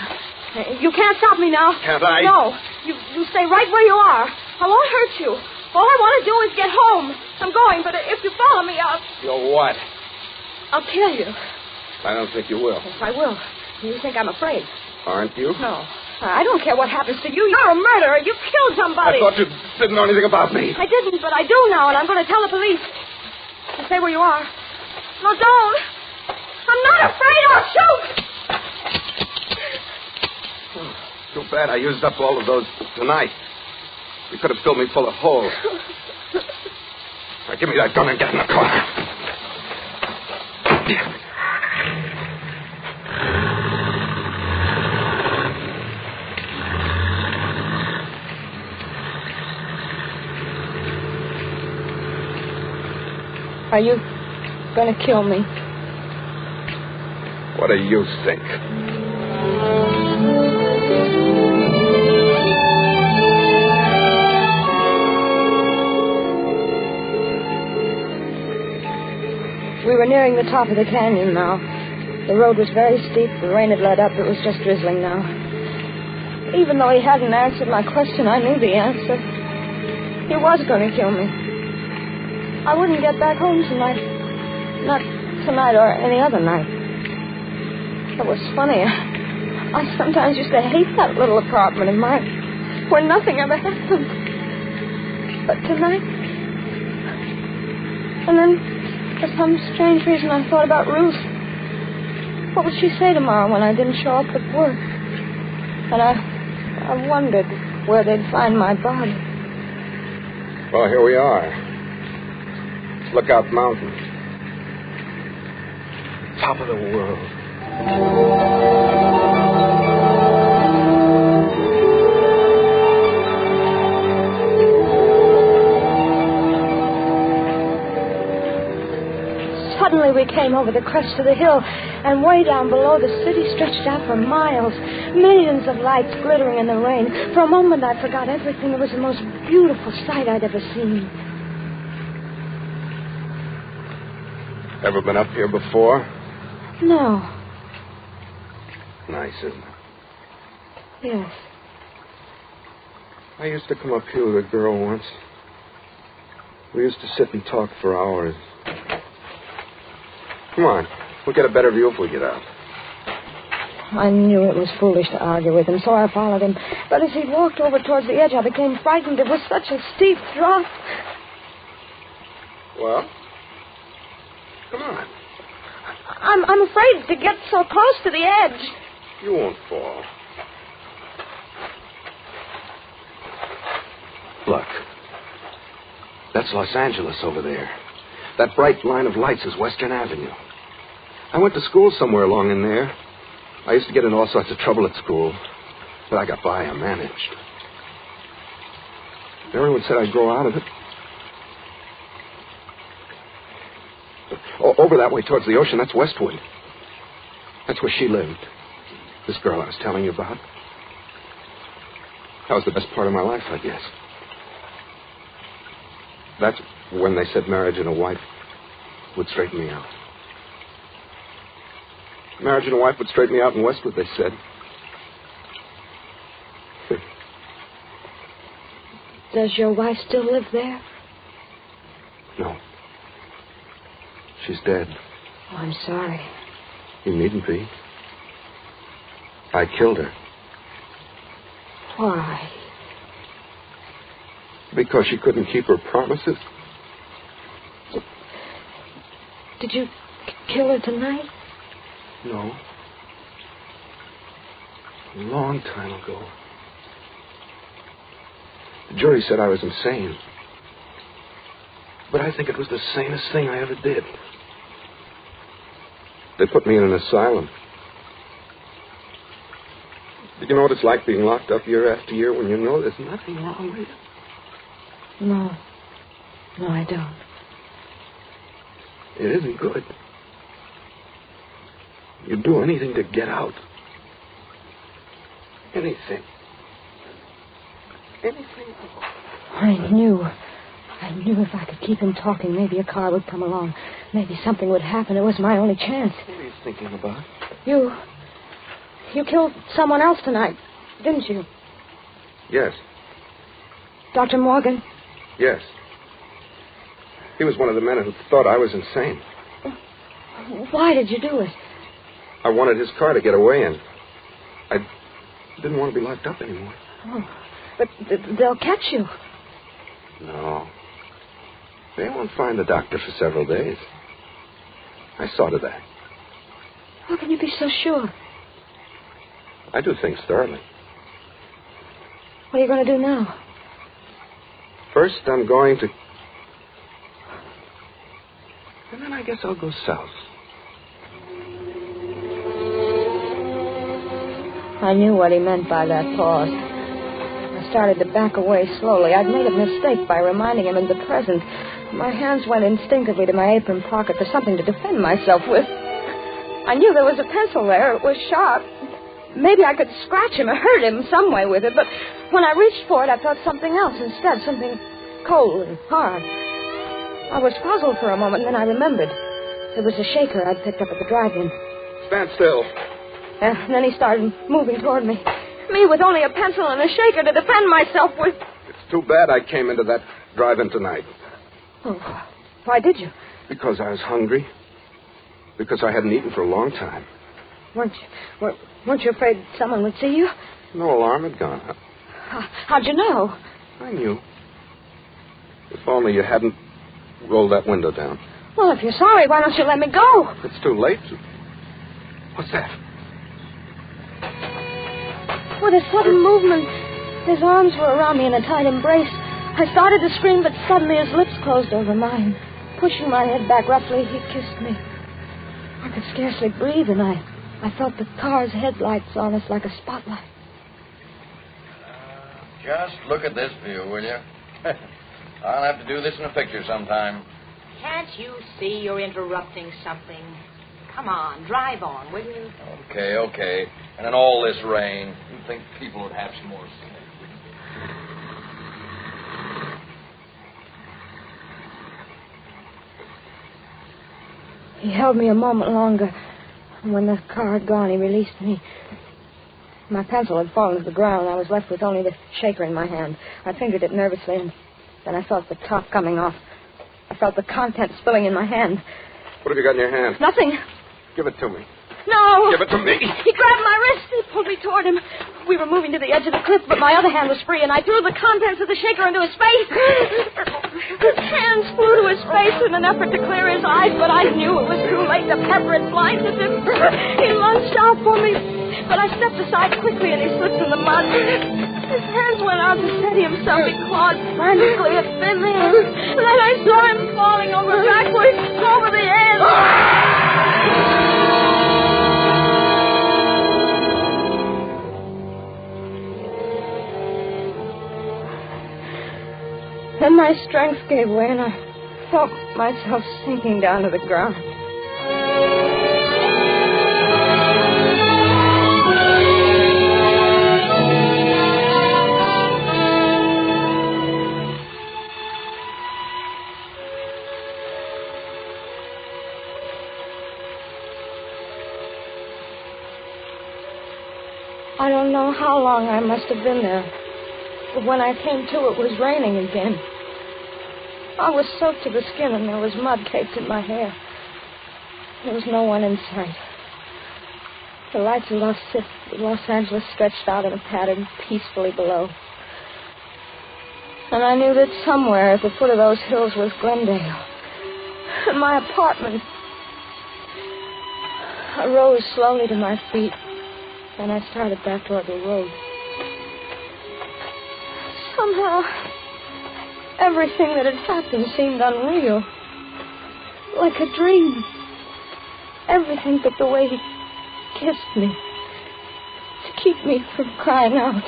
You can't stop me now. Can't I? No. You stay right where you are. I won't hurt you. All I want to do is get home. I'm going, but if you follow me, You'll what? I'll kill you. I don't think you will. Yes, I will. You think I'm afraid? Aren't you? No. I don't care what happens to you. You're a murderer. You killed somebody. I thought you didn't know anything about me. I didn't, but I do now, and I'm going to tell the police. You stay where you are. No, don't. I'm not afraid. I'll shoot. Too bad I used up all of those tonight. You could have filled me full of holes. Now, give me that gun and get in the car. Are you going to kill me? What do you think? We were nearing the top of the canyon now. The road was very steep. The rain had let up. It was just drizzling now. Even though he hadn't answered my question, I knew the answer. He was going to kill me. I wouldn't get back home tonight. Not tonight or any other night. It was funny. I sometimes used to hate that little apartment of mine where nothing ever happened. But tonight... And then, for some strange reason, I thought about Ruth. What would she say tomorrow when I didn't show up at work? And I wondered where they'd find my body. Well, here we are. Lookout Mountain. Top of the world. Suddenly we came over the crest of the hill, and way down below the city stretched out for miles. Millions of lights glittering in the rain. For a moment I forgot everything. It was the most beautiful sight I'd ever seen. Ever been up here before? No. Nice, isn't it? Yes. I used to come up here with a girl once. We used to sit and talk for hours. Come on. We'll get a better view if we get out. I knew it was foolish to argue with him, so I followed him. But as he walked over towards the edge, I became frightened. It was such a steep drop. Well? Come on. I'm afraid to get so close to the edge. You won't fall. Look. That's Los Angeles over there. That bright line of lights is Western Avenue. I went to school somewhere along in there. I used to get in all sorts of trouble at school. But I got by. I managed. Everyone said I'd grow out of it. Over that way towards the ocean, that's Westwood. That's where she lived. This girl I was telling you about. That was the best part of my life, I guess. That's when they said marriage and a wife would straighten me out. Marriage and a wife would straighten me out in Westwood, they said. Does your wife still live there? No. She's dead. Oh, I'm sorry. You needn't be. I killed her. Why? Because she couldn't keep her promises. Did you kill her tonight? No. A long time ago. The jury said I was insane. But I think it was the sanest thing I ever did. They put me in an asylum. You know what it's like being locked up year after year when you know there's nothing wrong with you? No. No, I don't. It isn't good. You'd do anything to get out. Anything. Anything. I knew if I could keep him talking, maybe a car would come along. Maybe something would happen. It was my only chance. What are you thinking about? You killed someone else tonight, didn't you? Yes. Dr. Morgan? Yes. He was one of the men who thought I was insane. Why did you do it? I wanted his car to get away in. I didn't want to be locked up anymore. Oh, but they'll catch you. No. They won't find the doctor for several days. I saw to that. How can you be so sure? I do things thoroughly. What are you going to do now? First, I'm going to... And then I guess I'll go south. I knew what he meant by that pause. I started to back away slowly. I'd made a mistake by reminding him in the present. My hands went instinctively to my apron pocket for something to defend myself with. I knew there was a pencil there. It was sharp. Maybe I could scratch him or hurt him some way with it, but when I reached for it, I felt something else instead, something cold and hard. I was puzzled for a moment, and then I remembered. It was a shaker I'd picked up at the drive-in. Stand still. And then he started moving toward me. Me with only a pencil and a shaker to defend myself with. It's too bad I came into that drive-in tonight. Oh, why did you? Because I was hungry. Because I hadn't eaten for a long time. Weren't you afraid someone would see you? No alarm had gone up. How'd you know? I knew. If only you hadn't rolled that window down. Well, if you're sorry, why don't you let me go? It's too late. What's that? With a sudden movement, his arms were around me in a tight embrace. I started to scream, but suddenly his lips closed over mine. Pushing my head back roughly, he kissed me. I could scarcely breathe, and I felt the car's headlights on us like a spotlight. Just look at this view, will you? I'll have to do this in a picture sometime. Can't you see you're interrupting something? Come on, drive on, will you? Okay. And in all this rain, you'd think people would have some more sense. He held me a moment longer. And when the car had gone, he released me. My pencil had fallen to the ground. I was left with only the shaker in my hand. I fingered it nervously, and then I felt the top coming off. I felt the contents spilling in my hand. What have you got in your hand? Nothing. Give it to me. No. Give it to me. He grabbed my wrist. He pulled me toward him. We were moving to the edge of the cliff, but my other hand was free, and I threw the contents of the shaker into his face. His hands flew to his face in an effort to clear his eyes, but I knew it was too late. The pepper had blinded him. He lunged out for me, but I stepped aside quickly, and he slipped in the mud. His hands went out to steady himself. He clawed frantically at thin air. Then I saw him falling over backwards, over the edge. Then my strength gave way, and I felt myself sinking down to the ground. I don't know how long I must have been there. But when I came to, it was raining again. I was soaked to the skin, and there was mud caked in my hair. There was no one in sight. The lights of Los Angeles stretched out in a pattern peacefully below. And I knew that somewhere at the foot of those hills was Glendale. And my apartment. I rose slowly to my feet. And I started back toward the road. Somehow, everything that had happened seemed unreal. Like a dream. Everything but the way he kissed me. To keep me from crying out.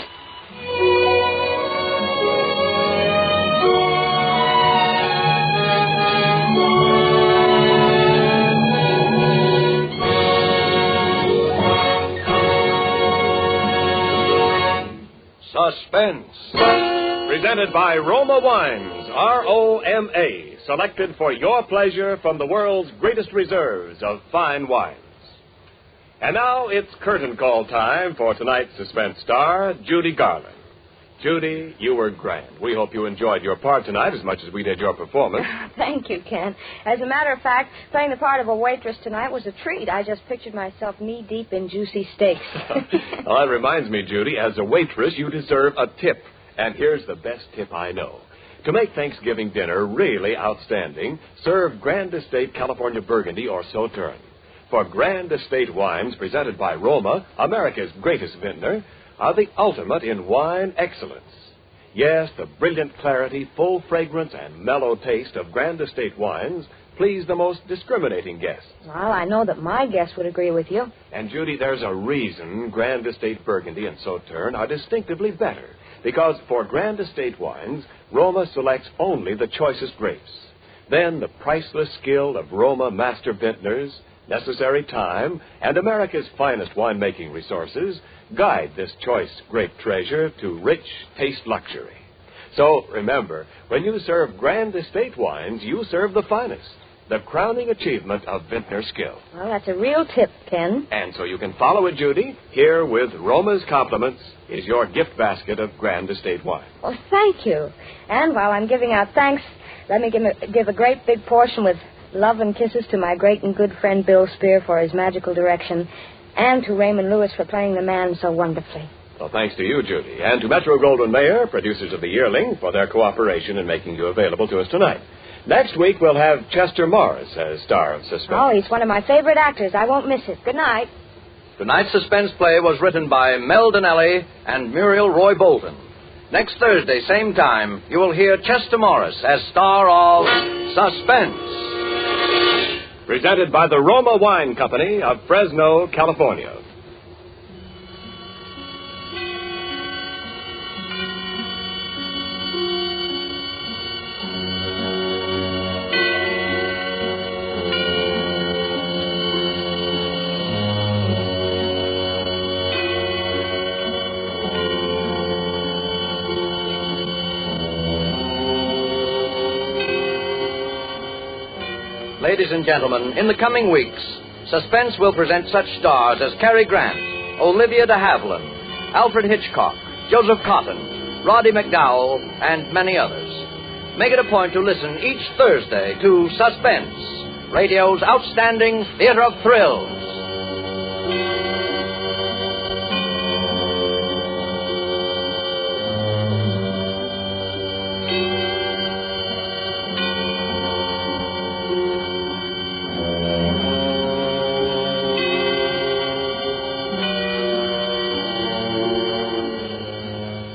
Suspense. Presented by Roma Wines, R-O-M-A, selected for your pleasure from the world's greatest reserves of fine wines. And now it's curtain call time for tonight's suspense star, Judy Garland. Judy, you were grand. We hope you enjoyed your part tonight as much as we did your performance. Thank you, Ken. As a matter of fact, playing the part of a waitress tonight was a treat. I just pictured myself knee-deep in juicy steaks. Well, that reminds me, Judy, as a waitress, you deserve a tip. And here's the best tip I know. To make Thanksgiving dinner really outstanding, serve Grand Estate California Burgundy or Sauternes. For Grand Estate wines presented by Roma, America's greatest vintner, are the ultimate in wine excellence. Yes, the brilliant clarity, full fragrance, and mellow taste of Grand Estate wines please the most discriminating guests. Well, I know that my guests would agree with you. And, Judy, there's a reason Grand Estate Burgundy and Sauternes are distinctively better. Because for Grand Estate wines, Roma selects only the choicest grapes. Then the priceless skill of Roma master vintners, necessary time, and America's finest winemaking resources guide this choice grape treasure to rich taste luxury. So, remember, when you serve Grand Estate wines, you serve the finest, the crowning achievement of vintner skill. Well, that's a real tip, Ken. And so you can follow it, Judy. Here, with Roma's compliments, is your gift basket of Grand Estate wine. Well, thank you. And while I'm giving out thanks, let me give a great big portion with love and kisses to my great and good friend Bill Spear for his magical direction, and to Raymond Lewis for playing the man so wonderfully. Well, thanks to you, Judy, and to Metro-Goldwyn-Mayer, producers of The Yearling, for their cooperation in making you available to us tonight. Next week, we'll have Chester Morris as star of Suspense. Oh, he's one of my favorite actors. I won't miss it. Good night. Tonight's suspense play was written by Mel Donnelly and Muriel Roy Bolton. Next Thursday, same time, you will hear Chester Morris as star of Suspense. Presented by the Roma Wine Company of Fresno, California. Ladies and gentlemen, in the coming weeks, Suspense will present such stars as Cary Grant, Olivia de Havilland, Alfred Hitchcock, Joseph Cotton, Roddy McDowell, and many others. Make it a point to listen each Thursday to Suspense, radio's outstanding theater of thrills.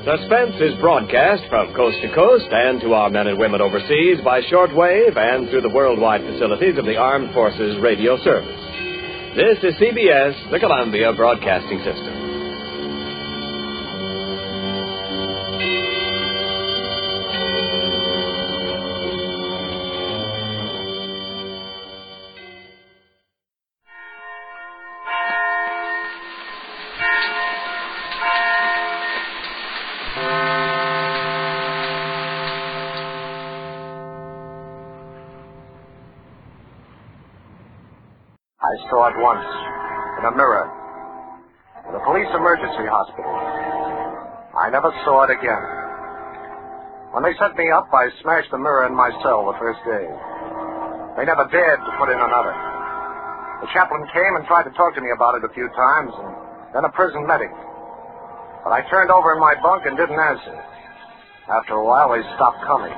Suspense is broadcast from coast to coast and to our men and women overseas by shortwave and through the worldwide facilities of the Armed Forces Radio Service. This is CBS, the Columbia Broadcasting System. saw it once, in a mirror, in a police emergency hospital. I never saw it again. When they set me up, I smashed the mirror in my cell the first day. They never dared to put in another. The chaplain came and tried to talk to me about it a few times, and then a prison medic. But I turned over in my bunk and didn't answer. After a while, they stopped coming.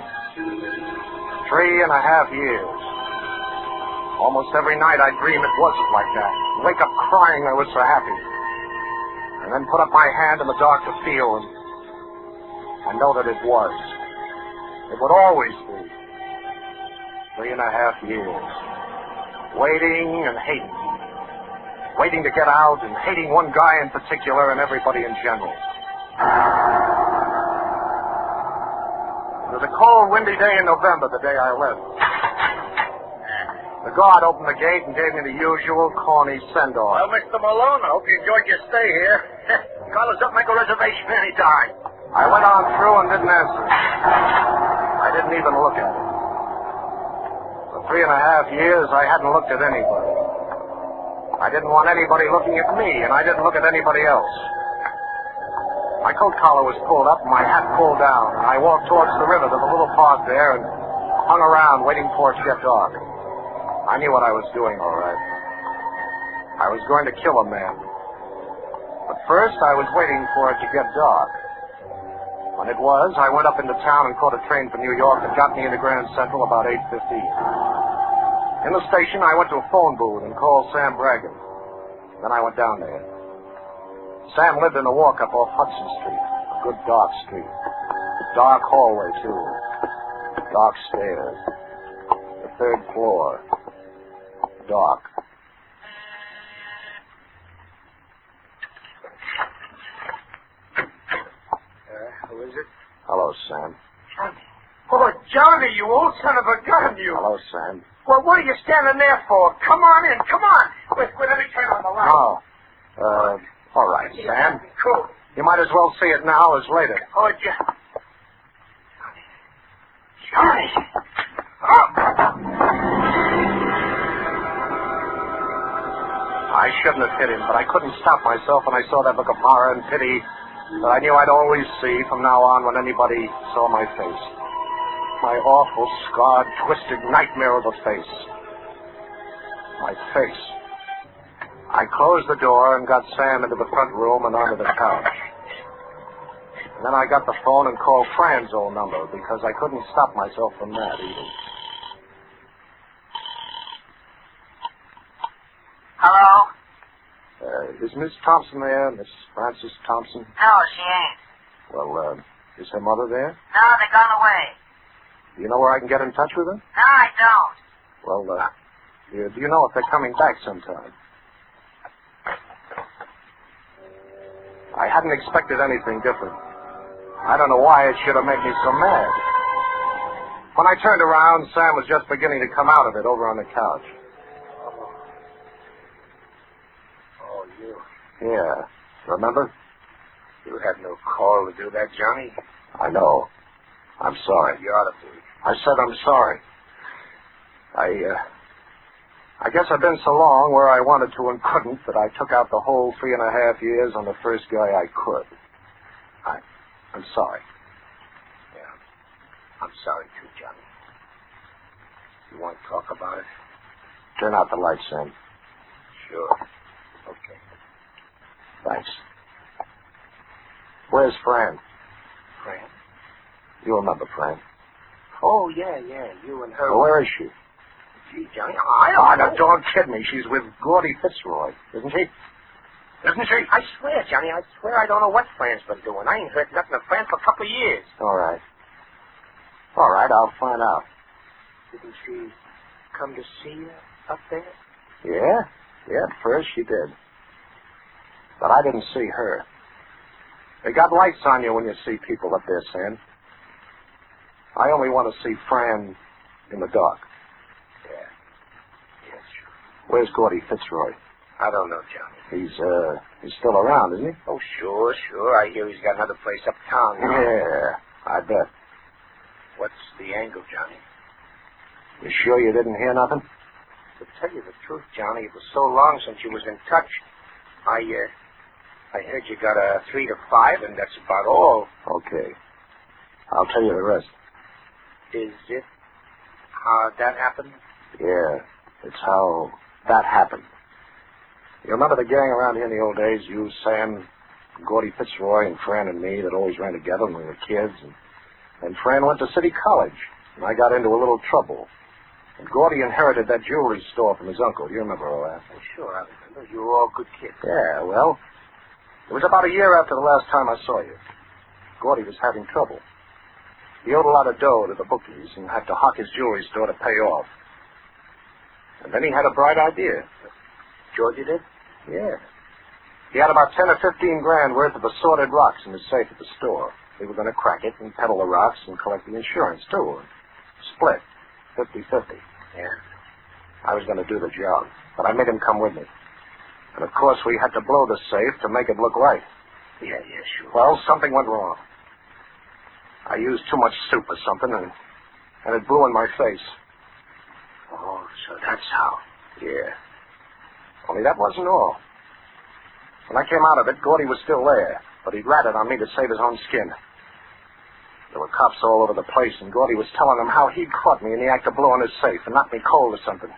3.5 years. Almost every night I dream it wasn't like that. Wake up crying I was so happy. And then put up my hand in the dark to feel, and know that it was. It would always be. 3.5 years. Waiting and hating. Waiting to get out and hating one guy in particular and everybody in general. It was a cold, windy day in November, the day I left. The guard opened the gate and gave me the usual corny send-off. Well, Mr. Malone, I hope you enjoyed your stay here. Call us up, make a reservation anytime. I went on through and didn't answer. I didn't even look at it. For 3.5 years, I hadn't looked at anybody. I didn't want anybody looking at me, and I didn't look at anybody else. My coat collar was pulled up and my hat pulled down, and I walked towards the river to the little park there and hung around waiting for it to get dark. I knew what I was doing, all right. I was going to kill a man. But first, I was waiting for it to get dark. When it was, I went up into town and caught a train for New York that got me into Grand Central about 8:15. In the station, I went to a phone booth and called Sam Bragan. Then I went down there. Sam lived in a walk-up off Hudson Street. A good dark street. Dark hallway, too. Dark stairs. The 3rd floor. Dark. Who is it? Hello, Sam. Johnny. Oh, Johnny, you old son of a gun, you. Hello, Sam. Well, what are you standing there for? Come on in, come on. Wait, let me turn on the light. Oh. All right, Sam. Cool. You might as well see it now as later. Oh, Johnny. Oh. I shouldn't have hit him, but I couldn't stop myself when I saw that look of horror and pity that I knew I'd always see from now on when anybody saw my face. My awful, scarred, twisted nightmare of a face. My face. I closed the door and got Sam into the front room and onto the couch. And then I got the phone and called Fran's old number because I couldn't stop myself from that either. Hello? Is Miss Thompson there, Miss Frances Thompson? No, she ain't. Well, is her mother there? No, they gone away. Do you know where I can get in touch with her? No, I don't. Well, do you know if they're coming back sometime? I hadn't expected anything different. I don't know why it should have made me so mad. When I turned around, Sam was just beginning to come out of it over on the couch. Oh, you. Yeah. Remember? You had no call to do that, Johnny. I know. I'm sorry. You ought to be. I said I'm sorry. I guess I've been so long where I wanted to and couldn't that I took out the whole 3.5 years on the first guy I could. I'm sorry. Yeah. I'm sorry, too, Johnny. You want to talk about it? Turn out the lights, Sam. Sure. Okay. Thanks. Where's Fran? Fran? You remember Fran? Oh, yeah. You and her. Well, where is she? Gee, Johnny, I don't know. Don't kid me. She's with Gordy Fitzroy, isn't she? Isn't she? I swear, Johnny, I swear I don't know what Fran's been doing. I ain't heard nothing of Fran for a couple of years. All right, I'll find out. Didn't she come to see you up there? Yeah, at first she did. But I didn't see her. They got lights on you when you see people up there, Sam. I only want to see Fran in the dark. Yeah, sure. Where's Gordy Fitzroy? I don't know, Johnny. He's still around, isn't he? Oh, sure. I hear he's got another place uptown now. Yeah, I bet. What's the angle, Johnny? You sure you didn't hear nothing? To tell you the truth, Johnny, it was so long since you was in touch. I heard you got a 3 to 5, and that's about all. Okay. I'll tell you the rest. Is it how that happened? Yeah, it's how that happened. You remember the gang around here in the old days? You, Sam, Gordy Fitzroy, and Fran and me that always ran together when we were kids. And Fran went to City College, and I got into a little trouble. And Gordy inherited that jewelry store from his uncle. Do you remember all that? Oh, sure, I remember. You were all good kids. Yeah, well, it was about a year after the last time I saw you. Gordy was having trouble. He owed a lot of dough to the bookies and had to hock his jewelry store to pay off. And then he had a bright idea. Georgie did? Yeah. He had about 10 or 15 grand worth of assorted rocks in his safe at the store. We were going to crack it and peddle the rocks and collect the insurance, too. Split. 50-50. Yeah. I was going to do the job, but I made him come with me. And, of course, we had to blow the safe to make it look right. Yeah, sure. Well, something went wrong. I used too much soup or something, and it blew in my face. Oh, so that's how. Yeah. Only that wasn't all. When I came out of it, Gordy was still there, but he'd ratted on me to save his own skin. There were cops all over the place, and Gordy was telling them how he'd caught me in the act of blowing his safe and knocked me cold or something.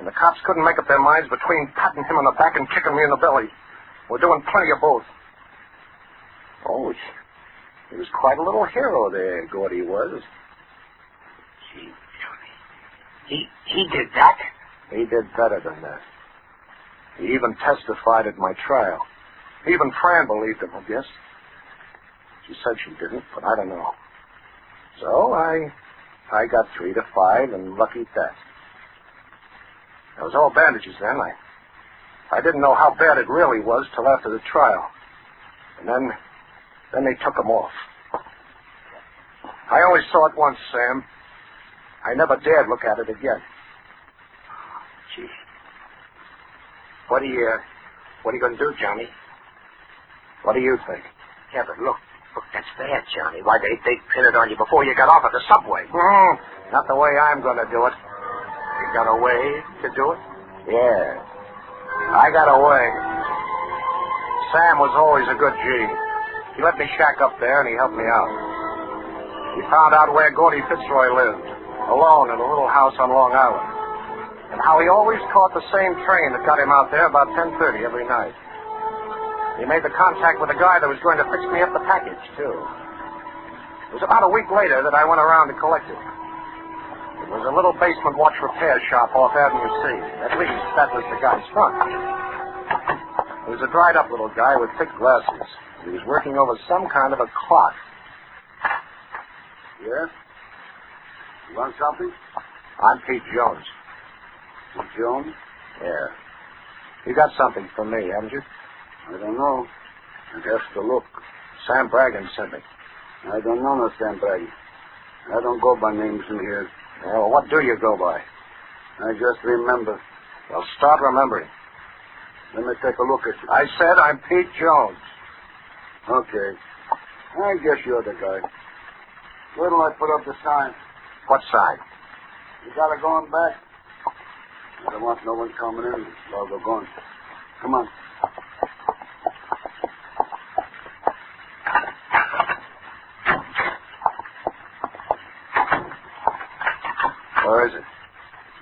And the cops couldn't make up their minds between patting him on the back and kicking me in the belly. We're doing plenty of both. Oh, he was quite a little hero there, Gordy was. Gee, Johnny. He did that? He did better than that. He even testified at my trial. Even Fran believed him, I guess. She said she didn't, but I don't know. So I got 3 to 5 and lucky at that. I was all bandages then. I didn't know how bad it really was till after the trial. And then they took him off. I only saw it once, Sam. I never dared look at it again. Gee. What are you going to do, Johnny? What do you think? Yeah, but look, that's bad, Johnny. Why, they pin it on you before you got off at the subway. Not the way I'm going to do it. You got a way to do it? Yeah. I got a way. Sam was always a good G. He let me shack up there, and he helped me out. He found out where Gordy Fitzroy lived, alone in a little house on Long Island, and how he always caught the same train that got him out there about 10:30 every night. He made the contact with the guy that was going to fix me up the package, too. It was about a week later that I went around to collect it. It was a little basement watch repair shop off Avenue C. At least, that was the guy's front. He was a dried-up little guy with thick glasses. He was working over some kind of a clock. Yes? You want something? I'm Pete Jones. Pete Jones? Yeah. You got something for me, haven't you? I don't know. I have to look. Sam Bragan sent me. I don't know no Sam Bragan. I don't go by names in here. Yeah, well, what do you go by? I just remember. Well, start remembering. Let me take a look at you. I said I'm Pete Jones. Okay. I guess you're the guy. Where'll I put up the sign? What sign? You got it going back? I don't want no one coming in while we're going. Come on. Where is it?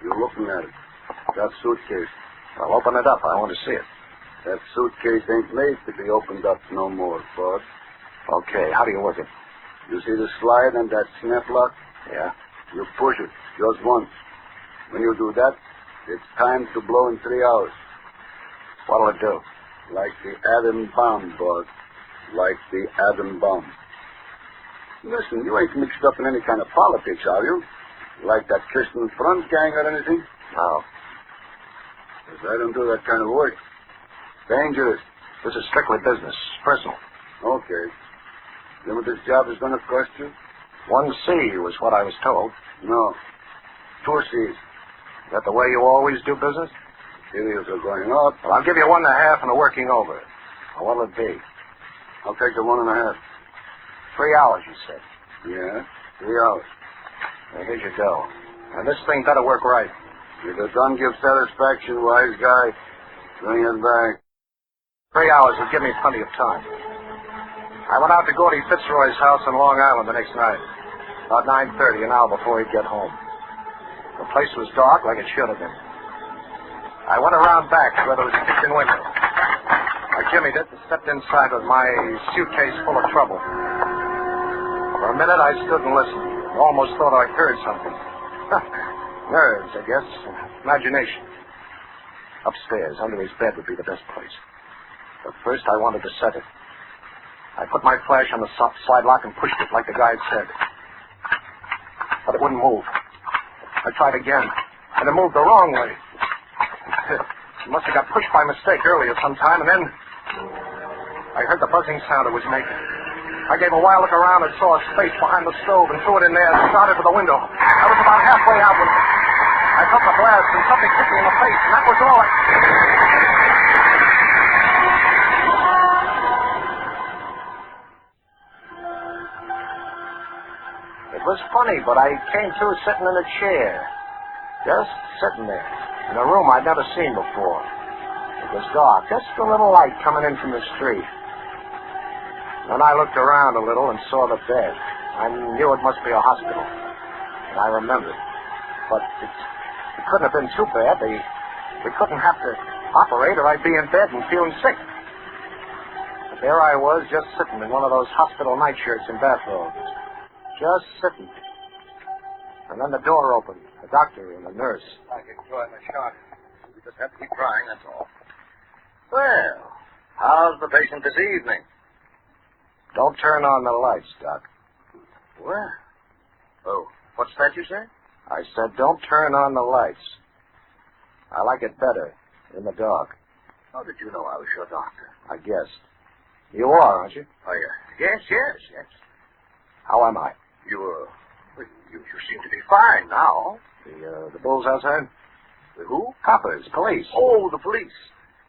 You're looking at it. That suitcase. Well, open it up. I want to see it. That suitcase ain't made to be opened up no more, Bud. Okay, how do you work it? You see the slide and that snap lock? Yeah. You push it just once. When you do that, it's time to blow in 3 hours. What'll it do? Like the atom bomb, Bud. Like the atom bomb. Listen, you ain't mixed up in any kind of politics, are you? Like that Christian Front gang or anything? No. 'Cause I don't do that kind of work. Dangerous. This is strictly business. Personal. Okay. You know what this job is going to cost you? 1 C was what I was told. No. 2 C's. Is that the way you always do business? Cereals are going up. Well, I'll give you 1.5 and a working over. Well, what'll it be? I'll take the 1.5. 3 hours, you said. Yeah, 3 hours. Now, here's your dough. Now, this thing better work right. If the gun gives satisfaction, wise guy, bring it back. 3 hours would give me plenty of time. I went out to Gordy Fitzroy's house on Long Island the next night. About 9:30, an hour before he'd get home. The place was dark like it should have been. I went around back where there was a kitchen window. I jimmied it and stepped inside with my suitcase full of trouble. For a minute, I stood and listened. I almost thought I heard something. Nerves, I guess. Imagination. Upstairs, under his bed, would be the best place. But first, I wanted to set it. I put my flash on the slide lock and pushed it like the guy had said. But it wouldn't move. I tried again, and it moved the wrong way. It must have got pushed by mistake earlier sometime, and then I heard the buzzing sound it was making. I gave a wild look around and saw a space behind the stove and threw it in there and started for the window. I was about halfway out when I felt the blast and something hit me in the face, and that was all. It was funny, but I came through sitting in a chair. Just sitting there, in a room I'd never seen before. It was dark, just a little light coming in from the street. Then I looked around a little and saw the bed. I knew it must be a hospital. And I remembered. But it couldn't have been too bad. They couldn't have to operate or I'd be in bed and feeling sick. But there I was, just sitting in one of those hospital nightshirts and bathrobes. Just sitting. And then the door opened. The doctor and the nurse. I can join the shot. We just have to keep trying, that's all. Well, how's the patient this evening? Don't turn on the lights, Doc. Well, oh, what's that you say? I said don't turn on the lights. I like it better in the dark. How did you know I was your doctor? I guessed. You are, aren't you? Oh, yeah. Yes. How am I? You seem to be fine now. The bulls outside? The who? Coppers, police. Oh, the police.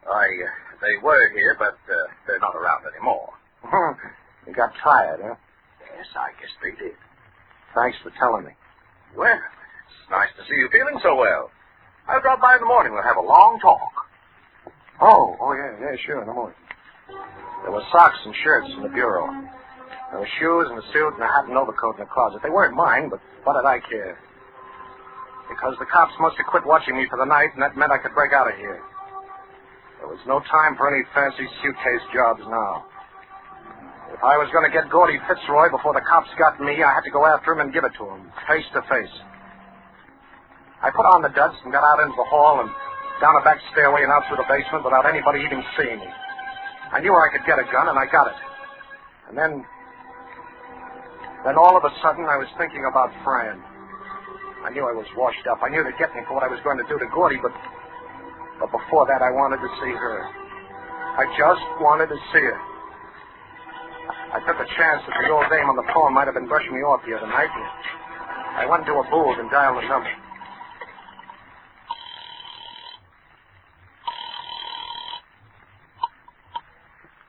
They were here, but they're not around anymore. You got tired, huh? Yes, I guess they did. Thanks for telling me. Well, it's nice to see you feeling so well. I'll drop by in the morning. We'll have a long talk. Oh, yeah, sure, in the morning. There were socks and shirts in the bureau. There were shoes and a suit and a hat and overcoat in the closet. They weren't mine, but what did I care? Because the cops must have quit watching me for the night, and that meant I could break out of here. There was no time for any fancy suitcase jobs now. If I was going to get Gordy Fitzroy before the cops got me, I had to go after him and give it to him, face to face. I put on the duds and got out into the hall and down a back stairway and out through the basement without anybody even seeing me. I knew I could get a gun, and I got it. And then all of a sudden, I was thinking about Fran. I knew I was washed up. I knew they'd get me for what I was going to do to Gordy, but before that, I wanted to see her. I just wanted to see her. I took a chance that the old dame on the phone might have been brushing me off the other night, and I went into a booth and dialed the number.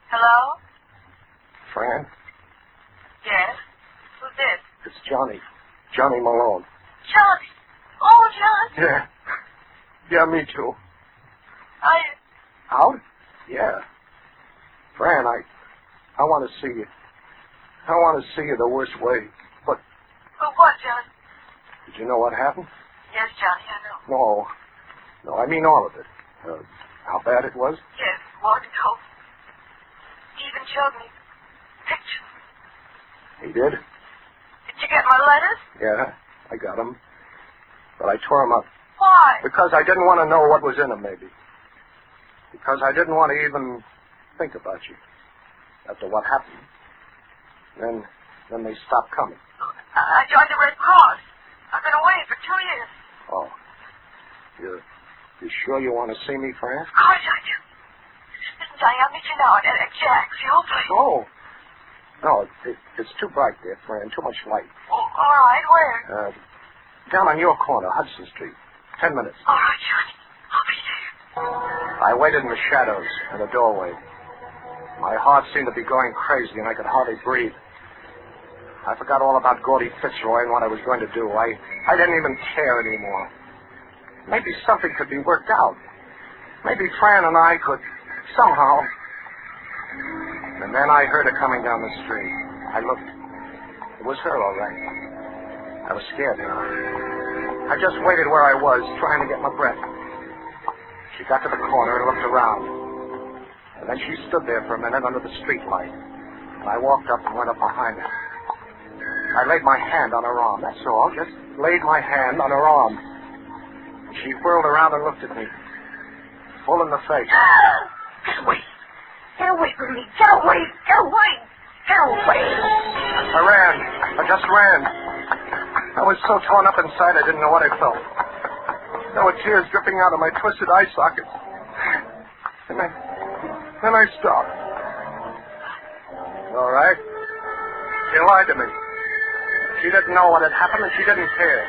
Hello? Fran? Yes? Who's this? It's Johnny. Johnny Malone. Johnny. Oh, John. Yeah, me too. Are you... Out? Yeah. Fran, I want to see you. I want to see you the worst way. But... But what, John? Did you know what happened? Yes, Johnny, I know. No, I mean all of it. How bad it was? Yes, walked home. He even showed me pictures. He did? Did you get my letters? Yeah, I got them. But I tore them up. Why? Because I didn't want to know what was in them, maybe. Because I didn't want to even think about you. After what happened. Then they stopped coming. I joined the Red Cross. I've been away for 2 years. Oh. You sure you want to see me, Fran? Of course I do. Listen, Johnny, I'll meet you now at Jack's, the old place. No, it's too bright there, Fran. Too much light. Oh, all right, where? Down on your corner, Hudson Street. 10 minutes. All right, Johnny. I'll be there. I waited in the shadows in the doorway. My heart seemed to be going crazy, and I could hardly breathe. I forgot all about Gordy Fitzroy and what I was going to do. I didn't even care anymore. maybe something could be worked out. Maybe Fran and I could somehow. And then I heard her coming down the street. I looked. It was her, all right. I was scared now. I just waited where I was, trying to get my breath. She got to the corner and looked around. And then she stood there for a minute under the street light. And I walked up and went up behind her. I laid my hand on her arm, that's all. Just laid my hand on her arm. She whirled around and looked at me. Full in the face. Get away. Get away from me. Get away. Get away. Get away. I ran. I just ran. I was so torn up inside I didn't know what I felt. There were tears dripping out of my twisted eye sockets. And then I stopped. All right. She lied to me. She didn't know what had happened, and she didn't care.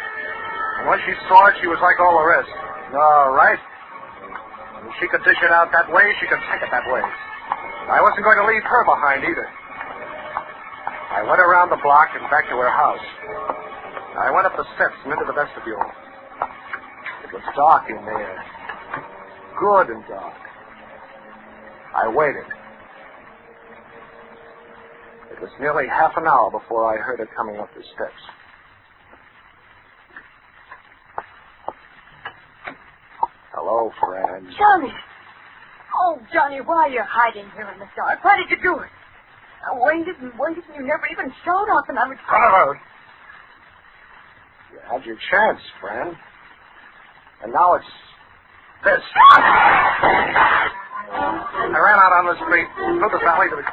And when she saw it, she was like all the rest. All right. If she could dish it out that way, she could take it that way. I wasn't going to leave her behind either. I went around the block and back to her house. I went up the steps and into the vestibule. It was dark in there. Good and dark. I waited. It was nearly half an hour before I heard her coming up the steps. Hello, Fran. Johnny! Oh, Johnny, why are you hiding here in the dark? Why did you do it? I waited and waited, and you never even showed up, and I was... You had your chance, Fran. And now it's this. I ran out on the street, through the valley to the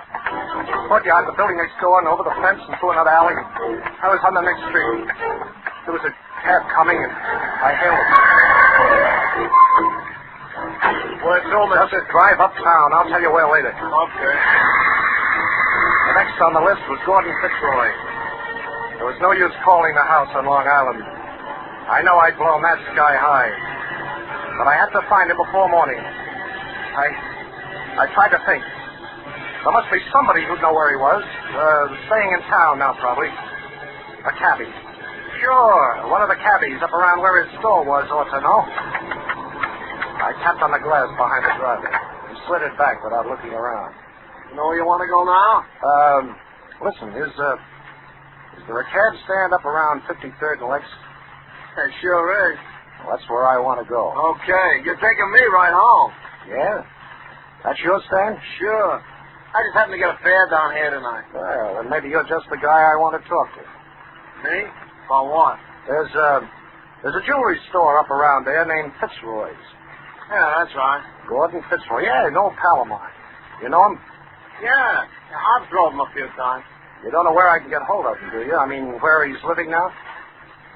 courtyard, the building next door, and over the fence and through another alley. I was on the next street. There was a cab coming, and I hailed it. Well, it's all just drive uptown. I'll tell you where later. Okay. The next on the list was Gordon Fitzroy. There was no use calling the house on Long Island. I know I'd blown that sky high. But I had to find him before morning. I tried to think. There must be somebody who'd know where he was. Staying in town now, probably. A cabbie. Sure, one of the cabbies up around where his store was ought to know. I tapped on the glass behind the driver and slid it back without looking around. You know where you want to go now? Listen, is there a cab stand up around 53rd and Lex? It sure is. Well, that's where I want to go. Okay, you're taking me right home. Yeah? That's your stand? Sure. I just happened to get a fare down here tonight. Well, then maybe you're just the guy I want to talk to. Me? About what? There's a jewelry store up around there named Fitzroy's. Yeah, that's right. Gordon Fitzroy. Yeah, an old pal of mine. You know him? Yeah, I've drove him a few times. You don't know where I can get hold of him, do you? I mean, where he's living now?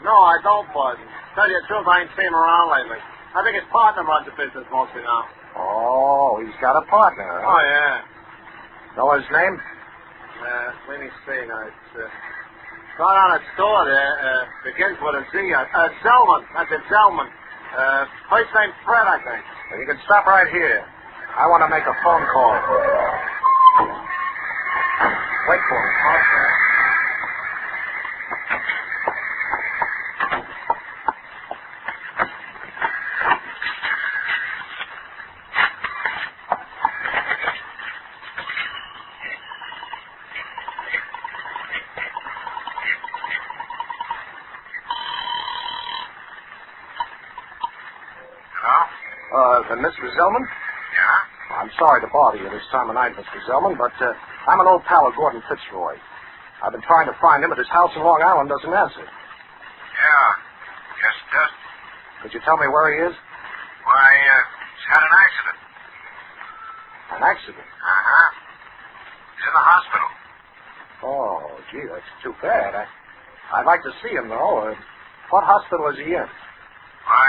No, I don't, Bud. Tell you the truth, I ain't seen him around lately. I think his partner runs the business mostly now. Oh, he's got a partner. Huh? Oh, yeah. Know his name? Let me see now. It's got on a store there. Begins with a Z. Zellman. That's it, Zellman. First name Fred, I think. Well, you can stop right here. I want to make a phone call. Wait for me. Okay. Mr. Zellman? Yeah? I'm sorry to bother you this time of night, Mr. Zellman, but I'm an old pal of Gordon Fitzroy. I've been trying to find him, but his house in Long Island doesn't answer. Yeah. Yes, it does. Could you tell me where he is? Why, he's had an accident. An accident? Uh-huh. He's in the hospital. Oh, gee, that's too bad. I'd like to see him, though. What hospital is he in? Why,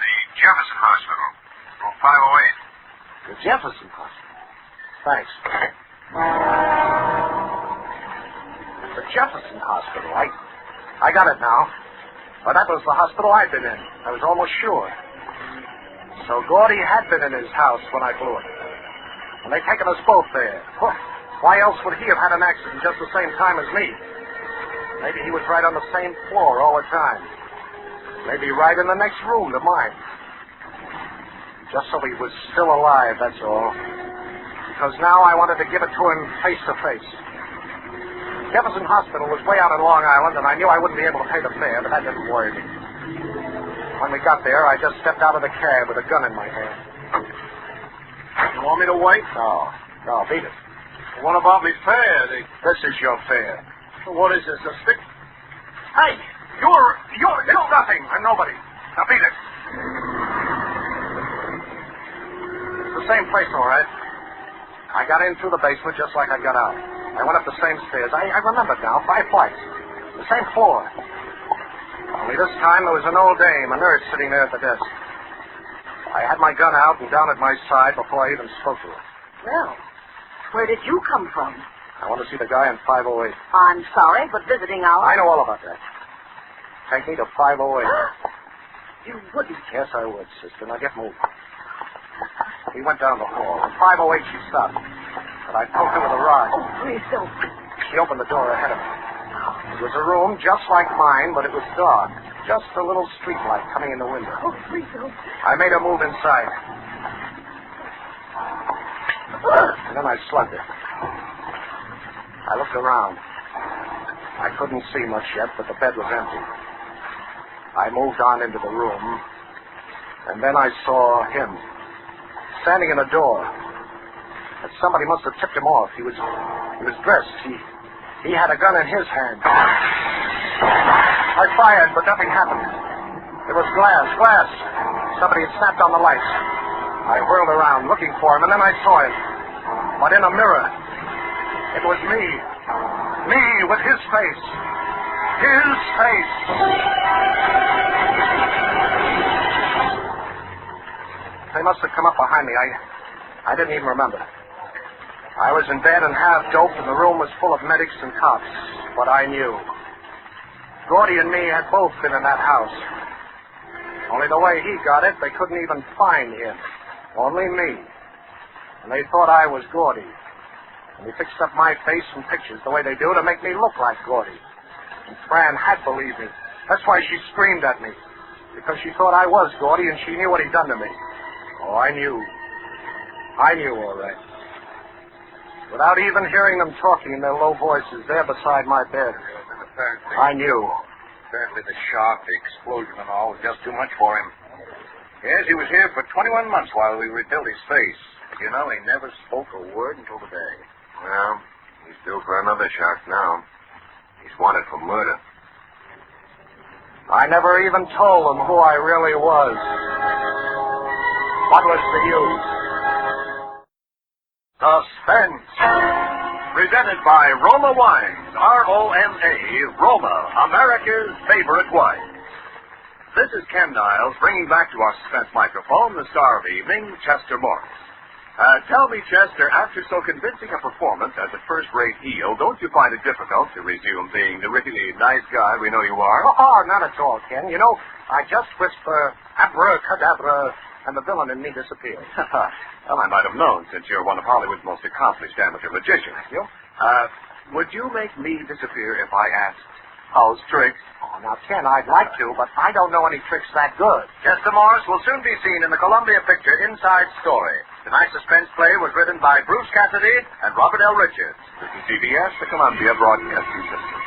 the Jefferson Hospital. Room 508. The Jefferson Hospital? Thanks. The Jefferson Hospital. I got it now. But that was the hospital I'd been in. I was almost sure. So Gordy had been in his house when I blew it. And they'd taken us both there. Why else would he have had an accident just the same time as me? Maybe he was right on the same floor all the time. Maybe right in the next room to mine. Just so he was still alive, that's all. Because now I wanted to give it to him face to face. Jefferson Hospital was way out in Long Island, and I knew I wouldn't be able to pay the fare, but that didn't worry me. When we got there, I just stepped out of the cab with a gun in my hand. You want me to wait? No, beat it. What about me fare? This is your fare. What is this, a stick? Hey, you're nothing. I'm nobody. Now beat it. It's the same place, all right. I got in through the basement just like I got out. I went up the same stairs. I remember now, 5 flights. The same floor. Only this time there was an old dame, a nurse, sitting there at the desk. I had my gun out and down at my side before I even spoke to her. Well, where did you come from? I want to see the guy in 508. I'm sorry, but visiting hours... I know all about that. Take me to 508. You wouldn't. Yes, I would, sister. Now get moving. We went down the hall. At 508, she stopped. But I poked her with a rod. Oh, please don't. She opened the door ahead of me. It was a room just like mine, but it was dark. Just a little street light coming in the window. Oh, please don't. I made her move inside. And then I slugged her. I looked around. I couldn't see much yet, but the bed was empty. I moved on into the room, and then I saw him, standing in the door. But somebody must have tipped him off. He was dressed. He had a gun in his hand. I fired, but nothing happened. There was glass. Somebody had snapped on the lights. I whirled around looking for him, and then I saw him. But in a mirror, it was me. Me with his face. His face. They must have come up behind me. I didn't even remember. I was in bed and half doped, and the room was full of medics and cops. But I knew. Gordy and me had both been in that house. Only the way he got it, they couldn't even find him. Only me. And they thought I was Gordy. And they fixed up my face and pictures the way they do to make me look like Gordy. And Fran had believed me. That's why she screamed at me. Because she thought I was Gordy, and she knew what he'd done to me. Oh, I knew. I knew all right. Without even hearing them talking in their low voices there beside my bed. I knew. Apparently the shock, the explosion and all was just too much for him. Yes, he was here for 21 months while we rebuilt his face. You know, he never spoke a word until today. Well, he's due for another shock now. He's wanted for murder. I never even told them who I really was. What was the use? Suspense. Presented by Roma Wines, R-O-M-A, Roma, America's favorite wine. This is Ken Niles bringing back to our Suspense microphone the star of the evening, Chester Morris. Tell me, Chester, after so convincing a performance as a first-rate heel, don't you find it difficult to resume being the really nice guy we know you are? Oh, not at all, Ken. You know, I just whisper abracadabra, and the villain in me disappears. Well, I might have known, since you're one of Hollywood's most accomplished amateur magicians. You? Would you make me disappear if I asked how's tricks? Oh, now, Ken, I'd like to, but I don't know any tricks that good. Chester Morris will soon be seen in the Columbia picture Inside Story. Tonight's suspense play was written by Bruce Cassidy and Robert L. Richards. This is CBS, the Columbia Broadcasting System.